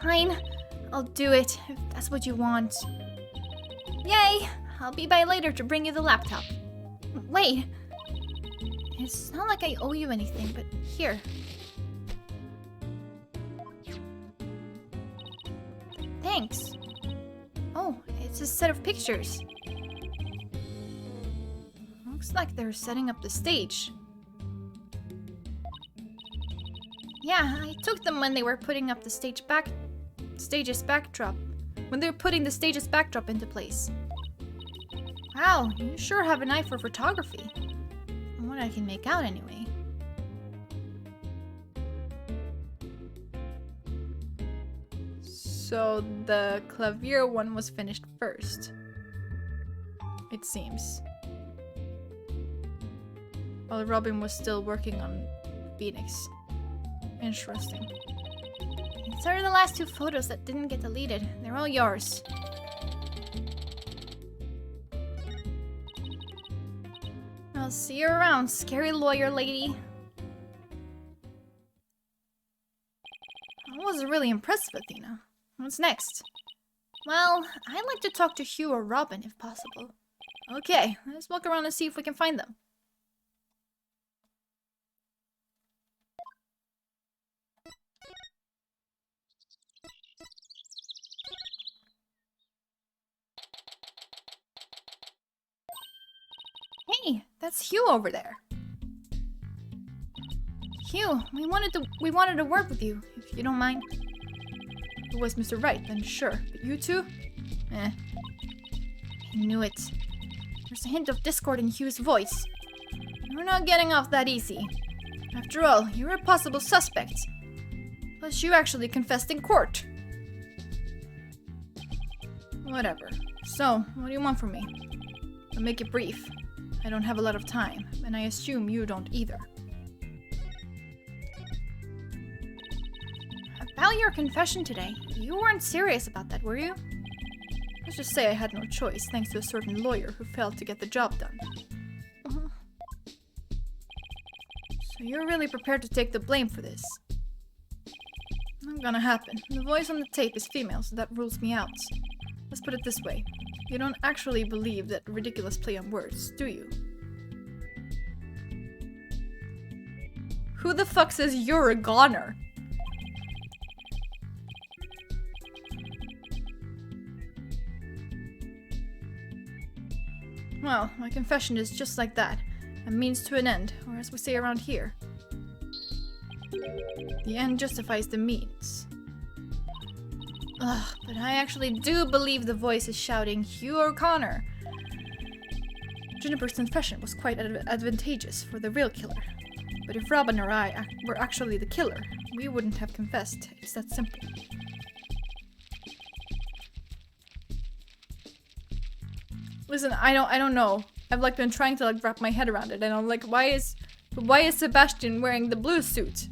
Fine, I'll do it if that's what you want. Yay! I'll be by later to bring you the laptop. Wait! It's not like I owe you anything, but here. Thanks. Oh, it's a set of pictures. Looks like they're setting up the stage. Yeah, I took them when they were putting up the stage's backdrop. When they were putting the stage's backdrop into place. Wow, you sure have an eye for photography. From what I can make out anyway. So the clavier one was finished first. It seems. While Robin was still working on Phoenix. Interesting. These are the last two photos that didn't get deleted. They're all yours. I'll see you around, scary lawyer lady. That was really impressive, Athena. What's next? Well, I'd like to talk to Hugh or Robin if possible. Okay, let's walk around and see if we can find them. Hey, that's Hugh over there. Hugh, we wanted to work with you, if you don't mind. If it was Mr. Wright, then sure. But you two? I knew it. There's a hint of discord in Hugh's voice. You're not getting off that easy. After all, you're a possible suspect. Plus, you actually confessed in court. Whatever. So, what do you want from me? I'll make it brief. I don't have a lot of time, and I assume you don't either. About your confession today, you weren't serious about that, were you? Let's just say I had no choice thanks to a certain lawyer who failed to get the job done. So you're really prepared to take the blame for this? Not gonna happen. The voice on the tape is female, so that rules me out. Let's put it this way. You don't actually believe that ridiculous play on words, do you? Who the fuck says you're a goner? Well, my confession is just like that. A means to an end, or as we say around here. The end justifies the means. Ugh, but I actually do believe the voice is shouting, Hugh O'Connor. Juniper's confession was quite advantageous for the real killer. But if Robin or I were actually the killer, we wouldn't have confessed. It's that simple. Listen, I don't know. I've been trying to wrap my head around it, and I'm like, why is Sebastian wearing the blue suit?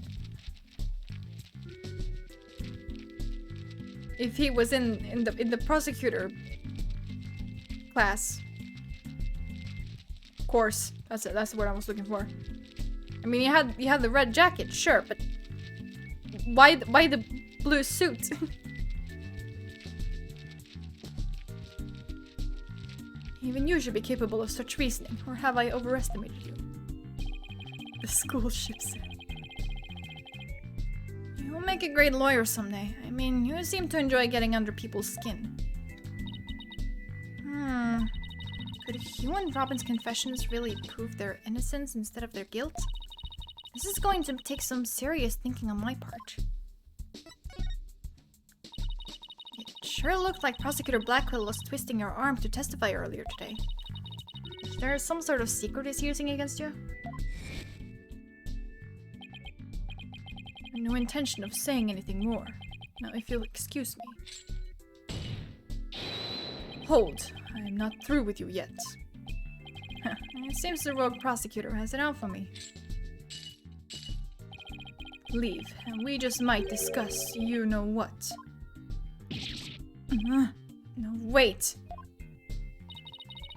If he was in the prosecutor class course, that's it. That's the word I was looking for. I mean, he had the red jacket, sure, but why the blue suit? Even you should be capable of such reasoning, or have I overestimated you? The school ships it. You'll make a great lawyer someday. I mean, you seem to enjoy getting under people's skin. Could Hugh and Robin's confessions really prove their innocence instead of their guilt? This is going to take some serious thinking on my part. It sure looked like Prosecutor Blackwell was twisting your arm to testify earlier today. Is there some sort of secret he's using against you? No intention of saying anything more. Now, if you'll excuse me. Hold, I'm not through with you yet. It seems the rogue prosecutor has it out for me. Leave, and we just might discuss you know what. No, wait.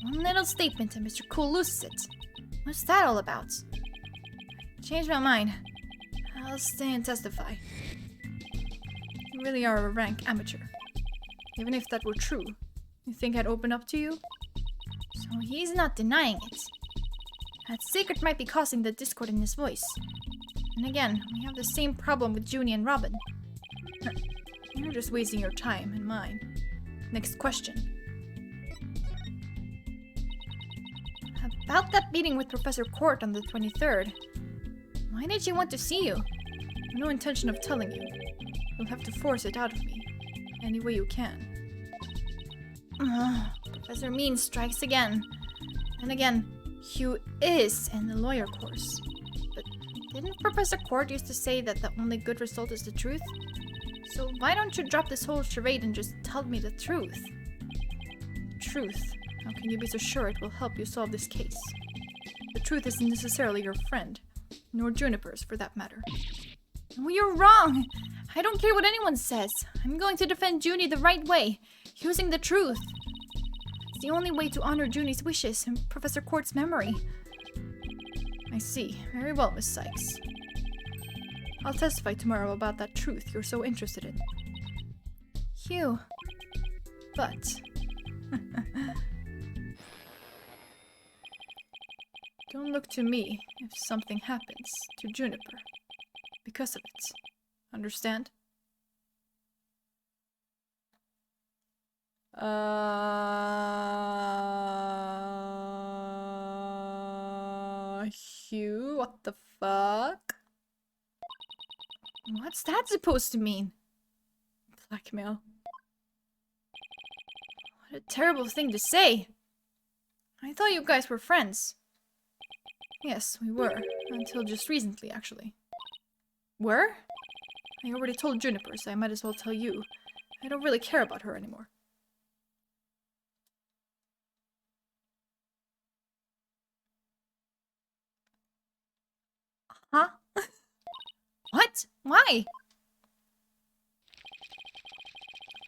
One little statement and Mr. Cool loses it. What's that all about? Changed my mind. I'll stay and testify. You really are a rank amateur. Even if that were true, you think I'd open up to you? So he's not denying it. That secret might be causing the discord in his voice. And again, we have the same problem with Junie and Robin. You're just wasting your time and mine. Next question. About that meeting with Professor Court on the 23rd. Why did she want to see you? No intention of telling you. You'll have to force it out of me. Any way you can. Professor Mean strikes again. And again, Hugh is in the lawyer course. But didn't Professor Court used to say that the only good result is the truth? So why don't you drop this whole charade and just tell me the truth? Truth? How can you be so sure it will help you solve this case? The truth isn't necessarily your friend, nor Juniper's for that matter. Oh, you're wrong! I don't care what anyone says. I'm going to defend Junie the right way, using the truth. It's the only way to honor Junie's wishes and Professor Court's memory. I see. Very well, Miss Sykes. I'll testify tomorrow about that truth you're so interested in. Hugh. But... Don't look to me if something happens to Juniper because of it. Understand? Hugh, what the fuck? What's that supposed to mean? Blackmail. What a terrible thing to say. I thought you guys were friends. Yes, we were. Until just recently, actually. Were? I already told Juniper, so I might as well tell you. I don't really care about her anymore. Huh? What? Why?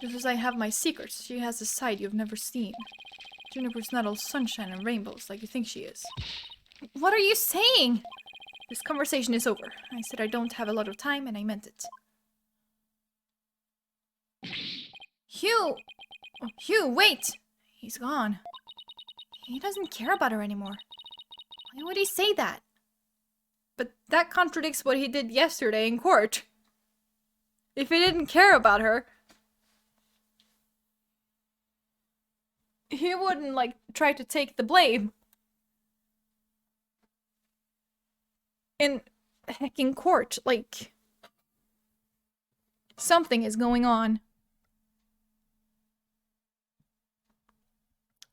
Just as I have my secrets, she has a side you've never seen. Juniper's not all sunshine and rainbows like you think she is. What are you saying? This conversation is over. I said I don't have a lot of time, and I meant it. Hugh! Oh, Hugh, wait! He's gone. He doesn't care about her anymore. Why would he say that? But that contradicts what he did yesterday in court. If he didn't care about her, he wouldn't, like, try to take the blame. In hecking court, like, something is going on.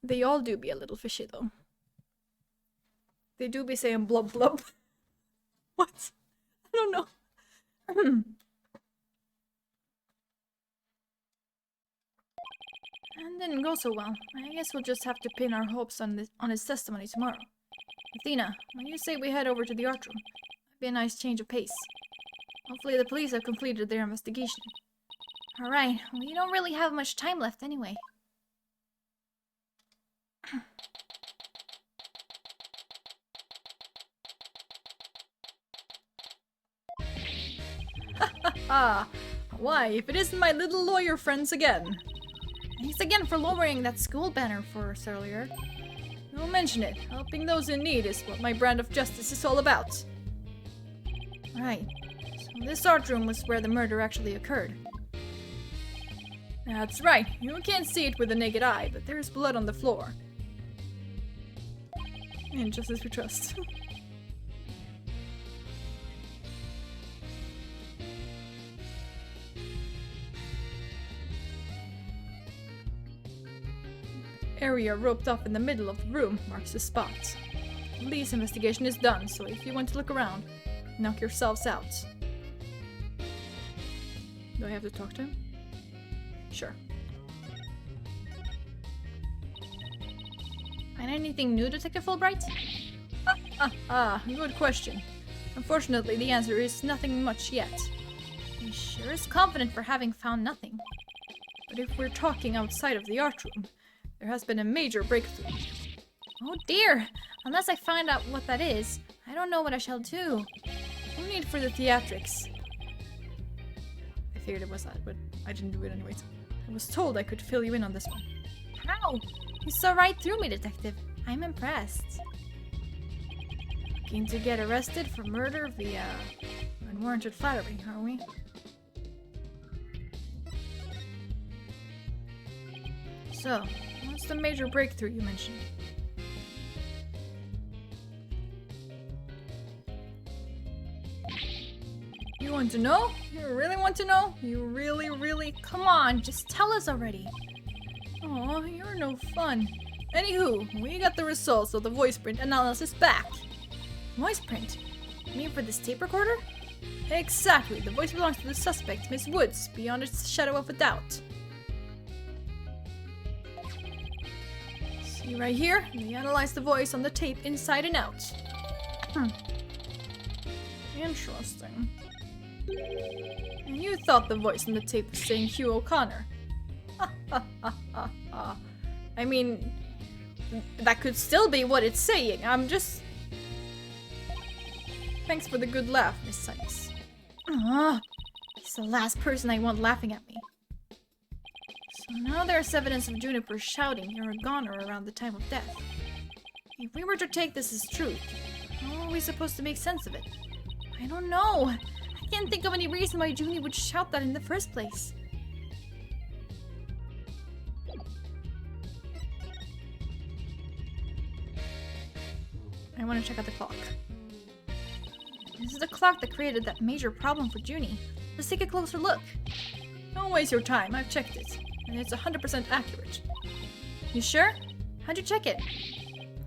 They all do be a little fishy, though. They do be saying blub blub. What? I don't know. And didn't go so well. I guess we'll just have to pin our hopes on his testimony tomorrow. Athena, when you say we head over to the art room, might be a nice change of pace. Hopefully the police have completed their investigation. Alright, we don't really have much time left anyway. Why, if it isn't my little lawyer friends again. Thanks again for lowering that school banner for us earlier. Don't mention it. Helping those in need is what my brand of justice is all about. Right. So this art room was where the murder actually occurred. That's right. You can't see it with the naked eye, but there's blood on the floor. And just as we trust. Area roped off in the middle of the room marks the spot. Police investigation is done, so if you want to look around, knock yourselves out. Do I have to talk to him? Sure. Find anything new, Detective Fulbright? Good question. Unfortunately, the answer is nothing much yet. He sure is confident for having found nothing. But if we're talking outside of the art room, there has been a major breakthrough. Oh dear! Unless I find out what that is, I don't know what I shall do. No need for the theatrics. I figured it was that, but I didn't do it anyways. I was told I could fill you in on this one. How? You saw right through me, Detective. I'm impressed. Looking to get arrested for murder via unwarranted flattery, are we? So, what's the major breakthrough you mentioned? You want to know? You really want to know? You really... Come on, just tell us already. Oh, you're no fun. Anywho, we got the results of the voice print analysis back. Voice print? You mean for this tape recorder? Exactly, the voice belongs to the suspect, Miss Woods, beyond a shadow of a doubt. See right here? We analyzed the voice on the tape inside and out. Interesting. And you thought the voice on the tape was saying Hugh O'Connor. I mean, that could still be what it's saying. I'm just... Thanks for the good laugh, Miss Sykes. It's the last person I want laughing at me. So now there's evidence of Juniper shouting "You're a goner" around the time of death. If we were to take this as truth, how are we supposed to make sense of it? I don't know. I can't think of any reason why Junie would shout that in the first place. I want to check out the clock. This is the clock that created that major problem for Junie. Let's take a closer look. Don't waste your time, I've checked it, and it's 100% accurate. You sure? How'd you check it?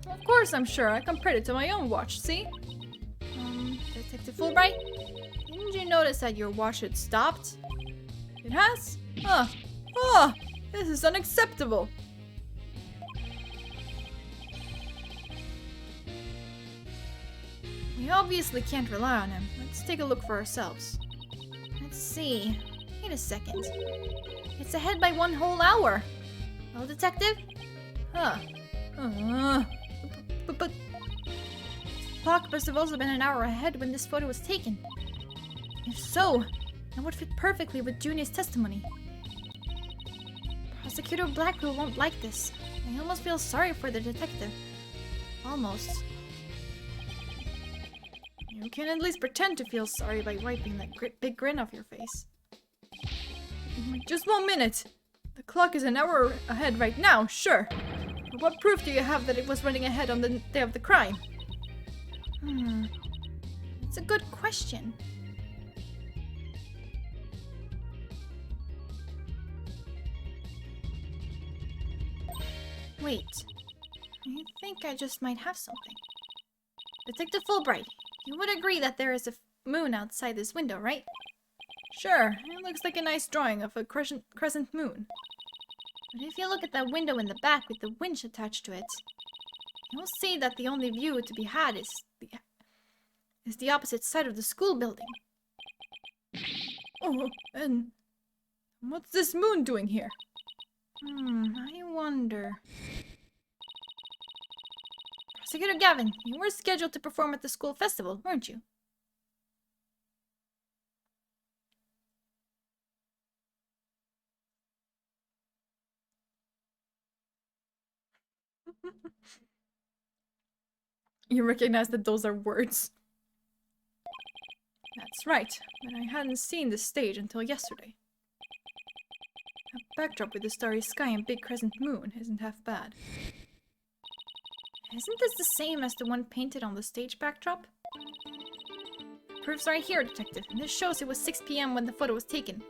Of course I'm sure, I compared it to my own watch, see? Detective Fulbright? Didn't you notice that your watch had stopped? It has? Oh, this is unacceptable! We obviously can't rely on him. Let's take a look for ourselves. Let's see. Wait a second. It's ahead by 1 whole hour. Well, Detective? Huh. But The clock must have also been an hour ahead when this photo was taken. If so, that would fit perfectly with Junie's testimony. Prosecutor Blackwell won't like this. I almost feel sorry for the detective. Almost. you can at least pretend to feel sorry by wiping that big grin off your face. Just 1 minute! The clock is an hour ahead right now, sure. But what proof do you have that it was running ahead on the day of the crime? That's a good question. Wait. I think I just might have something. Detective Fulbright, you would agree that there is a moon outside this window, right? Sure, it looks like a nice drawing of a crescent moon. But if you look at that window in the back with the winch attached to it, you'll see that the only view to be had is the opposite side of the school building. Oh, and what's this moon doing here? I wonder... Prosecutor Gavin, you were scheduled to perform at the school festival, weren't you? You recognize that those are words. That's right, but I hadn't seen the stage until yesterday. A backdrop with a starry sky and big crescent moon isn't half bad. Isn't this the same as the one painted on the stage backdrop? Proof's right here, Detective, and this shows it was 6 p.m. when the photo was taken.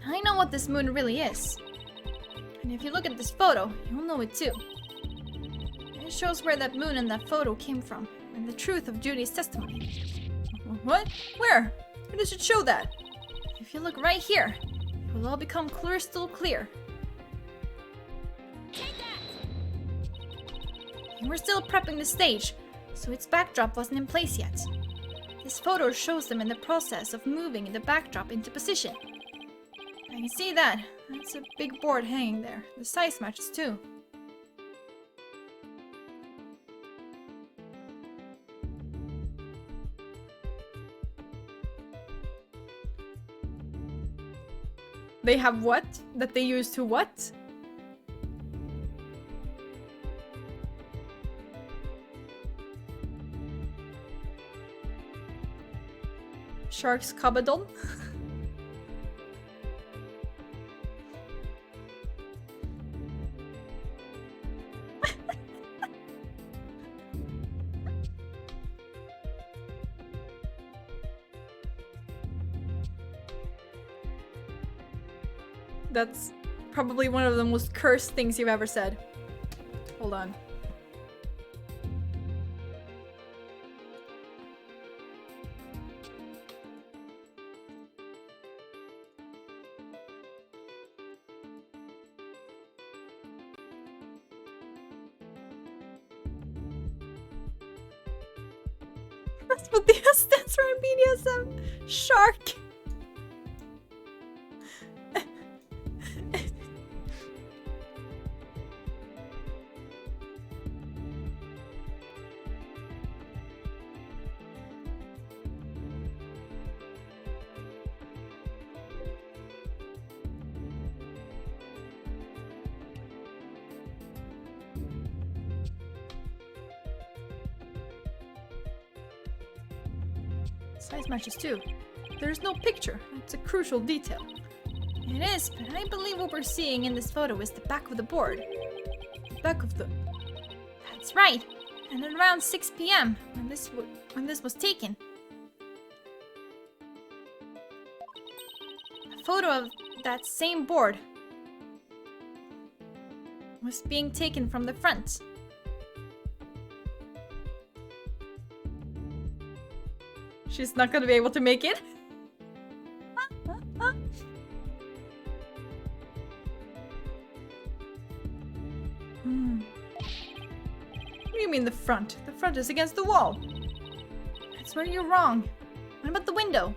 I know what this moon really is. And if you look at this photo, you'll know it too. It shows where that moon in that photo came from, and the truth of Judy's testimony. What? Where? Where does it show that? If you look right here, it will all become crystal clear. And we're still prepping the stage, so its backdrop wasn't in place yet. This photo shows them in the process of moving the backdrop into position. I can see that. That's a big board hanging there. The size matches too. They have what? That they use to what? Shark's Kabadon? That's probably one of the most cursed things you've ever said. Hold on. That's what the S stands for in BDSM. Shark. Size matches too. There's no picture. It's a crucial detail. It is, but I believe what we're seeing in this photo is the back of the board. The back of the... That's right. And at around 6 p.m. when this was taken. A photo of that same board was being taken from the front. She's not gonna be able to make it. What do you mean the front? The front is against the wall. That's where you're wrong. What about the window?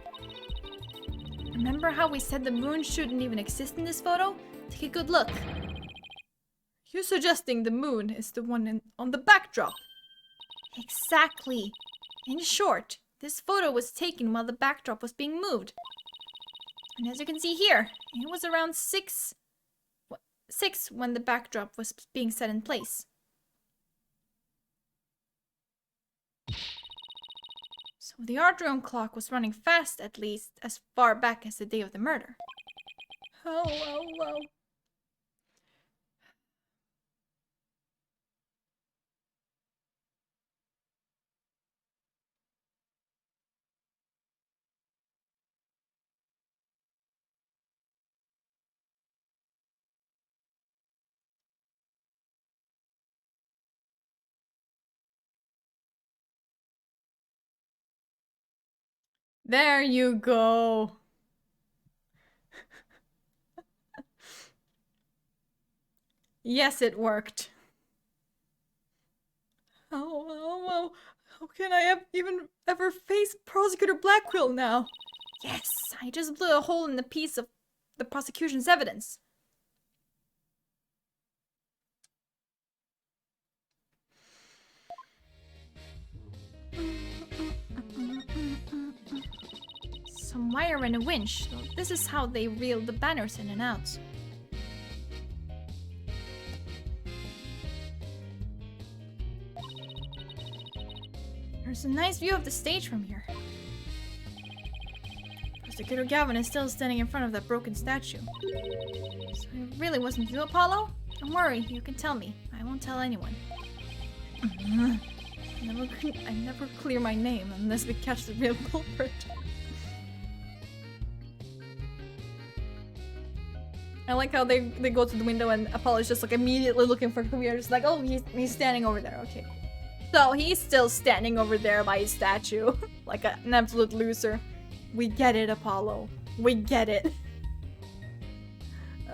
Remember how we said the moon shouldn't even exist in this photo? Take a good look. You're suggesting the moon is the one on the backdrop. Exactly. In short, this photo was taken while the backdrop was being moved. And as you can see here, it was around 6 when the backdrop was being set in place. So the Ardrion clock was running fast, at least as far back as the day of the murder. Oh. There you go. Yes, it worked. Oh. How can I even ever face Prosecutor Blackquill now? Yes, I just blew a hole in the piece of the prosecution's evidence. Some wire and a winch, so this is how they reel the banners in and out. There's a nice view of the stage from here. Prosecutor Gavin is still standing in front of that broken statue. So it really wasn't you, Apollo? Don't worry, you can tell me. I won't tell anyone. I never clear my name unless we catch the real culprit. I like how they go to the window and Apollo's just like immediately looking for Kavir. Just like, oh, he's standing over there. Okay, cool. So he's still standing over there by his statue. Like an absolute loser. We get it, Apollo. We get it.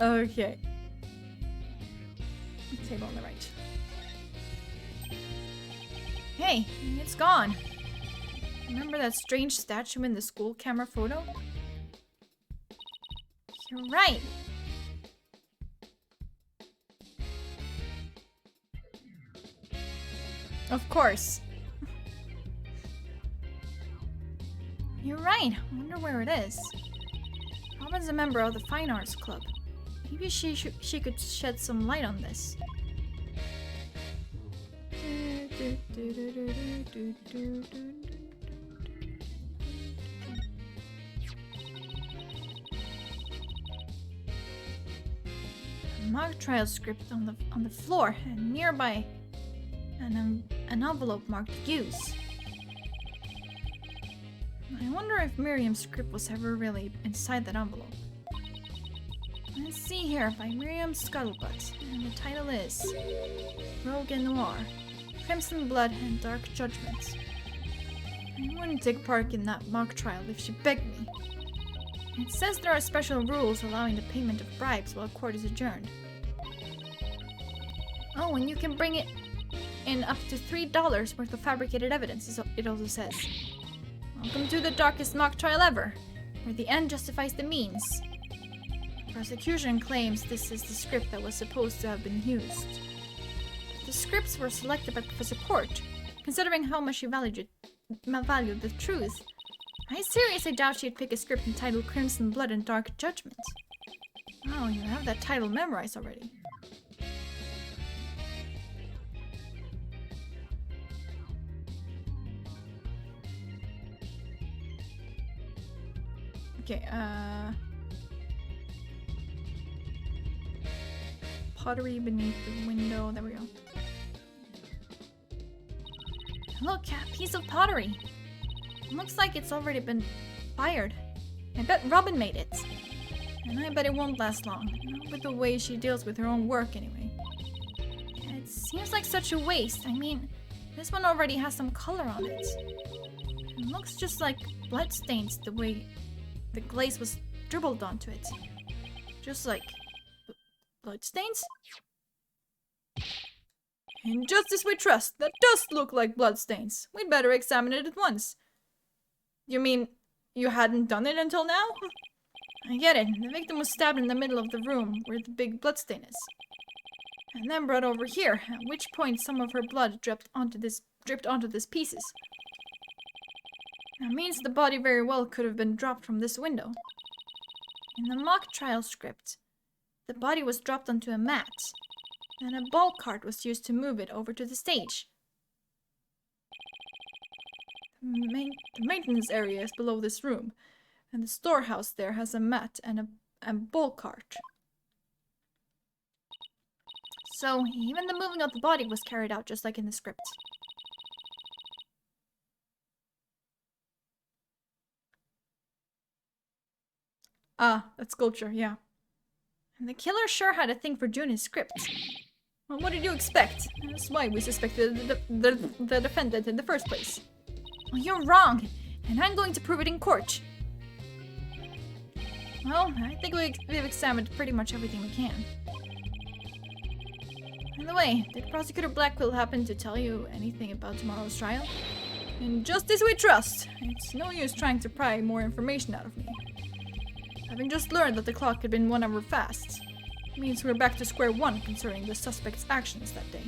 Okay. Table on the right. Hey, it's gone. Remember that strange statue in the school camera photo? You're right. Of course. You're right. I wonder where it is. Robin's a member of the Fine Arts Club. Maybe she could shed some light on this. A mock trial script on the floor, and nearby an envelope marked "Use." I wonder if Miriam's script was ever really inside that envelope. Let's see here, by Miriam Scuttlebutt, and the title is Rogue and Noir, Crimson Blood and Dark Judgment. I wouldn't take part in that mock trial if she begged me. It says there are special rules allowing the payment of bribes while court is adjourned. Oh, and you can bring it in up to $3 worth of fabricated evidence, it also says. Welcome to the darkest mock trial ever, where the end justifies the means. The prosecution claims this is the script that was supposed to have been used. The scripts were selected by Professor Court, considering how much she valued the truth. I seriously doubt she'd pick a script entitled Crimson Blood and Dark Judgment. Oh, you have that title memorized already. Okay, pottery beneath the window. There we go. Look, a piece of pottery. Looks like it's already been fired. I bet Robin made it. And I bet it won't last long. Not with the way she deals with her own work, anyway. It seems like such a waste. I mean, this one already has some color on it. It looks just like bloodstains the way the glaze was dribbled onto it. Just like bloodstains? In justice we trust. That does look like bloodstains. We'd better examine it at once. You mean you hadn't done it until now? I get it. The victim was stabbed in the middle of the room where the big bloodstain is. And then brought over here, at which point some of her blood dripped onto these pieces. That means the body very well could have been dropped from this window. In the mock trial script, the body was dropped onto a mat, and a ball cart was used to move it over to the stage. The maintenance area is below this room, and the storehouse there has a mat and a ball cart. So, even the moving of the body was carried out just like in the script. Ah, that sculpture, yeah. And the killer sure had a thing for Junie's script. Well, what did you expect? That's why we suspected the defendant in the first place. Well, you're wrong, and I'm going to prove it in court. Well, I think we've examined pretty much everything we can. By the way, did Prosecutor Blackquill happen to tell you anything about tomorrow's trial? In justice we trust. It's no use trying to pry more information out of me. Having just learned that the clock had been 1 hour fast, means we're back to square one concerning the suspect's actions that day.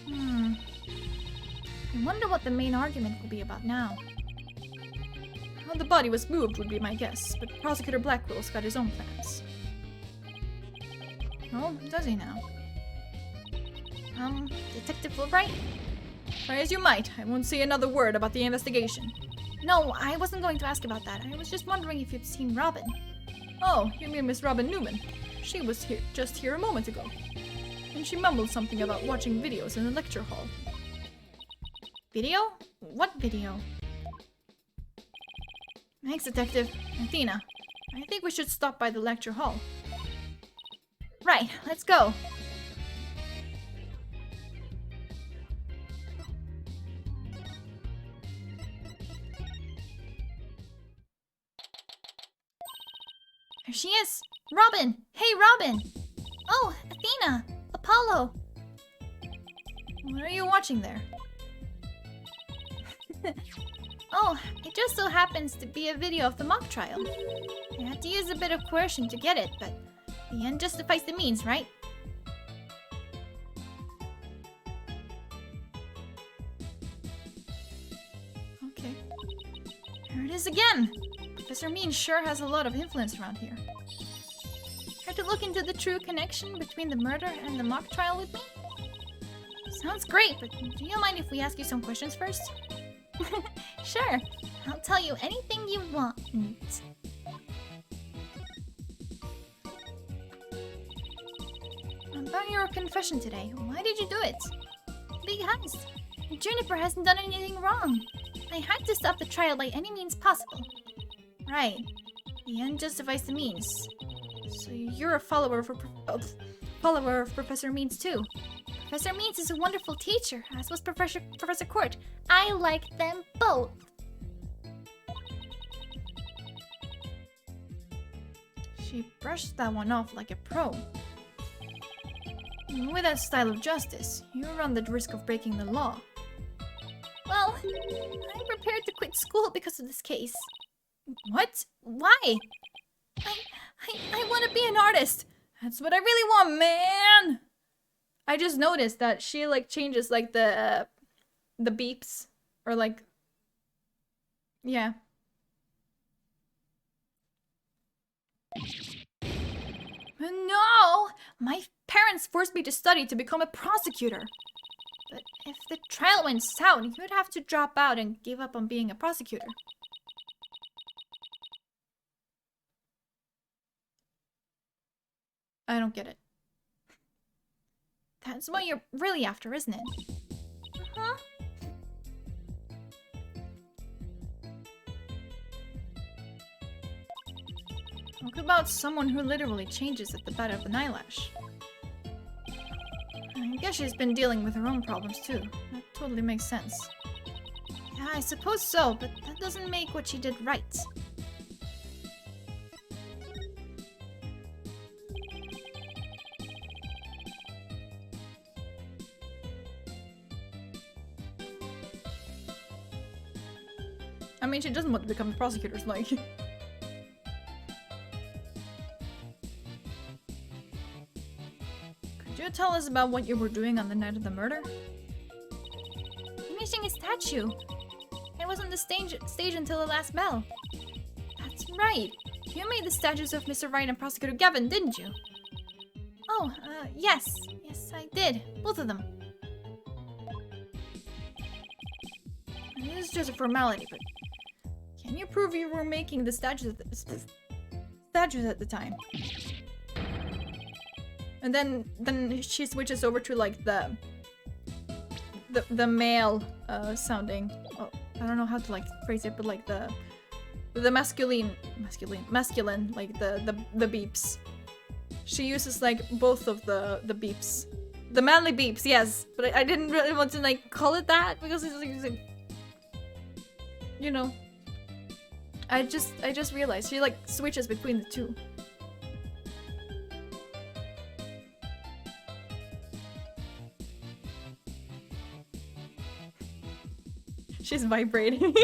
I wonder what the main argument will be about now. How the body was moved would be my guess, but Prosecutor Blackwell's got his own plans. Oh, does he now? Detective Fulbright? Try as you might, I won't say another word about the investigation. No, I wasn't going to ask about that. I was just wondering if you'd seen Robin. Oh, you mean Miss Robin Newman? She was just here a moment ago. And she mumbled something about watching videos in the lecture hall. Video? What video? Thanks, Detective. Athena, I think we should stop by the lecture hall. Right, let's go. There she is! Robin! Hey, Robin! Oh, Athena! Apollo! What are you watching there? Oh, it just so happens to be a video of the mock trial. I had to use a bit of coercion to get it, but the end justifies the means, right? Okay. Here it is again! Professor Mean sure has a lot of influence around here. Care to look into the true connection between the murder and the mock trial with me? Sounds great, but do you mind if we ask you some questions first? Sure. I'll tell you anything you want. About your confession today, why did you do it? Because Juniper hasn't done anything wrong. I had to stop the trial by any means possible. Right. The end justifies the means. So you're a follower of Professor Means too. Professor Means is a wonderful teacher, as was Professor Court. I like them both. She brushed that one off like a pro. With that style of justice, you run the risk of breaking the law. Well, I'm prepared to quit school because of this case. What? Why? I want to be an artist. That's what I really want, man. I just noticed that she like changes like the beeps or like yeah. No! My parents forced me to study to become a prosecutor. But if the trial went south, you'd have to drop out and give up on being a prosecutor. I don't get it. That's what you're really after, isn't it? Uh-huh. Talk about someone who literally changes at the bat of an eyelash. I guess she's been dealing with her own problems too. That totally makes sense. Yeah, I suppose so, but that doesn't make what she did right. I mean, she doesn't want to become a prosecutor, like... Could you tell us about what you were doing on the night of the murder? Finishing a statue. I was on the stage until the last bell. That's right. You made the statues of Mr. Wright and Prosecutor Gavin, didn't you? Oh, yes. Yes, I did. Both of them. It is just a formality, but... Can you prove you were making the statues at the time? And then she switches over to like the male sounding. Oh, I don't know how to like phrase it, but like the masculine like the beeps. She uses like both of the beeps, the manly beeps, yes. But I didn't really want to like call it that because it's like you know. I just realized she like switches between the two. She's vibrating.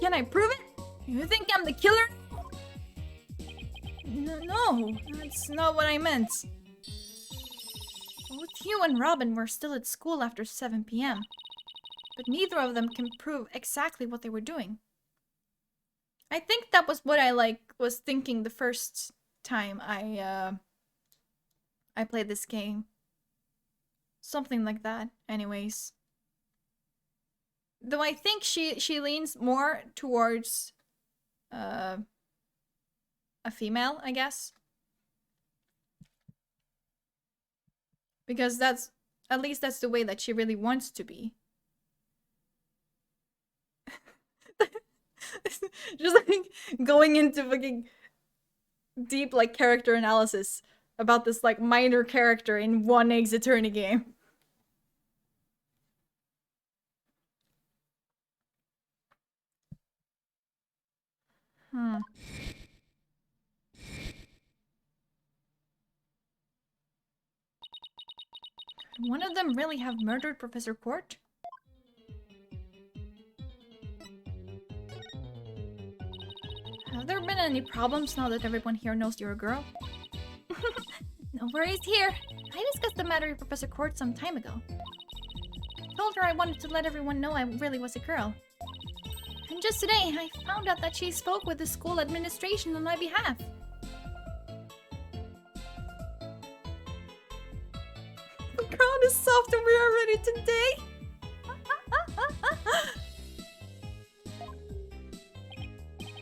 Can I prove it? You think I'm the killer? No, that's not what I meant. Both you and Robin were still at school after 7 p.m. But neither of them can prove exactly what they were doing. I think that was what I was thinking the first time I played this game. Something like that, anyways. Though I think she leans more towards a female, I guess. Because that's at least that's the way that she really wants to be. Just like going into fucking deep like character analysis about this like minor character in one Eggs Attorney game. Could one of them really have murdered Professor Court? Have there been any problems now that everyone here knows you're a girl? No worries here. I discussed the matter with Professor Court some time ago. I told her I wanted to let everyone know I really was a girl. And just today, I found out that she spoke with the school administration on my behalf. The ground is soft and we are ready today.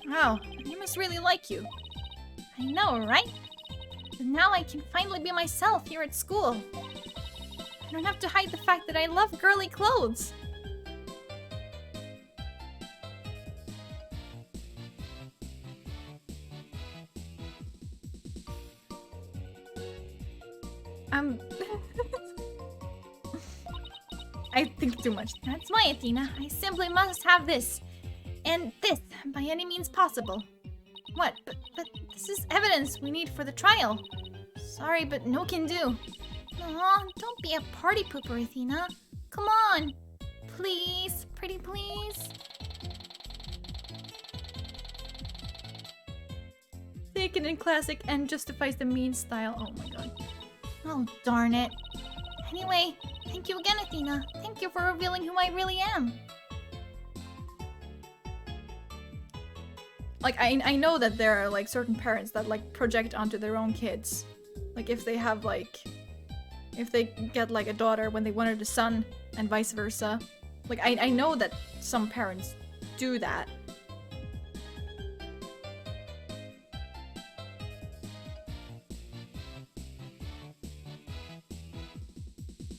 Wow, I must really like you. I know, right? But now I can finally be myself here at school. I don't have to hide the fact that I love girly clothes. I think too much. That's why, Athena. I simply must have this. And this, by any means possible. What? But this is evidence we need for the trial. Sorry, but no can do. Aw, don't be a party pooper, Athena. Come on. Please, pretty please. Taken in classic and justifies the mean style. Oh my god. Oh, darn it. Anyway, thank you again, Athena. Thank you for revealing who I really am. Like, I know that there are, like, certain parents that, like, project onto their own kids. Like, if they have, like... If they get, like, a daughter when they wanted a son, and vice versa. Like, I know that some parents do that.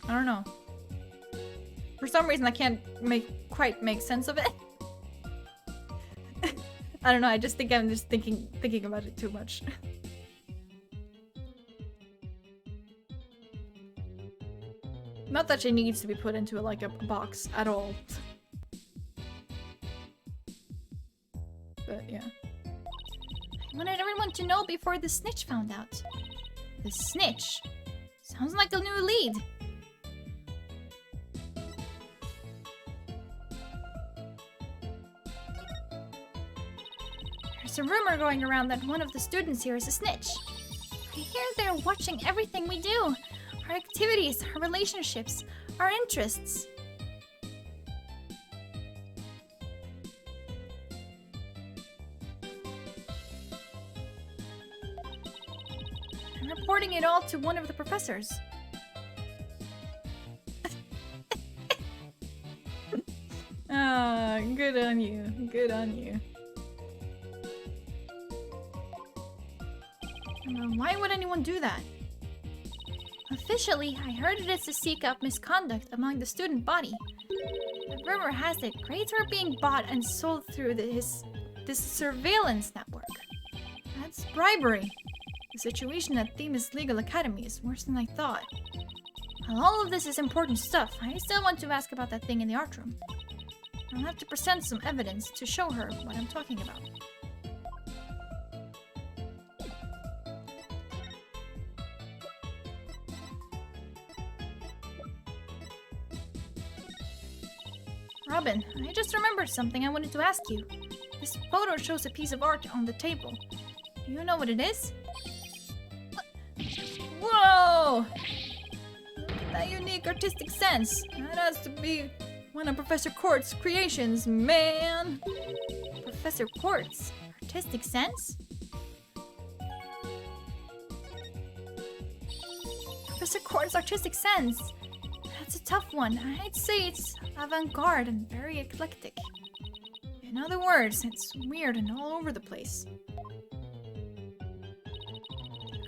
I don't know. For some reason, I can't quite make sense of it. I don't know, I just think I'm just thinking about it too much. Not that she needs to be put into like a box at all. But yeah. I wanted everyone to know before the snitch found out. The snitch? Sounds like a new lead. There's a rumor going around that one of the students here is a snitch. I hear they're watching everything we do. Our activities, our relationships, our interests. I'm reporting it all to one of the professors. Ah, good on you. Good on you. Why would anyone do that? Officially, I heard it is to seek out misconduct among the student body. The rumor has it grades are being bought and sold through this surveillance network. That's bribery. The situation at Themis Legal Academy is worse than I thought. While all of this is important stuff, I still want to ask about that thing in the art room. I'll have to present some evidence to show her what I'm talking about. Robin, I just remembered something I wanted to ask you. This photo shows a piece of art on the table. Do you know what it is? Whoa! Look at that unique artistic sense. That has to be one of Professor Court's creations, man. Professor Quartz? Artistic sense? Professor Quartz' artistic sense? That's a tough one. I'd say it's avant-garde and very eclectic. In other words, it's weird and all over the place.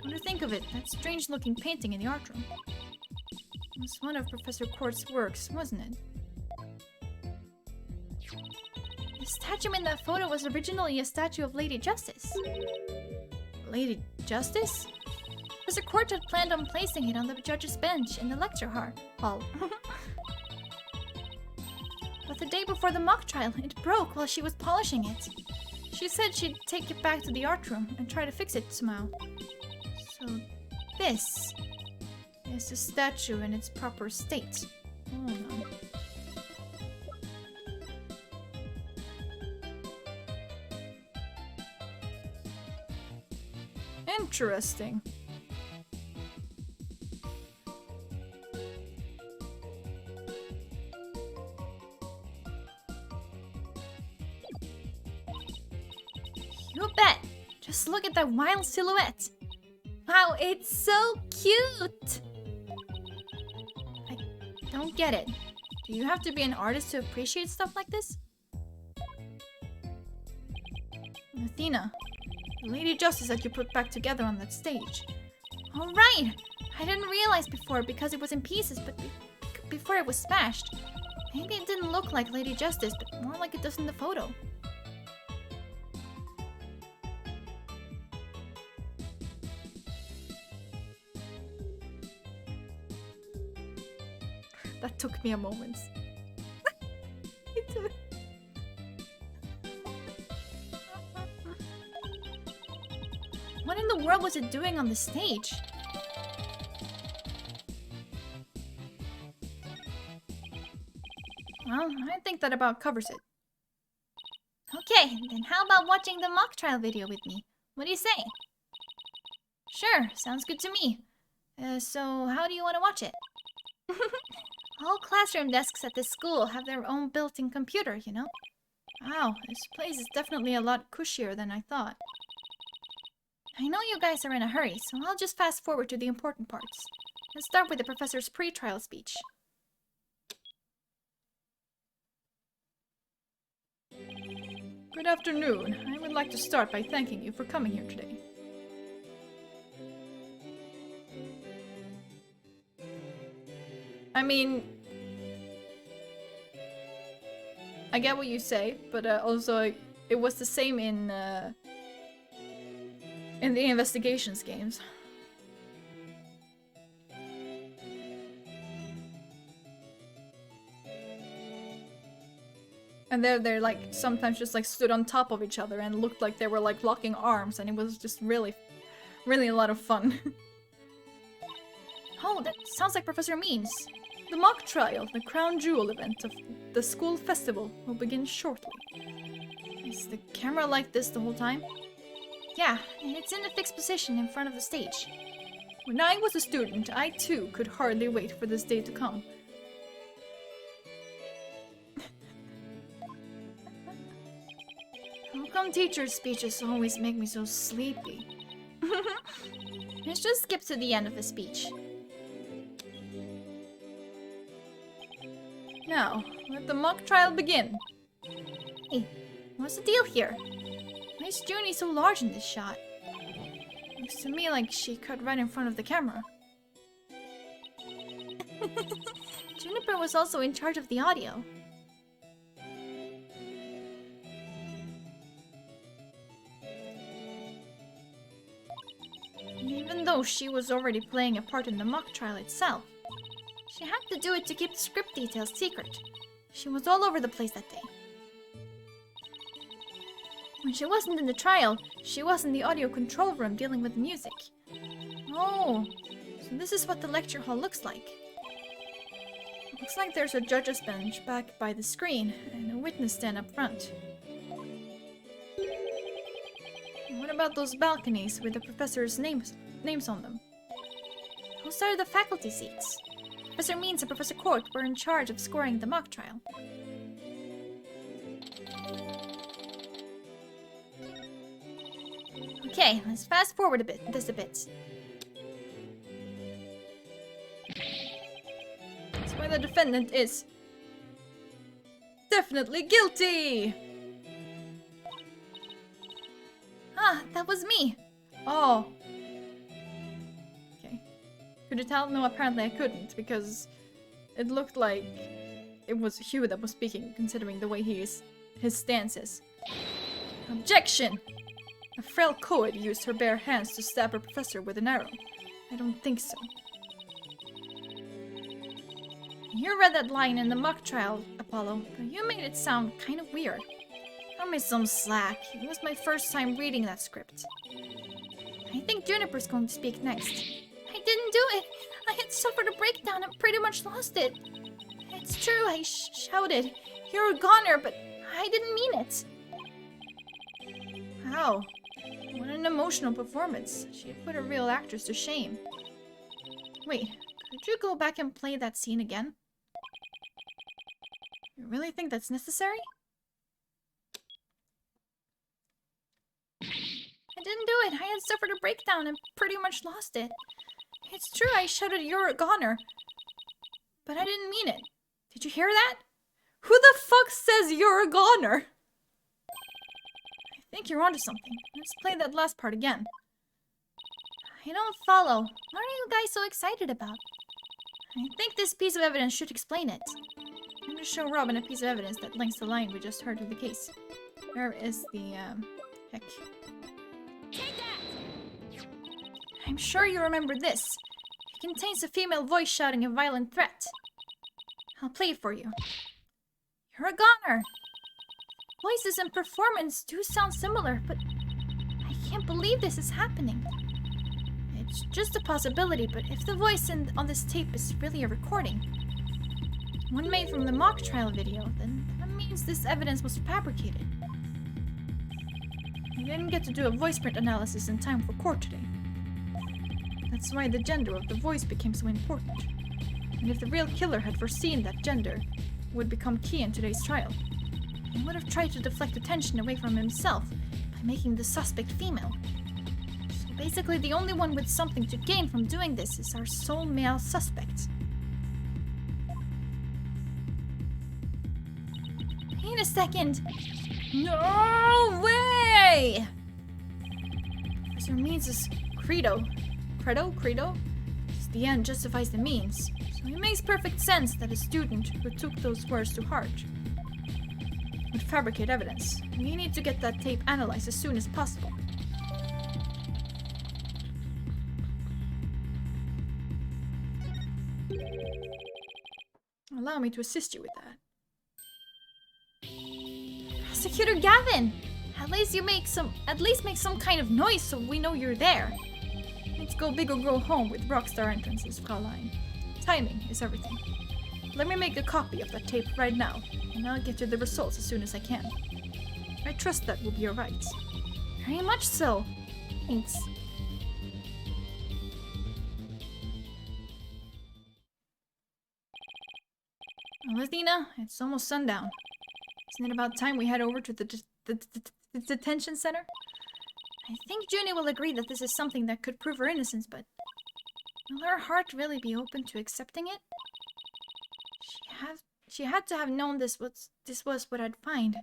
Come to think of it, that strange-looking painting in the art room was one of Professor Quartz's works, wasn't it? The statue in that photo was originally a statue of Lady Justice. Lady Justice? Professor Quartz had planned on placing it on the judge's bench in the lecture hall. But the day before the mock trial, it broke while she was polishing it. She said she'd take it back to the art room and try to fix it somehow. So this is the statue in its proper state. Hold on. Interesting. You bet. Just look at that wild silhouette. Wow, it's so cute. I don't get it. Do you have to be an artist to appreciate stuff like this? Athena, the Lady Justice that you put back together on that stage. All right. I didn't realize before because it was in pieces, but before it was smashed. Maybe it didn't look like Lady Justice, but more like it does in the photo. That took me a moment. It took- What in the world was it doing on the stage? Well, I think that about covers it. Okay, then how about watching the mock trial video with me? What do you say? Sure, sounds good to me. So how do you want to watch it? All classroom desks at this school have their own built-in computer, you know? Wow, this place is definitely a lot cushier than I thought. I know you guys are in a hurry, so I'll just fast forward to the important parts. Let's start with the professor's pre-trial speech. Good afternoon. I would like to start by thanking you for coming here today. I mean, I get what you say, but also it was the same in the investigations games. And they're like sometimes just like stood on top of each other and looked like they were like locking arms, and it was just really a lot of fun. Oh, that sounds like Professor Means. The mock trial, the crown jewel event of the school festival, will begin shortly. Is the camera like this the whole time? Yeah, and it's in a fixed position in front of the stage. When I was a student, I too could hardly wait for this day to come. How come teachers' speeches always make me so sleepy? Let's just skip to the end of the speech. Now, let the mock trial begin. Hey, what's the deal here? Why is Junie so large in this shot? Looks to me like she cut right in front of the camera. Juniper was also in charge of the audio. And even though she was already playing a part in the mock trial itself, she had to do it to keep the script details secret. She was all over the place that day. When she wasn't in the trial, she was in the audio control room dealing with music. Oh, so this is what the lecture hall looks like. Looks like there's a judge's bench back by the screen and a witness stand up front. What about those balconies with the professors' names on them? Those are the faculty seats. Professor Means and Professor Court were in charge of scoring the mock trial. Okay, let's fast forward a bit. That's why the defendant is definitely guilty! Ah, that was me. Oh. Okay. Could you tell? No, apparently I couldn't, because it looked like it was Hugh that was speaking, considering the way his stance is. Objection! A frail co-ed used her bare hands to stab her professor with an arrow. I don't think so. You read that line in the mock trial, Apollo, but you made it sound kind of weird. Cut me some slack. It was my first time reading that script. I think Juniper's going to speak next. I didn't do it! I had suffered a breakdown and pretty much lost it. It's true, I shouted, "You're a goner," but I didn't mean it. Wow. What an emotional performance. She had put a real actress to shame. Wait, could you go back and play that scene again? You really think that's necessary? it. I had suffered a breakdown and pretty much lost it. It's true, I shouted, "You're a goner." But I didn't mean it. Did you hear that? Who the fuck says you're a goner? I think you're onto something. Let's play that last part again. I don't follow. What are you guys so excited about? I think this piece of evidence should explain it. I'm going to show Robin a piece of evidence that links the line we just heard of the case. Where is the, heck. Take that! I'm sure you remember this. It contains a female voice shouting a violent threat. I'll play it for you. You're a goner. Voices and performance do sound similar, but I can't believe this is happening. It's just a possibility, but if the voice on this tape is really a recording, one made from the mock trial video, then that means this evidence was fabricated. We didn't get to do a voice print analysis in time for court today. That's why the gender of the voice became so important. And if the real killer had foreseen that gender would become key in today's trial, he would have tried to deflect attention away from himself by making the suspect female. So basically, the only one with something to gain from doing this is our sole male suspect. Wait a second. No way! Professor Means' credo. Credo? Just the end justifies the means. So it makes perfect sense that a student who took those words to heart would fabricate evidence. We need to get that tape analyzed as soon as possible. Allow me to assist you with that. Prosecutor Gavin! At least make some kind of noise so we know you're there. Let's go big or go home with rockstar entrances, Fraulein. Timing is everything. Let me make a copy of that tape right now, and I'll get you the results as soon as I can. I trust that will be alright. Very much so. Thanks. Well, Athena, it's almost sundown. Isn't it about time we head over to the detention center? I think Junie will agree that this is something that could prove her innocence, but will her heart really be open to accepting it? She had to have known this was what I'd find.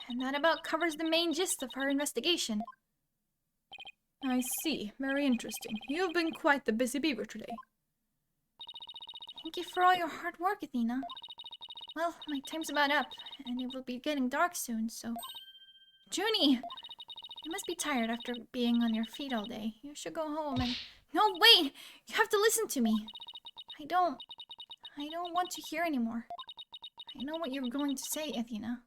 And that about covers the main gist of our investigation. I see. Very interesting. You've been quite the busy beaver today. Thank you for all your hard work, Athena. Well, my time's about up, and it will be getting dark soon, so... Junie! You must be tired after being on your feet all day. You should go home and... No, wait! You have to listen to me! I don't want to hear anymore. I know what you're going to say, Athena.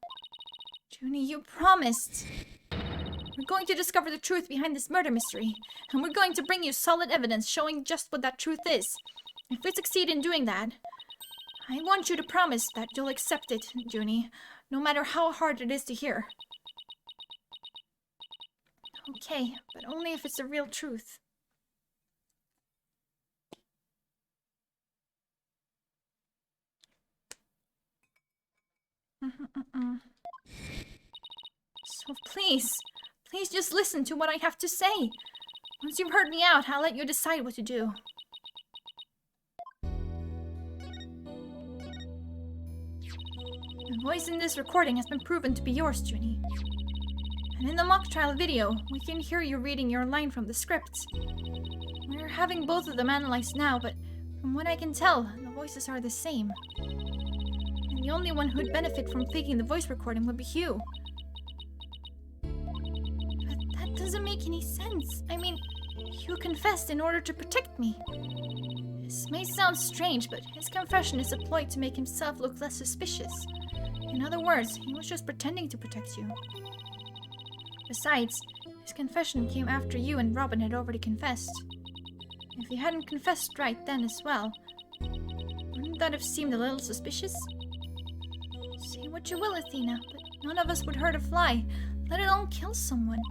Junie, you promised! We're going to discover the truth behind this murder mystery, and we're going to bring you solid evidence showing just what that truth is. If we succeed in doing that, I want you to promise that you'll accept it, Junie, no matter how hard it is to hear. Okay, but only if it's the real truth. So please just listen to what I have to say. Once you've heard me out, I'll let you decide what to do. The voice in this recording has been proven to be yours, Junie. And in the mock trial video, we can hear you reading your line from the script. We're having both of them analyzed now, but from what I can tell, the voices are the same. And the only one who'd benefit from faking the voice recording would be Hugh. But that doesn't make any sense. I mean, Hugh confessed in order to protect me. This may sound strange, but his confession is a ploy to make himself look less suspicious. In other words, he was just pretending to protect you. Besides, his confession came after you and Robin had already confessed. If he hadn't confessed right then as well, wouldn't that have seemed a little suspicious? Say what you will, Athena, but none of us would hurt a fly, let alone kill someone.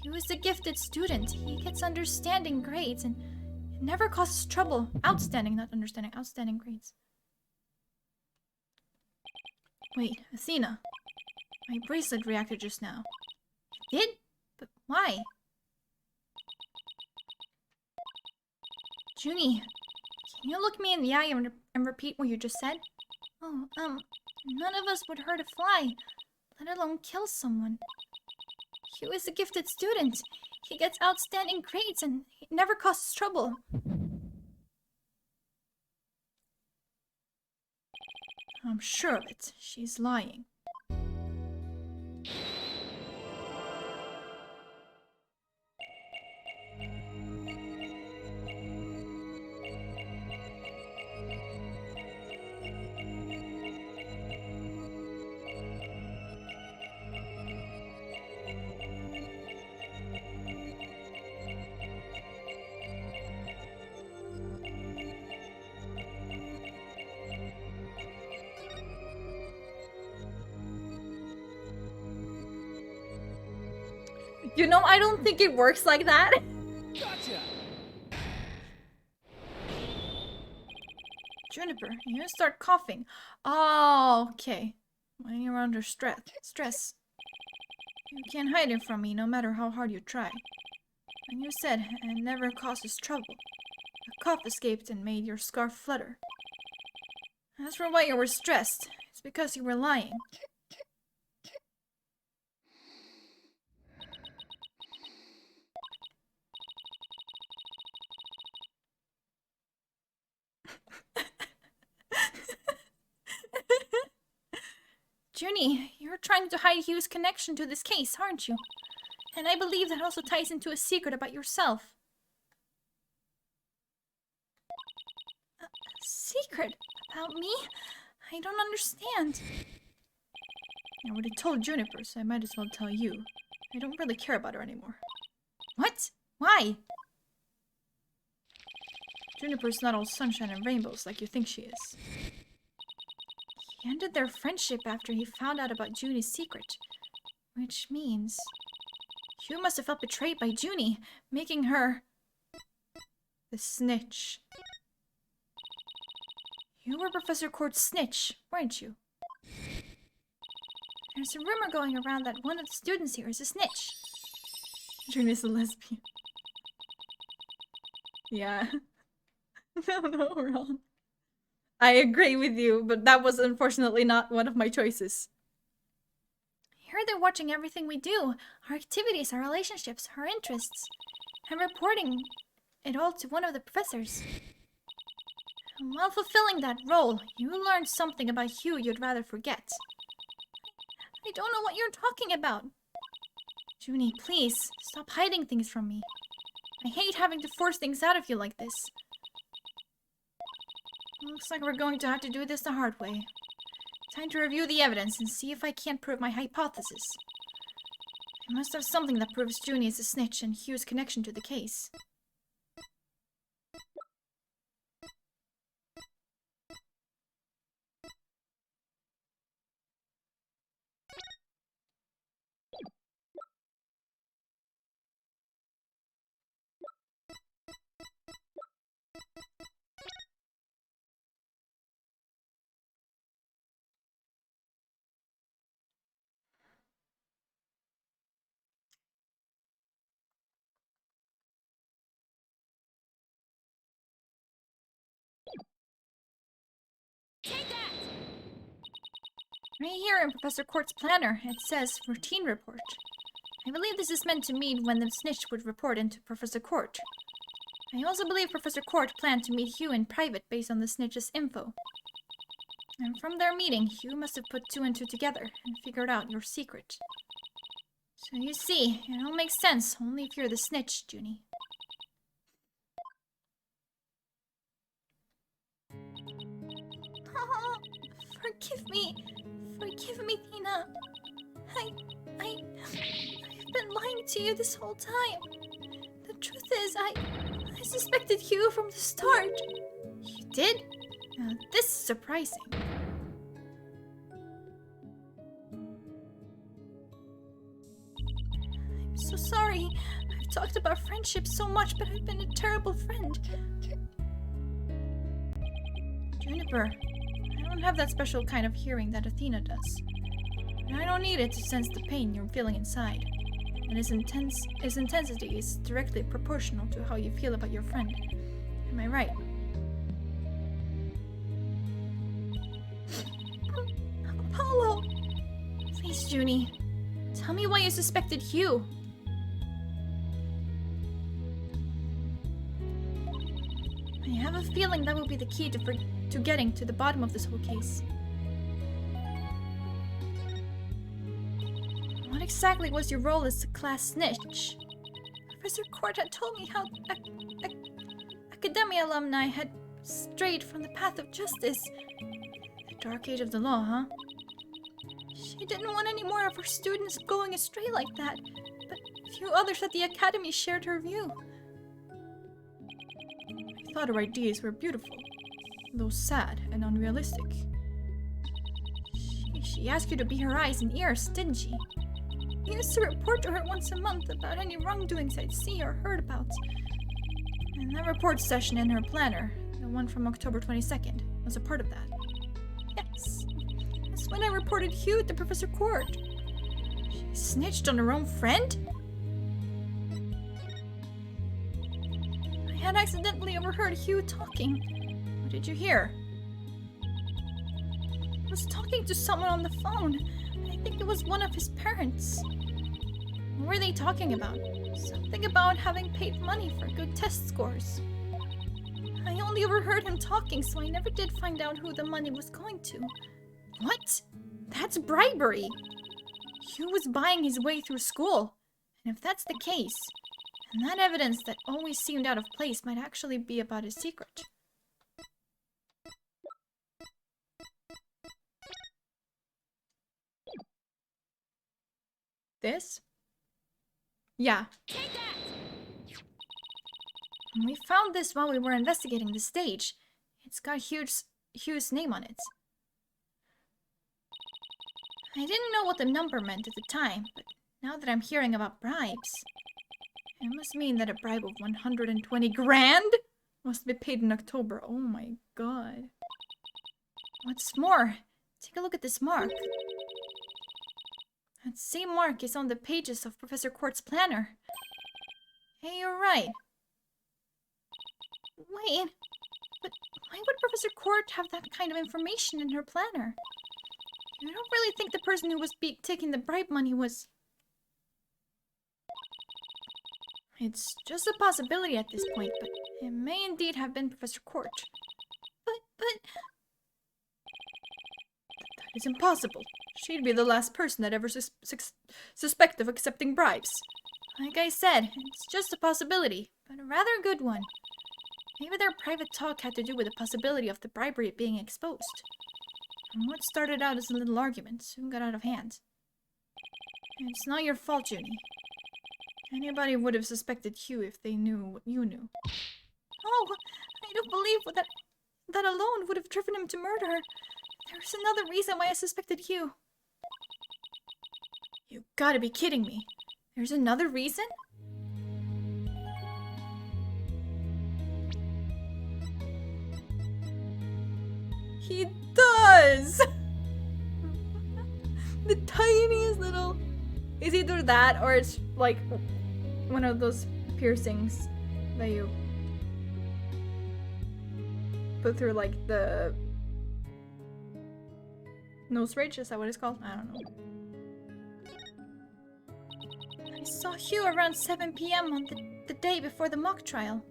Hugh is a gifted student. He gets understanding grades, and It never causes trouble. Outstanding, not understanding. Outstanding grades. Wait, Athena. My bracelet reacted just now. It did? But why? Junie, can you look me in the eye and repeat what you just said? Oh, none of us would hurt a fly, let alone kill someone. Hugh is a gifted student. He gets outstanding grades and he never causes trouble. I'm sure of it. She's lying. You know, I don't think it works like that. Gotcha! Juniper, you start coughing. Oh, okay. When you're under stress. You can't hide it from me no matter how hard you try. And you said it never causes trouble. A cough escaped and made your scarf flutter. As for why you were stressed, it's because you were lying. Junie, you're trying to hide Hugh's connection to this case, aren't you? And I believe that also ties into a secret about yourself. A secret? About me? I don't understand. I already told Juniper, so I might as well tell you. I don't really care about her anymore. What? Why? Juniper's not all sunshine and rainbows like you think she is. He ended their friendship after he found out about Junie's secret. Which means... Hugh must have felt betrayed by Junie, making her... the snitch. You were Professor Court's snitch, weren't you? There's a rumor going around that one of the students here is a snitch. Junie's a lesbian. Yeah. No, Ron. I agree with you, but that was unfortunately not one of my choices. Here they're watching everything we do, our activities, our relationships, our interests, and reporting it all to one of the professors. And while fulfilling that role, you learned something about Hugh you'd rather forget. I don't know what you're talking about. Junie, please, stop hiding things from me. I hate having to force things out of you like this. Looks like we're going to have to do this the hard way. Time to review the evidence and see if I can't prove my hypothesis. I must have something that proves Junie is a snitch and Hugh's connection to the case. Take that! Right here in Professor Court's planner, it says routine report. I believe this is meant to mean when the snitch would report into Professor Court. I also believe Professor Court planned to meet Hugh in private based on the snitch's info. And from their meeting, Hugh must have put two and two together and figured out your secret. So you see, it all makes sense only if you're the snitch, Junie. Oh, forgive me, Tina. I've been lying to you this whole time. The truth is, I suspected Hugh from the start. You did? Now this is surprising. I'm so sorry. I've talked about friendship so much, but I've been a terrible friend. Juniper, I don't have that special kind of hearing that Athena does. And I don't need it to sense the pain you're feeling inside. And its intensity is directly proportional to how you feel about your friend. Am I right? Apollo! Please, Junie. Tell me why you suspected Hugh. I have a feeling that will be the key to getting to the bottom of this whole case. What exactly was your role as a class snitch? Professor Court had told me how Academia alumni had strayed from the path of justice. The dark age of the law, huh? She didn't want any more of her students going astray like that, but few others at the academy shared her view. I thought her ideas were beautiful, though sad and unrealistic. She asked you to be her eyes and ears, didn't she? You used to report to her once a month about any wrongdoings I'd see or heard about. And that report session in her planner, the one from October 22nd, was a part of that. Yes, that's when I reported Hugh to Professor Court. She snitched on her own friend? I had accidentally overheard Hugh talking. What did you hear? He was talking to someone on the phone. I think it was one of his parents. What were they talking about? Something about having paid money for good test scores. I only overheard him talking, so I never did find out who the money was going to. What? That's bribery! Hugh was buying his way through school. And if that's the case, then that evidence that always seemed out of place might actually be about his secret. This? Yeah. Take that! We found this while we were investigating the stage. It's got Hugh's name on it. I didn't know what the number meant at the time, but now that I'm hearing about bribes, it must mean that a bribe of 120 grand Must be paid in October. Oh my god. What's more, take a look at this mark. That same mark is on the pages of Professor Court's planner. Hey, you're right. Wait, but why would Professor Court have that kind of information in her planner? You don't really think the person who was taking the bribe money was... It's just a possibility at this point, but it may indeed have been Professor Court. But... That is impossible. She'd be the last person I'd ever suspect of accepting bribes. Like I said, it's just a possibility, but a rather good one. Maybe their private talk had to do with the possibility of the bribery being exposed. And what started out as a little argument soon got out of hand. It's not your fault, Junie. Anybody would have suspected Hugh if they knew what you knew. Oh, I don't believe that alone would have driven him to murder her. There's another reason why I suspected Hugh. You gotta be kidding me. There's another reason? He does! The tiniest little... It's either that or it's like one of those piercings that you put through like the nose ridge. Is that what it's called? I don't know. I saw Hugh around 7 p.m. on the day before the mock trial.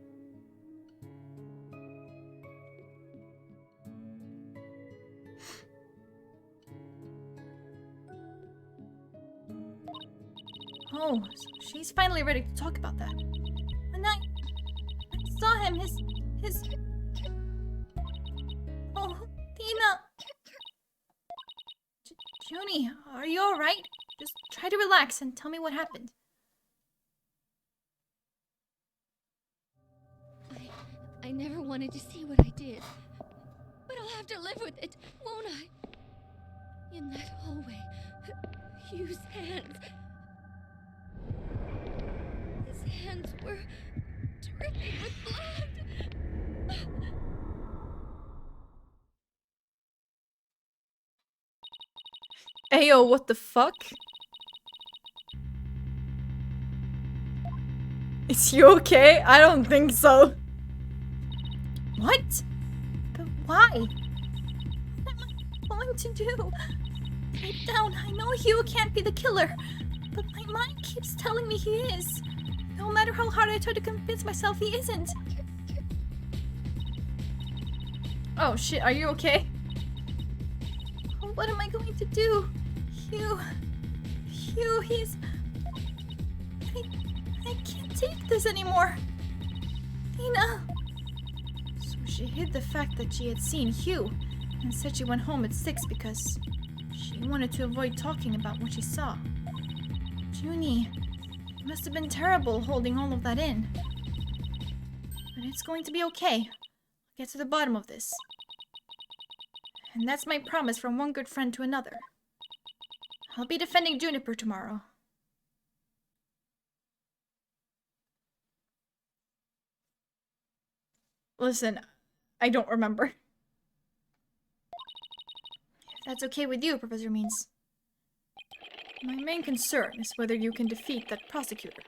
Oh, so she's finally ready to talk about that. And I saw him, his... Oh, Tina! Junie, are you alright? Just try to relax and tell me what happened. I never wanted to see what I did. But I'll have to live with it, won't I? In that hallway, Hugh's hands... His hands were dripping with blood. Ayo, what the fuck? Is you okay? I don't think so. What? But why? What am I going to do? Deep down, I know Hugh can't be the killer, but my mind keeps telling me he is. No matter how hard I try to convince myself he isn't. Oh shit, are you okay? What am I going to do? Hugh, he's... I can't take this anymore. Tina. So she hid the fact that she had seen Hugh and said she went home at 6 because she wanted to avoid talking about what she saw. Junie, It must have been terrible holding all of that in. But it's going to be okay. I'll get to the bottom of this. And that's my promise from one good friend to another. I'll be defending Juniper tomorrow. Listen, I don't remember. If that's okay with you, Professor Means. My main concern is whether you can defeat that prosecutor.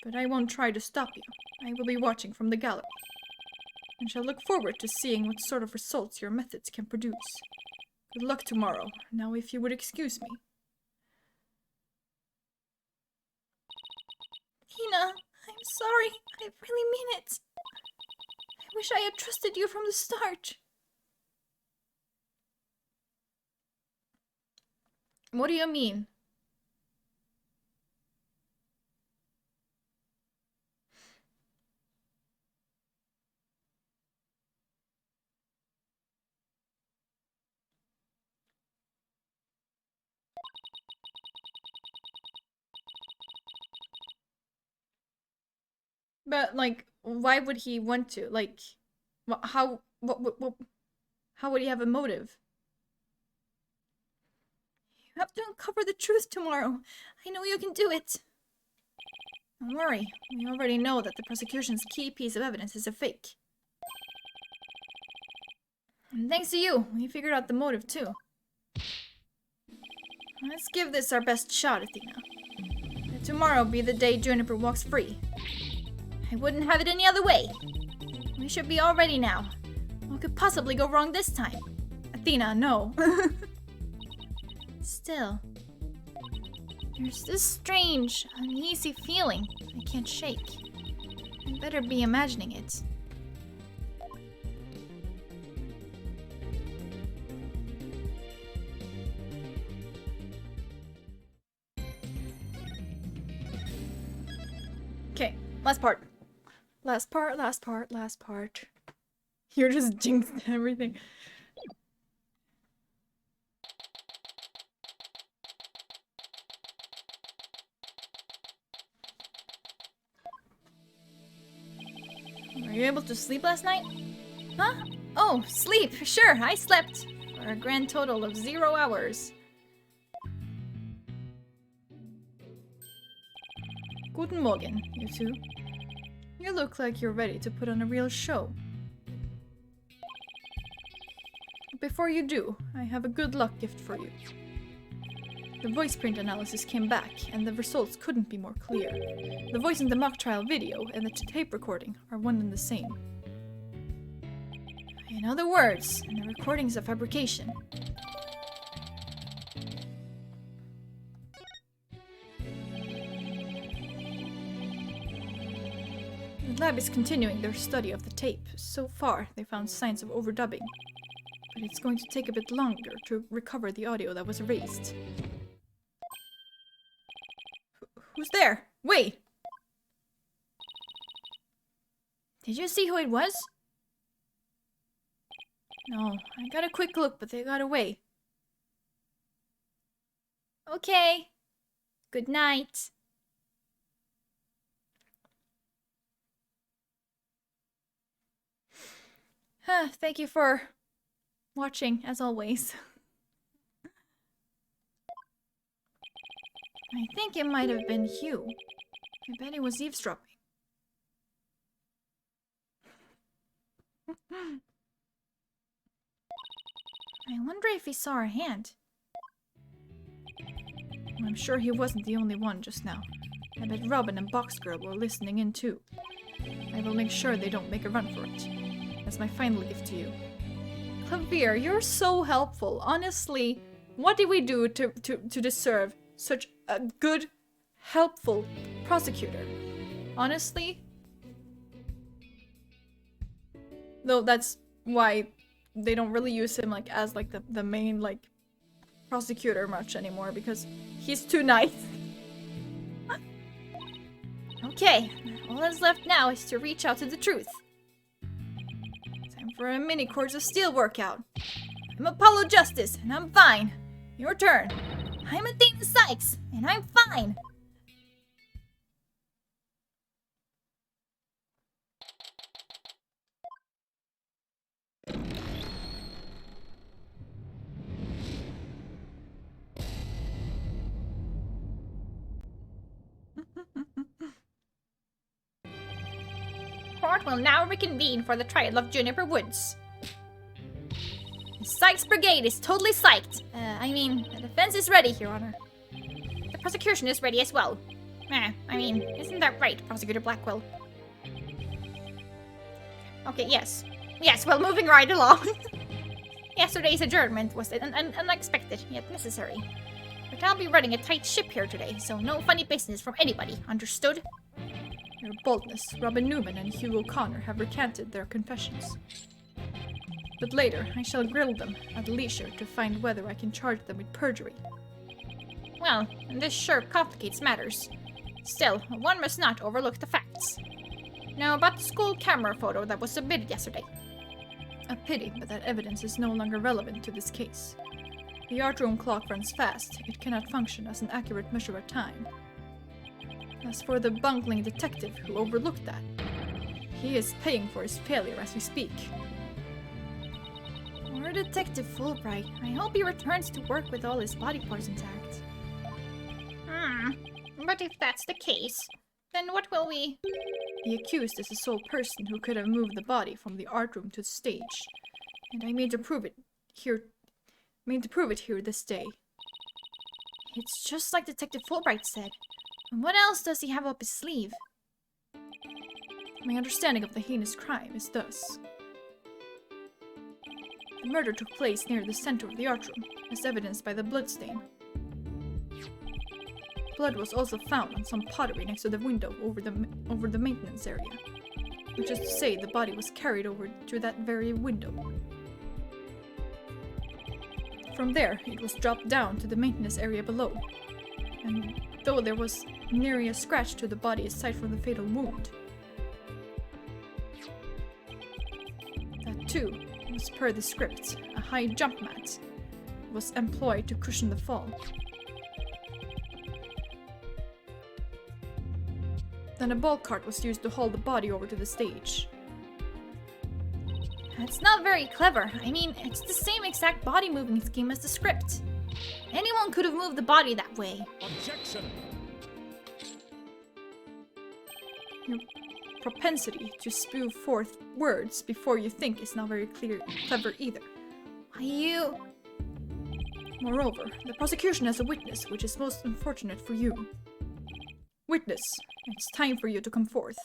But I won't try to stop you. I will be watching from the gallery. And shall look forward to seeing what sort of results your methods can produce. Good luck tomorrow. Now if you would excuse me. Tina, I'm sorry. I really mean it. I wish I had trusted you from the start. What do you mean? But, like, why would he want to? Like, how would he have a motive? You have to uncover the truth tomorrow. I know you can do it. Don't worry, we already know that the prosecution's key piece of evidence is a fake. And thanks to you, we figured out the motive too. Let's give this our best shot, Athena. Let tomorrow be the day Juniper walks free. I wouldn't have it any other way. We should be all ready now. What could possibly go wrong this time? Athena, no. Still, there's this strange, uneasy feeling I can't shake. I better be imagining it. Okay, last part. Last part. You're just jinxed everything. Were you able to sleep last night? Huh? Oh, sleep. Sure, I slept. For a grand total of 0 hours. Guten Morgen, you two. You look like you're ready to put on a real show. But before you do, I have a good luck gift for you. The voice print analysis came back, and the results couldn't be more clear. The voice in the mock trial video and the tape recording are one and the same. In other words, the recording's a fabrication. The lab is continuing their study of the tape. So far, they found signs of overdubbing. But it's going to take a bit longer to recover the audio that was erased. Who's there? Wait! Did you see who it was? No, I got a quick look, but they got away. Okay. Good night. Thank you for watching, as always. I think it might have been Hugh. I bet he was eavesdropping. I wonder if he saw our hand. I'm sure he wasn't the only one just now. I bet Robin and Boxgirl were listening in too. I will make sure they don't make a run for it. That's my final gift to you. Clavier, you're so helpful. Honestly, what did we do to deserve such a good, helpful prosecutor? Honestly? Though that's why they don't really use him like as like the main like prosecutor much anymore, because he's too nice. Okay, all that's left now is to reach out to the truth. Time for a mini Cords of Steel workout. I'm Apollo Justice, and I'm fine. Your turn. I'm Athena Sykes, and I'm fine. Court will now reconvene for the trial of Juniper Woods. The Sykes Brigade is totally psyched. The defense is ready, Your Honor. The prosecution is ready as well. Isn't that right, Prosecutor Blackwell? Okay, yes. Yes, well, moving right along. Yesterday's adjournment was unexpected, yet necessary. But I'll be running a tight ship here today, so no funny business from anybody, understood? Your boldness, Robin Newman and Hugh O'Connor have recanted their confessions. But later, I shall grill them at leisure to find whether I can charge them with perjury. Well, this sure complicates matters. Still, one must not overlook the facts. Now about the school camera photo that was submitted yesterday. A pity, but that evidence is no longer relevant to this case. The art room clock runs fast. It cannot function as an accurate measure of time. As for the bungling detective who overlooked that, he is paying for his failure as we speak. Poor Detective Fulbright. I hope he returns to work with all his body parts intact. But if that's the case, then what will we... The accused is the sole person who could have moved the body from the art room to the stage, and I mean to prove it here this day. It's just like Detective Fulbright said. And what else does he have up his sleeve? My understanding of the heinous crime is thus. The murder took place near the center of the art room, as evidenced by the bloodstain. Blood was also found on some pottery next to the window over the maintenance area, which is to say the body was carried over to that very window. From there, it was dropped down to the maintenance area below, and though there was nary a scratch to the body aside from the fatal wound. That too was per the script. A high jump mat was employed to cushion the fall. Then a ball cart was used to haul the body over to the stage. That's not very clever. It's the same exact body moving scheme as the script. Anyone could have moved the body that way. Objection! Your propensity to spew forth words before you think is not very clever either. Moreover, the prosecution has a witness, which is most unfortunate for you. Witness, it's time for you to come forth.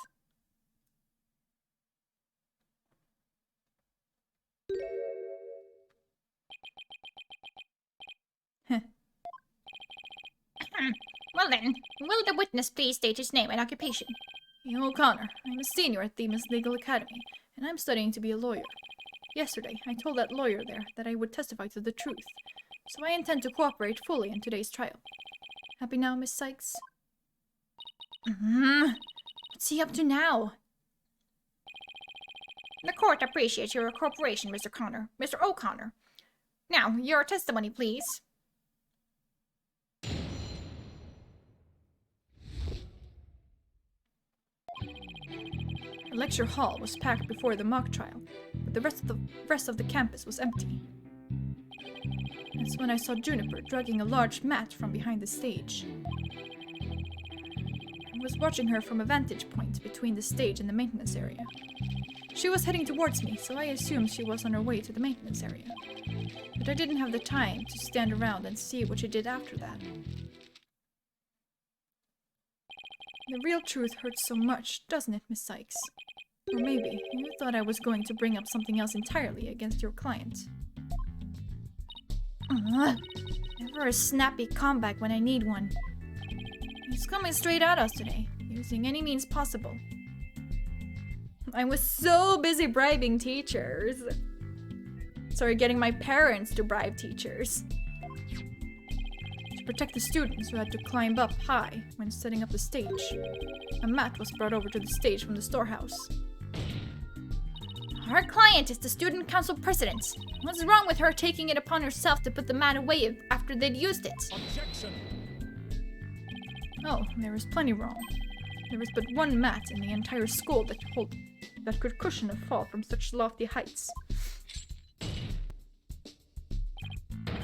Well then, will the witness please state his name and occupation? Ian O'Connor. I'm a senior at Themis Legal Academy, and I'm studying to be a lawyer. Yesterday, I told that lawyer there that I would testify to the truth, so I intend to cooperate fully in today's trial. Happy now, Miss Sykes? What's he up to now? The court appreciates your cooperation, Mr. O'Connor. Now, your testimony, please. The lecture hall was packed before the mock trial, but the rest of the campus was empty. That's when I saw Juniper dragging a large mat from behind the stage. I was watching her from a vantage point between the stage and the maintenance area. She was heading towards me, so I assumed she was on her way to the maintenance area. But I didn't have the time to stand around and see what she did after that. The real truth hurts so much, doesn't it, Miss Sykes? Or maybe you thought I was going to bring up something else entirely against your client. Never a snappy comeback when I need one. He's coming straight at us today, using any means possible. I was so busy bribing teachers. Sorry, getting my parents to bribe teachers. To protect the students who had to climb up high when setting up the stage, a mat was brought over to the stage from the storehouse. Our client is the student council president. What's wrong with her taking it upon herself to put the mat away after they'd used it? Objection. Oh, there was plenty wrong. There was but one mat in the entire school that could cushion a fall from such lofty heights.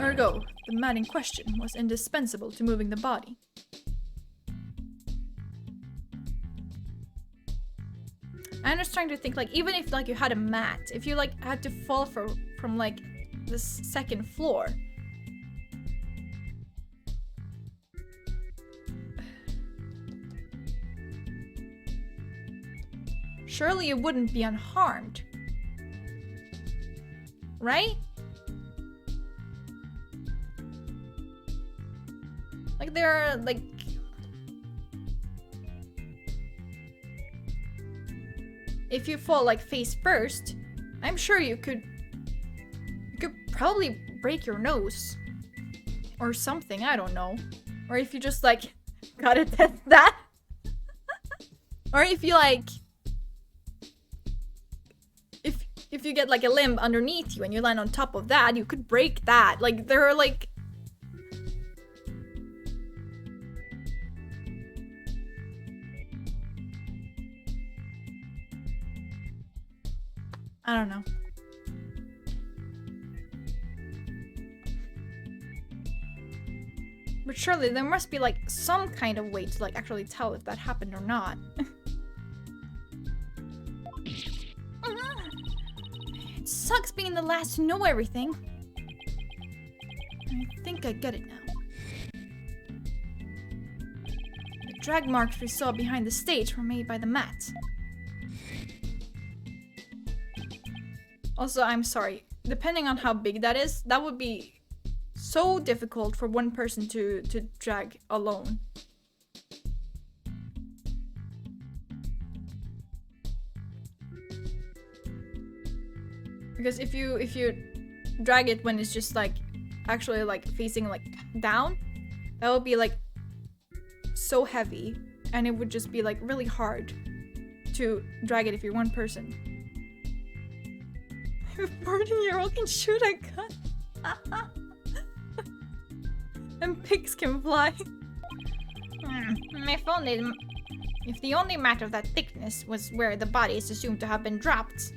Ergo, the mat in question was indispensable to moving the body. I'm just trying to think, like, even if, like, you had a mat, if you, like, had to fall from like, the second floor. Surely you wouldn't be unharmed. Right? Like, there are, like... If you fall, like, face first, I'm sure you could probably break your nose. Or something, I don't know. Or if you just, like, gotta test that. Or if you, like... If you get, like, a limb underneath you and you land on top of that, you could break that. Like, there are, like... I don't know. But surely there must be, like, some kind of way to, like, actually tell if that happened or not. It sucks being the last to know everything. I think I get it now. The drag marks we saw behind the stage were made by the mat. Also, I'm sorry. Depending on how big that is, that would be so difficult for one person to drag alone. Because if you drag it when it's just like actually like facing like down, that would be like so heavy, and it would just be like really hard to drag it if you're one person. A 14-year-old can shoot a gun. And pigs can fly. If the only mat of that thickness was where the body is assumed to have been dropped,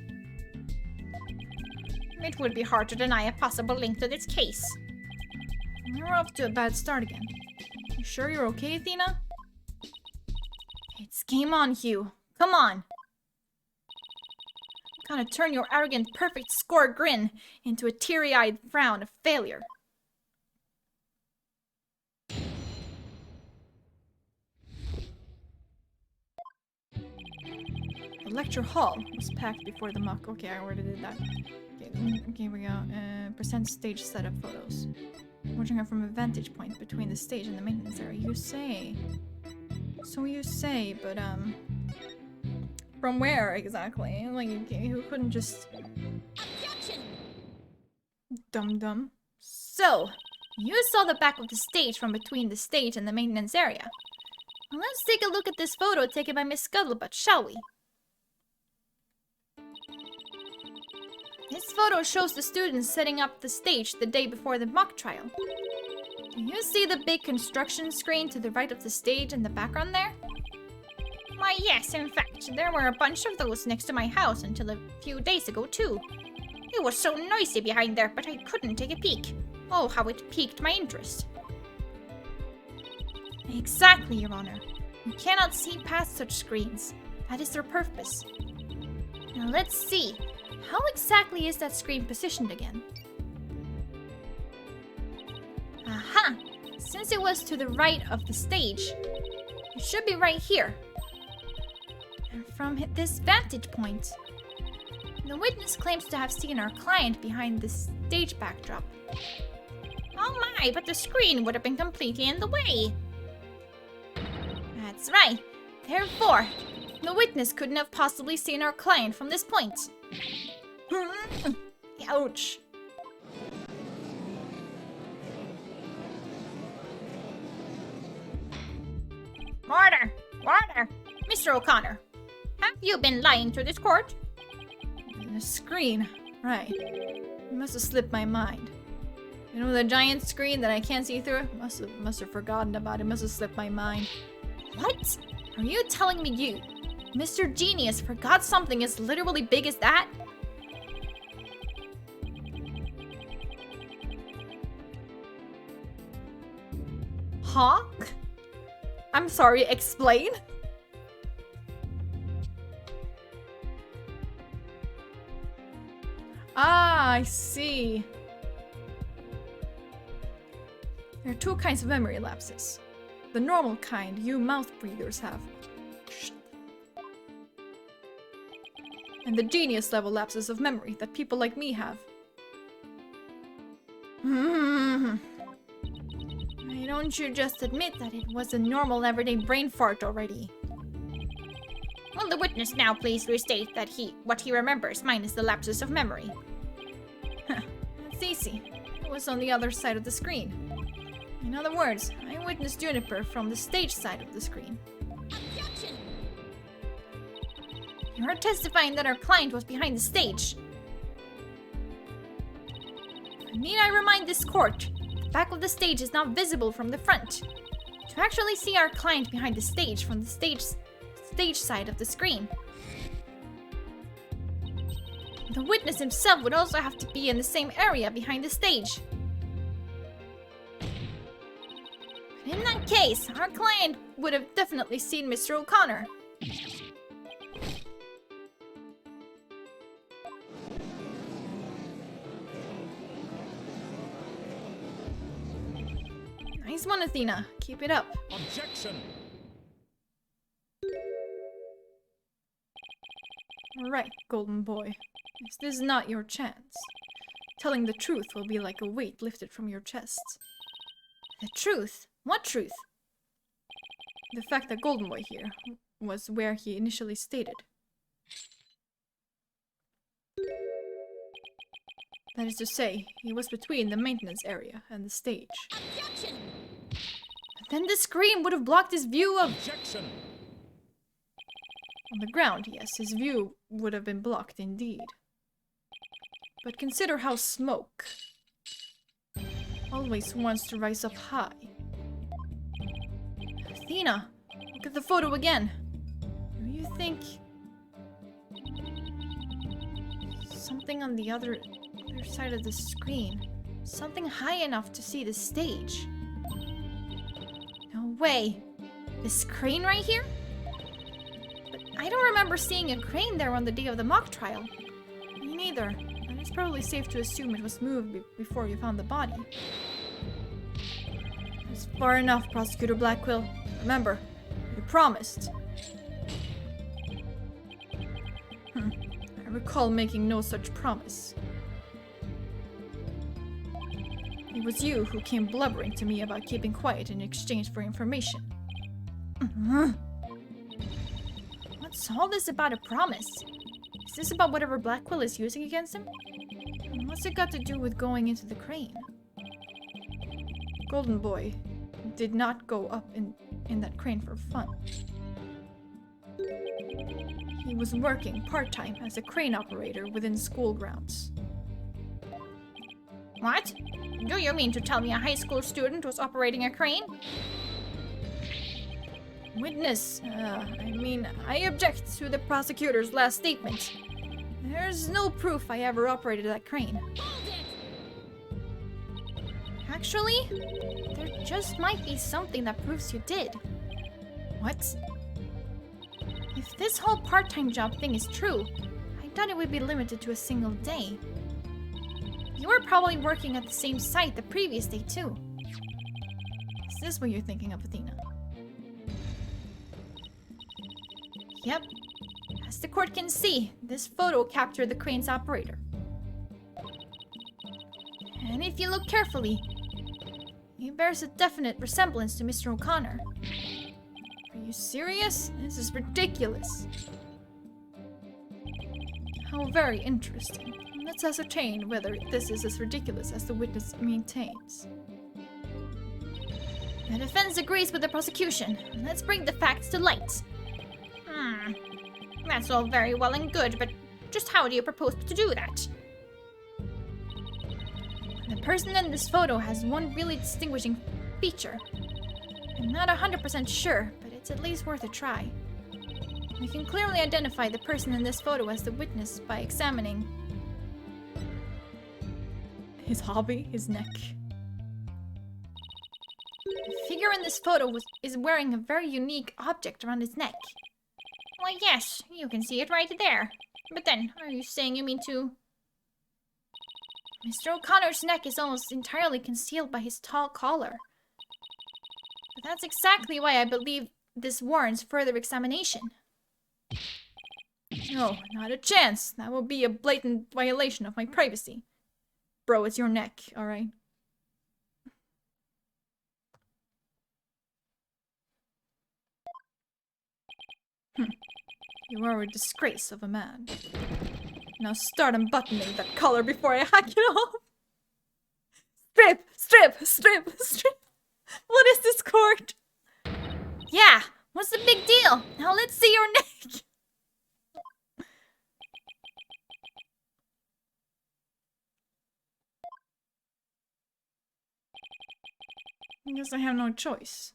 it would be hard to deny a possible link to this case. You're off to a bad start again. You sure you're okay, Athena? It's game on, Hugh. Come on. Gotta turn your arrogant, perfect score grin into a teary-eyed frown of failure. The lecture hall was packed before the mock. Okay, I already did that. Okay, we go. Present stage setup photos. Watching her from a vantage point between the stage and the maintenance area. You say. So you say, but from where exactly? Like, you couldn't just... Objection! Dum-dum. So, you saw the back of the stage from between the stage and the maintenance area. Well, let's take a look at this photo taken by Miss Scuttlebutt, shall we? This photo shows the students setting up the stage the day before the mock trial. Do you see the big construction screen to the right of the stage in the background there? Why, yes, in fact, there were a bunch of those next to my house until a few days ago, too. It was so noisy behind there, but I couldn't take a peek. Oh, how it piqued my interest. Exactly, Your Honor. You cannot see past such screens. That is their purpose. Now let's see. How exactly is that screen positioned again? Aha! Since it was to the right of the stage, it should be right here. And from this vantage point, the witness claims to have seen our client behind the stage backdrop. Oh my, but the screen would have been completely in the way. That's right. Therefore, the witness couldn't have possibly seen our client from this point. Ouch. Order! Order! Mr. O'Connor, have you been lying to this court? The screen. Right. It must have slipped my mind. You know the giant screen that I can't see through? Must have forgotten about it. Must have slipped my mind. What? Are you telling me you, Mr. Genius, forgot something as literally big as that? Huh? I'm sorry, explain? Ah, I see. There are two kinds of memory lapses. The normal kind you mouth breathers have. Shit. And the genius level lapses of memory that people like me have. Why don't you just admit that it was a normal everyday brain fart already? Will the witness now please restate that what he remembers minus the lapses of memory? That's easy. It was on the other side of the screen. In other words, I witnessed Juniper from the stage side of the screen. Objection! You are testifying that our client was behind the stage. Need I remind this court? The back of the stage is not visible from the front. To actually see our client behind the stage from the stage side of the screen, the witness himself would also have to be in the same area behind the stage. But in that case, our client would have definitely seen Mr. O'Connor. Nice one, Athena. Keep it up. Objection! Alright, golden boy. If this is not your chance, telling the truth will be like a weight lifted from your chest. The truth? What truth? The fact that golden boy here was where he initially stated. That is to say, he was between the maintenance area and the stage. Objection! But then the screen would have blocked his view of... Objection! On the ground, yes, his view would have been blocked indeed. But consider how smoke always wants to rise up high. Athena, look at the photo again. Do you think something on the other side of the screen? Something high enough to see the stage? No way. The screen right here? But I don't remember seeing a crane there on the day of the mock trial. Me neither. And it's probably safe to assume it was moved before you found the body. It's far enough, Prosecutor Blackquill. Remember, you promised. I recall making no such promise. It was you who came blubbering to me about keeping quiet in exchange for information. What's all this about a promise? Is this about whatever Blackquill is using against him? And what's it got to do with going into the crane? Golden Boy did not go up in that crane for fun. He was working part-time as a crane operator within school grounds. What? Do you mean to tell me a high school student was operating a crane? Witness, I object to the prosecutor's last statement. There's no proof I ever operated that crane. Hold it! Actually, there just might be something that proves you did. What? If this whole part-time job thing is true, I thought it would be limited to a single day. You were probably working at the same site the previous day too. Is this what you're thinking of, Athena? Yep. As the court can see, this photo captured the crane's operator. And if you look carefully, he bears a definite resemblance to Mr. O'Connor. Are you serious? This is ridiculous. How very interesting. Let's ascertain whether this is as ridiculous as the witness maintains. The defense agrees with the prosecution. Let's bring the facts to light. That's all very well and good, but just how do you propose to do that? The person in this photo has one really distinguishing feature. I'm not 100% sure, but it's at least worth a try. We can clearly identify the person in this photo as the witness by examining His hobby, his neck. the figure in this photo is wearing a very unique object around his neck. Why, yes, you can see it right there. But then, are you saying you mean to... Mr. O'Connor's neck is almost entirely concealed by his tall collar. But that's exactly why I believe this warrants further examination. No, not a chance. That will be a blatant violation of my privacy. Bro, it's your neck, alright? You are a disgrace of a man. Now start unbuttoning that collar before I hack it off. Strip! Strip! Strip! Strip! What is this court? Yeah, what's the big deal? Now let's see your neck. I guess I have no choice.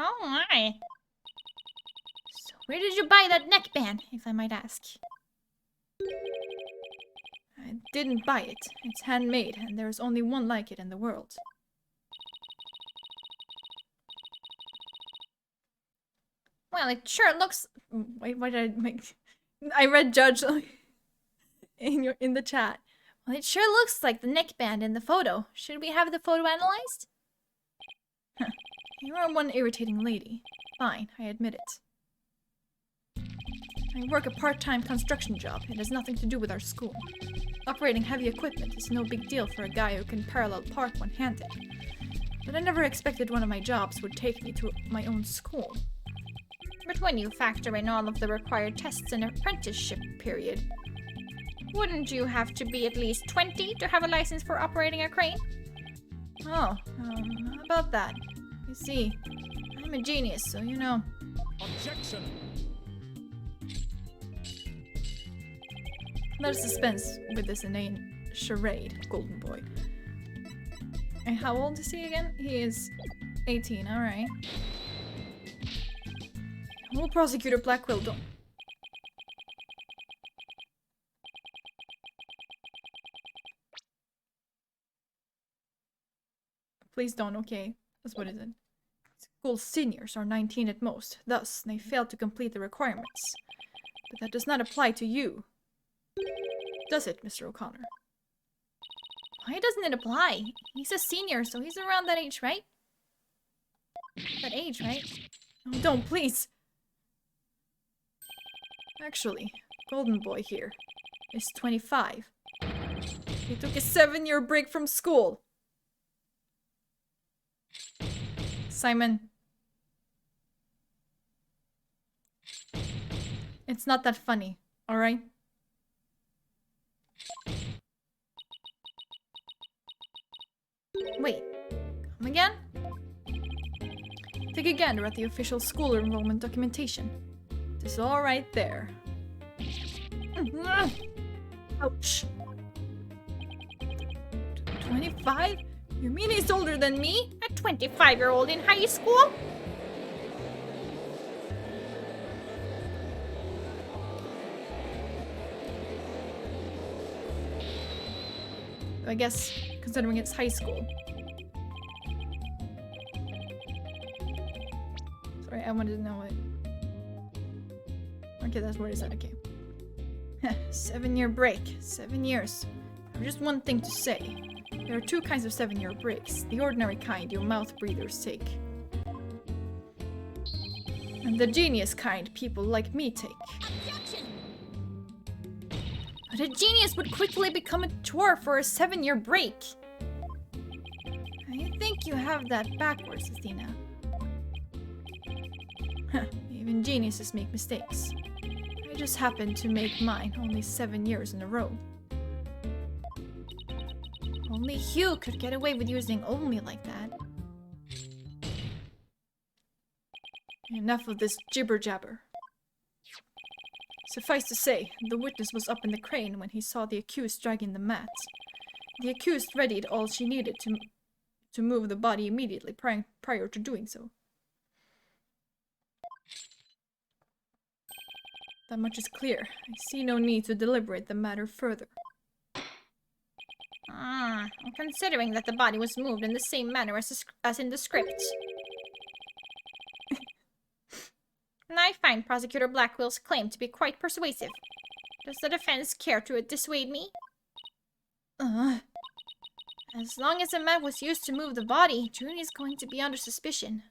Oh my. So where did you buy that neckband, if I might ask? I didn't buy it. It's handmade, and there is only one like it in the world. Well, it sure looks... Wait, why did I make... I read Judge in the chat. Well, it sure looks like the neckband in the photo. Should we have the photo analyzed? You are one irritating lady. Fine, I admit it. I work a part-time construction job. It has nothing to do with our school. Operating heavy equipment is no big deal for a guy who can parallel park one-handed. But I never expected one of my jobs would take me to my own school. But when you factor in all of the required tests and apprenticeship period, wouldn't you have to be at least 20 to have a license for operating a crane? Oh, how about that? You see, I'm a genius, so you know. Objection! Let us dispense with this inane charade, Golden Boy. And how old is he again? He is 18, alright. Well, Prosecutor Blackwell, don't... Please don't, okay? That's what is it? School seniors are 19 at most, thus they fail to complete the requirements. But that does not apply to you. Does it, Mr. O'Connor? Why doesn't it apply? He's a senior, so he's around that age, right? That age, right? Oh, don't, please! Actually, Golden Boy here is 25. He took a 7-year break from school. Simon. It's not that funny, alright? Wait, come again? Take a gander at the official school enrollment documentation. It is all right there. Ouch. 25? You mean he's older than me? A 25-year-old in high school? I guess, considering it's high school. Sorry, I wanted to know it. Okay, that's what it said, okay. 7-year break. 7 years. I have just one thing to say. There are 2 kinds of 7-year breaks. The ordinary kind your mouth breathers take. And the genius kind people like me take. Objection! But a genius would quickly become a chore for a 7-year break. I think you have that backwards, Athena. Even geniuses make mistakes. I just happened to make mine only 7 years in a row. Only Hugh could get away with using only like that. Enough of this jibber-jabber. Suffice to say, the witness was up in the crane when he saw the accused dragging the mat. The accused readied all she needed to move the body immediately prior to doing so. That much is clear. I see no need to deliberate the matter further. Considering that the body was moved in the same manner as in the script. I find Prosecutor Blackwell's claim to be quite persuasive. Does the defense care to dissuade me? As long as a mat was used to move the body, June is going to be under suspicion.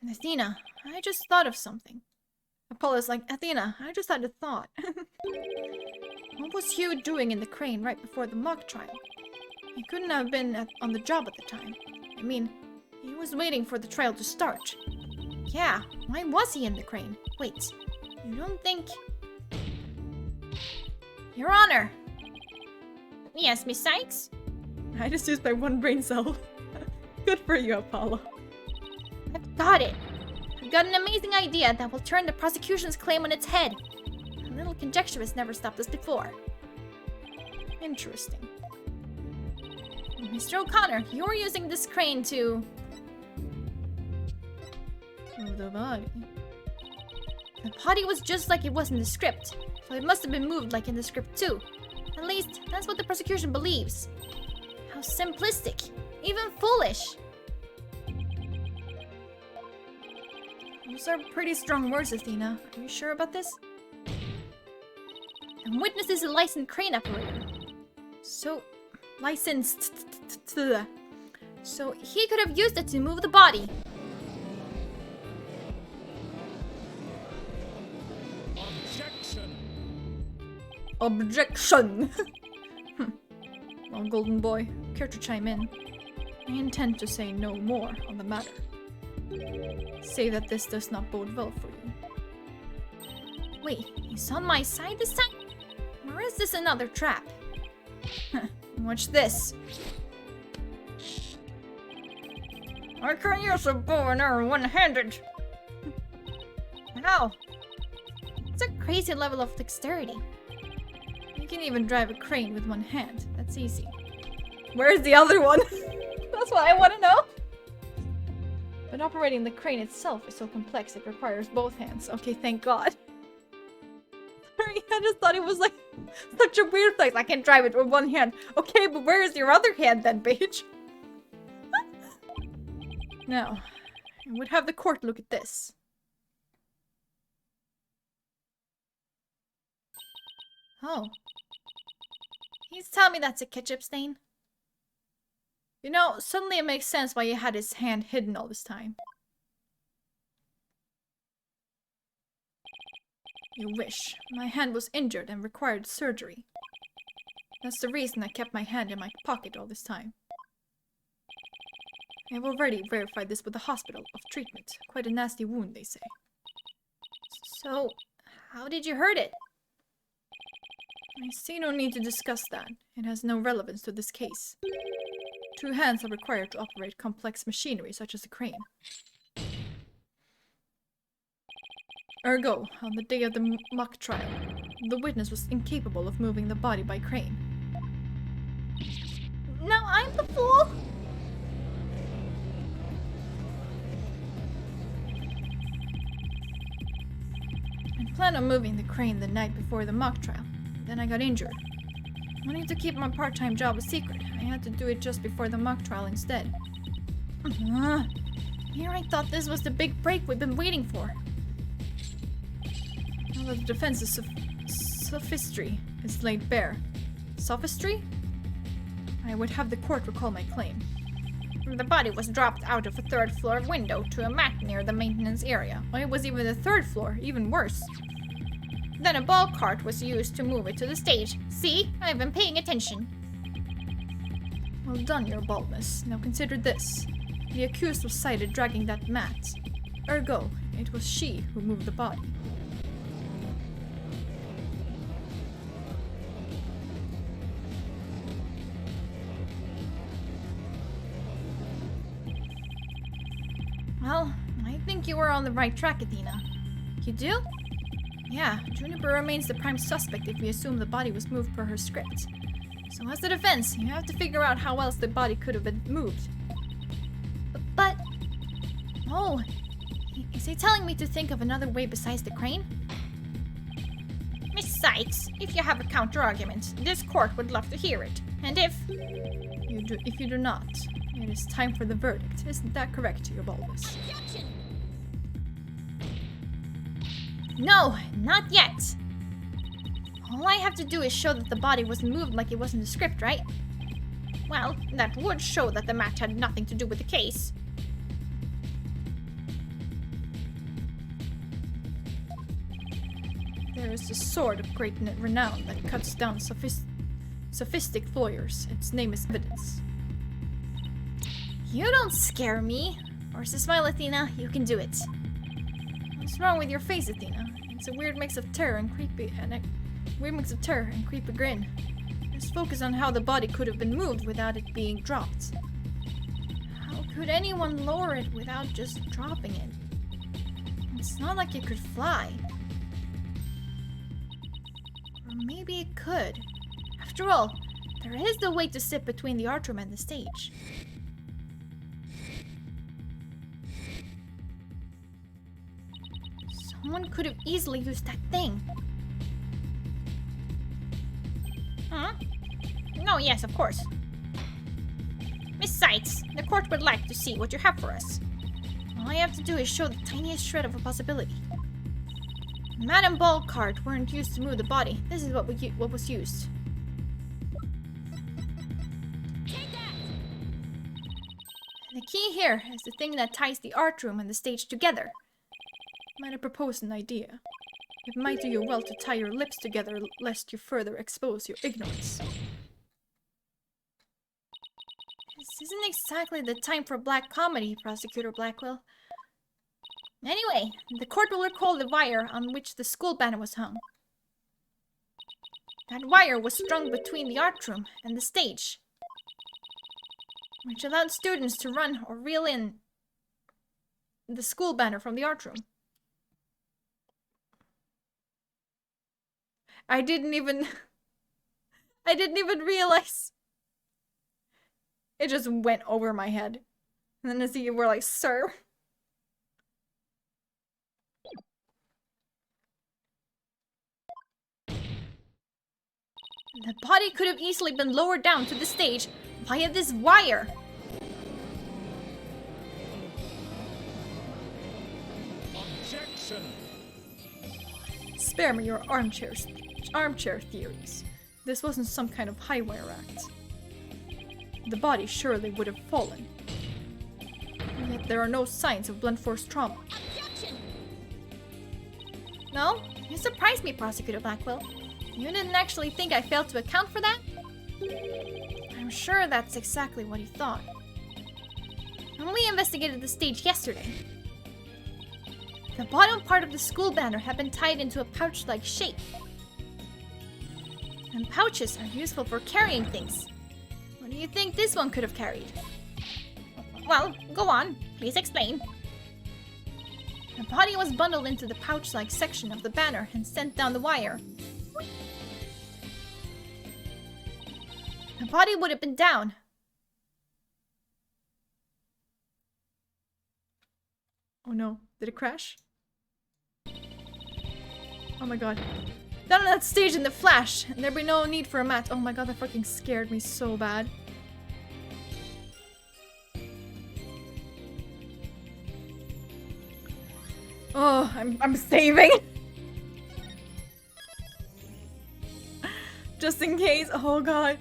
Athena, I just thought of something. Apollo's like, Athena, I just had a thought. What was Hugh doing in the crane right before the mock trial? He couldn't have been on the job at the time. I mean, he was waiting for the trial to start. Yeah, why was he in the crane? Wait, you don't think... Your Honor! Yes, Miss Sykes? I just used my one brain cell. Good for you, Apollo. I've got it! I've got an amazing idea that will turn the prosecution's claim on its head. A little conjecture has never stopped us before. Interesting. Mr. O'Connor, you're using this crane to... Move the body. The body was just like it was in the script, so it must have been moved like in the script too. At least, that's what the prosecution believes. How simplistic, even foolish. Those are pretty strong words, Athena. Are you sure about this? And witness is a licensed crane operator. So, licensed. So he could have used it to move the body. Objection! Well, Golden Boy, care to chime in? I intend to say no more on the matter. Say that this does not bode well for you. Wait, he's on my side this time? Or is this another trap? Watch this. I can use a bow and arrow one-handed. How? It's a crazy level of dexterity. You can even drive a crane with one hand. That's easy. Where's the other one? That's what I want to know. But operating the crane itself is so complex it requires both hands. Okay, thank God. Sorry, I just thought it was like such a weird place. I can drive it with one hand. Okay, but where is your other hand then, bitch? Now, I would have the court look at this. Oh. Please tell me that's a ketchup stain. You know, suddenly it makes sense why he had his hand hidden all this time. You wish. My hand was injured and required surgery. That's the reason I kept my hand in my pocket all this time. I have already verified this with the hospital of treatment. Quite a nasty wound, they say. So, how did you hurt it? I see no need to discuss that. It has no relevance to this case. 2 hands are required to operate complex machinery such as a crane. Ergo, on the day of the mock trial, the witness was incapable of moving the body by crane. Now I'm the fool? I planned on moving the crane the night before the mock trial. Then I got injured. Wanting to keep my part-time job a secret, I had to do it just before the mock trial instead. Here I thought this was the big break we've been waiting for. Now that the defense's sophistry is laid bare. Sophistry? I would have the court recall my claim. The body was dropped out of a third-floor window to a mat near the maintenance area. Oh, it was even the third floor, even worse. Then a ball cart was used to move it to the stage. See? I've been paying attention. Well done, your baldness. Now consider this. The accused was sighted dragging that mat. Ergo, it was she who moved the body. Well, I think you were on the right track, Athena. You do? Yeah, Juniper remains the prime suspect if we assume the body was moved per her script. So as the defense, you have to figure out how else the body could have been moved. But... Oh, is he telling me to think of another way besides the crane? Miss Sykes, if you have a counter-argument, this court would love to hear it. And if you do not, it is time for the verdict. Isn't that correct, your baldness? Objection! No, not yet. All I have to do is show that the body was moved like it was in the script, right? Well, that would show that the match had nothing to do with the case. There is a sword of great renown that cuts down sophistic lawyers. Its name is evidence. You don't scare me. Force a smile, Athena. You can do it. What's wrong with your face, Athena? It's a weird mix of terror and creepy grin. Just focus on how the body could have been moved without it being dropped. How could anyone lower it without just dropping it? It's not like it could fly. Or maybe it could. After all, there is the way to sit between the art room and the stage. Someone could have easily used that thing. Huh? No, yes, of course. Miss Sykes, the court would like to see what you have for us. All I have to do is show the tiniest shred of a possibility. Madam Ball cart weren't used to move the body. This is what was used. Take that! The key here is the thing that ties the art room and the stage together. Might I propose an idea? It might do you well to tie your lips together lest you further expose your ignorance. This isn't exactly the time for black comedy, Prosecutor Blackwell. Anyway, the court will recall the wire on which the school banner was hung. That wire was strung between the art room and the stage, which allowed students to run or reel in The school banner from the art room. I didn't even realize. It just went over my head. And then as you were like, sir. The body could have easily been lowered down to the stage via this wire. Objection! Spare me your armchair theories. This wasn't some kind of high wire act. The body surely would have fallen. Yet there are no signs of blunt force trauma. Objection! No? You surprised me, Prosecutor Blackwell. You didn't actually think I failed to account for that? I'm sure that's exactly what he thought. When we investigated the stage yesterday, the bottom part of the school banner had been tied into a pouch-like shape. And pouches are useful for carrying things. What do you think this one could have carried? Well, go on. Please explain. The body was bundled into the pouch-like section of the banner and sent down the wire. The body would have been down. Oh no, did it crash? Oh my god. Done on that stage in the flash, and there'd be no need for a mat. Oh my god, that fucking scared me so bad. Oh, I'm saving. Just in case. Oh god.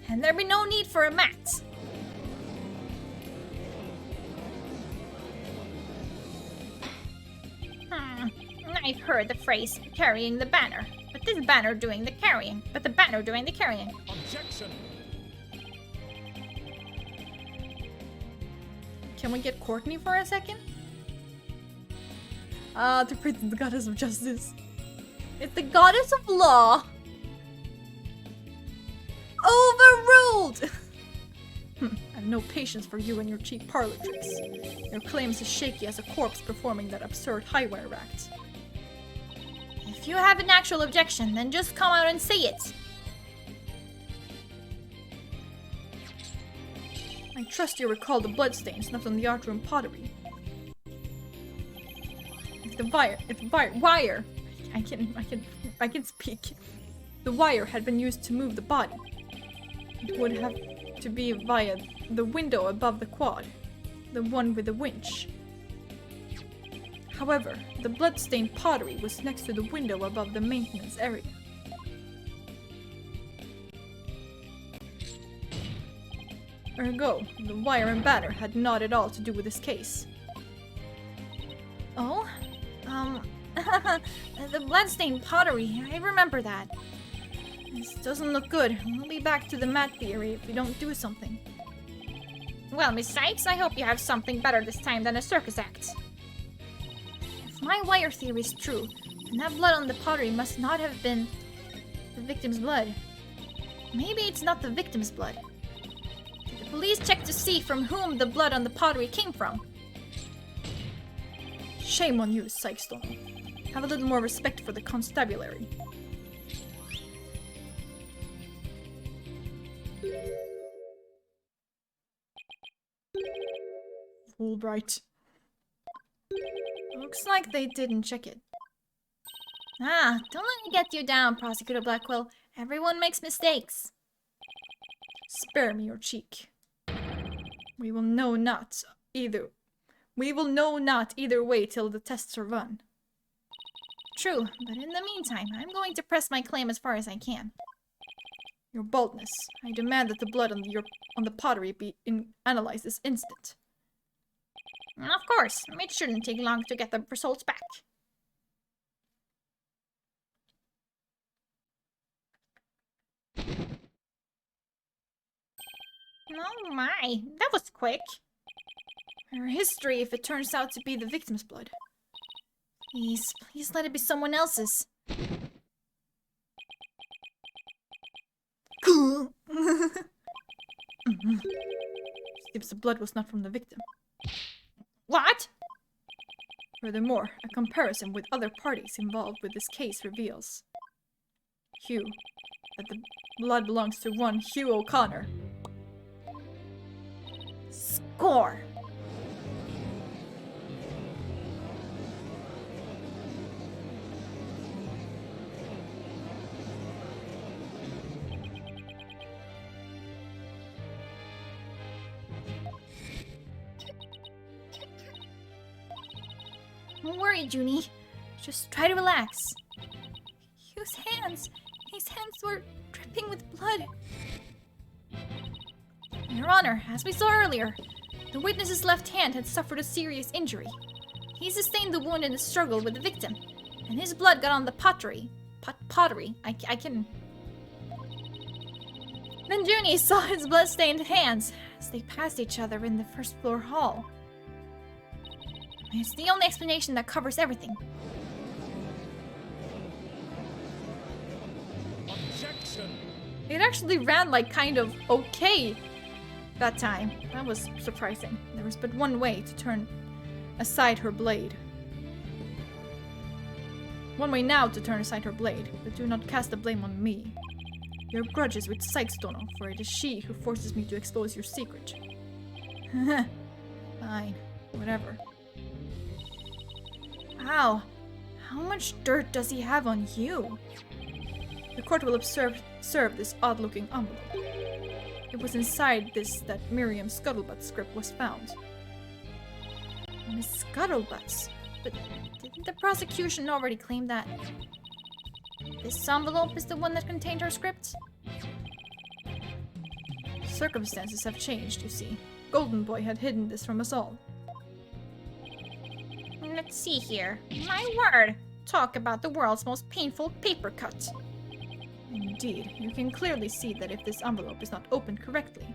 And there'd be no need for a mat. I've heard the phrase carrying the banner, but this banner doing the carrying, but the banner doing the carrying. Objection. Can we get Courtney for a second? Ah, the prince is the goddess of justice. It's the goddess of law. Overruled! I have no patience for you and your cheap parlor tricks. Your claims as shaky as a corpse performing that absurd highwire act. If you have an actual objection, then just come out and say it. I trust you recall the bloodstains left on the art room pottery. If the wire, I can speak. The wire had been used to move the body. It would have to be via the window above the quad, the one with the winch. However, the bloodstained pottery was next to the window above the maintenance area. Ergo, the wire and banner had not at all to do with this case. Oh? The bloodstained pottery, I remember that. This doesn't look good. We'll be back to the mat theory if we don't do something. Well, Miss Sykes, I hope you have something better this time than a circus act. If my wire theory is true, then that blood on the pottery must not have been the victim's blood. Maybe it's not the victim's blood. Did the police check to see from whom the blood on the pottery came from? Shame on you, Sykes-Donald. Have a little more respect for the constabulary. Fulbright. Looks like they didn't check it. Ah, don't let me get you down, Prosecutor Blackwell. Everyone makes mistakes. Spare me your cheek. We will know not either way till the tests are run. True, but in the meantime, I'm going to press my claim as far as I can. Your boldness. I demand that the blood on the pottery be analyzed this instant. Of course, it shouldn't take long to get the results back. Oh my, that was quick. Her history if it turns out to be the victim's blood. Please let it be someone else's. Seems the blood was not from the victim. What? Furthermore, a comparison with other parties involved with this case reveals that the blood belongs to one Hugh O'Connor. Score! Don't worry, Junie. Just try to relax. Hugh's hands! His hands were dripping with blood. Your Honor, as we saw earlier, the witness's left hand had suffered a serious injury. He sustained the wound in a struggle with the victim, and his blood got on the pottery. Pottery. I can... Then Junie saw his blood-stained hands as they passed each other in the first floor hall. It's the only explanation that covers everything. Objection. It actually ran like kind of okay that time. That was surprising. There was but one way to turn aside her blade. One way now to turn aside her blade, but do not cast the blame on me. Your grudge is with Sykes-Donald, for it is she who forces me to expose your secret. Fine, whatever. Wow. How much dirt does he have on you? The court will observe this odd-looking envelope. It was inside this that Miriam's Scuttlebutt script was found. Miss Scuttlebutts? But didn't the prosecution already claim that this envelope is the one that contained her script? Circumstances have changed, you see. Golden Boy had hidden this from us all. Let's see here. My word! Talk about the world's most painful paper cut. Indeed, you can clearly see that if this envelope is not opened correctly,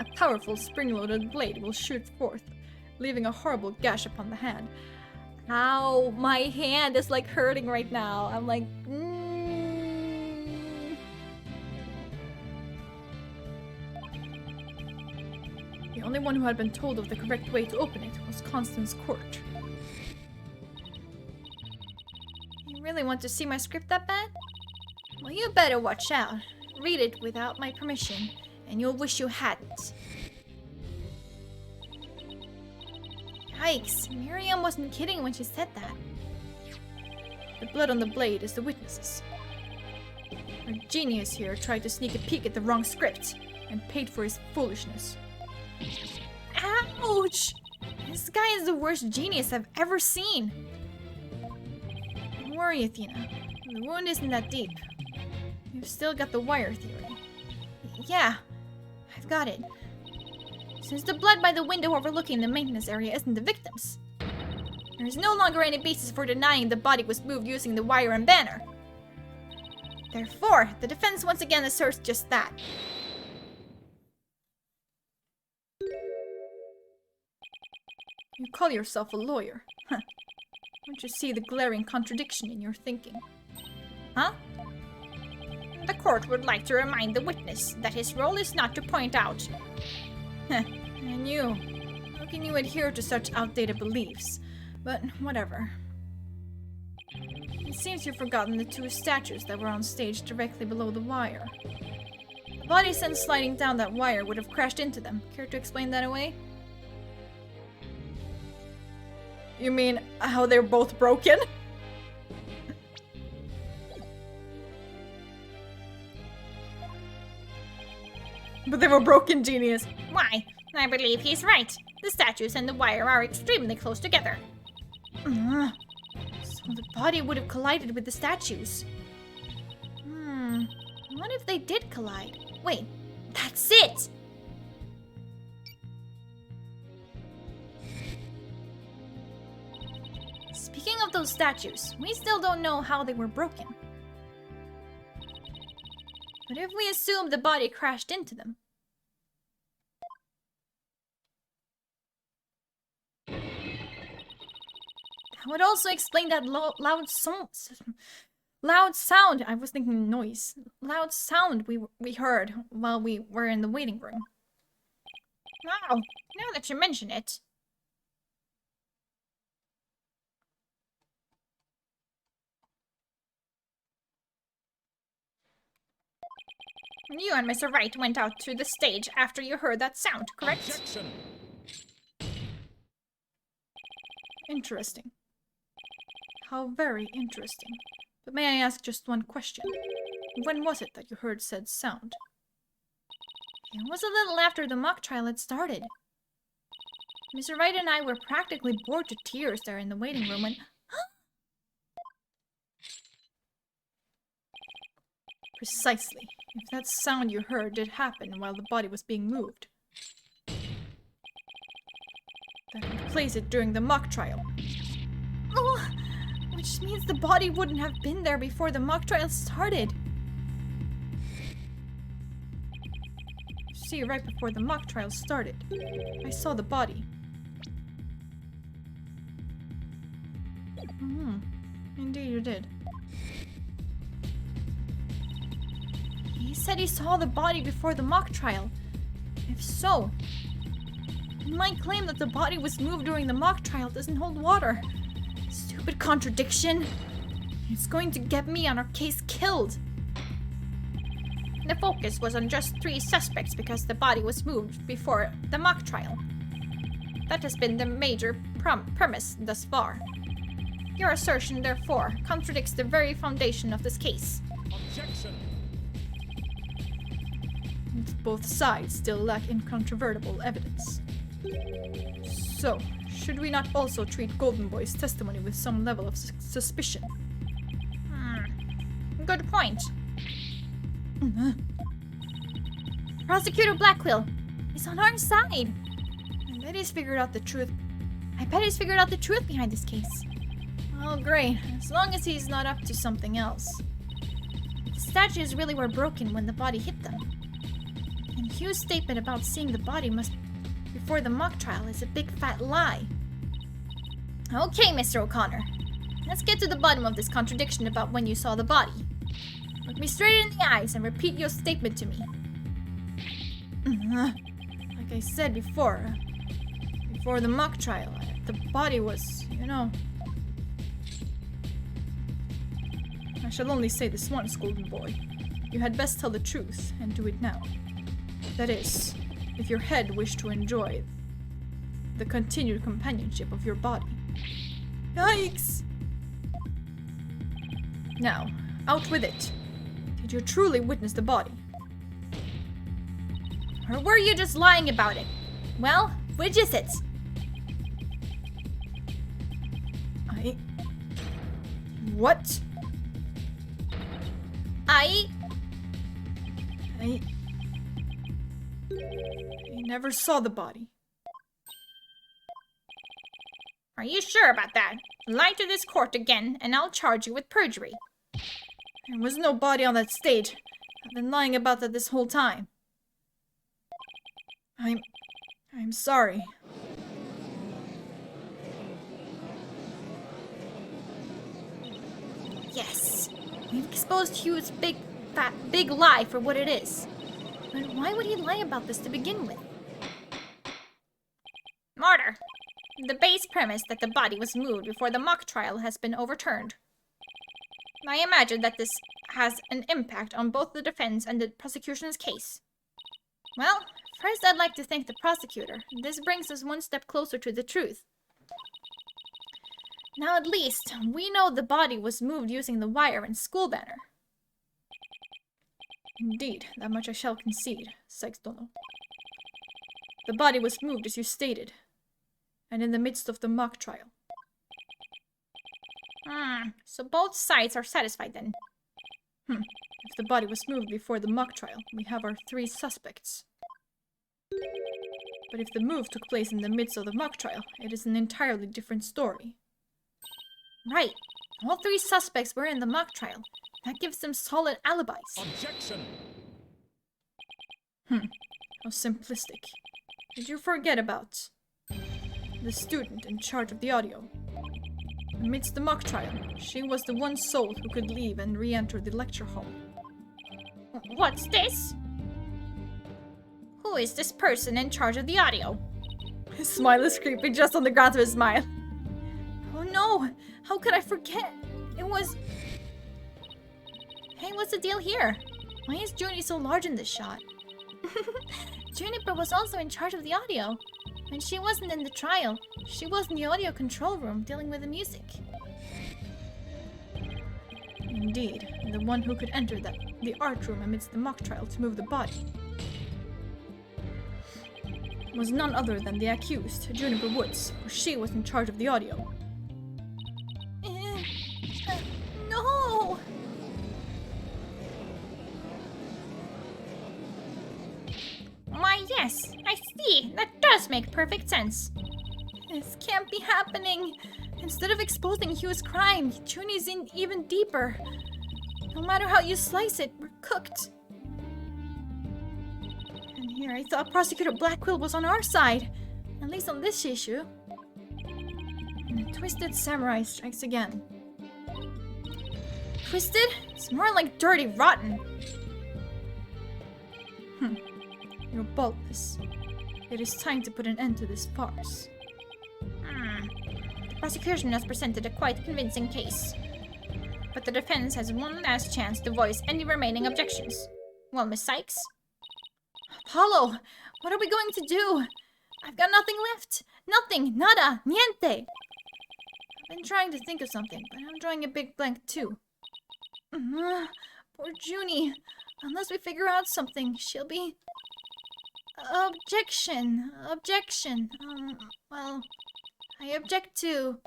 a powerful spring-loaded blade will shoot forth, leaving a horrible gash upon the hand. Ow, my hand is like hurting right now. I'm like, The only one who had been told of the correct way to open it was Constance Court. You really want to see my script that bad? Well, you better watch out. Read it without my permission, and you'll wish you hadn't. Yikes, Miriam wasn't kidding when she said that. The blood on the blade is the witnesses. Our genius here tried to sneak a peek at the wrong script, and paid for his foolishness. Ouch! This guy is the worst genius I've ever seen. Don't worry, Athena. The wound isn't that deep. You've still got the wire theory. Yeah, I've got it. Since the blood by the window overlooking the maintenance area isn't the victim's, there is no longer any basis for denying the body was moved using the wire and banner. Therefore, the defense once again asserts just that. You call yourself a lawyer. Huh. Don't you see the glaring contradiction in your thinking? Huh? The court would like to remind the witness that his role is not to point out. And you? How can you adhere to such outdated beliefs? But whatever. It seems you've forgotten the two statues that were on stage directly below the wire. The body sent sliding down that wire would have crashed into them. Care to explain that away? You mean how they're both broken? But they were broken, genius. Why? I believe he's right. The statues and the wire are extremely close together. So the body would have collided with the statues. What if they did collide? Wait, that's it! Speaking of those statues, we still don't know how they were broken. But if we assume the body crashed into them, that would also explain that loud sound. I was thinking noise. Loud sound we heard while we were in the waiting room. Oh, now that you mention it. You and Mr. Wright went out to the stage after you heard that sound, correct? Objection. Interesting. How very interesting. But may I ask just one question? When was it that you heard said sound? It was a little after the mock trial had started. Mr. Wright and I were practically bored to tears there in the waiting room when... Precisely. If that sound you heard did happen while the body was being moved, that would place it during the mock trial. Oh, which means the body wouldn't have been there before the mock trial started. See, right before the mock trial started, I saw the body. Indeed you did. He said he saw the body before the mock trial. If so, my claim that the body was moved during the mock trial doesn't hold water. Stupid contradiction. It's going to get me on our case killed. The focus was on just 3 suspects because the body was moved before the mock trial. That has been the major premise thus far. Your assertion, therefore, contradicts the very foundation of this case. Objection. Both sides still lack incontrovertible evidence. So, should we not also treat Golden Boy's testimony with some level of suspicion? Good point. Prosecutor Blackquill is on our side. I bet he's figured out the truth. Behind this case. Oh, great. As long as he's not up to something else. The statues really were broken when the body hit them. And Hugh's statement about seeing the body before the mock trial is a big fat lie. Okay, Mr. O'Connor. Let's get to the bottom of this contradiction about when you saw the body. Look me straight in the eyes and repeat your statement to me. Like I said before the mock trial, the body was, I shall only say this once, Golden Boy. You had best tell the truth, and do it now. That is, if your head wished to enjoy the continued companionship of your body. Yikes! Now, out with it. Did you truly witness the body? Or were you just lying about it? Well, which is it? What? I never saw the body. Are you sure about that? Lie to this court again, and I'll charge you with perjury. There was no body on that stage. I've been lying about that this whole time. I'm sorry. Yes, we've exposed Hugh's big lie for what it is. But why would he lie about this to begin with? Martyr, the base premise that the body was moved before the mock trial has been overturned. I imagine that this has an impact on both the defense and the prosecution's case. Well, first I'd like to thank the prosecutor. This brings us one step closer to the truth. Now at least, we know the body was moved using the wire and school banner. Indeed, that much I shall concede, Sextono. The body was moved as you stated, and in the midst of the mock trial. So both sides are satisfied then. If the body was moved before the mock trial, we have our 3 suspects. But if the move took place in the midst of the mock trial, it is an entirely different story. Right. All 3 suspects were in the mock trial. That gives them solid alibis. Objection. How simplistic. Did you forget about the student in charge of the audio? Amidst the mock trial, she was the one soul who could leave and re-enter the lecture hall. What's this? Who is this person in charge of the audio? His smile is creeping just on the ground of his smile. Oh no! How could I forget? It was... Hey, what's the deal here? Why is Junie so large in this shot? Juniper was also in charge of the audio. When she wasn't in the trial, she was in the audio control room dealing with the music. Indeed, the one who could enter the art room amidst the mock trial to move the body was none other than the accused, Juniper Woods, for she was in charge of the audio. No! Why, yes, I see. That does make perfect sense. This can't be happening. Instead of exposing Hugh's crime, Junie's in even deeper. No matter how you slice it, we're cooked. And here I thought Prosecutor Blackquill was on our side, at least on this issue. And the Twisted Samurai strikes again. Twisted? It's more like dirty rotten. Your boldness. It is time to put an end to this farce. The prosecution has presented a quite convincing case. But the defense has one last chance to voice any remaining objections. Well, Miss Sykes? Apollo, what are we going to do? I've got nothing left. Nothing. Nada. Niente. been trying to think of something, but I'm drawing a big blank too. Poor Junie. Unless we figure out something, she'll be... Objection. Objection. Well, I object to...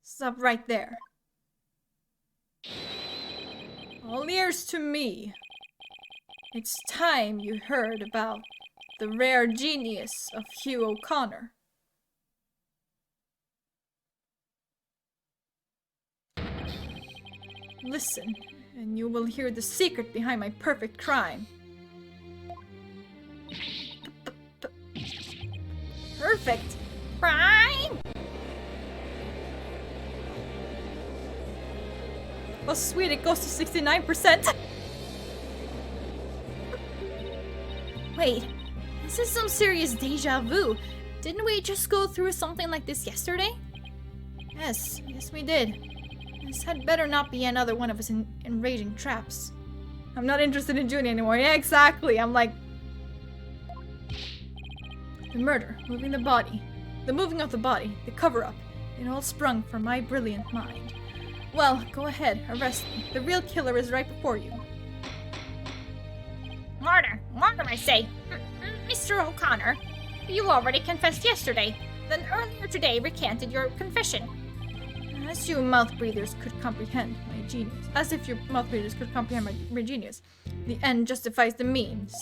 Stop right there. All ears to me. It's time you heard about the rare genius of Hugh O'Connor. Listen, and you will hear the secret behind my perfect crime. Perfect. Crime? Oh sweet, it goes to 69%! Wait, this is some serious deja vu. Didn't we just go through something like this yesterday? Yes we did. This had better not be another one of his enraging traps. I'm not interested in Junie anymore. Yeah, exactly. I'm like... The murder, moving the body, the moving of the body, the cover-up, it all sprung from my brilliant mind. Well, go ahead, arrest me. The real killer is right before you. Murder, I say. Mr. O'Connor, you already confessed yesterday, then earlier today recanted your confession. As you mouth breathers could comprehend my genius. As if your mouth breathers could comprehend my genius. The end justifies the means.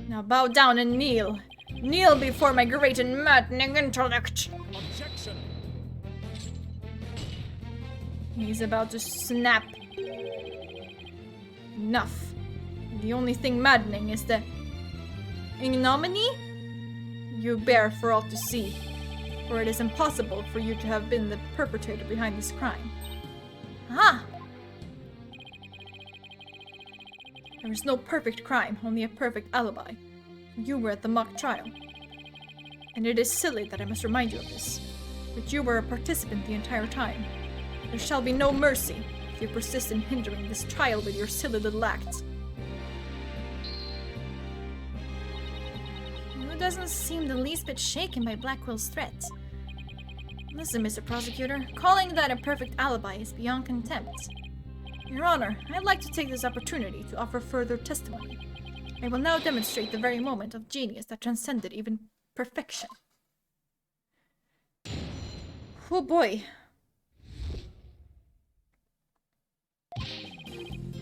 Now bow down and kneel. Kneel before my great and maddening intellect. Objection. He's about to snap. Enough. The only thing maddening is the ignominy you bear for all to see. For it is impossible for you to have been the perpetrator behind this crime. Ah! There is no perfect crime, only a perfect alibi. You were at the mock trial. And it is silly that I must remind you of this. But you were a participant the entire time. There shall be no mercy if you persist in hindering this trial with your silly little acts. Who doesn't seem the least bit shaken by Blackwell's threat? Listen, Mr. Prosecutor, calling that a perfect alibi is beyond contempt. Your Honor, I'd like to take this opportunity to offer further testimony. I will now demonstrate the very moment of genius that transcended even perfection. Oh boy.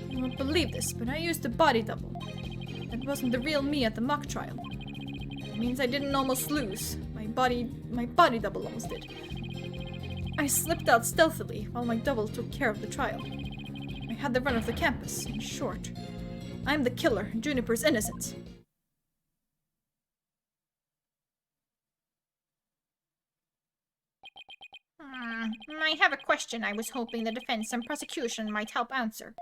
You won't believe this, but I used a body double. That wasn't the real me at the mock trial. It means I didn't almost lose. My body double almost did. I slipped out stealthily while my double took care of the trial. I had the run of the campus, in short. I'm the killer, and Juniper's innocent. I have a question I was hoping the defense and prosecution might help answer.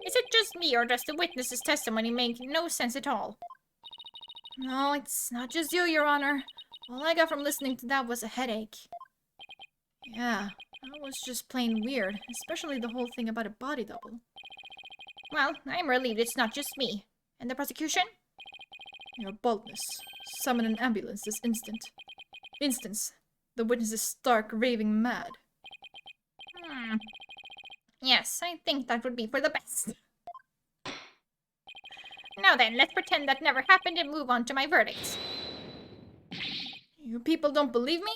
Is it just me, or does the witness's testimony make no sense at all? No, it's not just you, Your Honor. All I got from listening to that was a headache. Yeah, that was just plain weird, especially the whole thing about a body double. Well, I'm relieved it's not just me. And the prosecution? Your boldness. Summon an ambulance this instant. The witness is stark raving mad. Yes, I think that would be for the best. Now then, let's pretend that never happened and move on to my verdict. You people don't believe me?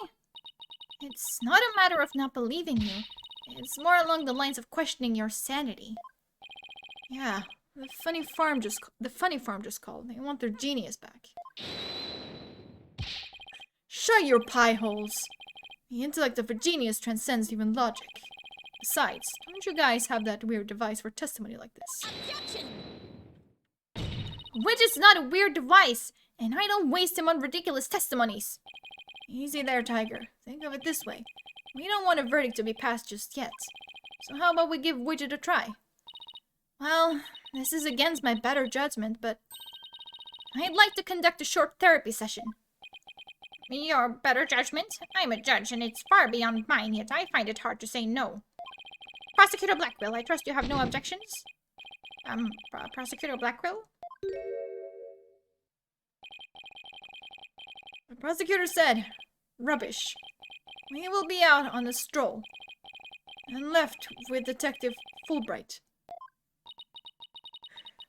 It's not a matter of not believing you. It's more along the lines of questioning your sanity. Yeah, the funny farm just called. They want their genius back. Shut your pie holes! The intellect of a genius transcends human logic. Besides, don't you guys have that weird device for testimony like this? Objection! Which is not a weird device, and I don't waste him on ridiculous testimonies. Easy there, Tiger. Think of it this way. We don't want a verdict to be passed just yet. So how about we give Widget a try? Well, this is against my better judgment, but I'd like to conduct a short therapy session. Your better judgment? I'm a judge, and it's far beyond mine, yet I find it hard to say no. Prosecutor Blackwell, I trust you have no objections? Prosecutor Blackwell? The prosecutor said, rubbish. We will be out on a stroll. And left with Detective Fulbright.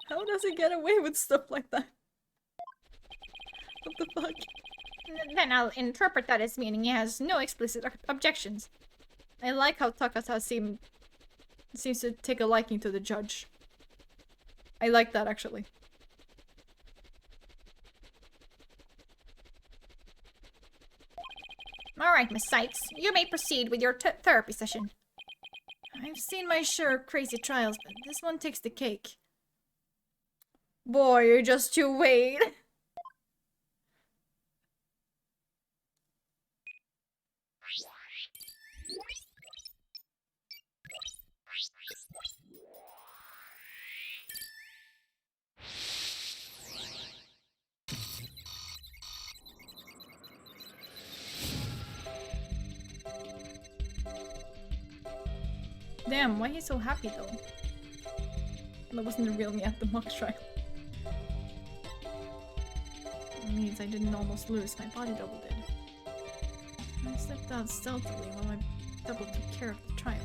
How does he get away with stuff like that? What the fuck? Then I'll interpret that as meaning he has no explicit objections. I like how Takata seems to take a liking to the judge. I like that, actually. Alright, Miss Sykes, you may proceed with your therapy session. I've seen my share of crazy trials, but this one takes the cake. Boy, you're just too wait. Damn, why he's so happy though? That wasn't the real me at the mock trial. It means I didn't almost lose, my body double did. I stepped out stealthily while my double took care of the trial.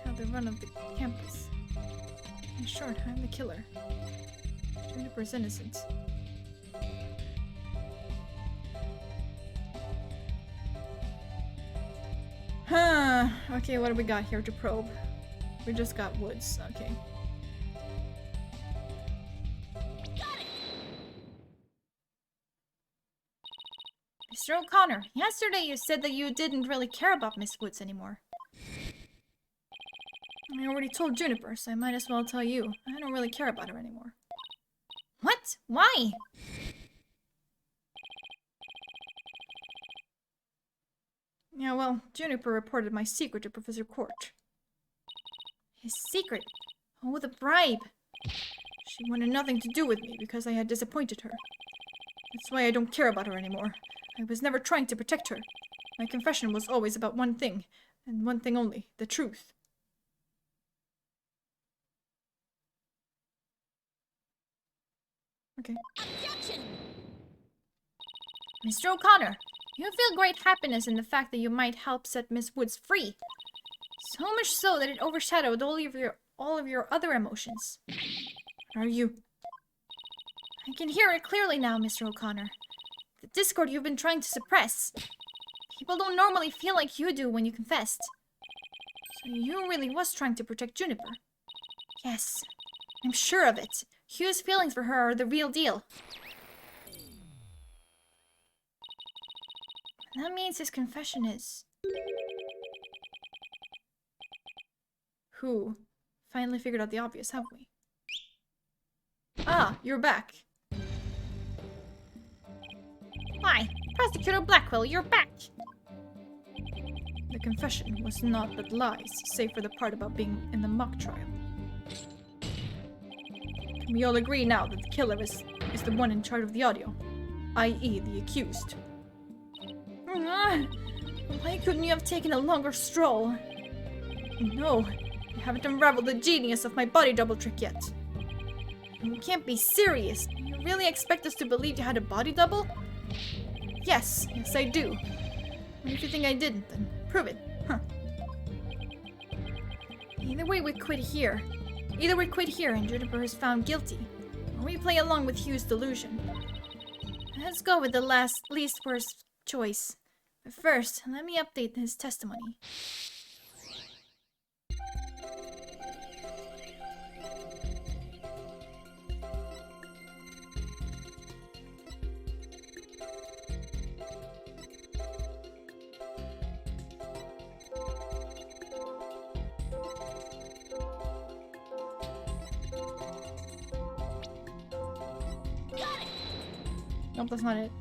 Had the run of the campus. In short, I'm the killer. Juniper's innocent. Huh. Okay, what do we got here to probe? We just got woods. Okay. Mr. O'Connor, yesterday you said that you didn't really care about Miss Woods anymore. I already told Juniper, so I might as well tell you. I don't really care about her anymore. What? Why? Yeah, well, Juniper reported my secret to Professor Court. His secret? Oh, the bribe. She wanted nothing to do with me because I had disappointed her. That's why I don't care about her anymore. I was never trying to protect her. My confession was always about one thing, and one thing only, the truth. Okay. Objection! Mr. O'Connor, you feel great happiness in the fact that you might help set Miss Woods free. So much so that it overshadowed all of your other emotions. Are you? I can hear it clearly now, Mr. O'Connor. The discord you've been trying to suppress. People don't normally feel like you do when you confessed. So you really was trying to protect Juniper? Yes, I'm sure of it. Hugh's feelings for her are the real deal. That means his confession is... Who? Finally figured out the obvious, haven't we? Ah, you're back. Why, Prosecutor Blackwell, you're back! The confession was naught but lies, save for the part about being in the mock trial. Can we all agree now that the killer is the one in charge of the audio, i.e. the accused? Why couldn't you have taken a longer stroll? No, you haven't unraveled the genius of my body double trick yet. You can't be serious. You really expect us to believe you had a body double? Yes, I do. What if you think I didn't, then prove it. Huh. Either way, we quit here. Either we quit here and Juniper is found guilty, or we play along with Hugh's delusion. Let's go with the least worst choice. But first, let me update his testimony. Nope, that's not it.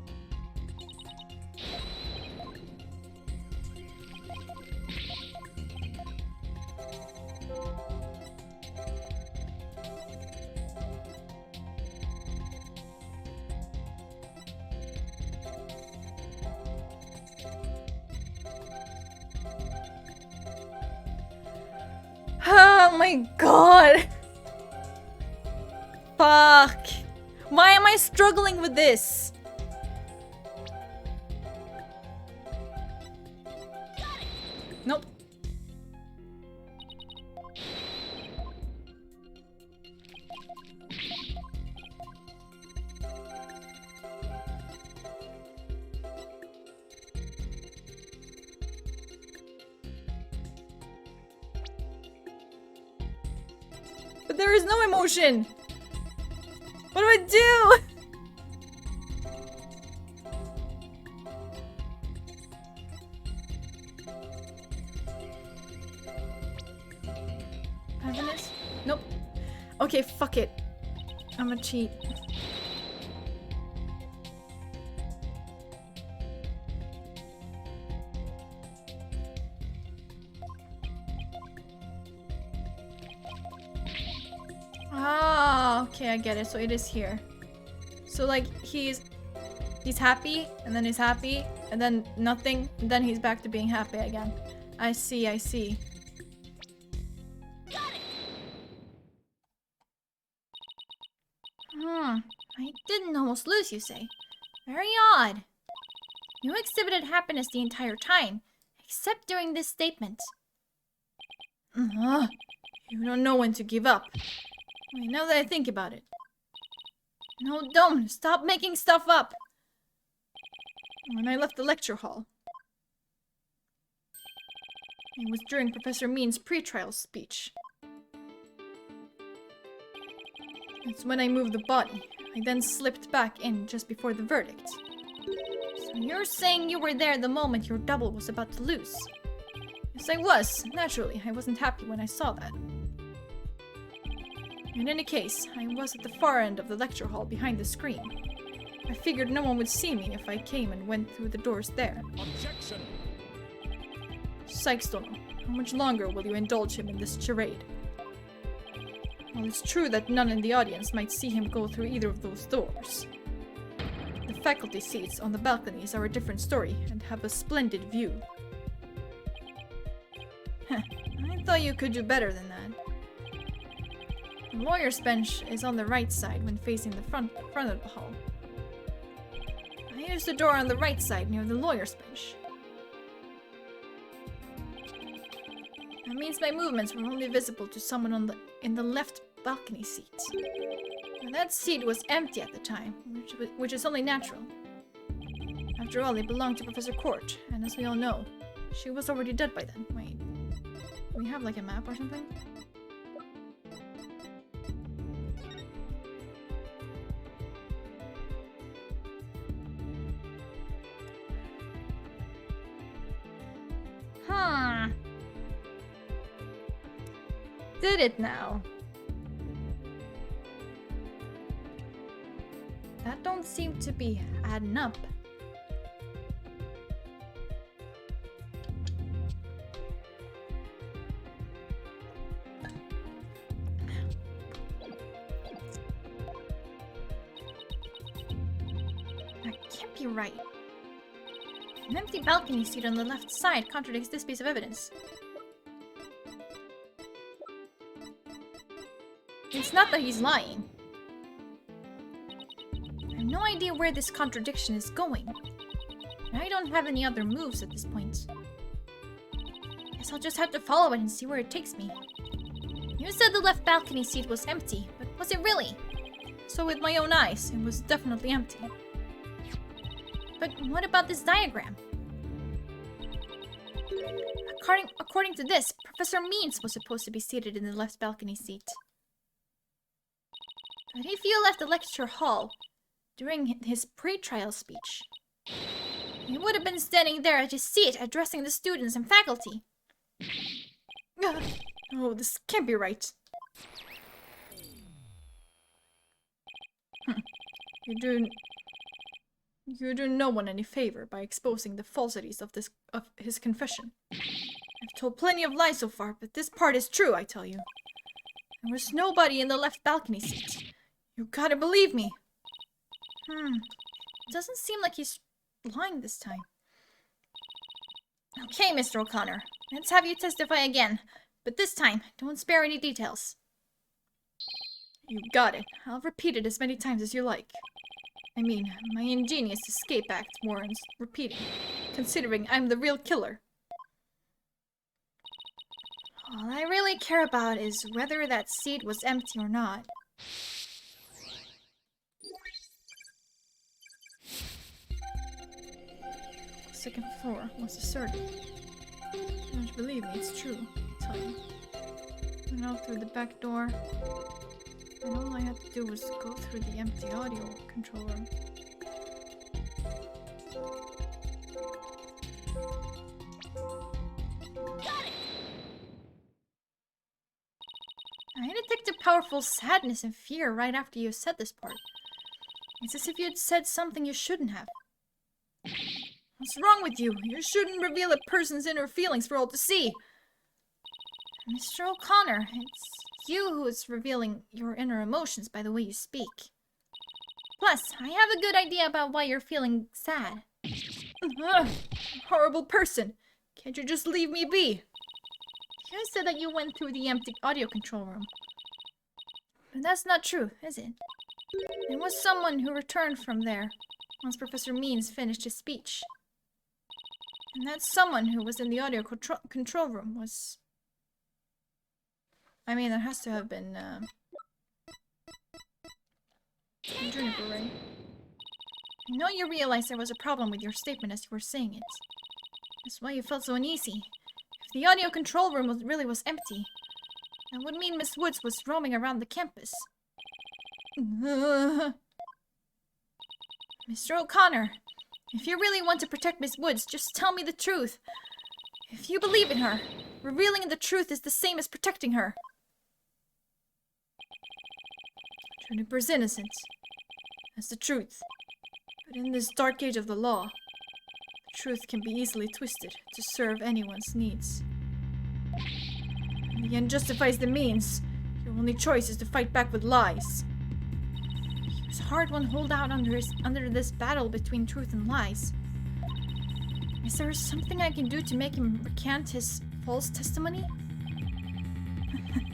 my god! Fuck! Why am I struggling with this? Nope. But there is no emotion! What do I do? Happiness? Nope. Okay, fuck it. I'm gonna cheat. Ah, okay, I get it. So it is here. So like he's happy, and then he's happy, and then nothing, and then he's back to being happy again. I see, I see. I didn't almost lose, you say? Very odd. You exhibited happiness the entire time, except during this statement. You don't know when to give up. Wait, now that I think about it. No, don't. Stop making stuff up. When I left the lecture hall. It was during Professor Mean's pre-trial speech. It's when I moved the body. I then slipped back in just before the verdict. So you're saying you were there the moment your double was about to lose? Yes, I was. Naturally, I wasn't happy when I saw that. In any case, I was at the far end of the lecture hall behind the screen. I figured no one would see me if I came and went through the doors there. Objection! Sykes-Dono, how much longer will you indulge him in this charade? Well, it's true that none in the audience might see him go through either of those doors. The faculty seats on the balconies are a different story and have a splendid view. I thought you could do better than that. The lawyer's bench is on the right side when facing the front of the hall. I used the door on the right side near the lawyer's bench. That means my movements were only visible to someone in the left balcony seat. Now, that seat was empty at the time, which is only natural. After all, it belonged to Professor Court, and as we all know, she was already dead by then. Wait, do we have like a map or something? Huh. Did it now? That don't seem to be adding up. That can't be right. An empty balcony seat on the left side contradicts this piece of evidence. It's not that he's lying. I have no idea where this contradiction is going. And I don't have any other moves at this point. Guess I'll just have to follow it and see where it takes me. You said the left balcony seat was empty, but was it really? So with my own eyes, it was definitely empty. But what about this diagram? According to this, Professor Means was supposed to be seated in the left balcony seat. But if you left the lecture hall during his pre-trial speech, he would have been standing there at his seat addressing the students and faculty. Oh, this can't be right. You do no one any favor by exposing the falsities of his confession. I've told plenty of lies so far, but this part is true, I tell you. There was nobody in the left balcony seat. You gotta believe me. It doesn't seem like he's lying this time. Okay, Mr. O'Connor. Let's have you testify again. But this time, don't spare any details. You got it. I'll repeat it as many times as you like. I mean, my ingenious escape act warrants repeating, considering I'm the real killer. All I really care about is whether that seat was empty or not. Second floor was deserted. Don't believe me, it's true. I tell you. Went out through the back door, and all I had to do was go through the empty audio control room. I detected powerful sadness and fear right after you said this part. It's as if you had said something you shouldn't have. What's wrong with you? You shouldn't reveal a person's inner feelings for all to see. Mr. O'Connor, it's you who is revealing your inner emotions by the way you speak. Plus, I have a good idea about why you're feeling sad. Ugh, horrible person. Can't you just leave me be? You said that you went through the empty audio control room. But that's not true, is it? There was someone who returned from there once Professor Means finished his speech. And that someone who was in the audio control room was... I mean, it has to have been, Juniper, right? I know you realized there was a problem with your statement as you were saying it. That's why you felt so uneasy. If the audio control room really was empty, that would mean Miss Woods was roaming around the campus. Mr. O'Connor, if you really want to protect Miss Woods, just tell me the truth. If you believe in her, revealing the truth is the same as protecting her. Juniper's innocent. That's the truth. But in this dark age of the law, the truth can be easily twisted to serve anyone's needs. When the end justifies the means, your only choice is to fight back with lies. He was hard-won holdout under this battle between truth and lies. Is there something I can do to make him recant his false testimony?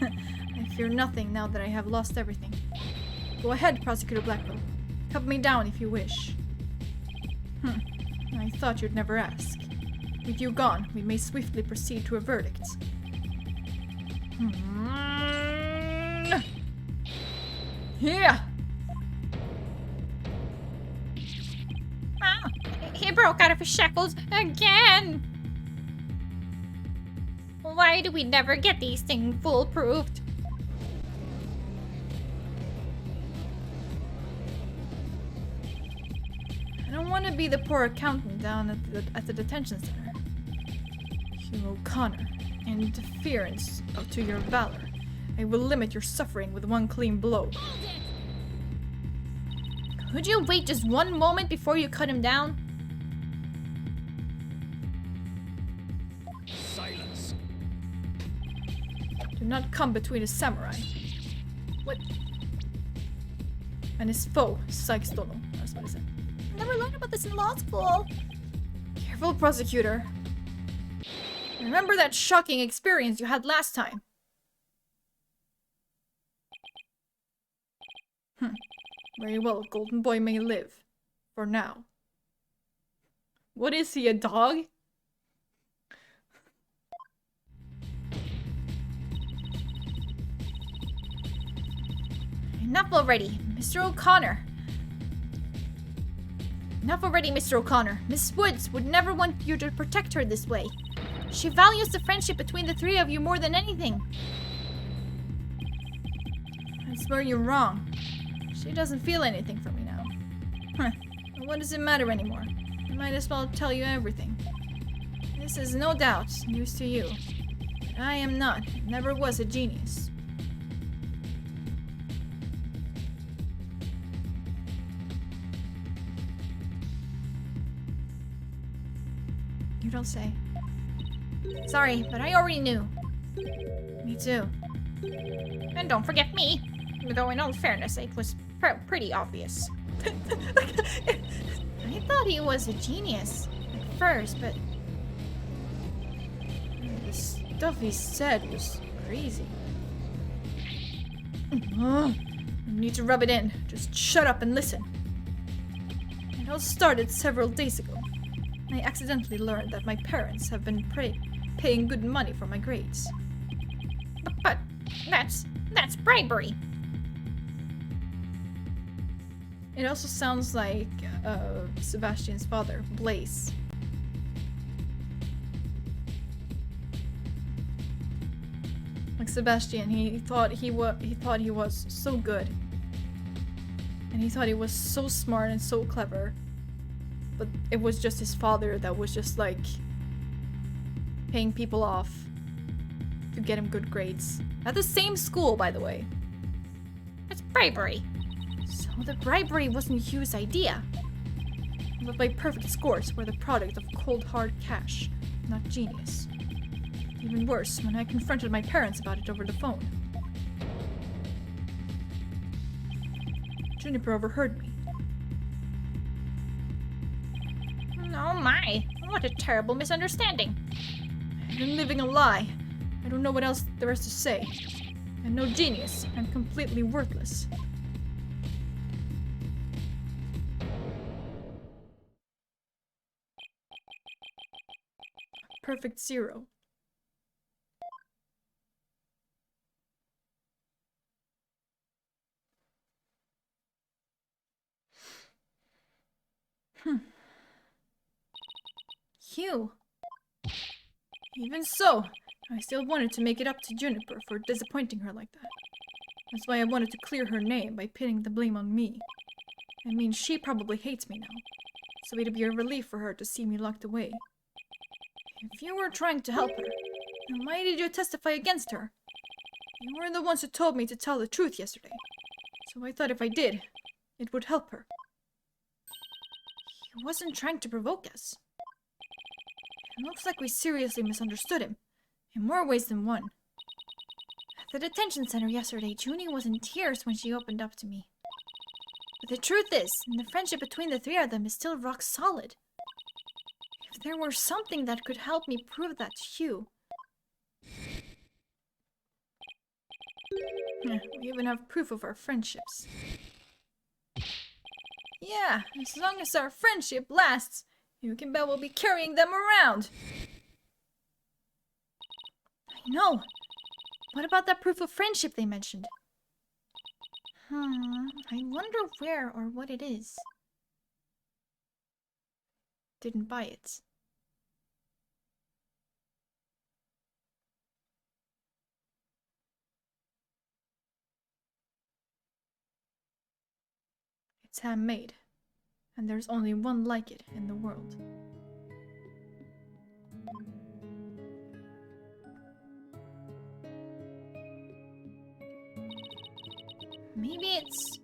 I fear nothing now that I have lost everything. Go ahead, Prosecutor Blackwell. Cut me down if you wish. I thought you'd never ask. With you gone, we may swiftly proceed to a verdict. Yeah! Ah, he broke out of his shackles again! Why do we never get these things foolproofed? I don't want to be the poor accountant down at the detention center. Hugh O'Connor, in interference to your valor, I will limit your suffering with one clean blow. Could you wait just one moment before you cut him down? Silence. Do not come between a samurai. What? And his foe, Sykes Donald. That's what I said. I never learned about this in law school. Careful, prosecutor. Remember that shocking experience you had last time. Very well, Golden Boy may live. For now. What is he, a dog? Enough already, Mr. O'Connor. Enough already, Mr. O'Connor. Miss Woods would never want you to protect her this way. She values the friendship between the three of you more than anything. I swear you're wrong. She doesn't feel anything for me now. Well, what does it matter anymore? I might as well tell you everything. This is no doubt news to you. But I am not, never was a genius. You don't say. Sorry, but I already knew. Me too. And don't forget me. Though in all fairness, it was pretty obvious. I thought he was a genius at first, but... The stuff he said was crazy. You need to rub it in. Just shut up and listen. It all started several days ago. I accidentally learned that my parents have been paying good money for my grades. But that's bribery. It also sounds like Sebastian's father, Blaze. Like Sebastian, he thought he was so good, and he thought he was so smart and so clever, but it was just his father that was just like paying people off to get him good grades at the same school, by the way. That's bribery. So the bribery wasn't Hugh's idea, but my perfect scores were the product of cold hard cash, not genius. Even worse, when I confronted my parents about it over the phone. Juniper overheard me. Oh my, what a terrible misunderstanding. I've been living a lie. I don't know what else there is to say. I'm no genius. I'm completely worthless. Perfect zero. Hugh. Even so, I still wanted to make it up to Juniper for disappointing her like that. That's why I wanted to clear her name by pinning the blame on me. I mean, she probably hates me now, so it'd be a relief for her to see me locked away. If you were trying to help her, then why did you testify against her? You were the ones who told me to tell the truth yesterday, so I thought if I did, it would help her. He wasn't trying to provoke us. It looks like we seriously misunderstood him, in more ways than one. At the detention center yesterday, Junie was in tears when she opened up to me. But the truth is, the friendship between the three of them is still rock solid. If there were something that could help me prove that to Hugh... We even have proof of our friendships. Yeah, as long as our friendship lasts, you can bet we'll be carrying them around. I know. What about that proof of friendship they mentioned? I wonder where or what it is. Didn't buy it. It's handmade, and there's only one like it in the world. Maybe it's...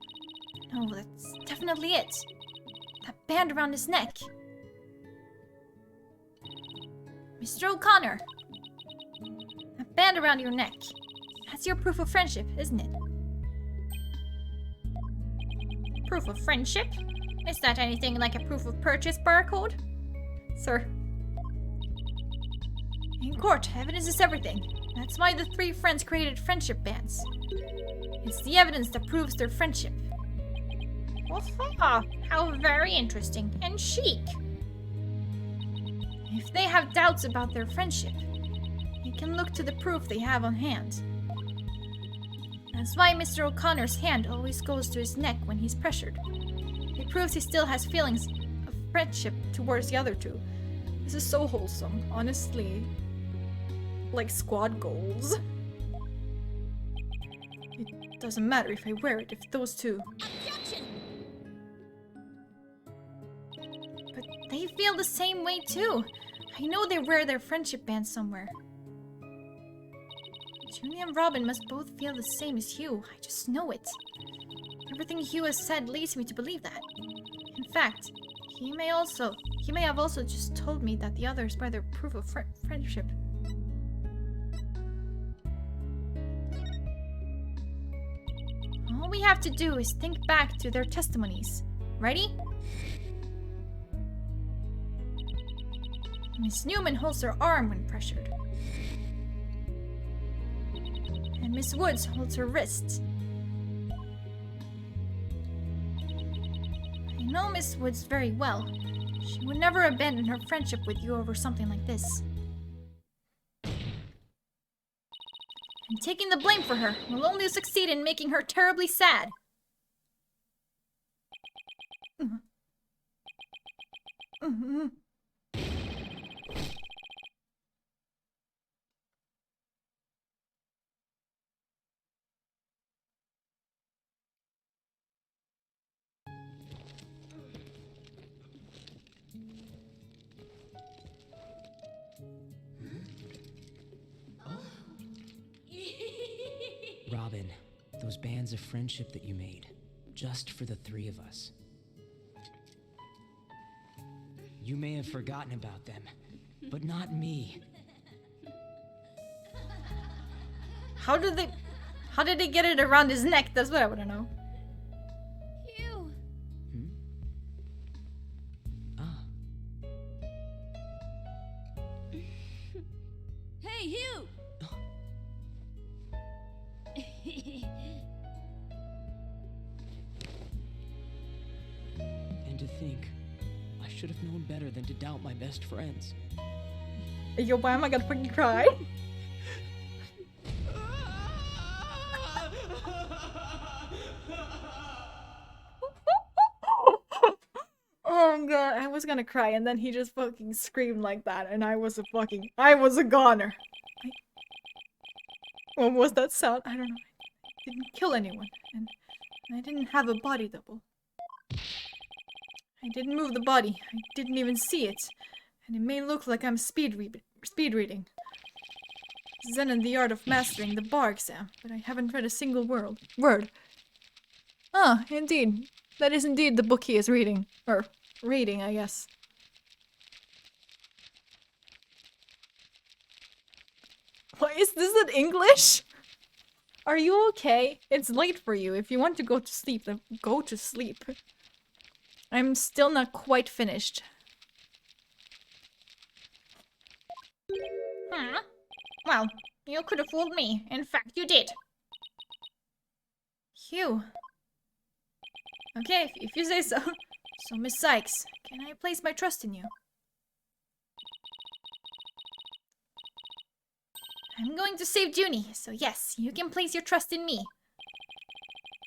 No, that's definitely it. That band around his neck. Mr. O'Connor. That band around your neck. That's your proof of friendship, isn't it? Proof of friendship? Is that anything like a proof of purchase barcode? Sir. In court, evidence is everything. That's why the three friends created friendship bands. It's the evidence that proves their friendship. Oh, how very interesting and chic. If they have doubts about their friendship, they can look to the proof they have on hand. That's why Mr. O'Connor's hand always goes to his neck when he's pressured. It proves he still has feelings of friendship towards the other two. This is so wholesome, honestly. Like squad goals. It doesn't matter if I wear it, if those two... Objection! But they feel the same way too. I know they wear their friendship bands somewhere. Junie and Robin must both feel the same as Hugh. I just know it. Everything Hugh has said leads me to believe that. In fact, he may have also just told me that the others wear their proof of friendship. All we have to do is think back to their testimonies. Ready? Miss Newman holds her arm when pressured. Miss Woods holds her wrist. I know Miss Woods very well. She would never abandon her friendship with you over something like this. And taking the blame for her will only succeed in making her terribly sad. Robin, those bands of friendship that you made, just for the three of us. You may have forgotten about them, but not me. How did they get it around his neck? That's what I want to know. Hugh. Ah, Hey, Hugh! and to think, I should have known better than to doubt my best friends. Yo, why am I gonna fucking cry? Oh god, I was gonna cry and then he just fucking screamed like that and I was a goner. What was that sound? I don't know. I didn't kill anyone and I didn't have a body double. I didn't move the body. I didn't even see it. And it may look like I'm speed reading. Zen and the art of mastering the bar exam, but I haven't read a single word. Ah, indeed. That is indeed the book he is reading. Or, reading, I guess. What is this in English? Are you okay? It's late for you. If you want to go to sleep, then go to sleep. I'm still not quite finished. Huh? Well, you could have fooled me. In fact, you did. Hugh. Okay, if you say so. So, Miss Sykes, can I place my trust in you? I'm going to save Junie, so yes, you can place your trust in me.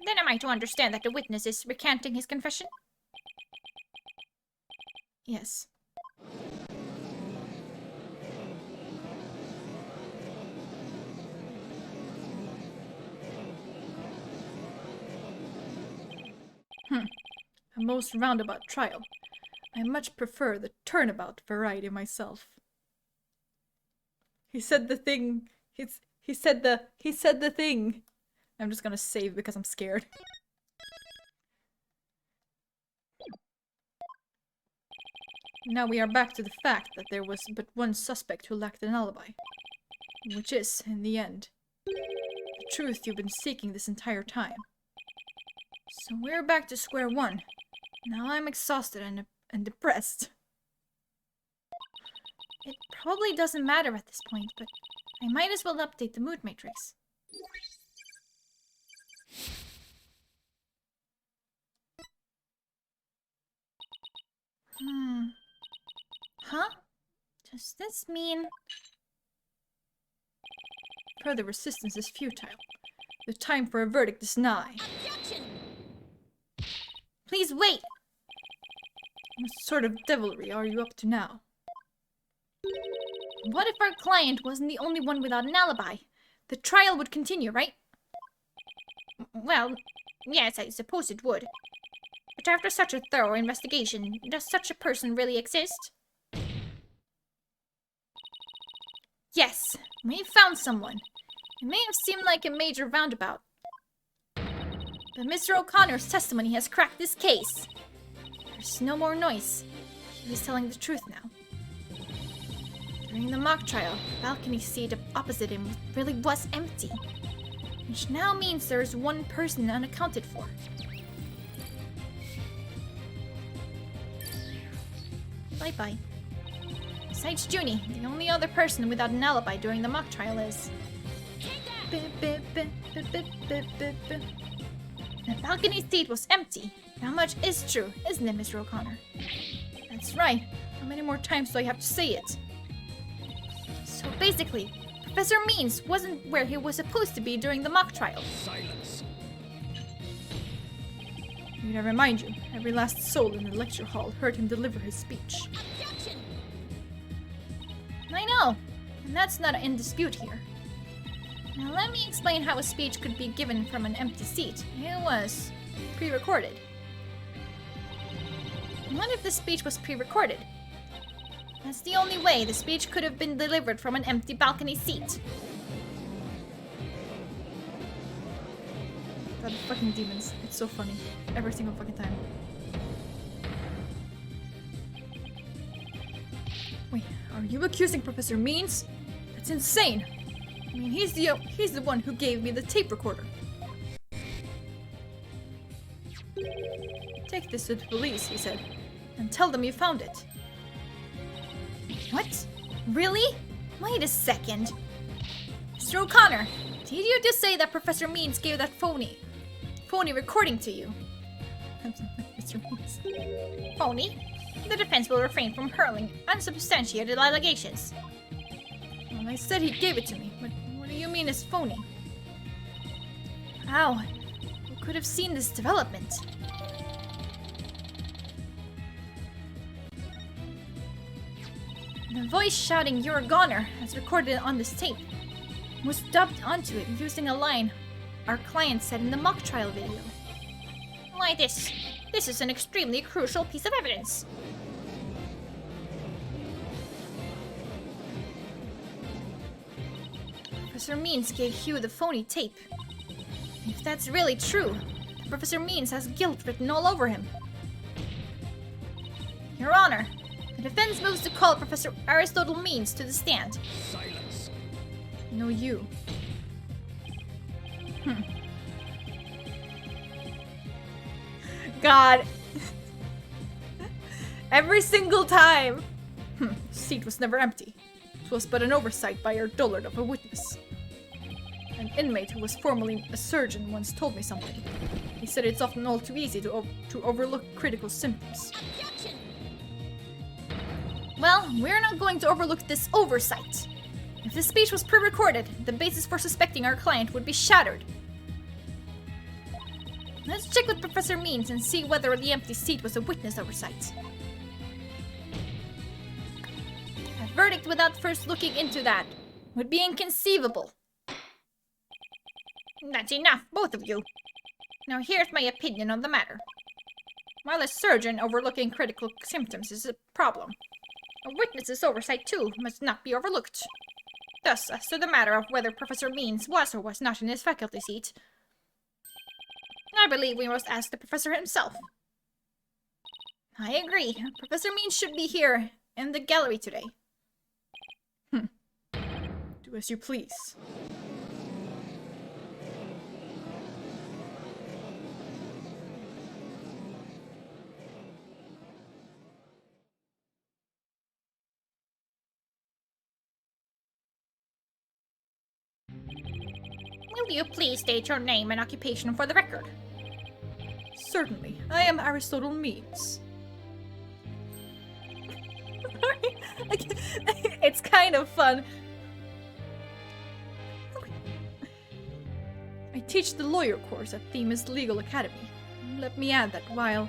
Then am I to understand that the witness is recanting his confession? Yes. A most roundabout trial. I much prefer the turnabout variety myself. He said the thing. He said the thing. I'm just gonna save because I'm scared. Now we are back to the fact that there was but one suspect who lacked an alibi. Which is, in the end, the truth you've been seeking this entire time. So we're back to square one. Now I'm exhausted and depressed. It probably doesn't matter at this point, but I might as well update the mood matrix. Huh? Does this mean... Further resistance is futile. The time for a verdict is nigh. Objection! Please wait! What sort of devilry are you up to now? What if our client wasn't the only one without an alibi? The trial would continue, right? Well, yes, I suppose it would. But after such a thorough investigation, does such a person really exist? Yes, we found someone. It may have seemed like a major roundabout. But Mr. O'Connor's testimony has cracked this case. There's no more noise. He was telling the truth now. During the mock trial, the balcony seat opposite him really was empty. Which now means there is one person unaccounted for. Bye-bye. Besides Junie, the only other person without an alibi during the mock trial is... The balcony seat was empty. How much is true, isn't it, Mr. O'Connor? That's right. How many more times do I have to say it? So basically, Professor Means wasn't where he was supposed to be during the mock trial. Silence. Need I remind you, every last soul in the lecture hall heard him deliver his speech. Objection! I know, and that's not in dispute here. Now let me explain how a speech could be given from an empty seat. It was pre-recorded. What if the speech was pre-recorded? That's the only way the speech could have been delivered from an empty balcony seat. That fucking demons. It's so funny. Every single fucking time. Wait, are you accusing Professor Means? That's insane! I mean, he's the one who gave me the tape recorder. Take this to the police, he said, and tell them you found it. What? Really? Wait a second. Mr. O'Connor, did you just say that Professor Means gave that phony recording to you? Mr. Means. Phony? The defense will refrain from hurling unsubstantiated allegations. Well, I said he gave it to me, but what do you mean it's phony? How? Who could have seen this development? The voice shouting "You're a goner" as recorded on this tape was dubbed onto it using a line our client said in the mock trial video. Why this is an extremely crucial piece of evidence. Professor Means gave Hugh the phony tape. If that's really true, Professor Means has guilt written all over him. Your Honor, the defense moves to call Professor Aristotle Means to the stand. Silence. No, you. God. Every single time. The seat was never empty. It was but an oversight by our dullard of a witness. An inmate who was formerly a surgeon once told me something. He said it's often all too easy to overlook critical symptoms. Objection! Well, we're not going to overlook this oversight. If the speech was pre-recorded, the basis for suspecting our client would be shattered. Let's check with Professor Means and see whether the empty seat was a witness oversight. A verdict without first looking into that would be inconceivable. That's enough, both of you. Now here's my opinion on the matter. While a surgeon overlooking critical symptoms is a problem, a witness's oversight too must not be overlooked. Thus, as to the matter of whether Professor Means was or was not in his faculty seat, I believe we must ask the professor himself. I agree. Professor Means should be here in the gallery today. Do as you please. Will you please state your name and occupation for the record? Certainly. I am Aristotle Means. It's kind of fun. I teach the lawyer course at Themis Legal Academy. Let me add that while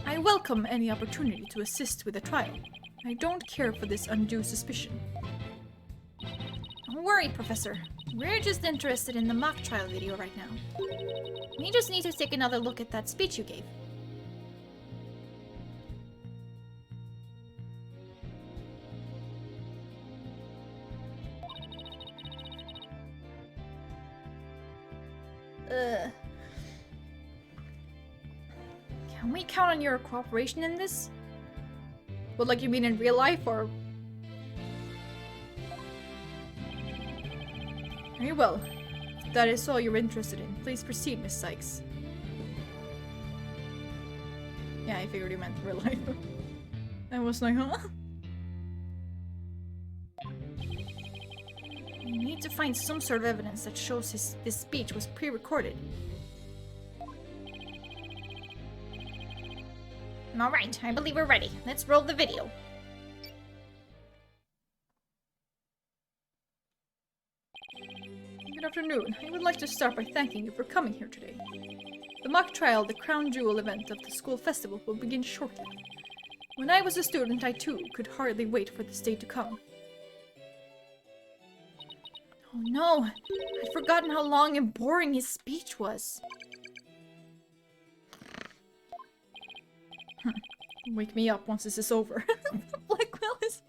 I welcome any opportunity to assist with a trial, I don't care for this undue suspicion. Don't worry, Professor. We're just interested in the mock trial video right now. We just need to take another look at that speech you gave. Can we count on your cooperation in this? What, like you mean in real life, or? Very well. If that is all you're interested in, please proceed, Miss Sykes. Yeah, I figured you meant real life. I was like, huh? We need to find some sort of evidence that shows this speech was pre-recorded. Alright, I believe we're ready. Let's roll the video. Good afternoon. I would like to start by thanking you for coming here today. The mock trial, the crown jewel event of the school festival, will begin shortly. When I was a student, I too could hardly wait for this day to come. Oh no, I'd forgotten how long and boring his speech was. Wake me up once this is over. Black Willis.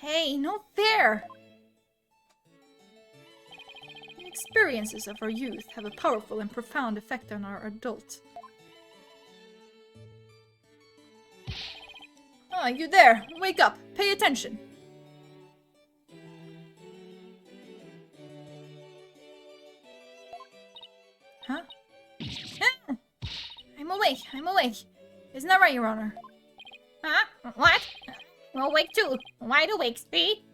Hey, no fair! The experiences of our youth have a powerful and profound effect on our adult. Ah, you there! Wake up! Pay attention! Huh? Ah! I'm awake. Isn't that right, Your Honor? Huh? What? Awake too. Wide awake, Spee.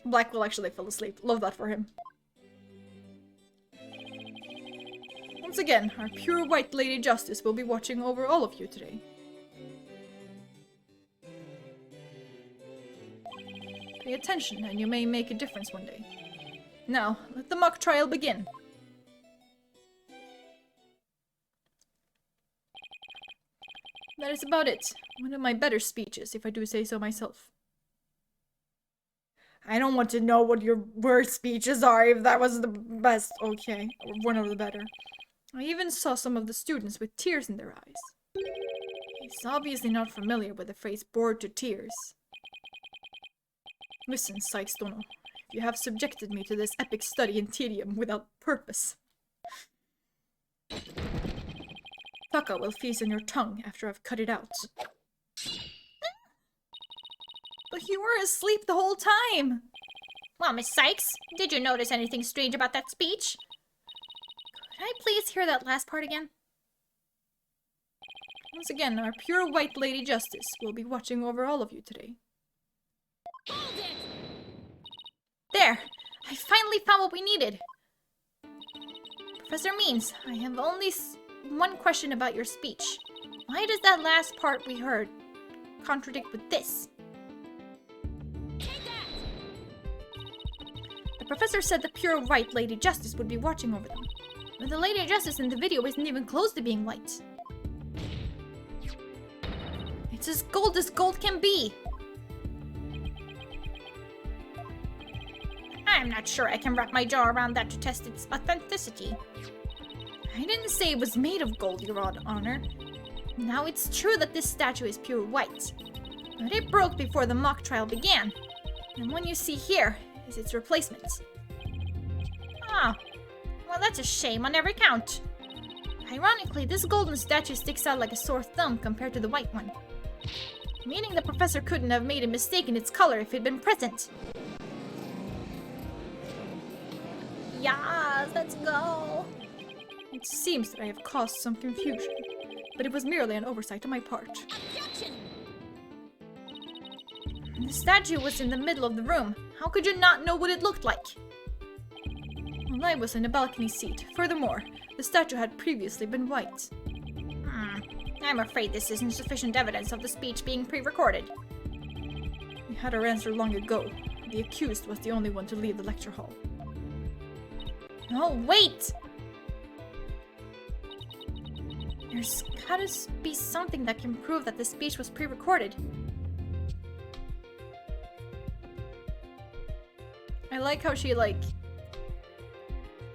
Black will actually fall asleep. Love that for him. Once again, our pure white Lady Justice will be watching over all of you today. Pay attention and you may make a difference one day. Now, let the mock trial begin. That is about it. One of my better speeches, if I do say so myself. I don't want to know what your worst speeches are, if that was the best. Okay, or one of the better. I even saw some of the students with tears in their eyes. He's obviously not familiar with the phrase bored to tears. Listen, Sykes Dono, you have subjected me to this epic study in tedium without purpose. Taka will feast on your tongue after I've cut it out. But you were asleep the whole time. Well, Miss Sykes, did you notice anything strange about that speech? Could I please hear that last part again? Once again, our pure white Lady Justice will be watching over all of you today. Hold it! There! I finally found what we needed. Professor Means, I have only one question about your speech. Why does that last part we heard contradict with this? Take that! The professor said the pure white Lady Justice would be watching over them. But the Lady Justice in the video isn't even close to being white. It's as gold can be. I'm not sure I can wrap my jaw around that to test its authenticity. I didn't say it was made of gold, Your Honor. Now, it's true that this statue is pure white, but it broke before the mock trial began, and what you see here is its replacement. Ah, well, that's a shame on every count. Ironically, this golden statue sticks out like a sore thumb compared to the white one, meaning the professor couldn't have made a mistake in its color if it had been present. Yes, let's go! It seems that I have caused some confusion, but it was merely an oversight on my part. Objection! The statue was in the middle of the room. How could you not know what it looked like? Well, I was in a balcony seat. Furthermore, the statue had previously been white. I'm afraid this isn't sufficient evidence of the speech being pre-recorded. We had our answer long ago. The accused was the only one to leave the lecture hall. Oh, wait! There's gotta be something that can prove that the speech was pre-recorded. I like how she,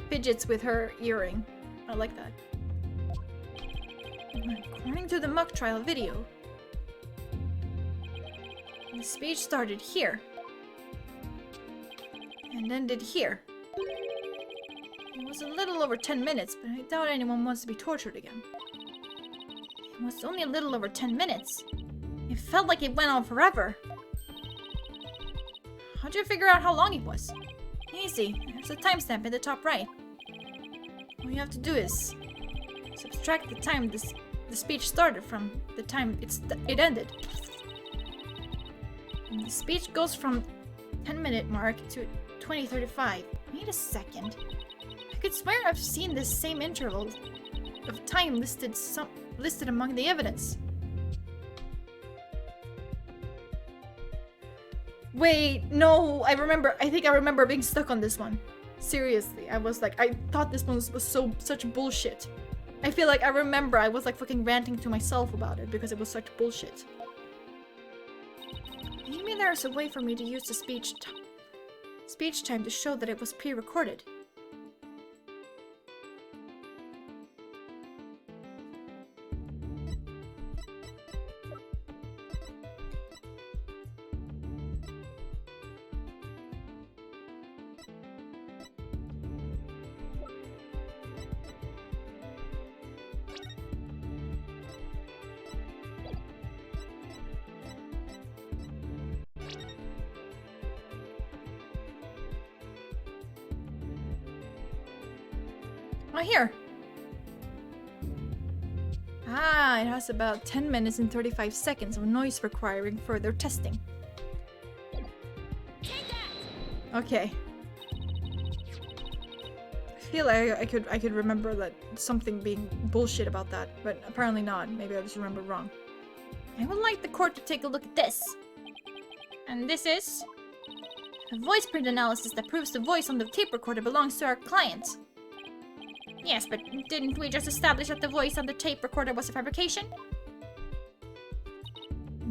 fidgets with her earring. I like that. According to the mock trial video, the speech started here and ended here. It was a little over 10 minutes, but I doubt anyone wants to be tortured again. It was only a little over 10 minutes. It felt like it went on forever. How'd you figure out how long it was? Easy. There's a timestamp in the top right. All you have to do is subtract the time the speech started from the time it ended. The speech goes from 10-minute mark to 20:35. Wait a second. I could swear I've seen this same interval of time listed among the evidence. Wait, no, I think I remember being stuck on this one. Seriously, I was like, I thought this one was such bullshit. I feel like I remember I was like fucking ranting to myself about it because it was such bullshit. Maybe there's a way for me to use the speech time to show that it was pre-recorded. Oh, here. Ah, it has about 10 minutes and 35 seconds of noise requiring further testing. Okay. I feel like I could remember that something being bullshit about that, but apparently not. Maybe I just remember wrong. I would like the court to take a look at this. And this is a voice print analysis that proves the voice on the tape recorder belongs to our client. Yes, but didn't we just establish that the voice on the tape recorder was a fabrication?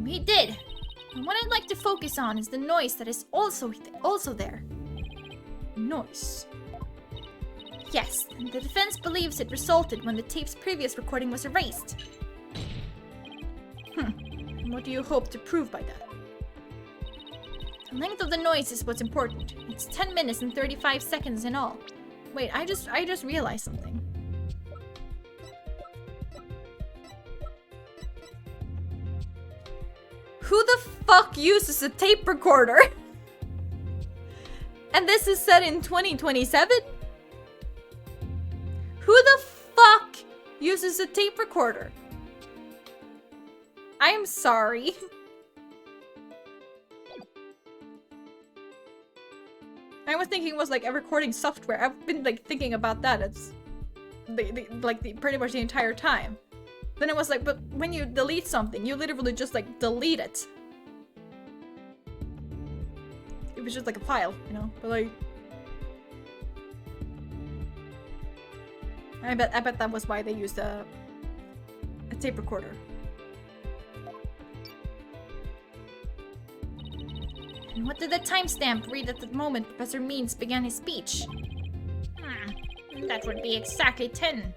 We did. And what I'd like to focus on is the noise that is also there. Noise. Yes, and the defense believes it resulted when the tape's previous recording was erased. And what do you hope to prove by that? The length of the noise is what's important. It's 10 minutes and 35 seconds in all. Wait, I just realized something. Who the fuck uses a tape recorder? And this is set in 2027? Who the fuck uses a tape recorder? I'm sorry. I was thinking it was like a recording software. I've been like thinking about that. It's pretty much the entire time. Then it was like, but when you delete something, you literally just like delete it. It was just like a file, you know. But like, I bet that was why they used a tape recorder. And what did the timestamp read at the moment Professor Means began his speech? That would be exactly 10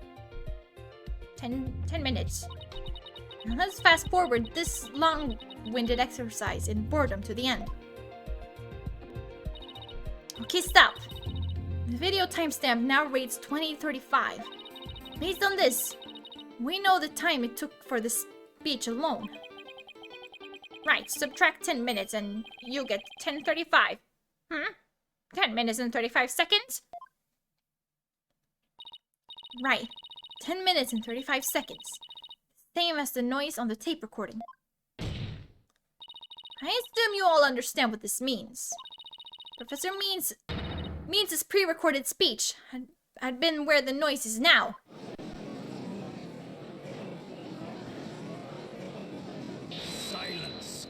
minutes. Now let's fast forward this long-winded exercise in boredom to the end. Okay, stop. The video timestamp now reads 20:35. Based on this, we know the time it took for the speech alone. Right, subtract 10 minutes and you get 10:35. 10 minutes and 35 seconds? Right, 10 minutes and 35 seconds. Same as the noise on the tape recording. I assume you all understand what this means. Professor Means' pre-recorded speech had been where the noise is now. Silence.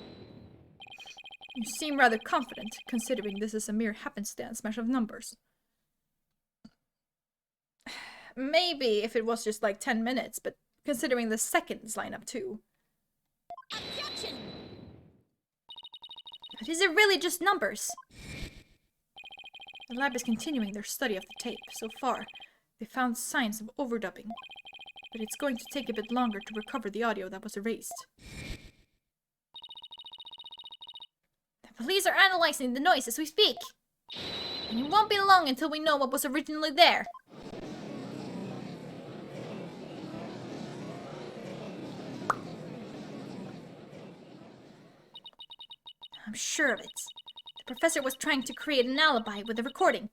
You seem rather confident, considering this is a mere happenstance match of numbers. Maybe if it was just like 10 minutes, but considering the seconds line up too. Objection! But is it really just numbers? The lab is continuing their study of the tape. So far, they found signs of overdubbing. But it's going to take a bit longer to recover the audio that was erased. The police are analyzing the noise as we speak. And it won't be long until we know what was originally there. I'm sure of it. The professor was trying to create an alibi with the recording.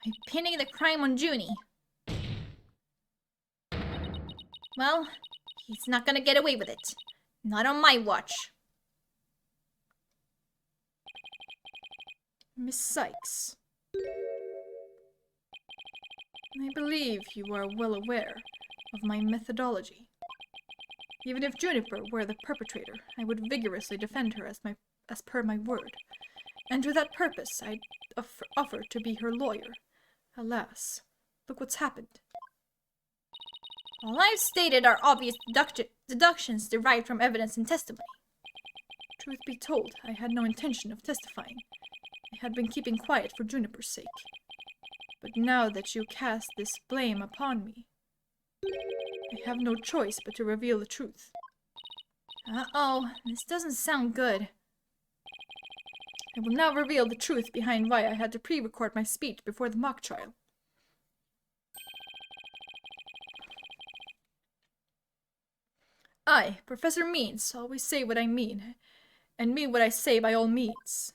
By pinning the crime on Junie. Well, he's not gonna get away with it. Not on my watch. Miss Sykes. I believe you are well aware of my methodology. Even if Juniper were the perpetrator, I would vigorously defend her as per my word. And to that purpose, I'd offer to be her lawyer. Alas, look what's happened. All I've stated are obvious deductions derived from evidence and testimony. Truth be told, I had no intention of testifying. I had been keeping quiet for Juniper's sake. But now that you cast this blame upon me, I have no choice but to reveal the truth. Uh-oh, this doesn't sound good. I will now reveal the truth behind why I had to pre-record my speech before the mock trial. I, Professor Means, always say what I mean, and mean what I say by all means.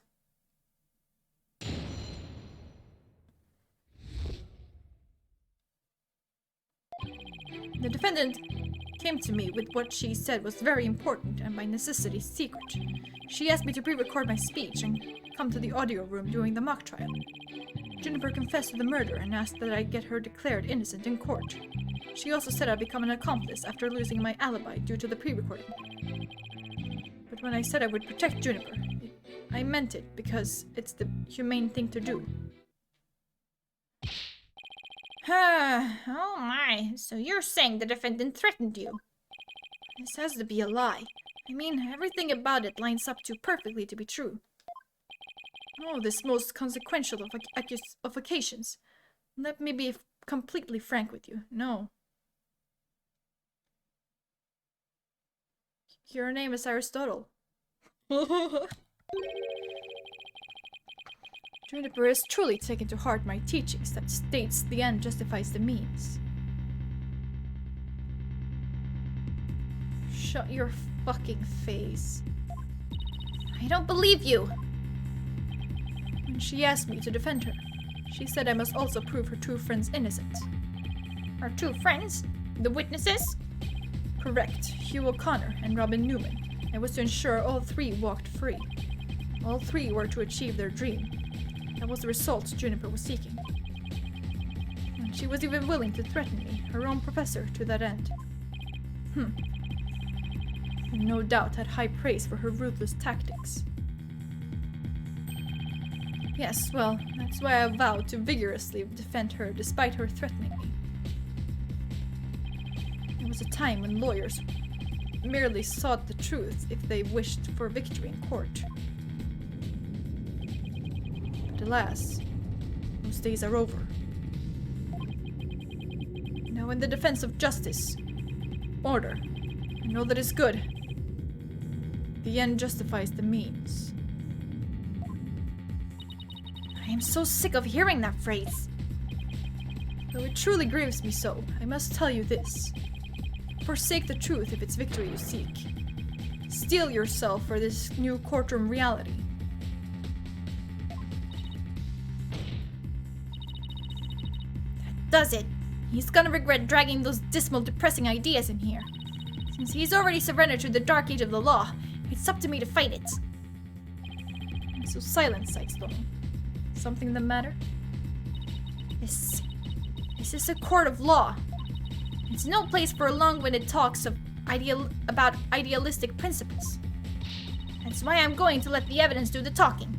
The defendant came to me with what she said was very important and by necessity secret. She asked me to pre-record my speech and come to the audio room during the mock trial. Juniper confessed to the murder and asked that I get her declared innocent in court. She also said I'd become an accomplice after losing my alibi due to the pre-recording. But when I said I would protect Juniper, I meant it because it's the humane thing to do. Oh my, so you're saying the defendant threatened you? This has to be a lie. I mean, everything about it lines up too perfectly to be true. Oh, this most consequential of occasions. Let me be completely frank with you. No. Your name is Aristotle. Juniper has truly taken to heart my teachings that states the end justifies the means. Shut your fucking face. I don't believe you. When she asked me to defend her, she said I must also prove her two friends innocent. Our two friends? The witnesses? Correct. Hugh O'Connor and Robin Newman. I was to ensure all three walked free. All three were to achieve their dream. That was the result Juniper was seeking. And she was even willing to threaten me, her own professor, to that end. And no doubt had high praise for her ruthless tactics. Yes, well, that's why I vowed to vigorously defend her despite her threatening me. There was a time when lawyers merely sought the truth if they wished for victory in court. But alas, those days are over. Now in the defense of justice, order, and all that is good, the end justifies the means. I am so sick of hearing that phrase. Though it truly grieves me so, I must tell you this. Forsake the truth if it's victory you seek. Steel yourself for this new courtroom reality. That does it. He's gonna regret dragging those dismal, depressing ideas in here. Since he's already surrendered to the dark age of the law, it's up to me to fight it. I'm so silent, Sykes-Stone. Something the matter? This is a court of law. It's no place for long-winded talks about idealistic principles. That's why I'm going to let the evidence do the talking.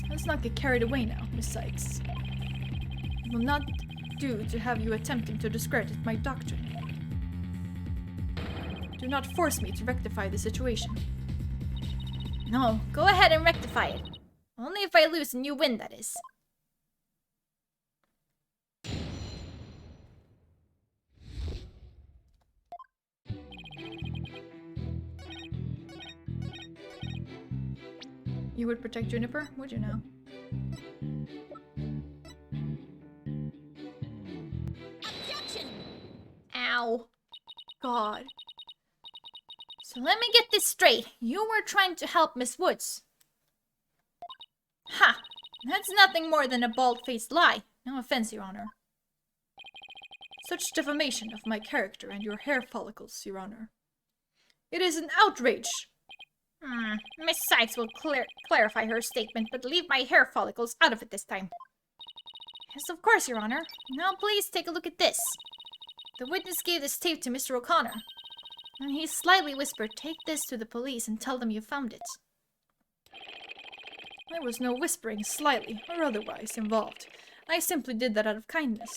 Let's not get carried away now, Miss Sykes. It will not do to have you attempting to discredit my doctrine. Do not force me to rectify the situation. No, go ahead and rectify it. Only if I lose and you win, that is. You would protect Juniper, would you now? Objection! Ow. God. So let me get this straight. You were trying to help Miss Woods. Ha! That's nothing more than a bald-faced lie. No offense, Your Honor. Such defamation of my character and your hair follicles, Your Honor. It is an outrage! Miss Sykes will clarify her statement, but leave my hair follicles out of it this time. Yes, of course, Your Honor. Now please take a look at this. The witness gave this tape to Mr. O'Connor. And he slightly whispered, "Take this to the police and tell them you found it." There was no whispering slightly or otherwise involved. I simply did that out of kindness.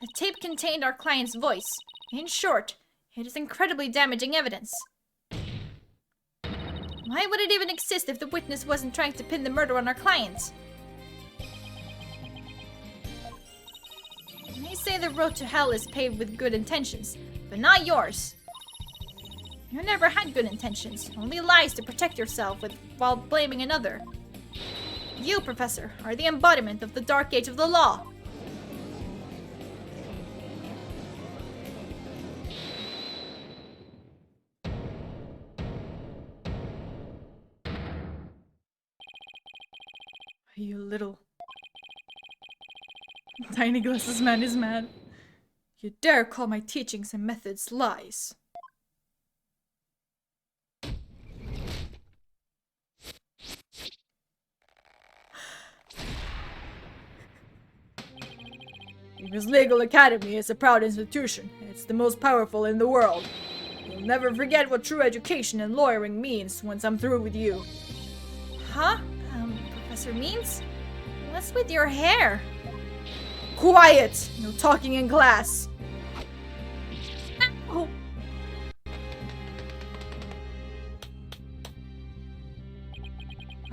The tape contained our client's voice. In short, it is incredibly damaging evidence. Why would it even exist if the witness wasn't trying to pin the murder on our client? They say the road to hell is paved with good intentions, but not yours. You never had good intentions, only lies to protect yourself with while blaming another. You, Professor, are the embodiment of the dark age of the law. You little... Tiny Glasses Man is mad. You dare call my teachings and methods lies. Because Legal Academy is a proud institution. It's the most powerful in the world. You'll never forget what true education and lawyering means once I'm through with you. Huh? Professor Means? What's with your hair? Quiet! No talking in class. Oh.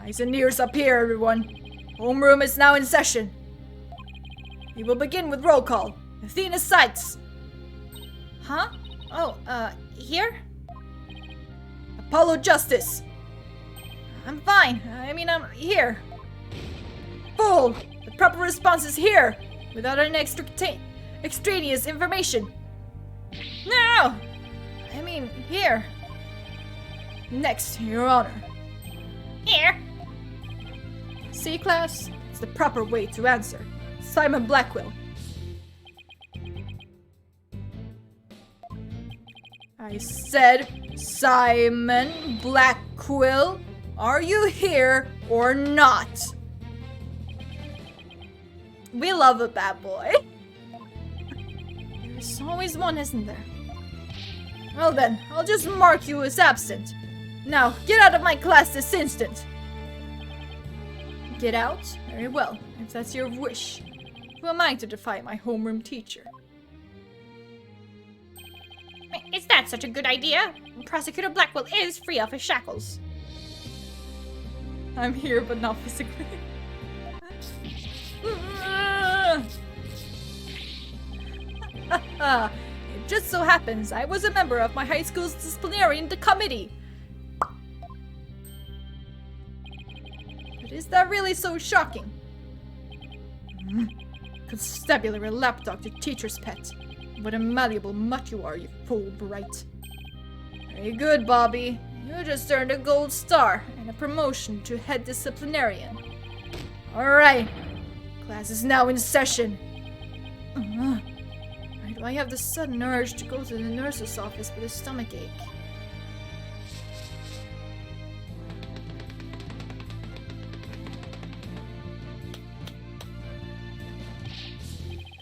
Eyes and ears up here, everyone. Homeroom is now in session. We will begin with roll call. Athena Sykes. Huh? Oh, here? Apollo Justice. I'm fine. I'm here. Fool! The proper response is here, without any extraneous information. No! Here. Next, Your Honor. Here. See, class? It's the proper way to answer. Simon Blackwell. I said, Simon Blackwell, are you here or not? We love a bad boy. There's always one, isn't there? Well then, I'll just mark you as absent. Now, get out of my class this instant. Get out? Very well, if that's your wish. Who am I to defy my homeroom teacher? Is that such a good idea? Prosecutor Blackwell is free of his shackles. I'm here, but not physically. It just so happens I was a member of my high school's disciplinary committee. But is that really so shocking? Constabulary lapdog to teacher's pet. What a malleable mutt you are, you fool bright. Very good, Bobby. You just earned a gold star and a promotion to head disciplinarian. Alright. Class is now in session. Why do I have the sudden urge to go to the nurse's office with a stomachache?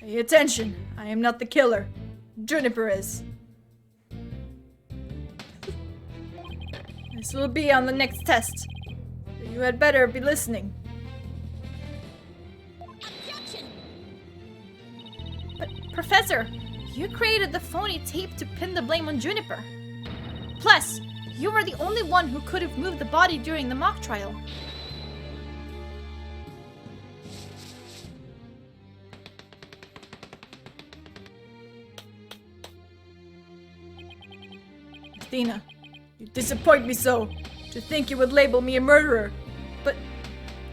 Pay attention. I am not the killer. Juniper is. This will be on the next test. So you had better be listening. Objection! But, Professor, you created the phony tape to pin the blame on Juniper. Plus, you were the only one who could have moved the body during the mock trial. Athena, you disappoint me so. To think you would label me a murderer. But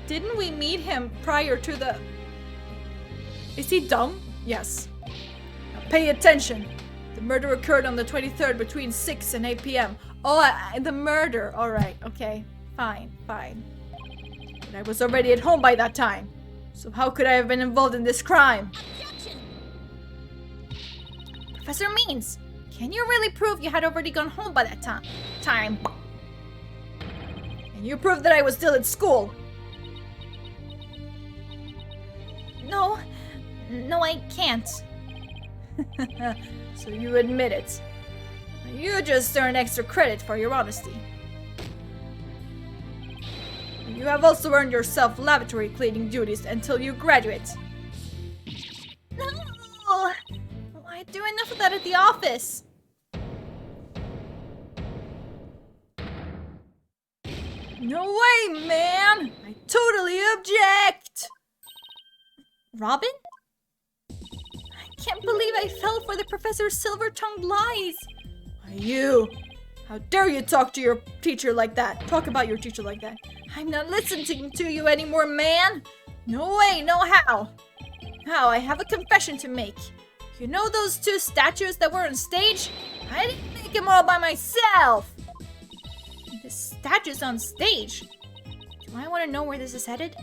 didn't we meet him prior to the... Is he dumb? Yes. Now pay attention. The murder occurred on the 23rd between 6 and 8 p.m. Oh, the murder. Alright, okay. Fine. But I was already at home by that time. So how could I have been involved in this crime? Objection! Professor Means, Can you really prove you had already gone home by that time? And you proved that I was still at school. No, I can't. So you admit it. You just earn extra credit for your honesty. You have also earned yourself lavatory cleaning duties until you graduate. No! I do enough of that at the office. No way, man! I totally object! Robin? I can't believe I fell for the professor's silver-tongued lies. Why, you! How dare you talk to your teacher like that? Talk about your teacher like that. I'm not listening to you anymore, man! No way, no how! How, I have a confession to make. You know those 2 statues that were on stage? I didn't make them all by myself! The statues on stage? Do I want to know where this is headed?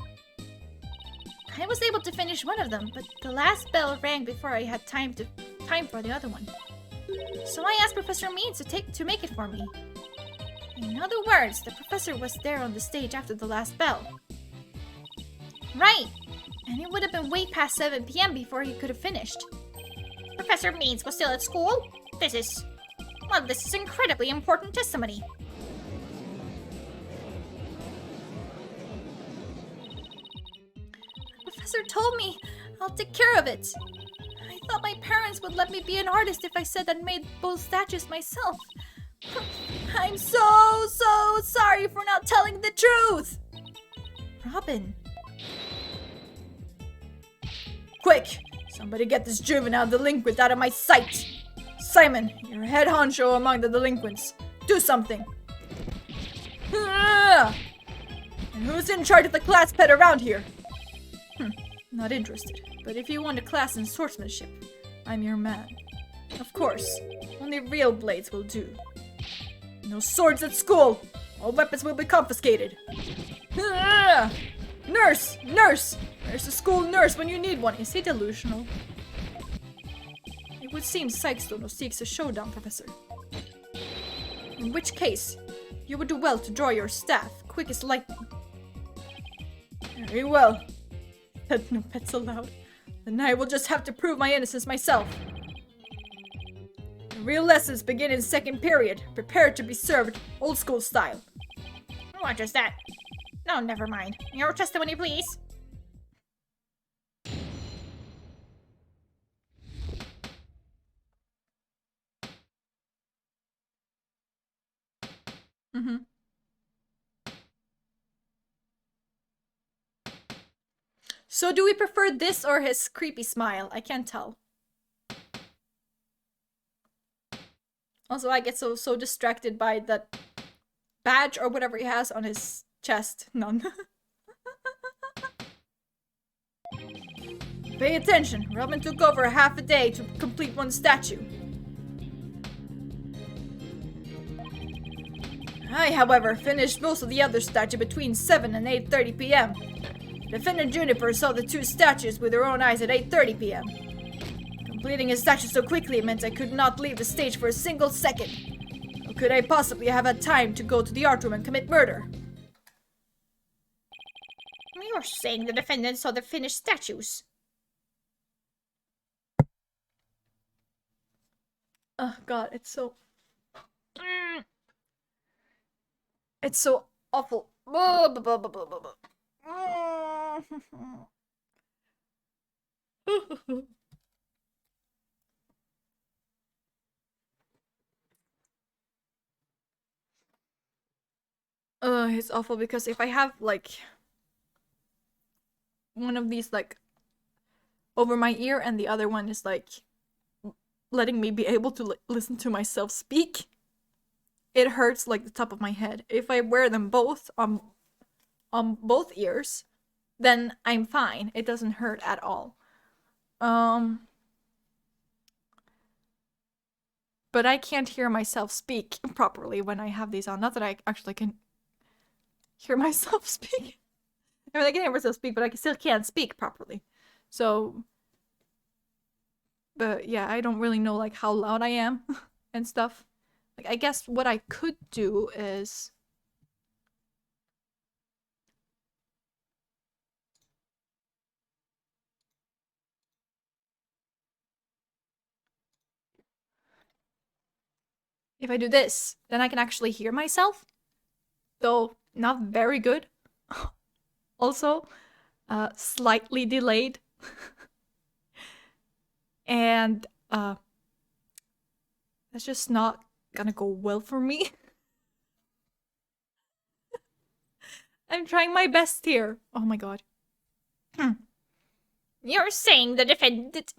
I was able to finish one of them, but the last bell rang before I had time for the other one. So I asked Professor Means to make it for me. In other words, the professor was there on the stage after the last bell. Right! And it would have been way past 7 p.m. before he could have finished. Professor Means was still at school? This is incredibly important testimony. The professor told me I'll take care of it. I thought my parents would let me be an artist if I said I'd made both statues myself. I'm so sorry for not telling the truth! Robin. Quick! Somebody get this juvenile delinquent out of my sight! Simon, you're head honcho among the delinquents. Do something! Ah! And who's in charge of the class pet around here? Not interested. But if you want a class in swordsmanship, I'm your man. Of course, only real blades will do. No swords at school! All weapons will be confiscated! Ah! Nurse! Nurse! Where's the school nurse when you need one? Is he delusional? It would seem Sykestone seeks a showdown, Professor. In which case, you would do well to draw your staff, quick as lightning. Very well. Said no pets allowed. Then I will just have to prove my innocence myself. The real lessons begin in 2nd period. Prepare to be served old school style. What is that? No, never mind. Your testimony, please. So do we prefer this or his creepy smile? I can't tell. Also, I get so distracted by that badge or whatever he has on his chest. None. Pay attention. Robin took over half a day to complete one statue. I, however, finished most of the other statue between 7 and 8:30 p.m. Defendant Juniper saw the 2 statues with her own eyes at 8:30 p.m. Completing a statue so quickly meant I could not leave the stage for a single second. How could I possibly have had time to go to the art room and commit murder? You're saying the defendant saw the finished statues. Oh god, it's so... It's so awful. It's awful because if I have like one of these like over my ear and the other one is like letting me be able to listen to myself speak, it hurts like the top of my head. If I wear them both on both ears, then I'm fine. It doesn't hurt at all. But I can't hear myself speak properly when I have these on. Not that I actually can hear myself speak. I mean, I can hear myself speak, but I still can't speak properly. So, but yeah, I don't really know like how loud I am. and stuff. Like, I guess what I could do is... if I do this, then I can actually hear myself. Though, not very good. Also, slightly delayed. And, that's just not gonna go well for me. I'm trying my best here. Oh my god. You're saying the defendant...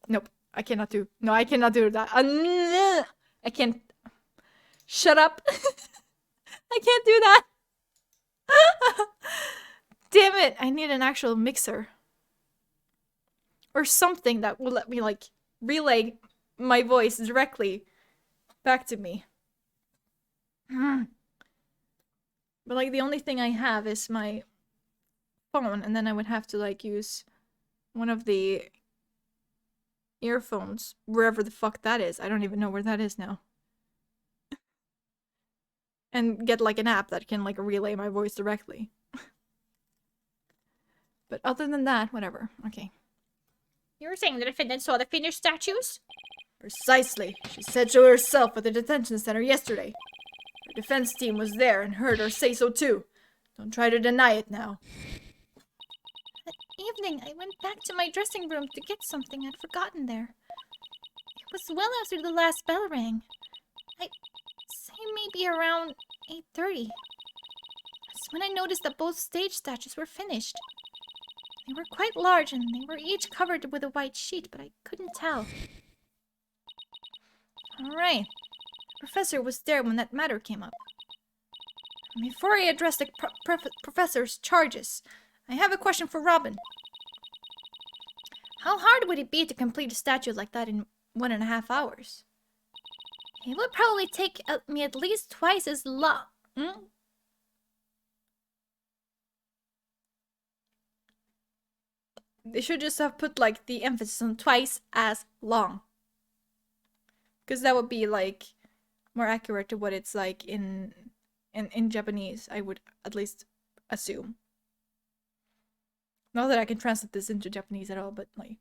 Nope. I cannot do... No, I cannot do that. I can't... Shut up. I can't do that. Damn it. I need an actual mixer. Or something that will let me, like, relay my voice directly back to me. But, like, the only thing I have is my phone, and then I would have to, like, use one of the earphones, wherever the fuck that is. I don't even know where that is now. And get, like, an app that can, like, relay my voice directly. But other than that, whatever. Okay. You're saying the defendant saw the finished statues? Precisely. She said so herself at the detention center yesterday. Her defense team was there and heard her say so too. Don't try to deny it now. That evening, I went back to my dressing room to get something I'd forgotten there. It was well after the last bell rang. I'd say maybe around 8:30. That's when I noticed that both stage statues were finished. They were quite large and they were each covered with a white sheet, but I couldn't tell. Alright. The professor was there when that matter came up. Before I address the professor's charges, I have a question for Robin. How hard would it be to complete a statue like that in 1.5 hours? It would probably take me at least twice as long. They should just have put, like, the emphasis on twice as long. Because that would be, like, more accurate to what it's like in Japanese, I would at least assume. Not that I can translate this into Japanese at all, but, like...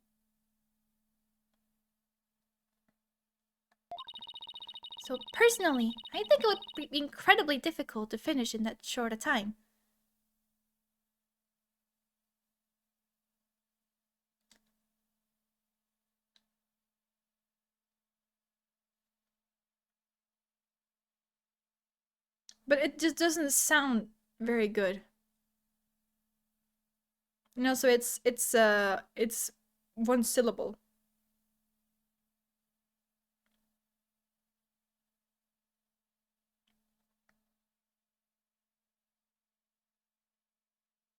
So personally, I think it would be incredibly difficult to finish in that short a time. But it just doesn't sound very good. You know, so it's one syllable.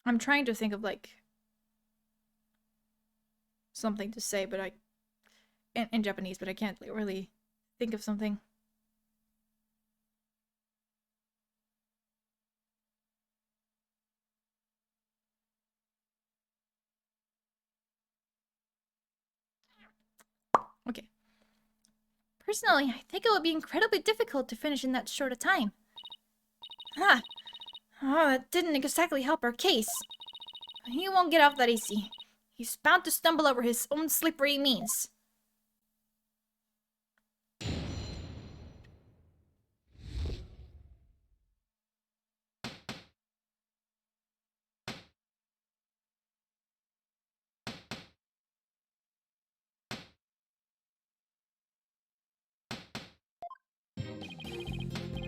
I'm trying to think of, like, something to say, but in Japanese, but I can't really think of something. Okay. Personally, I think it would be incredibly difficult to finish in that short a time. Ah, oh, that didn't exactly help our case. He won't get off that easy. He's bound to stumble over his own slippery means.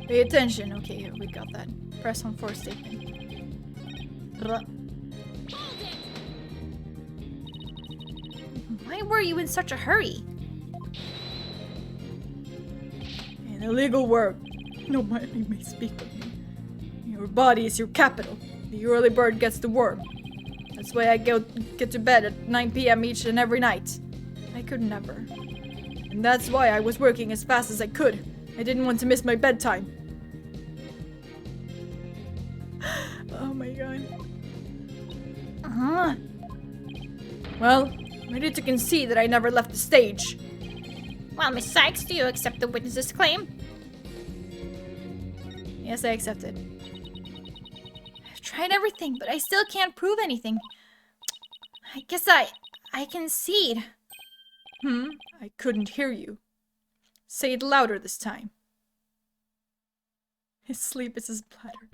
Pay attention. Okay, here, we got that. Press on for statement. Why were you in such a hurry? In illegal work, nobody may speak with me. Your body is your capital. The early bird gets the worm. That's why I get to bed at 9 p.m. each and every night. I could never. And that's why I was working as fast as I could. I didn't want to miss my bedtime. Oh my god. Well, ready to concede that I never left the stage. Well, Miss Sykes, do you accept the witness's claim? Yes, I accept it. I've tried everything, but I still can't prove anything. I guess I concede. I couldn't hear you. Say it louder this time. His sleep is his bladder.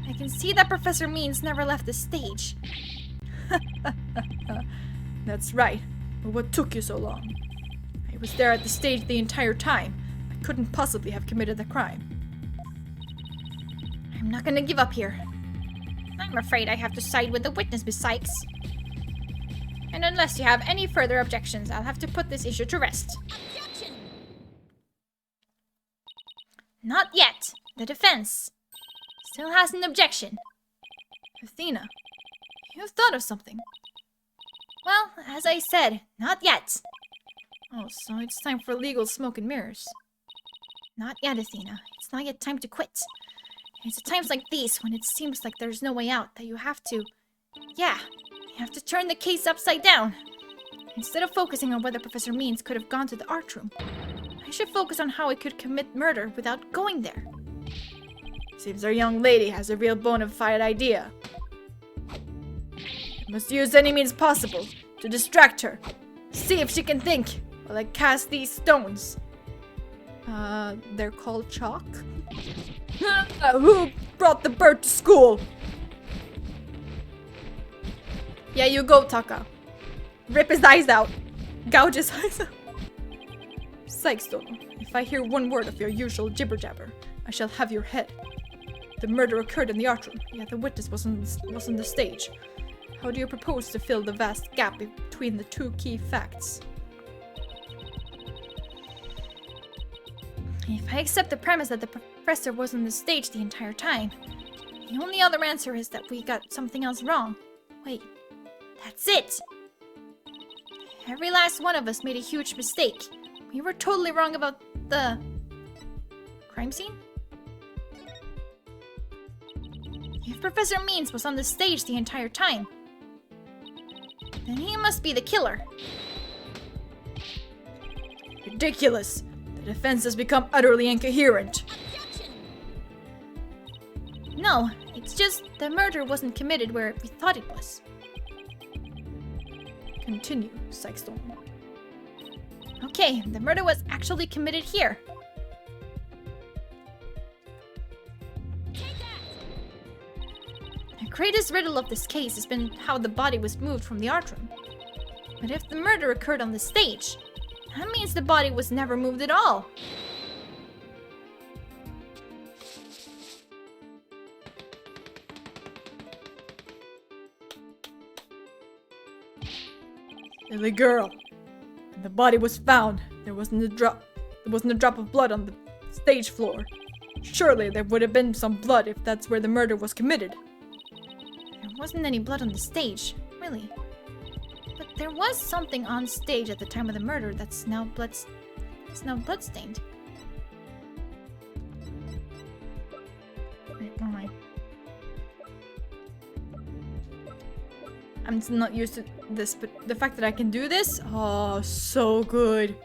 I can see that Professor Means never left the stage. That's right. But what took you so long? I was there at the stage the entire time. I couldn't possibly have committed the crime. I'm not gonna give up here. I'm afraid I have to side with the witness, Miss Sykes. And unless you have any further objections, I'll have to put this issue to rest. Objection! Not yet. The defense still has an objection. Athena, you have thought of something. Well, as I said, not yet. Oh, so it's time for legal smoke and mirrors. Not yet, Athena. It's not yet time to quit. It's at times like these, when it seems like there's no way out, that you have to... Yeah, you have to turn the case upside down. Instead of focusing on whether Professor Means could have gone to the art room, I should focus on how he could commit murder without going there. Seems our young lady has a real bona fide idea. I must use any means possible to distract her. See if she can think while I cast these stones. They're called chalk? Who brought the bird to school? Yeah, you go, Taka. Rip his eyes out. Gouge his eyes out. Sykes, Dono. If I hear one word of your usual jibber-jabber, I shall have your head. The murder occurred in the art room, yet the witness was on the stage. How do you propose to fill the vast gap between the two key facts? If I accept the premise that the professor was on the stage the entire time, the only other answer is that we got something else wrong. Wait, that's it! Every last one of us made a huge mistake. We were totally wrong about the... crime scene? If Professor Means was on the stage the entire time, then he must be the killer. Ridiculous! The defense has become utterly incoherent. No, it's just the murder wasn't committed where we thought it was. Continue, Sykes-Dono. Okay, the murder was actually committed here. The greatest riddle of this case has been how the body was moved from the art room. But if the murder occurred on the stage, that means the body was never moved at all. Silly girl. When the body was found, there wasn't a drop of blood on the stage floor. Surely there would have been some blood if that's where the murder was committed. There wasn't any blood on the stage, really. But there was something on stage at the time of the murder that's now bloodstained. I'm still not used to this, but the fact that I can do this, oh, so good.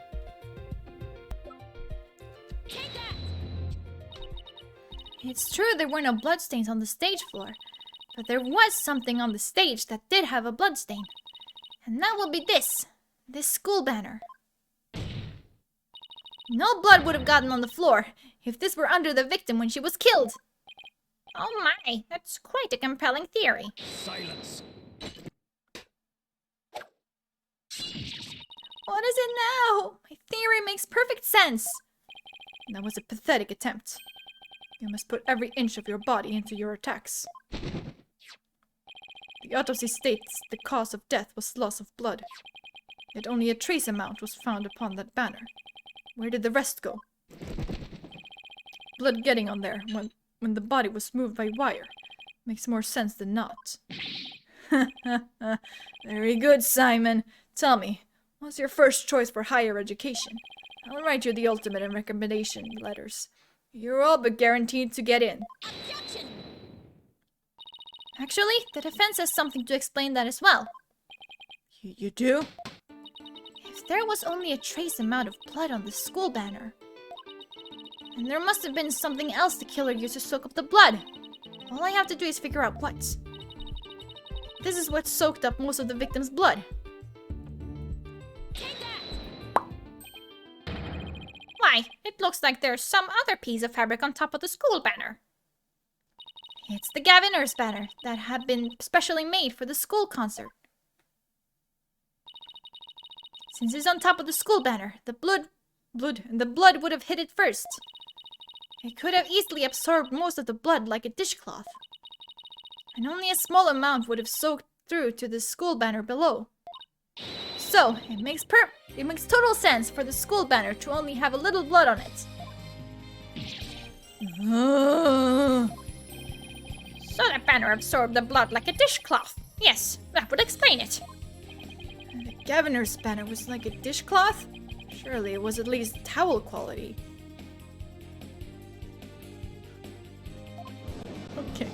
It's true there were no bloodstains on the stage floor, but there was something on the stage that did have a bloodstain. And that will be this school banner. No blood would have gotten on the floor if this were under the victim when she was killed. Oh my, that's quite a compelling theory. Silence. What is it now? My theory makes perfect sense. That was a pathetic attempt. You must put every inch of your body into your attacks. The autopsy states the cause of death was loss of blood. Yet only a trace amount was found upon that banner. Where did the rest go? Blood getting on there when the body was moved by wire makes more sense than not. Very good, Simon. Tell me, what's your first choice for higher education? I'll write you the ultimate and recommendation letters. You're all but guaranteed to get in. Objection! Actually, the defense has something to explain that as well. You do? If there was only a trace amount of blood on the school banner. And there must have been something else the killer used to soak up the blood. All I have to do is figure out what. This is what soaked up most of the victim's blood. Why, it looks like there's some other piece of fabric on top of the school banner. It's the Gaviner's banner that had been specially made for the school concert. Since it's on top of the school banner, the blood would have hit it first. It could have easily absorbed most of the blood like a dishcloth. And only a small amount would have soaked through to the school banner below. So, it makes total sense for the school banner to only have a little blood on it. So the banner absorbed the blood like a dishcloth. Yes, that would explain it. And the Gaviner's banner was like a dishcloth? Surely it was at least towel quality. Okay.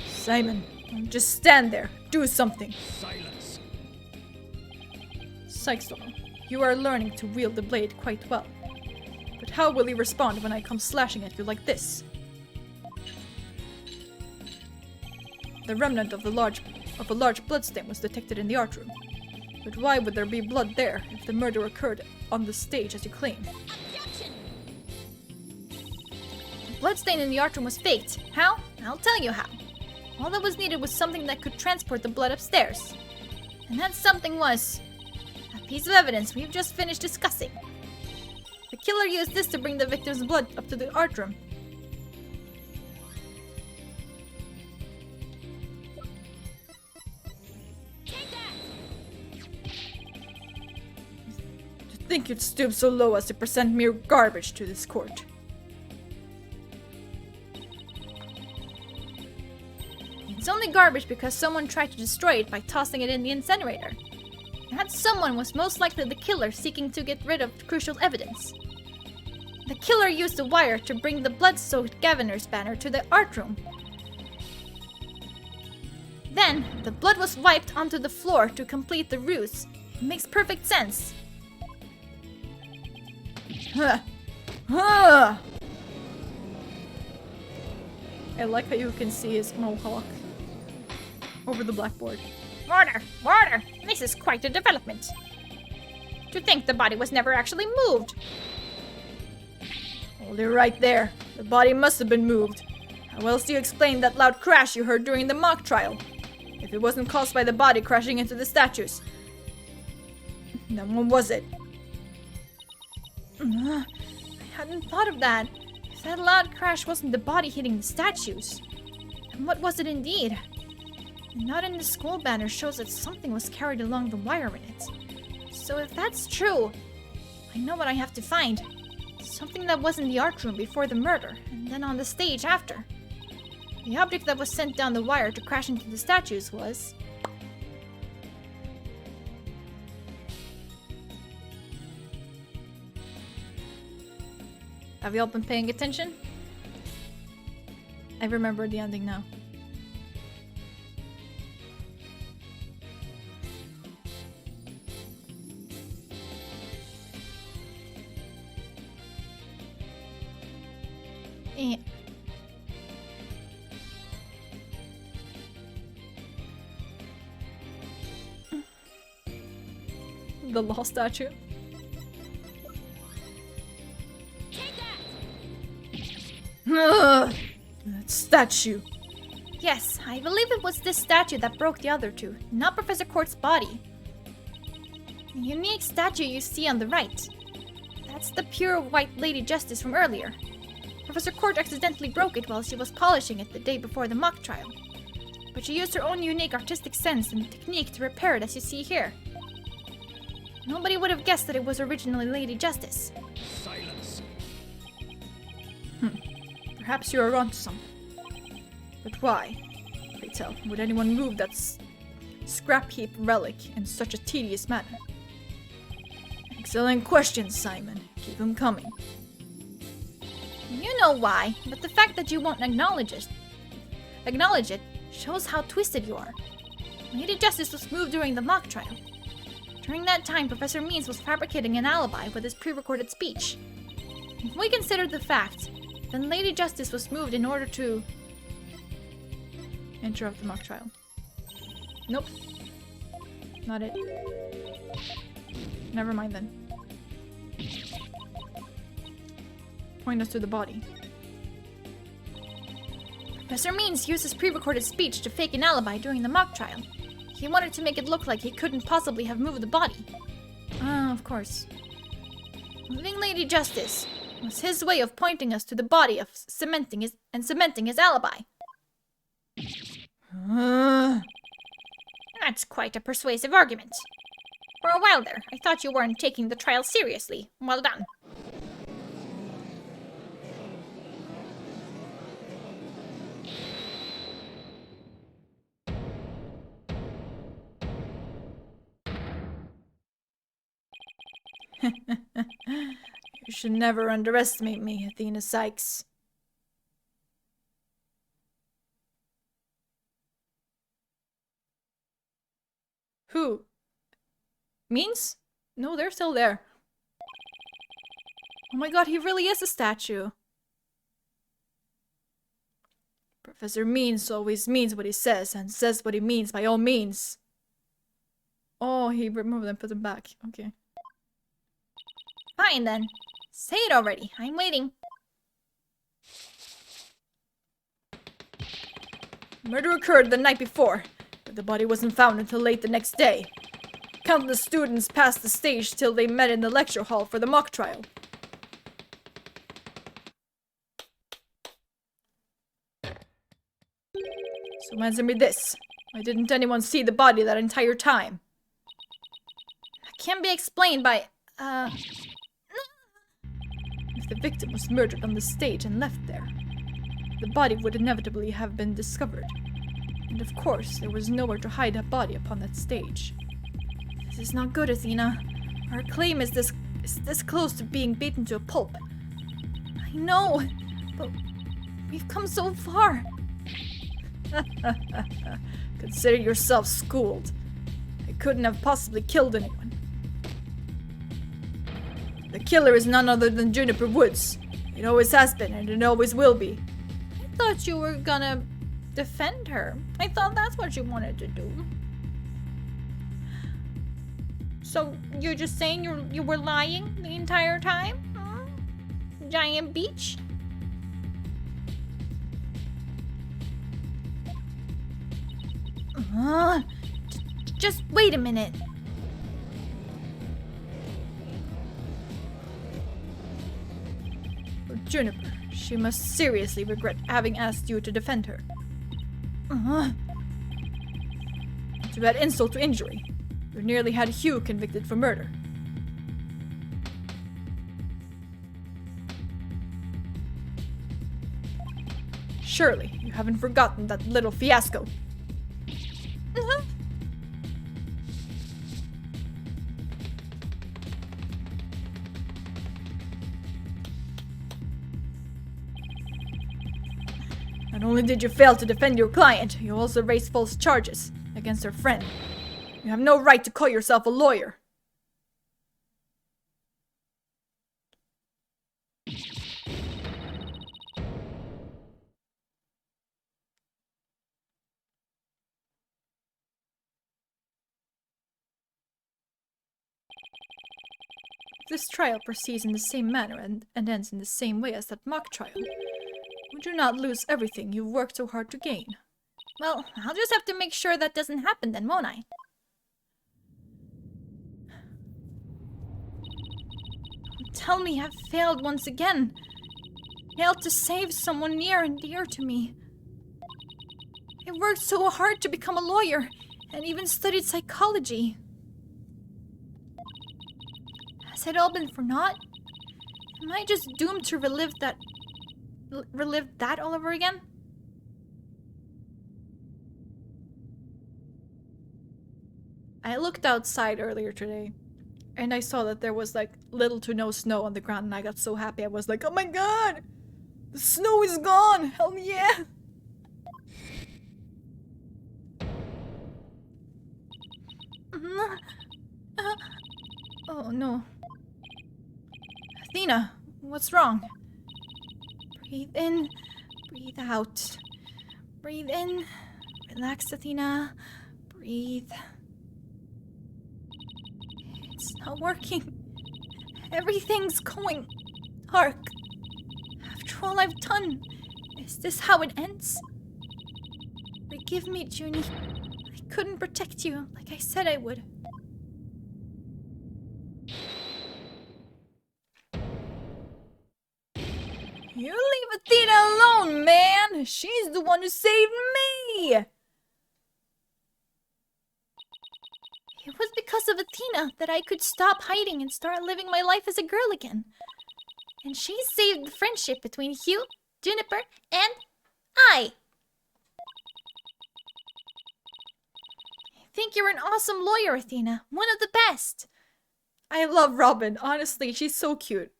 Simon, don't just stand there. Do something. Silence. Sykestorm, you are learning to wield the blade quite well. But how will you respond when I come slashing at you like this? The remnant of a large bloodstain was detected in the art room. But why would there be blood there if the murder occurred on the stage as you claim? Objection! The bloodstain in the art room was faked. How? I'll tell you how. All that was needed was something that could transport the blood upstairs. And that something was a piece of evidence we've just finished discussing. The killer used this to bring the victim's blood up to the art room. To think you'd stoop so low as to present mere garbage to this court. It's only garbage because someone tried to destroy it by tossing it in the incinerator. That someone was most likely the killer seeking to get rid of crucial evidence. The killer used the wire to bring the blood-soaked Gaviner's banner to the art room. Then, the blood was wiped onto the floor to complete the ruse. It makes perfect sense. Huh. Huh. I like how you can see his mohawk over the blackboard. Order! Order! This is quite a development. To think the body was never actually moved. Hold it right there. The body must have been moved. How else do you explain that loud crash you heard during the mock trial? If it wasn't caused by the body crashing into the statues, then what was it? I hadn't thought of that. If that loud crash wasn't the body hitting the statues, then what was it indeed? The knot in the school banner shows that something was carried along the wire in it. So if that's true, I know what I have to find. Something that was in the art room before the murder, and then on the stage after. The object that was sent down the wire to crash into the statues was... Have you all been paying attention? I remember the ending now. Eh. The law statue. Ugh, that statue. Yes, I believe it was this statue that broke the other two, not Professor Court's body. The unique statue you see on the right. That's the pure white Lady Justice from earlier. Professor Court accidentally broke it while she was polishing it the day before the mock trial. But she used her own unique artistic sense and technique to repair it as you see here. Nobody would have guessed that it was originally Lady Justice. Silence. Perhaps you are onto something. But why? Pray tell, would anyone move that scrap heap relic in such a tedious manner? Excellent questions, Simon. Keep them coming. You know why, but the fact that you won't acknowledge it Shows how twisted you are. Lady Justice was moved during the mock trial. During that time, Professor Means was fabricating an alibi with his pre-recorded speech. If we consider the fact, then Lady Justice was moved in order to Interrupt the mock trial. Nope. Not it. Never mind then. Point us to the body. Professor Means used his pre-recorded speech to fake an alibi during the mock trial. He wanted to make it look like he couldn't possibly have moved the body. Ah, of course. Moving Lady Justice was his way of pointing us to the body of cementing his alibi. That's quite a persuasive argument. For a while there, I thought you weren't taking the trial seriously. Well done. You should never underestimate me, Athena Sykes. Who? Means? No, they're still there. Oh my god, he really is a statue. Professor Means always means what he says, and says what he means by all means. Oh, he removed them, put them back. Okay. Fine then. Say it already. I'm waiting. Murder occurred the night before, but the body wasn't found until late the next day. Countless students passed the stage till they met in the lecture hall for the mock trial. So answer me this. Why didn't anyone see the body that entire time? That can't be explained by, If the victim was murdered on the stage and left there, the body would inevitably have been discovered. And of course, there was nowhere to hide that body upon that stage. This is not good, Athena. Our claim is this close to being beaten to a pulp. I know, but we've come so far. Consider yourself schooled. I couldn't have possibly killed anyone. The killer is none other than Juniper Woods. It always has been, and it always will be. I thought you were gonna defend her. I thought that's what you wanted to do. So you're just saying you were lying the entire time? Huh? Giant Beach? Just wait a minute. For Juniper, she must seriously regret having asked you to defend her. To add insult to injury, you nearly had Hugh convicted for murder. Surely, you haven't forgotten that little fiasco. Not only did you fail to defend your client, you also raised false charges against her friend. You have no right to call yourself a lawyer. If this trial proceeds in the same manner and ends in the same way as that mock trial, would you not lose everything you've worked so hard to gain? Well, I'll just have to make sure that doesn't happen then, won't I? Tell me I've failed once again. Failed to save someone near and dear to me. I worked so hard to become a lawyer and even studied psychology. Has it all been for naught? Am I just doomed to relive that all over again? I looked outside earlier today and I saw that there was like little to no snow on the ground, and I got so happy. I was like, oh my god! The snow is gone! Hell yeah! Oh no. Athena, what's wrong? Breathe in, breathe out. Breathe in. Relax, Athena. Breathe. It's not working. Everything's going dark. After all I've done, is this how it ends? Forgive me, Junie. I couldn't protect you like I said I would. You leave Athena alone, man! She's the one who saved me! It was because of Athena that I could stop hiding and start living my life as a girl again. And she saved the friendship between Hugh, Juniper, and I. I think you're an awesome lawyer, Athena. One of the best. I love Robin. Honestly, she's so cute.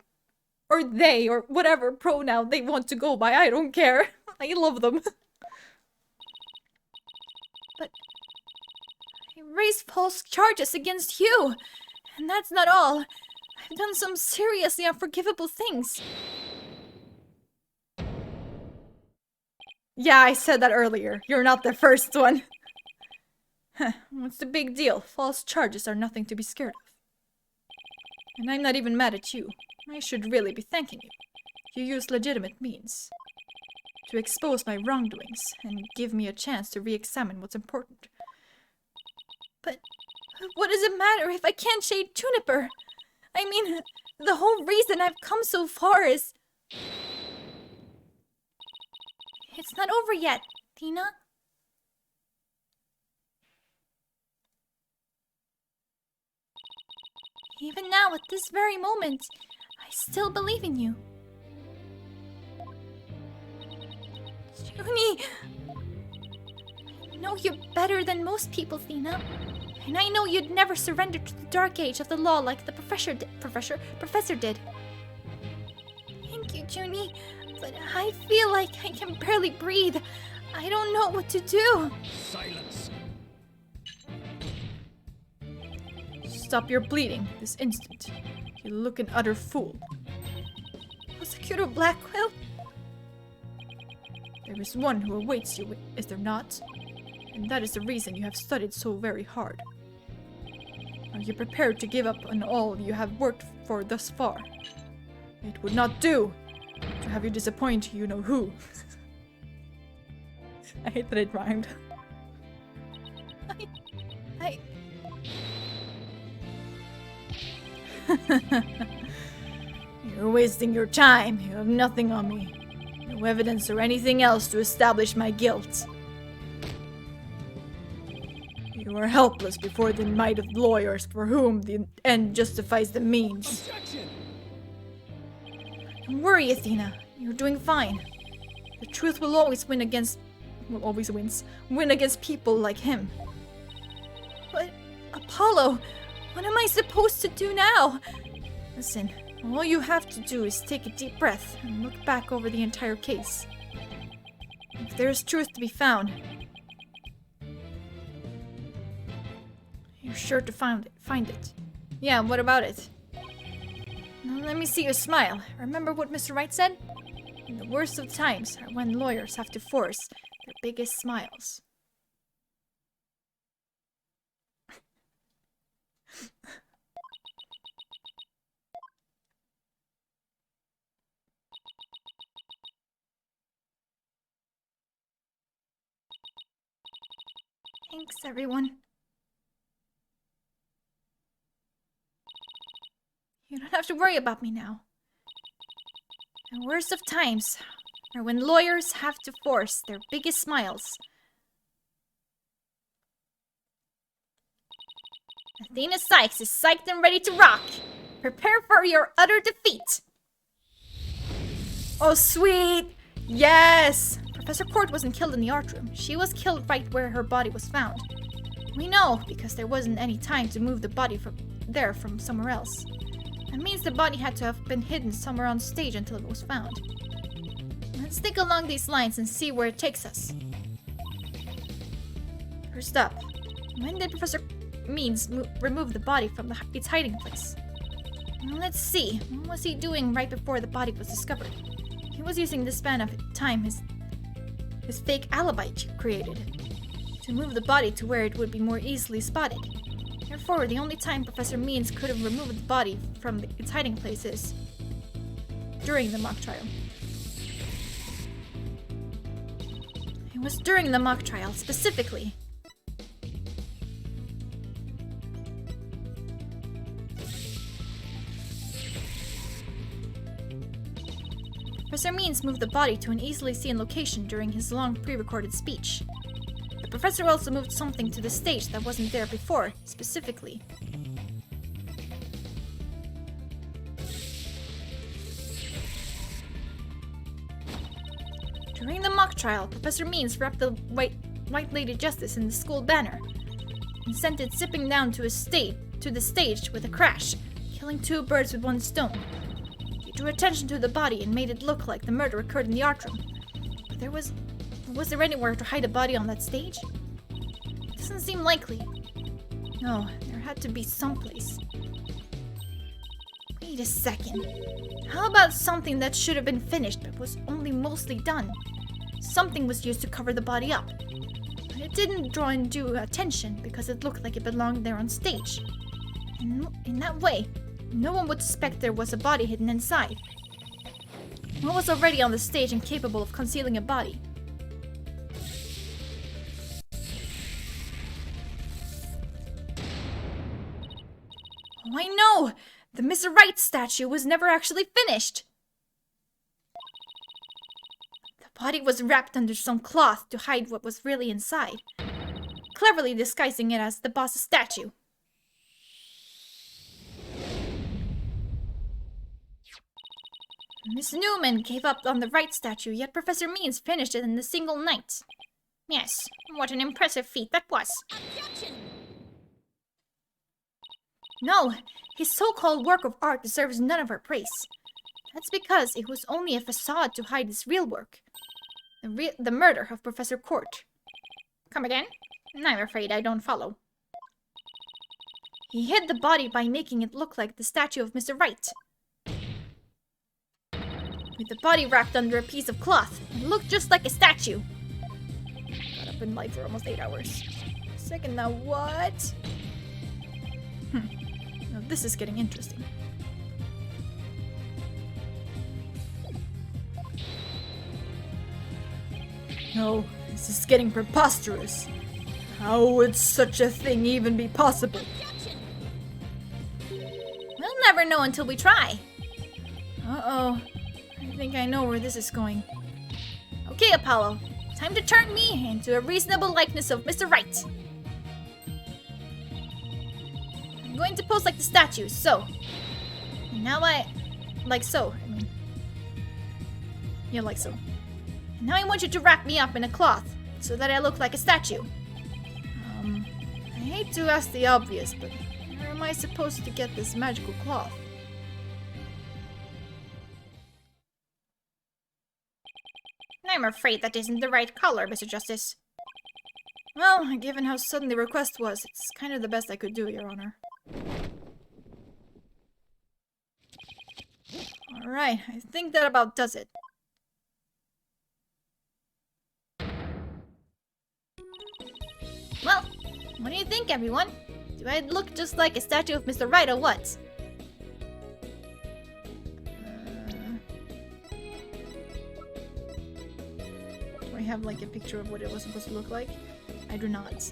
Or they, or whatever pronoun they want to go by. I don't care. I love them. But I raised false charges against Hugh. And that's not all. I've done some seriously unforgivable things. Yeah, I said that earlier. You're not the first one. What's the big deal? False charges are nothing to be scared of. And I'm not even mad at you. I should really be thanking you. You used legitimate means to expose my wrongdoings and give me a chance to re-examine what's important. But what does it matter if I can't shade Juniper? I mean, the whole reason I've come so far is... It's not over yet, Tina. Even now, at this very moment, I still believe in you. Junie! I know you better than most people, Tina. And I know you'd never surrender to the dark age of the law like the professor did. Thank you, Junie. But I feel like I can barely breathe. I don't know what to do. Silence. Stop your bleeding this instant. You look an utter fool. Prosecutor Blackwell? There is one who awaits you, is there not? And that is the reason you have studied so very hard. Are you prepared to give up on all you have worked for thus far? It would not do to have you disappoint you know who. I hate that it rhymed. I... You're wasting your time. You have nothing on me. No evidence or anything else to establish my guilt. You are helpless before the might of lawyers for whom the end justifies the means. Objection! Don't worry, Athena. You're doing fine. The truth will always win against... Win against people like him. But, Apollo, what am I supposed to do now? Listen, all you have to do is take a deep breath and look back over the entire case. If there is truth to be found, you're sure to find it. Yeah, what about it? Now let me see you smile. Remember what Mr. Wright said? In the worst of times are when lawyers have to force their biggest smiles. Thanks, everyone. You don't have to worry about me now. The worst of times are when lawyers have to force their biggest smiles. Athena Sykes is psyched and ready to rock. Prepare for your utter defeat. Oh, sweet! Yes! Professor Court wasn't killed in the art room. She was killed right where her body was found. We know because there wasn't any time to move the body from somewhere else. That means the body had to have been hidden somewhere on stage until it was found. Let's think along these lines and see where it takes us. First up, when did Means remove the body from its hiding place. Let's see. What was he doing right before the body was discovered? He was using the span of time his fake alibi created to move the body to where it would be more easily spotted. Therefore, the only time Professor Means could have removed the body from its hiding place is during the mock trial. It was during the mock trial, specifically. Professor Means moved the body to an easily seen location during his long pre-recorded speech. The professor also moved something to the stage that wasn't there before, specifically. During the mock trial, Professor Means wrapped the White Lady Justice in the school banner and sent it zipping down to the stage with a crash, killing 2 birds with 1 stone. He drew attention to the body and made it look like the murder occurred in the art room. But was there anywhere to hide a body on that stage? It doesn't seem likely. No, there had to be someplace. Wait a second. How about something that should have been finished but was only mostly done? Something was used to cover the body up. But it didn't draw undue attention because it looked like it belonged there on stage. In that way, no one would suspect there was a body hidden inside. What was already on the stage and capable of concealing a body? Oh, I know! The Mr. Right statue was never actually finished! The body was wrapped under some cloth to hide what was really inside, cleverly disguising it as the boss's statue. Miss Newman gave up on the right statue, yet Professor Means finished it in a single night. Yes, what an impressive feat that was. Objection! No, his so-called work of art deserves none of our praise. That's because it was only a facade to hide his real work. The murder of Professor Court. Come again? I'm afraid I don't follow. He hid the body by making it look like the statue of Mr. Right. With the body wrapped under a piece of cloth, it looked just like a statue. Got up in light for almost 8 hours. Second, now what? Now this is getting interesting. No, this is getting preposterous. How would such a thing even be possible? We'll never know until we try. Uh-oh. I think I know where this is going. Okay, Apollo. Time to turn me into a reasonable likeness of Mr. Right. I'm going to pose like the statue, so. And now like so. Yeah, like so. And now I want you to wrap me up in a cloth, so that I look like a statue. I hate to ask the obvious, but where am I supposed to get this magical cloth? I'm afraid that isn't the right color, Mr. Justice. Well, given how sudden the request was, it's kind of the best I could do, Your Honor. Alright, I think that about does it. Well, what do you think, everyone? Do I look just like a statue of Mr. Right or what? Do I have like a picture of what it was supposed to look like? I do not.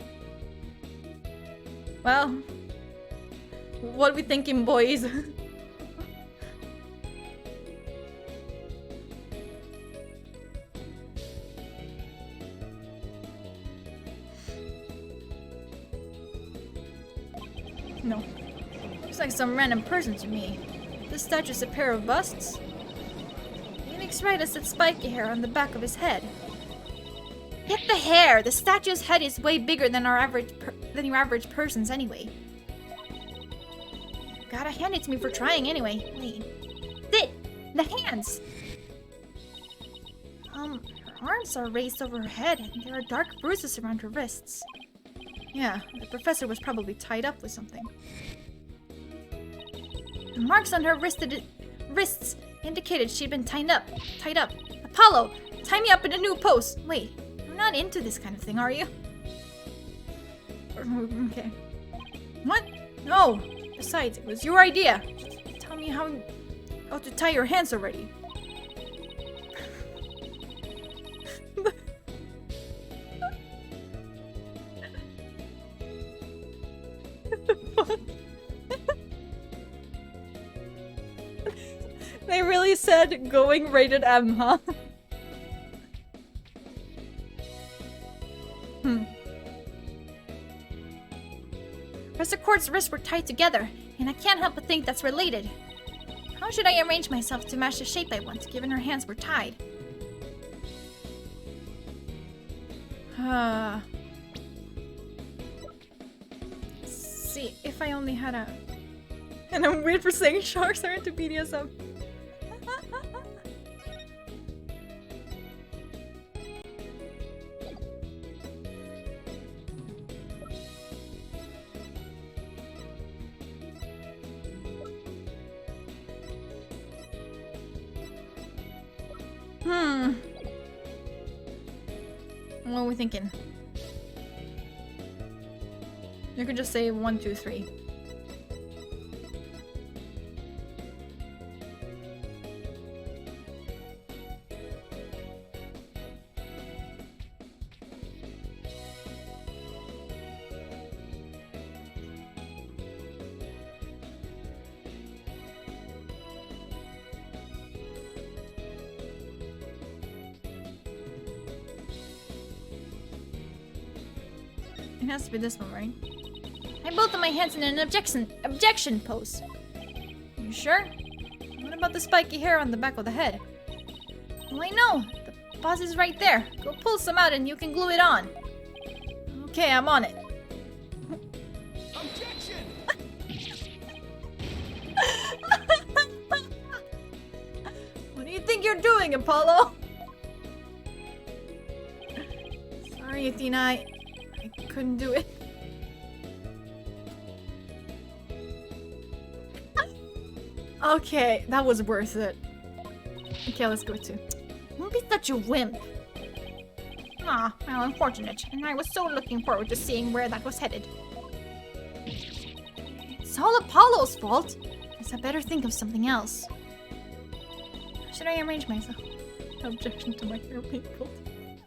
Well, what are we thinking, boys? No. Looks like some random person to me. This statue's a pair of busts. Phoenix Wright has that spiky hair on the back of his head. Get the hair! The statue's head is way bigger than your average person's anyway. Gotta hand it to me for trying anyway. Wait. The hands! Her arms are raised over her head and there are dark bruises around her wrists. Yeah, the professor was probably tied up with something. The marks on her wrists indicated she'd been tied up. Apollo, tie me up in a new pose. Wait, you're not into this kind of thing, are you? Okay. What? No. Besides, it was your idea. Tell me how to tie your hands already. They really said going rated M, huh? Professor Quartz's wrists were tied together, and I can't help but think that's related. How should I arrange myself to match the shape I want, given her hands were tied? See, if I only had a... And I'm weird for saying sharks are into BDSM. What are we thinking? You could just say 1, 2, 3. It has to be this one, right? I both of my hands in an objection pose. You sure? What about the spiky hair on the back of the head? Well, I know. The boss is right there. Go pull some out and you can glue it on. Okay, I'm on it. Objection! What do you think you're doing, Apollo? Sorry, Athena, I couldn't do it. Okay, that was worth it. Okay, let's go to. Don't be such a wimp. Ah, how unfortunate. And I was so looking forward to seeing where that was headed. It's all Apollo's fault. Guess I better think of something else. How should I arrange myself? Objection to my hair being pulled.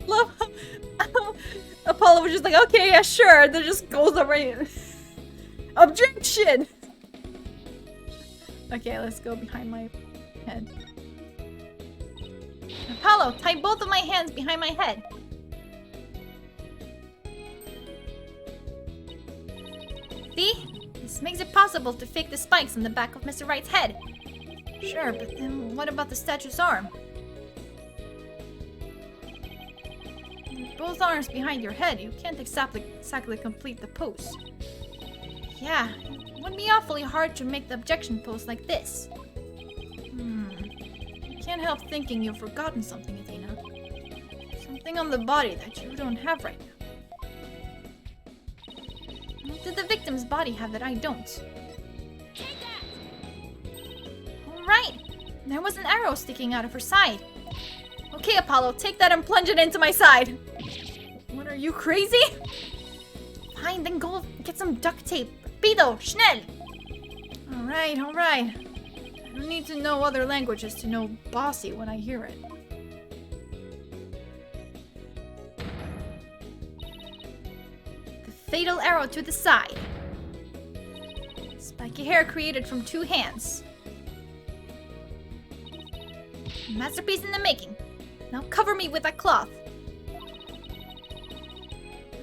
Love how Apollo was just like, okay, yeah, sure. Then just goes over and... Objection! Okay, let's go behind my head. Apollo, tie both of my hands behind my head. See? This makes it possible to fake the spikes on the back of Mr. Wright's head. Sure, but then what about the statue's arm? With both arms behind your head, you can't exactly complete the pose. Yeah, it would be awfully hard to make the objection pose like this. I can't help thinking you've forgotten something, Athena. Something on the body that you don't have right now. What did the victim's body have that I don't? Take that! Alright! There was an arrow sticking out of her side. Okay, Apollo, take that and plunge it into my side. What, are you crazy? Fine, then go get some duct tape. Rapido, schnell! Alright. I don't need to know other languages to know bossy when I hear it. The fatal arrow to the side. Spiky hair created from 2 hands. Masterpiece in the making. Now cover me with that cloth.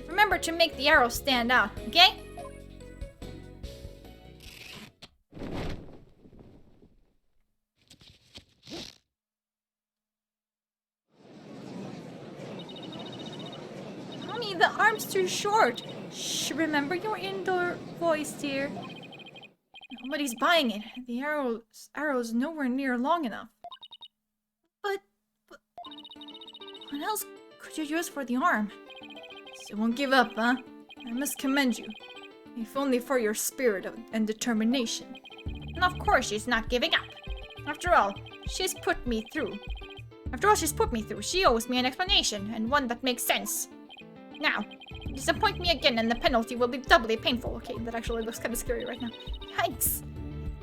Remember to make the arrow stand out, okay? Mommy, the arm's too short. Shh, remember your indoor voice, dear. Nobody's buying it. The arrow's nowhere near long enough. But what else could you use for the arm? So won't give up, huh? I must commend you, if only for your spirit and determination. And of course she's not giving up. After all, she's put me through. She owes me an explanation, and one that makes sense. Now, disappoint me again and the penalty will be doubly painful. Okay, that actually looks kind of scary right now. Yikes.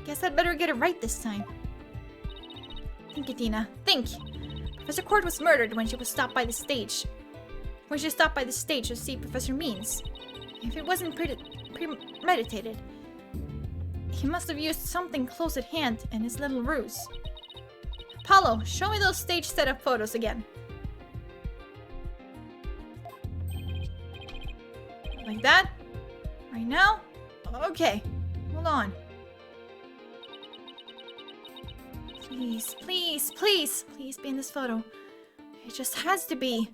Guess I'd better get it right this time. Think, Adina. Think. Professor Court was murdered when she stopped by the stage to see Professor Means. If it wasn't premeditated, he must have used something close at hand in his little ruse. Apollo, show me those stage setup photos again. Like that? Right now? Okay. Hold on. Please, please, please, please be in this photo. It just has to be.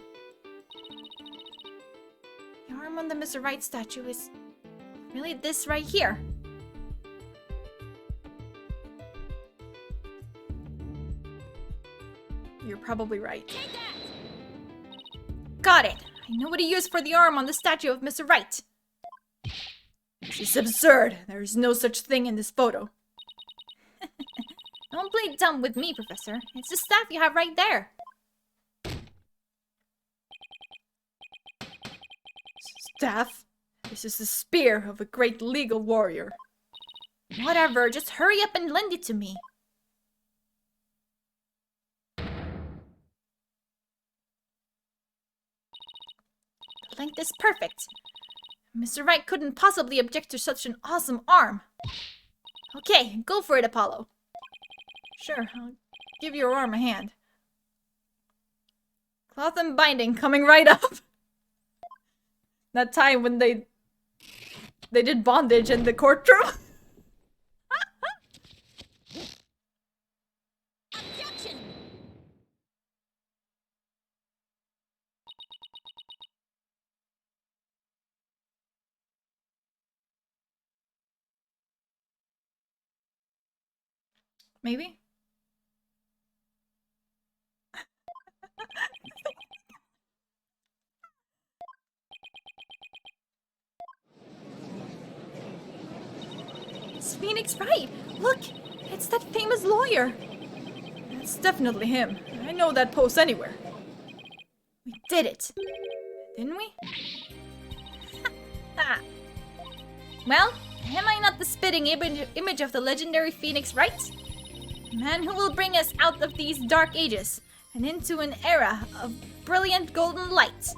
The arm on the Mr. Right statue is really this right here. You're probably right. Got it. I know what he used for the arm on the statue of Mr. Right. This is absurd. There is no such thing in this photo. Don't play dumb with me, Professor. It's the staff you have right there. Staff? This is the spear of a great legal warrior. Whatever, just hurry up and lend it to me. The length is perfect. Mr. Wright couldn't possibly object to such an awesome arm. Okay, go for it, Apollo. Sure, I'll give your arm a hand. Cloth and binding coming right up. That time when they did bondage in the courtroom. Objection! Maybe? Is Phoenix right? Look, it's that famous lawyer. That's definitely him. I know that pose anywhere. We did it. Didn't we? Ha! Well, am I not the spitting image of the legendary Phoenix Wright? The man who will bring us out of these dark ages and into an era of brilliant golden light.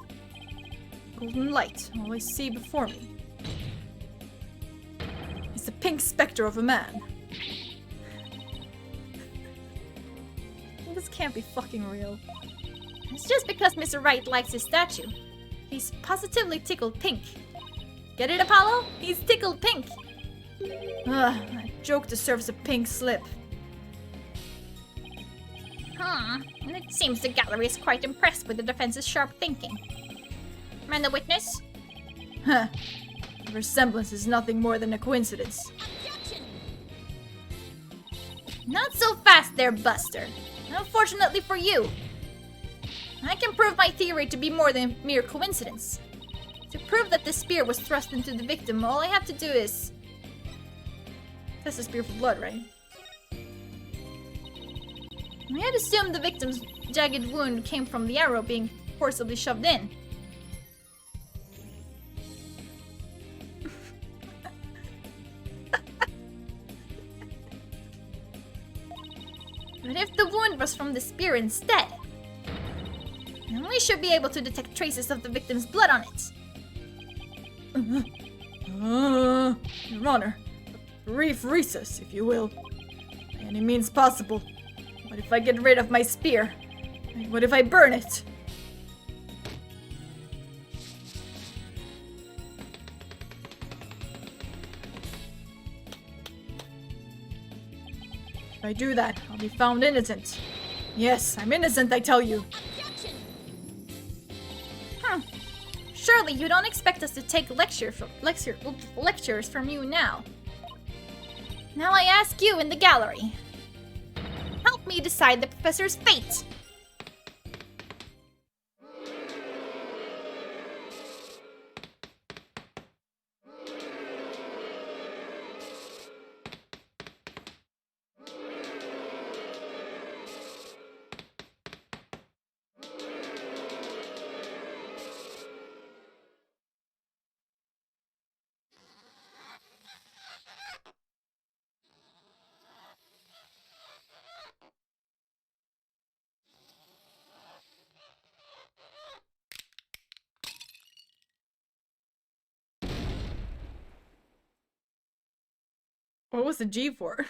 Golden light, all I see before me. It's the pink specter of a man. This can't be fucking real. It's just because Mr. Wright likes his statue. He's positively tickled pink. Get it, Apollo? He's tickled pink. That joke deserves a pink slip. And it seems the gallery is quite impressed with the defense's sharp thinking. And the witness? Huh. The resemblance is nothing more than a coincidence. Objection! Not so fast there, Buster. Unfortunately for you. I can prove my theory to be more than mere coincidence. To prove that the spear was thrust into the victim, all I have to do is... That's a spear for blood, right? I had assumed the victim's jagged wound came from the arrow being forcibly shoved in. But if the wound was from the spear instead, then we should be able to detect traces of the victim's blood on it. Your Honor, a brief recess, if you will. By any means possible. What if I get rid of my spear? And what if I burn it? If I do that, I'll be found innocent. Yes, I'm innocent, I tell you. Objection! Surely you don't expect us to take lectures from you now. Now I ask you in the gallery. Help me decide the professor's fate. What was the G for?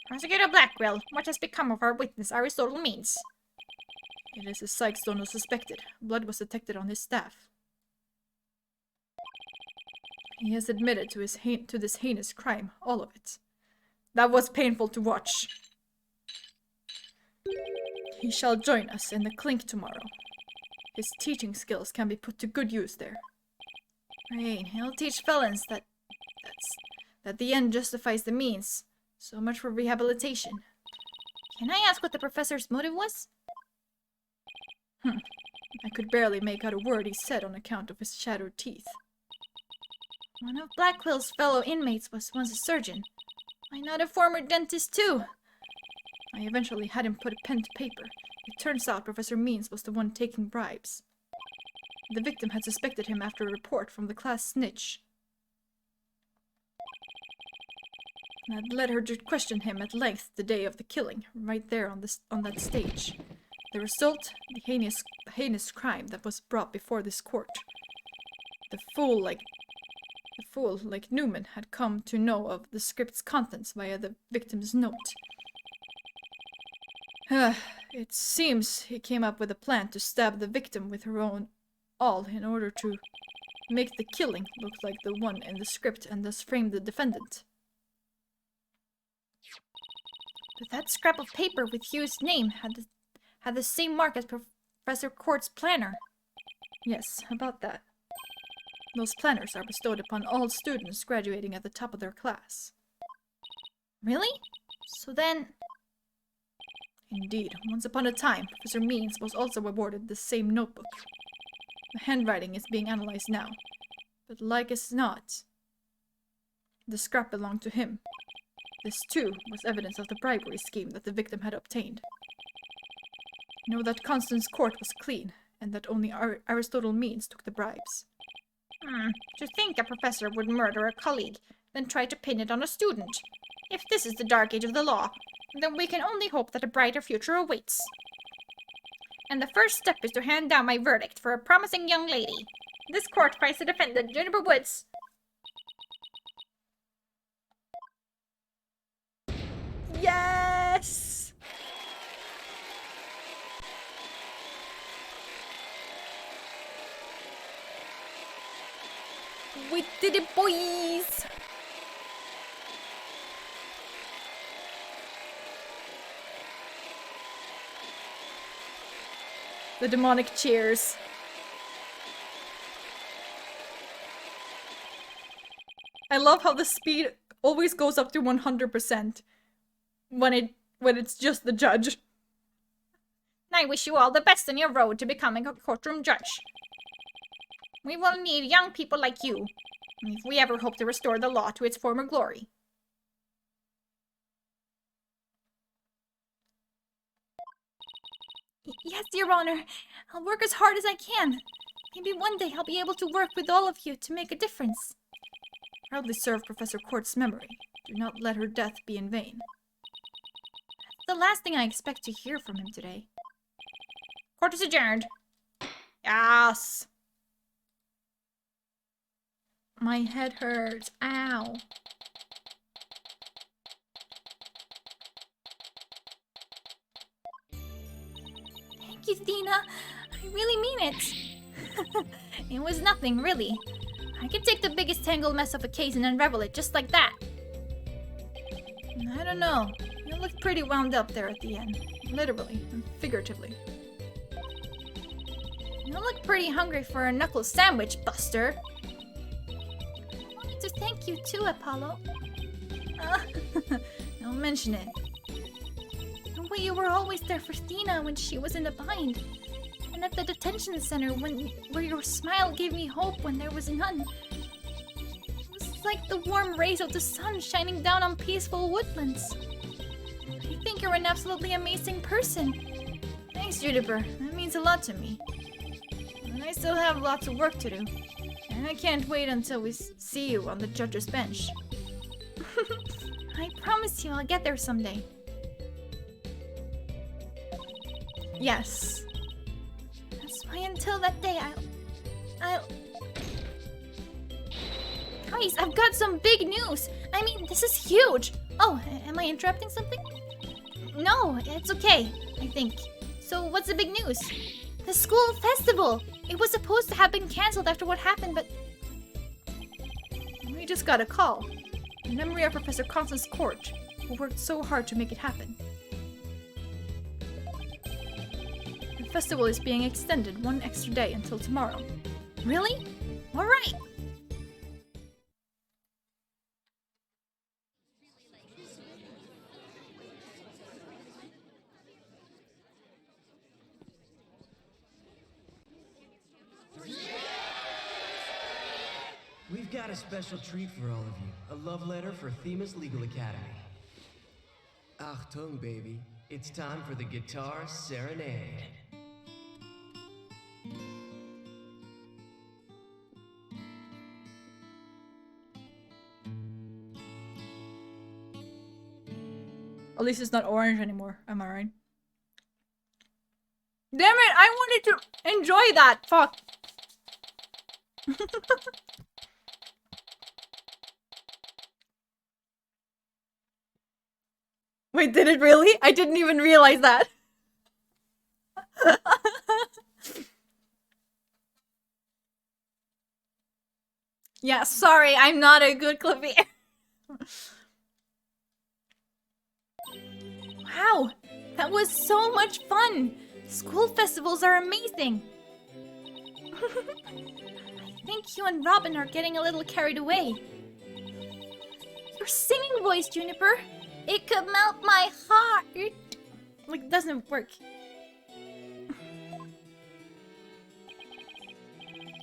Prosecutor Blackwell, what has become of our witness Aristotle Means? It is as Sykes-Donald suspected. Blood was detected on his staff. He has admitted to this heinous crime, all of it. That was painful to watch. He shall join us in the clink tomorrow. His teaching skills can be put to good use there. Right, he'll teach felons that the end justifies the means. So much for rehabilitation. Can I ask what the professor's motive was? I could barely make out a word he said on account of his shattered teeth. One of Blackwell's fellow inmates was once a surgeon. Why not a former dentist too? I eventually had him put a pen to paper. It turns out Professor Means was the one taking bribes. The victim had suspected him after a report from the class snitch. That led her to question him at length the day of the killing, right there on that stage. The result, the heinous crime that was brought before this court. The fool like Newman had come to know of the script's contents via the victim's note. It seems he came up with a plan to stab the victim with her own awl in order to make the killing look like the one in the script and thus frame the defendant. But that scrap of paper with Hugh's name had the same mark as Professor Court's planner. Yes, about that. Those planners are bestowed upon all students graduating at the top of their class. Really? So then... Indeed, once upon a time, Professor Means was also awarded the same notebook. The handwriting is being analyzed now, but like as not, the scrap belonged to him. This, too, was evidence of the bribery scheme that the victim had obtained. Know that Constance Court was clean, and that only Aristotle Means took the bribes. To think a professor would murder a colleague, then try to pin it on a student. If this is the dark age of the law, then we can only hope that a brighter future awaits. And the first step is to hand down my verdict for a promising young lady. This court finds the defendant, Juniper Woods. Yes! We did it, boys! The demonic cheers. I love how the speed always goes up to 100% when it's just the judge. I wish you all the best on your road to becoming a courtroom judge. We will need young people like you, if we ever hope to restore the law to its former glory. Yes, Your Honor. I'll work as hard as I can. Maybe one day I'll be able to work with all of you to make a difference. Proudly serve Professor Court's memory. Do not let her death be in vain. That's the last thing I expect to hear from him today. Court is adjourned. Yes! My head hurts. Ow. Thank you, Dina. I really mean it. It was nothing, really. I could take the biggest tangled mess of a case and unravel it just like that. I don't know. You looked pretty wound up there at the end. Literally and figuratively. You look pretty hungry for a knuckle sandwich, Buster. I wanted to thank you too, Apollo. Don't mention it. The way you were always there for Dina when she was in a bind. And at the detention center where your smile gave me hope when there was none. It was like the warm rays of the sun shining down on peaceful woodlands. I think you're an absolutely amazing person. Thanks, Juniper. That means a lot to me. And I still have lots of work to do. And I can't wait until we see you on the judge's bench. I promise you I'll get there someday. Yes. That's why until that day, I'll... Guys, I've got some big news. I mean, this is huge. Oh, am I interrupting something? No, it's okay, I think. So what's the big news? The school festival! It was supposed to have been cancelled after what happened, but... We just got a call. In memory of Professor Constance Court, who worked so hard to make it happen. The festival is being extended one extra day until tomorrow. Really? Alright! We've got a special treat for all of you. A love letter for Themis Legal Academy. Achtung, baby. It's time for the guitar serenade. At least it's not orange anymore, am I right? Damn it, I wanted to enjoy that! Fuck! Wait, did it really? I didn't even realize that. Yeah, sorry, I'm not a good clavier. Wow! That was so much fun! School festivals are amazing! I think you and Robin are getting a little carried away. Your singing voice, Juniper! It could melt my heart! Like, it doesn't work.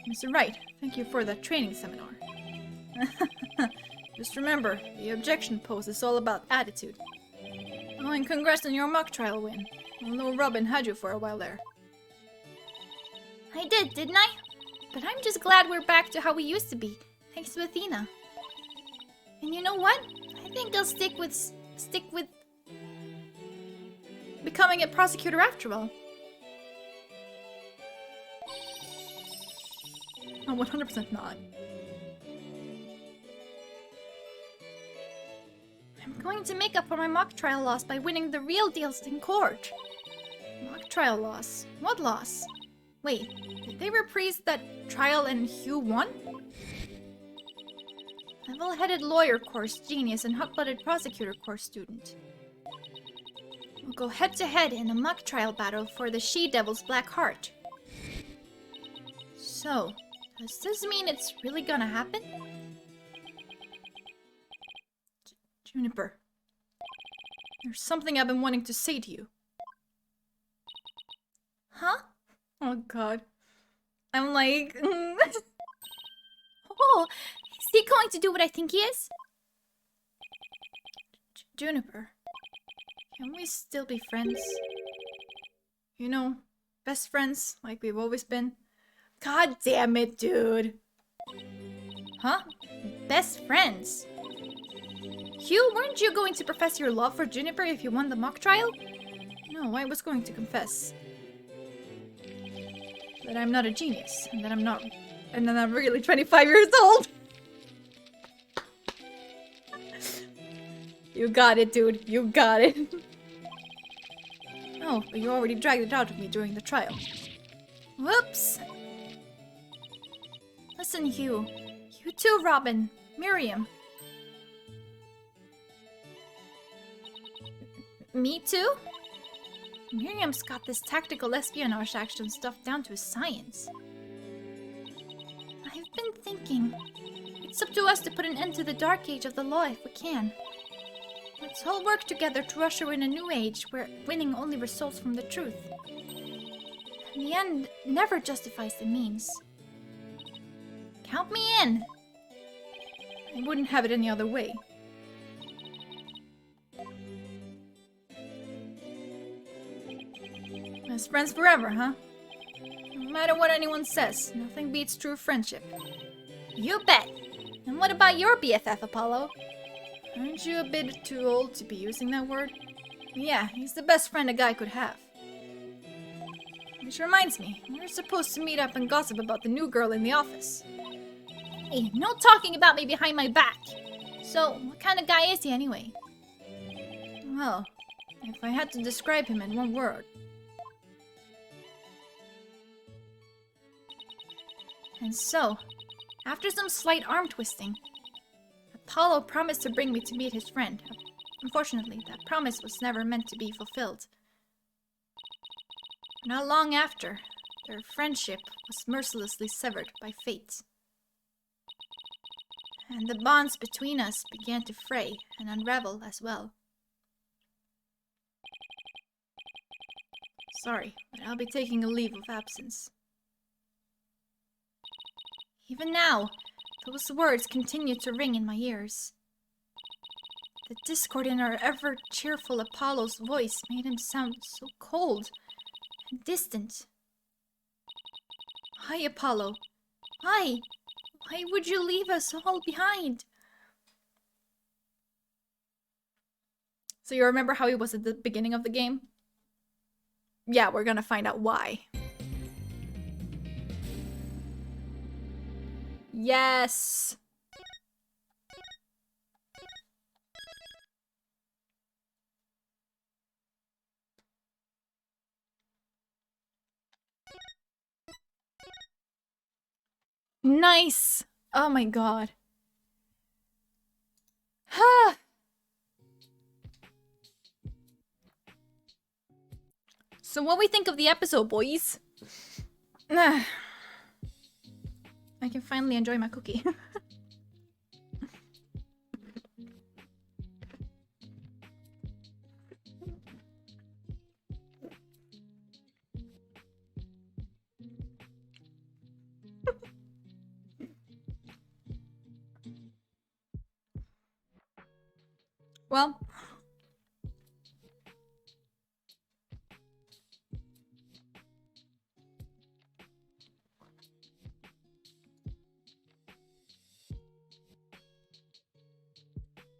Mr. Wright, thank you for that training seminar. Just remember, the objection pose is all about attitude. Oh, and congrats on your mock trial win. Although Robin had you for a while there. I did, didn't I? But I'm just glad we're back to how we used to be, thanks to Athena. And you know what? I think I'll stick with becoming a prosecutor after all. Oh, 100% not. I'm going to make up for my mock trial loss by winning the real deals in court. Mock trial loss. What loss? Wait, did they reprise that trial and Hugh won? Level-headed lawyer course genius and hot-blooded prosecutor course student. We'll go head-to-head in a mock trial battle for the She-Devil's Black Heart. So, does this mean it's really gonna happen? Juniper, there's something I've been wanting to say to you. Huh? Oh god. I'm like... Oh, is he going to do what I think he is? Juniper, can we still be friends? You know, best friends like we've always been. God damn it, dude. Huh? Best friends? Hugh, weren't you going to profess your love for Juniper if you won the mock trial? No, I was going to confess that I'm not a genius, and that I'm really 25 years old. You got it, dude. You got it. Oh, but you already dragged it out of me during the trial. Whoops. Listen, Hugh. You too, Robin. Miriam. Me too? Miriam's got this tactical espionage action stuff down to a science. I've been thinking. It's up to us to put an end to the dark age of the law if we can. Let's all work together to usher in a new age where winning only results from the truth. And the end never justifies the means. Count me in! I wouldn't have it any other way. Best friends forever, huh? No matter what anyone says, nothing beats true friendship. You bet! And what about your BFF, Apollo? Aren't you a bit too old to be using that word? Yeah, he's the best friend a guy could have. Which reminds me, we're supposed to meet up and gossip about the new girl in the office. Hey, no talking about me behind my back. So, what kind of guy is he anyway? Well, if I had to describe him in one word. And so, after some slight arm twisting, Apollo promised to bring me to meet his friend. Unfortunately, that promise was never meant to be fulfilled. Not long after, their friendship was mercilessly severed by fate. And the bonds between us began to fray and unravel as well. Sorry, but I'll be taking a leave of absence. Even now, those words continue to ring in my ears. The discord in our ever-cheerful Apollo's voice made him sound so cold and distant. Why, Apollo? Why? Why would you leave us all behind? So you remember how he was at the beginning of the game? Yeah, we're gonna find out why. Yes! Nice! Oh my god. Ha! So what we think of the episode, boys? I can finally enjoy my cookie. Well,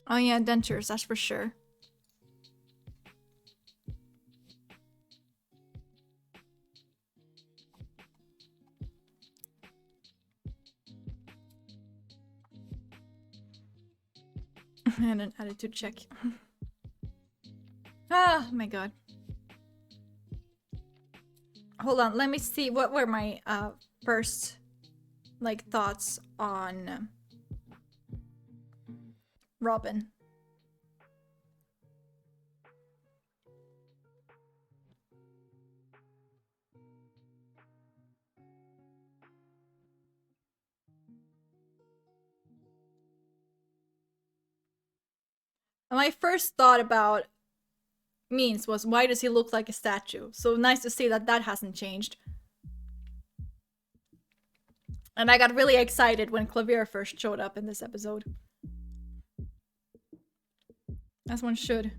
oh yeah, dentures, that's for sure. And an attitude check. Ah, my god. Hold on, let me see what were my first like thoughts on Robin. My first thought about Means was, why does he look like a statue? So nice to see that that hasn't changed. And I got really excited when Clavier first showed up in this episode. As one should.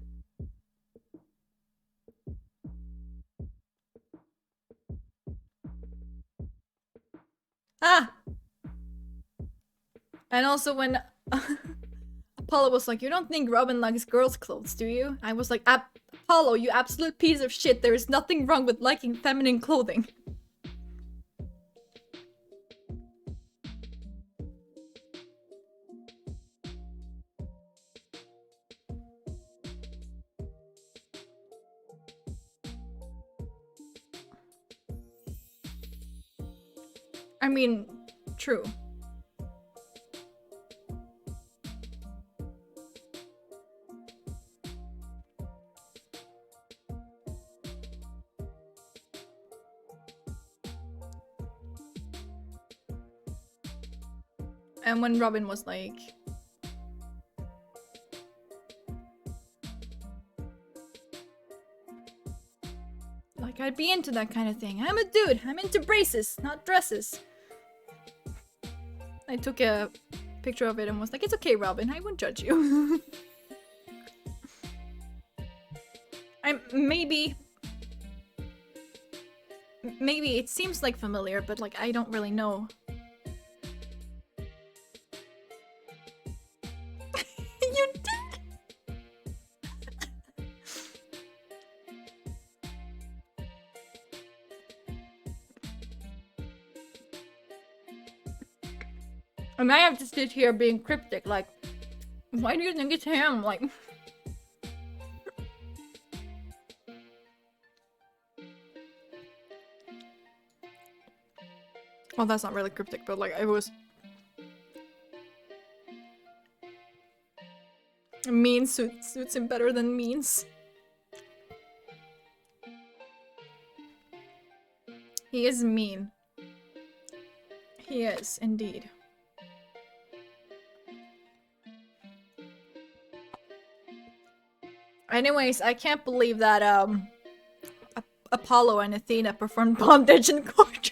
Ah! And also when Apollo was like, you don't think Robin likes girls' clothes, do you? I was like, Apollo, you absolute piece of shit. There is nothing wrong with liking feminine clothing. I mean, true. And when Robin was like, I'd be into that kind of thing. I'm a dude. I'm into braces, not dresses. I took a picture of it and was like, it's okay, Robin. I won't judge you. Maybe it seems like familiar, but like I don't really know. You did. And I have to sit here being cryptic, like, why do you think it's him? Like, well, that's not really cryptic, but like, it was. Mean suits him better than means. He is mean. He is, indeed. Anyways, I can't believe that, Apollo and Athena performed bondage in court.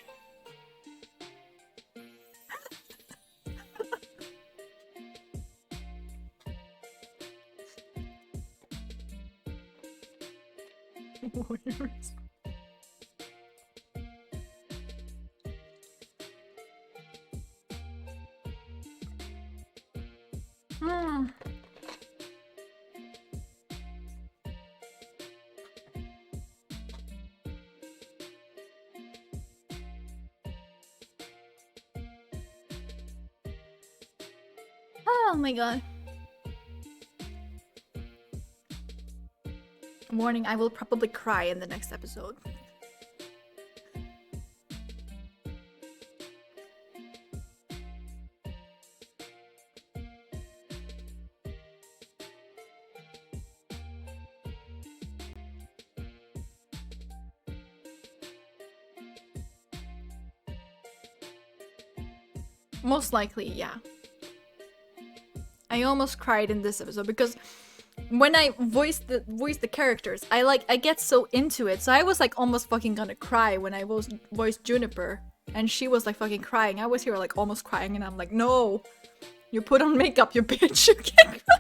Warriors. Hmm. Oh my god. Warning, I will probably cry in the next episode. Most likely, yeah. I almost cried in this episode because when I voice the characters, I get so into it. So I was like almost fucking gonna cry when I voiced Juniper, and she was like fucking crying. I was here like almost crying, and I'm like, no, you put on makeup, you bitch, you can't cry.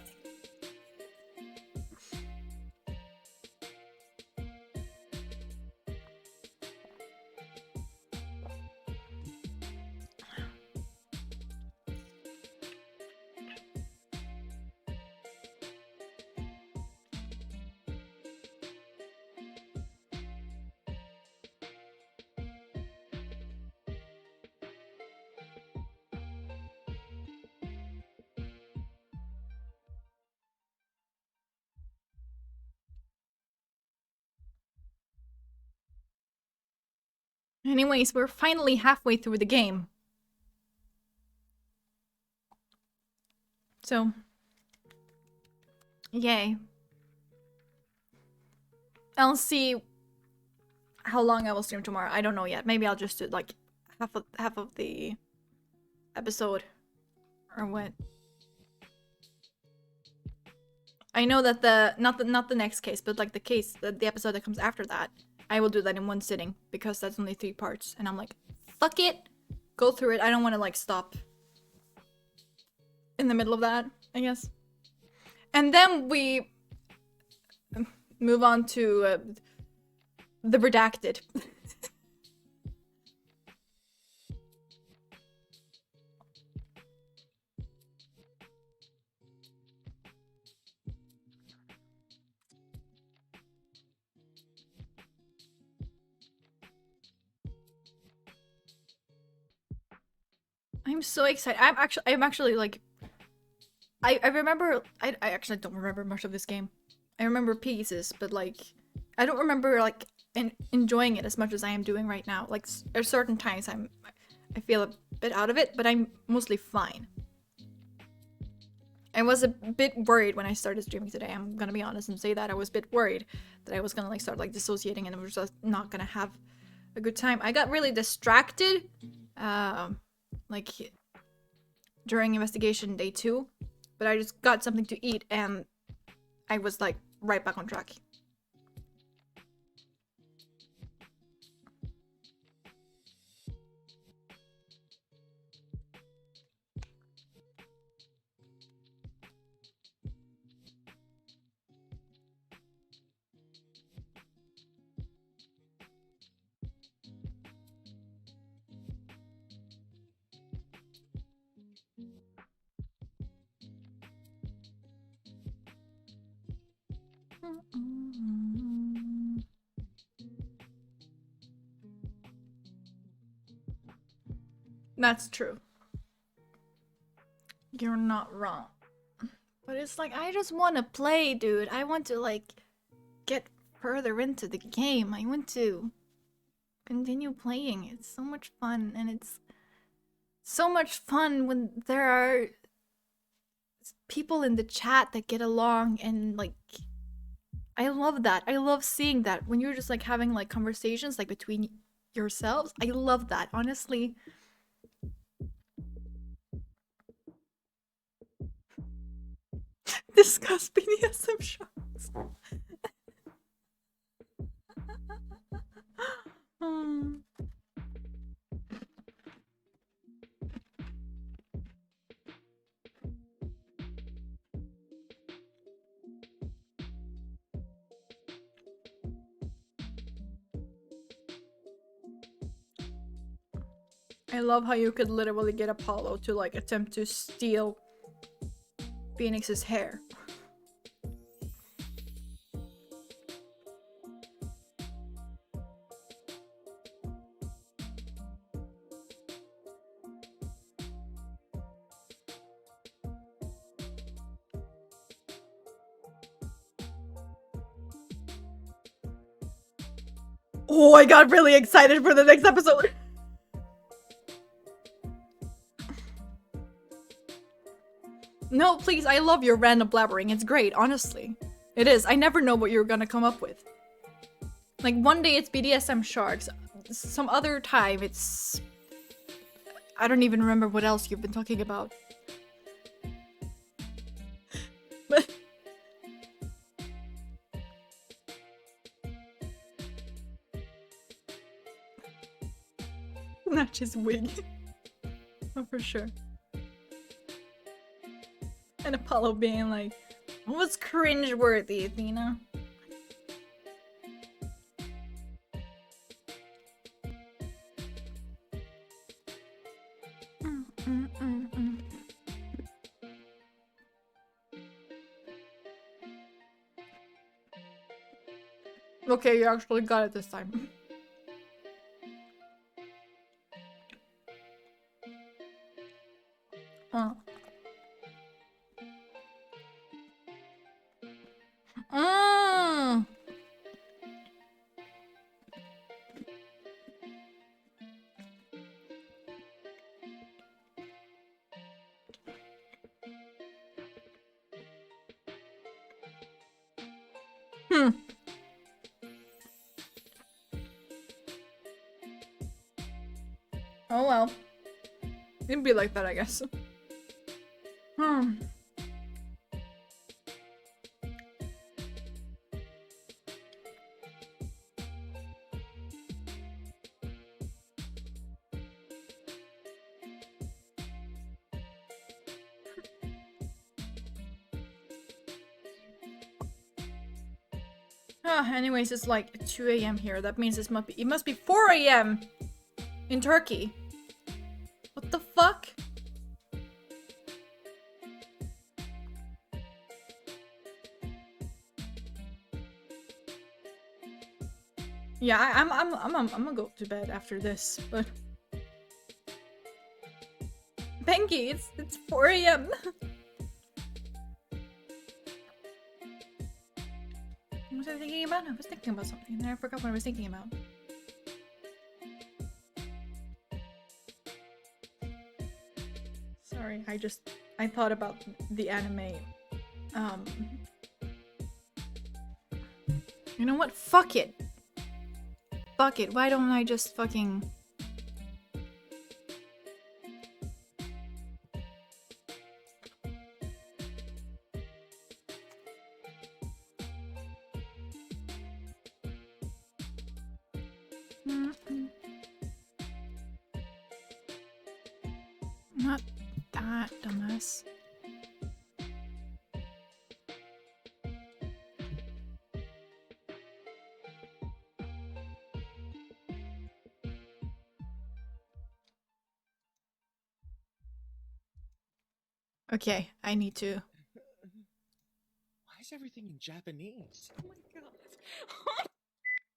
Anyways, we're finally halfway through the game. So, yay. I'll see how long I will stream tomorrow. I don't know yet. Maybe I'll just do like half of the episode or what. I know that not the next case, but like the episode that comes after that, I will do that in one sitting because that's only 3 parts, and I'm like, fuck it, go through it. I don't want to like stop in the middle of that, I guess. And then we move on to the redacted. I'm so excited. I'm actually like, I remember, I actually don't remember much of this game. I remember pieces, but like, I don't remember like enjoying it as much as I am doing right now. Like, at certain times I feel a bit out of it, but I'm mostly fine. I was a bit worried when I started streaming today. I'm gonna be honest and say that I was a bit worried that I was gonna like start like dissociating and I was just not gonna have a good time. I got really distracted, like during investigation day 2, but I just got something to eat and I was like right back on track. That's true. You're not wrong. But it's like, I just want to play, dude. I want to, like, get further into the game. I want to continue playing. It's so much fun, and it's so much fun when there are people in the chat that get along, and, like, I love that. I love seeing that when you're just, like, having, like, conversations, like, between yourselves. I love that, honestly. Discuss BDSM shows. I love how you could literally get Apollo to, like, attempt to steal Phoenix's hair. Oh, I got really excited for the next episode. No, please, I love your random blabbering. It's great, honestly. It is. I never know what you're gonna come up with. Like, one day it's BDSM sharks. Some other time it's... I don't even remember what else you've been talking about. But... Not just wig. Oh, for sure. And Apollo being like, what was cringeworthy, Athena? Okay, you actually got it this time. Oh. Mm. Hmm. Oh well. It'd be like that, I guess. Hmm. Anyways, it's like 2 a.m. here. That means it must be 4 a.m. in Turkey. What the fuck? Yeah, I'm gonna go to bed after this, but Benki, it's 4 a.m. What was I thinking about? I was thinking about something, and then I forgot what I was thinking about. Sorry, I thought about the anime. You know what? Fuck it. Fuck it. Why don't I just fucking... Not that, dumbass. Okay, I need to. Why is everything in Japanese? Oh my god.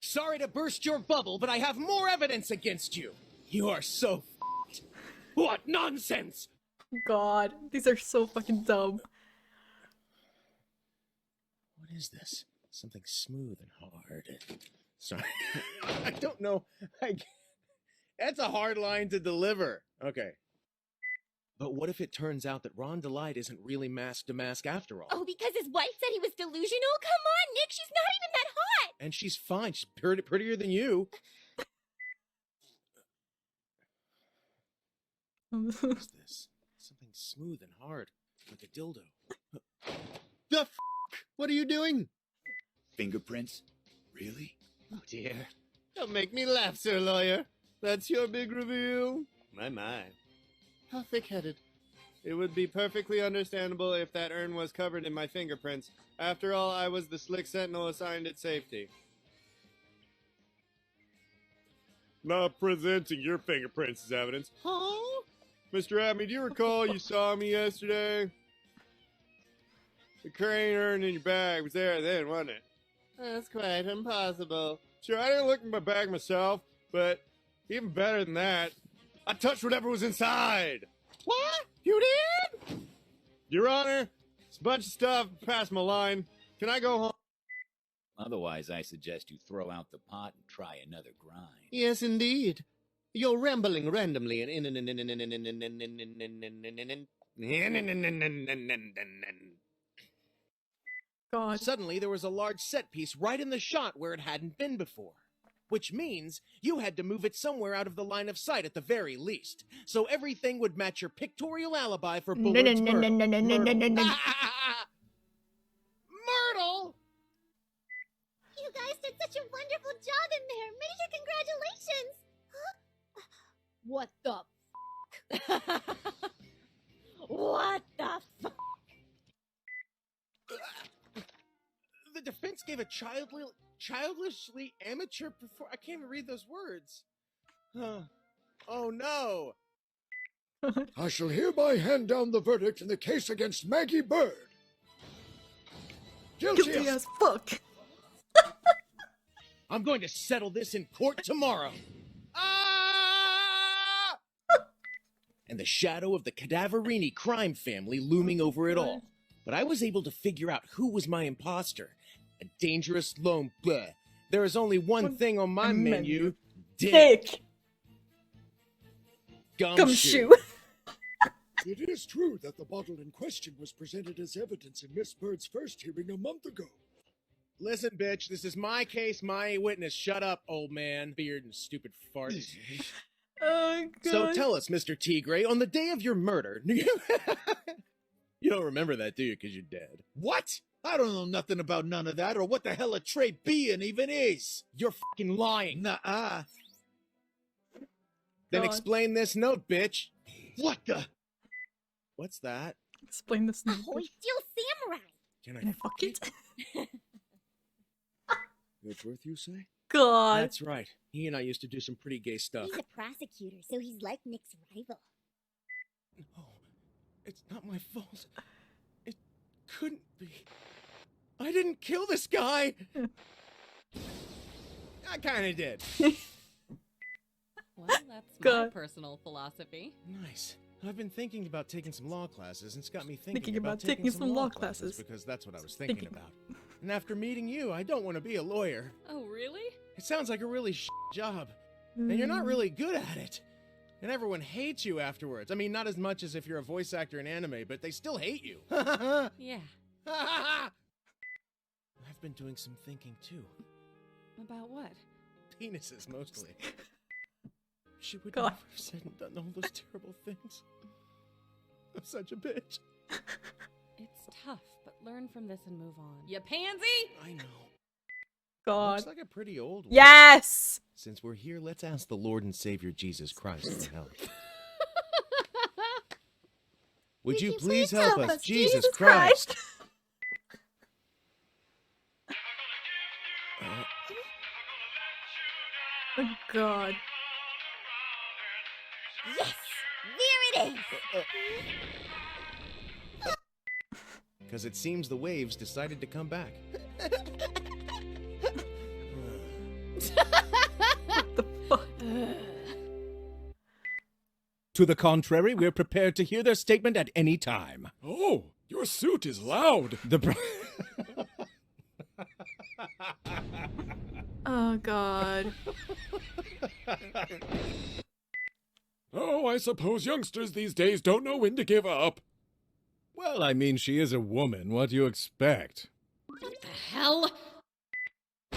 Sorry to burst your bubble, but I have more evidence against you. You are so f***ed. What nonsense! God, these are so fucking dumb. What is this? Something smooth and hard. Sorry. I don't know. That's a hard line to deliver. Okay. But what if it turns out that Ron Delight isn't really mask to mask after all? Oh, because his wife said he was delusional? Come on, Nick, she's not even that hot! And she's fine. She's prettier than you. What is this? Something smooth and hard, like a dildo. The f***? What are you doing? Fingerprints? Really? Oh dear. Don't make me laugh, sir lawyer. That's your big reveal? My. How thick-headed. It would be perfectly understandable if that urn was covered in my fingerprints. After all, I was the slick sentinel assigned at safety. Not presenting your fingerprints as evidence. Huh? Mr. Abney, do you recall you saw me yesterday? The crane urn in your bag was there then, wasn't it? That's quite impossible. Sure, I didn't look in my bag myself, but even better than that, I touched whatever was inside. What? You did? Your Honor, it's a bunch of stuff past my line. Can I go home? Otherwise, I suggest you throw out the pot and try another grind. Yes, indeed. You're rambling randomly and God. Suddenly, there was a large set piece right in the shot where it hadn't been before. Which means you had to move it somewhere out of the line of sight at the very least. So everything would match your pictorial alibi for Bullard's murder. Myrtle! You guys did such a wonderful job in there! Major congratulations! What the f***? What the f***? The defense gave a childishly amateur I can't even read those words. Oh no! I shall hereby hand down the verdict in the case against Maggie Bird. Guilty as fuck. I'm going to settle this in court tomorrow. And the shadow of the Cadaverini crime family looming over it all. But I was able to figure out who was my imposter. A dangerous lone bleh. There is only one thing on my menu. Dick. Gumshoe. It is true that the bottle in question was presented as evidence in Miss Bird's first hearing a month ago. Listen, bitch, this is my case, my witness. Shut up, old man. Beard and stupid fart. Oh, God. So tell us, Mr. Tigre, on the day of your murder... You don't remember that, do you, because you're dead? What? I don't know nothing about none of that or what the hell a trait being even is. You're fucking lying. Nuh-uh. Then God. explain this note, bitch. What the? What's that? Explain this note. Ahoy, Steel Samurai! Can Can I fuck it? Edgeworth, you say? God. That's right. He and I used to do some pretty gay stuff. He's a prosecutor, so he's like Nick's rival. No, it's not my fault. It couldn't be. I didn't kill this guy. I kind of did. Well, that's my God. personal philosophy. Nice. I've been thinking about taking some law classes, and it's got me thinking about taking some law classes. because that's what I was thinking about. And after meeting you, I don't want to be a lawyer. Oh, really? It sounds like a really job, and you're not really good at it. And everyone hates you afterwards. I mean, not as much as if you're a voice actor in anime, but they still hate you. Yeah. I've been doing some thinking too. About what? Penises, mostly. She would God. never have said and done all those terrible things. I'm such a bitch. It's tough, but learn from this and move on. You pansy! I know. God. Looks like a pretty old one. Yes! Since we're here, let's ask the Lord and Savior Jesus Christ for help. Would you please help us, Jesus Christ? Oh, God. Yes! There it is! Because it seems the waves decided to come back. What the fuck? To the contrary, we're prepared to hear their statement at any time. Oh, your suit is loud. Oh, God. Oh, I suppose youngsters these days don't know when to give up. Well, I mean, she is a woman. What do you expect? What the hell?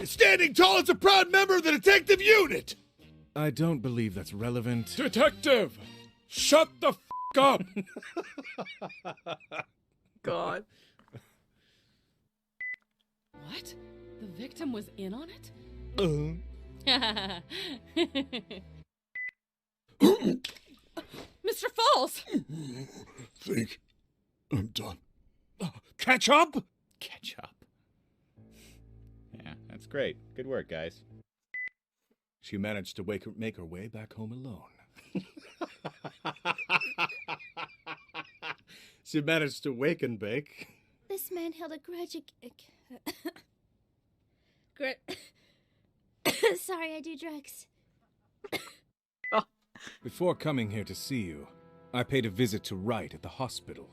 Standing tall as a proud member of the detective unit! I don't believe that's relevant. Detective! Shut the up! God. What? The victim was in on it? Mr. Falls! Think I'm done. Catch up? Catch up. Yeah, that's great. Good work, guys. She managed to make her way back home alone. She managed to wake and bake. This man held a grudge. Sorry, I do drugs. Before coming here to see you, I paid a visit to Wright at the hospital.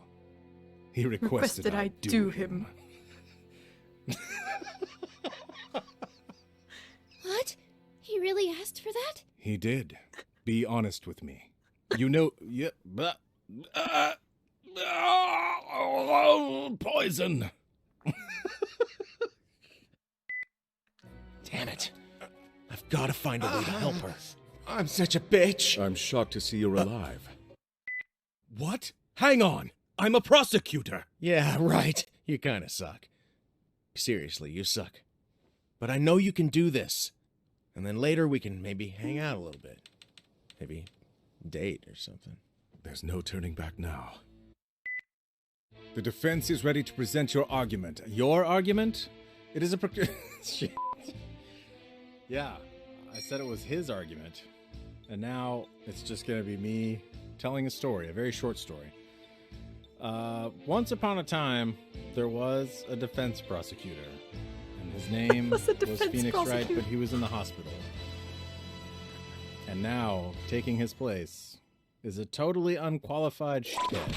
He requested I do him. What? He really asked for that? He did. Be honest with me. You know, poison. Damn it. I've got to find a way to help her. I'm such a bitch. I'm shocked to see you're alive. What? Hang on. I'm a prosecutor. Yeah, right. You kind of suck. Seriously, you suck. But I know you can do this. And then later we can maybe hang out a little bit. Maybe date or something. There's no turning back now. The defense is ready to present your argument. Your argument? It is a Shit. Yeah, I said it was his argument. And now it's just going to be me telling a story, a very short story. Once upon a time, there was a defense prosecutor. And his name was Phoenix Wright, but he was in the hospital. And now, taking his place, is a totally unqualified shithead.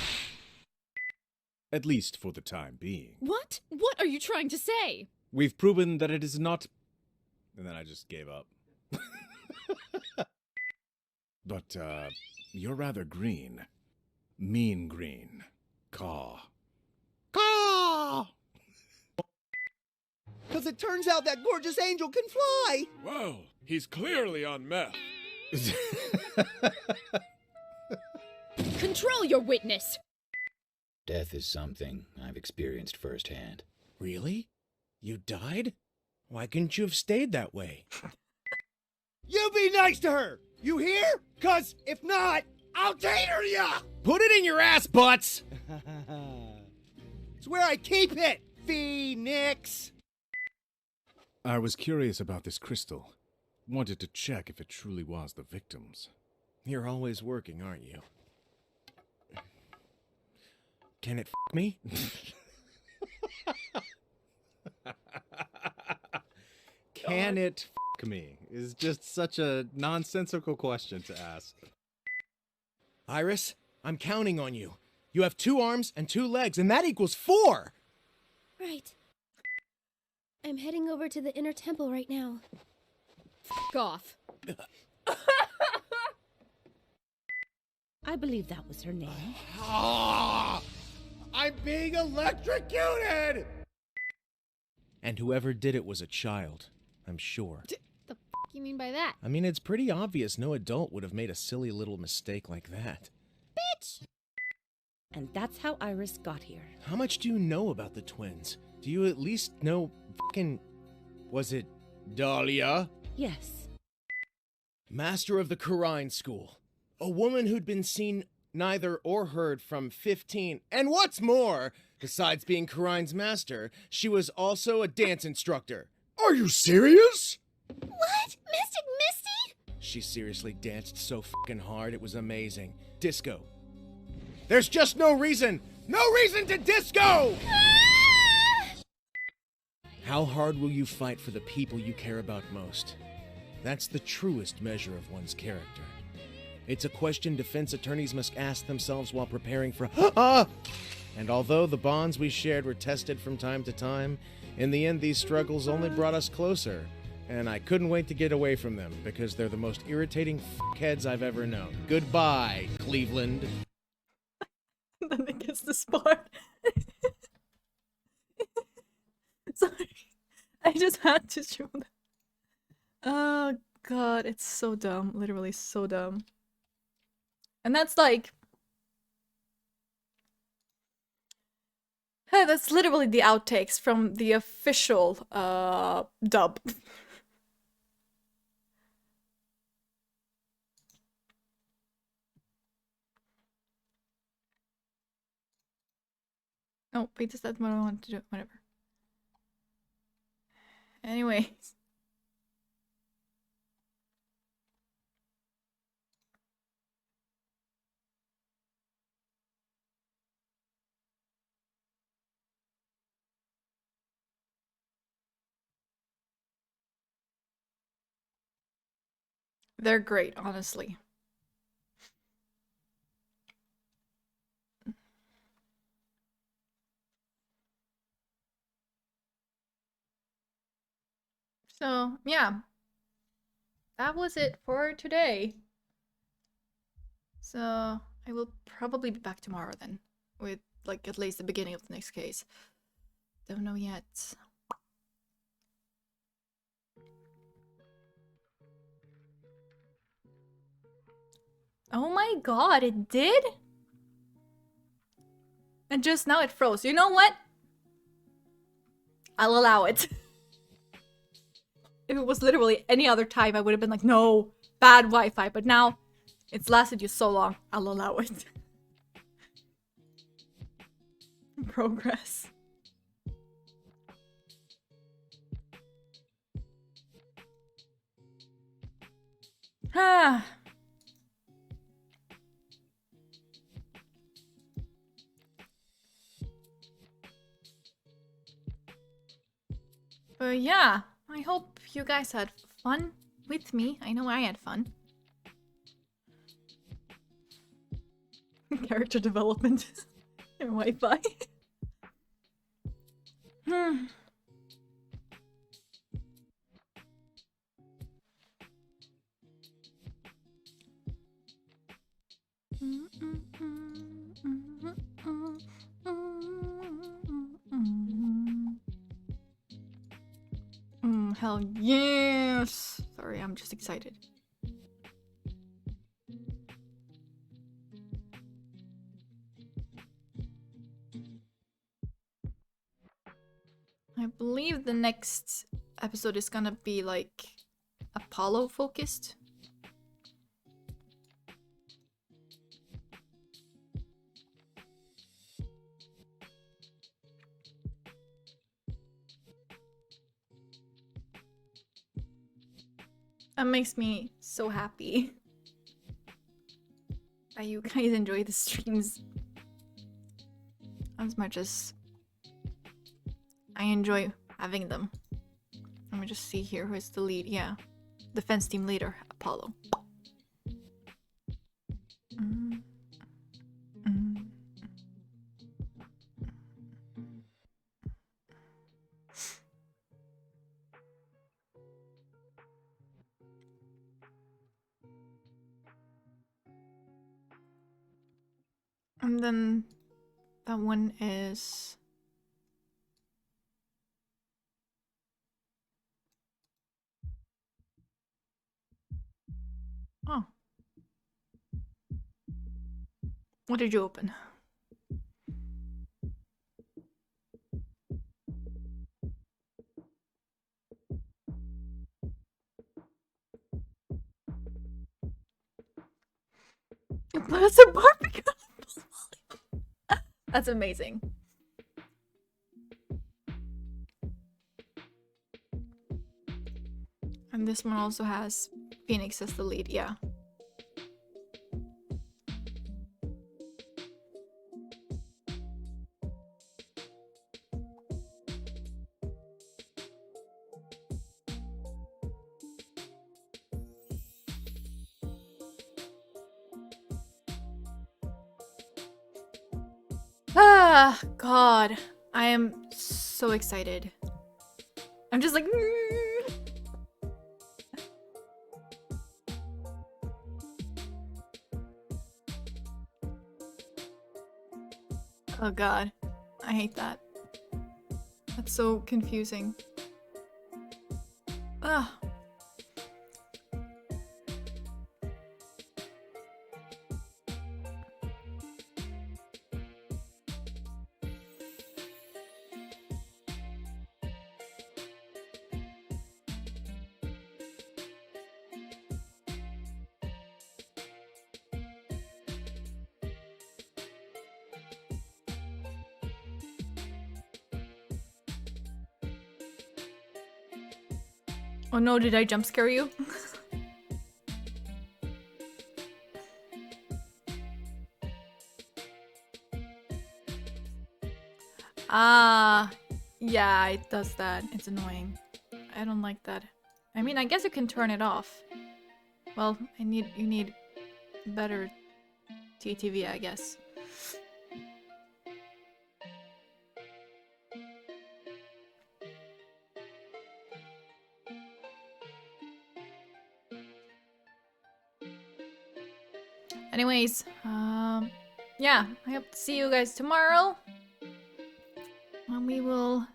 At least for the time being. What? What are you trying to say? We've proven that it is not... And then I just gave up. But, you're rather green. Mean green. Caw. Caw! Because it turns out that gorgeous angel can fly! Well, he's clearly on meth. Control your witness! Death is something I've experienced firsthand. Really? You died? Why couldn't you have stayed that way? You be nice to her! You hear? 'Cause if not, I'll tater ya! Put it in your ass, butts! It's where I keep it, Phoenix! I was curious about this crystal. Wanted to check if it truly was the victim's. You're always working, aren't you? Can it f me? Can it f me? Is just such a nonsensical question to ask. Iris, I'm counting on you. You have 2 arms and 2 legs, and that equals 4! Right. I'm heading over to the inner temple right now. F off. I believe that was her name. I'm being electrocuted! And whoever did it was a child, I'm sure. The f you mean by that? I mean, it's pretty obvious no adult would have made a silly little mistake like that. Bitch! And that's how Iris got here. How much do you know about the twins? Do you at least know fucking... Was it Dahlia? Yes. Master of the Karine School. A woman who'd been seen neither or heard from 15. And what's more, besides being Karine's master, she was also a dance instructor. Are you serious? What? Mystic Misty? She seriously danced so fucking hard, it was amazing. Disco. There's just no reason to disco! How hard will you fight for the people you care about most? That's the truest measure of one's character. It's a question defense attorneys must ask themselves while preparing for And although the bonds we shared were tested from time to time, in the end these struggles only brought us closer. And I couldn't wait to get away from them, because they're the most irritating heads I've ever known. Goodbye, Cleveland. Then it gets this part. Sorry. I just had to show that. Oh god, it's so dumb. Literally so dumb. And that's like... that's literally the outtakes from the official dub. Oh, wait, is that what I want to do? Whatever. Anyways. They're great, honestly. So, yeah. That was it for today. So, I will probably be back tomorrow then. With, like, at least the beginning of the next case. Don't know yet. Oh my god, it did? And just now it froze. You know what? I'll allow it. If it was literally any other time, I would have been like, no, bad Wi-Fi. But now, it's lasted you so long, I'll allow it. Progress. Ah. But yeah, I hope you guys had fun with me. I know I had fun. Character development and Wi-Fi. Hell yes! Sorry, I'm just excited. I believe the next episode is gonna be like Apollo focused. That makes me so happy that you guys enjoy the streams as much as I enjoy having them. Let me just see here who is the lead. Yeah, defense team leader, Apollo. And then that one is... Oh. What did you open? That's a barbecue. That's amazing. And this one also has Phoenix as the lead, yeah. Ah, God. I am so excited. I'm just like... Oh God. I hate that. That's so confusing. Ugh. Oh no, did I jump scare you? Ah, yeah, it does that. It's annoying. I don't like that. I mean, I guess you can turn it off. Well, you need better TTV, I guess. Anyways, yeah, I hope to see you guys tomorrow. And we will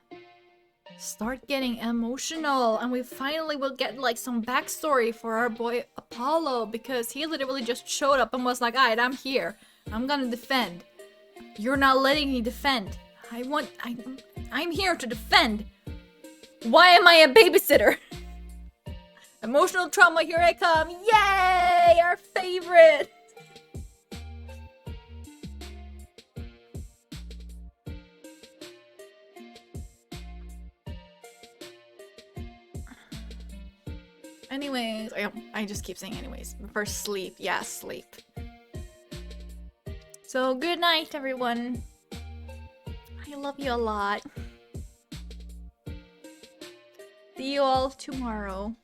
start getting emotional, and we finally will get like some backstory for our boy Apollo, because he literally just showed up and was like, alright, I'm here. I'm gonna defend. You're not letting me defend. I'm here to defend. Why am I a babysitter? Emotional trauma, here I come. Yay! Our favorite! Anyways, I just keep saying anyways. First sleep. Yeah, sleep. So good night, everyone. I love you a lot. See you all tomorrow.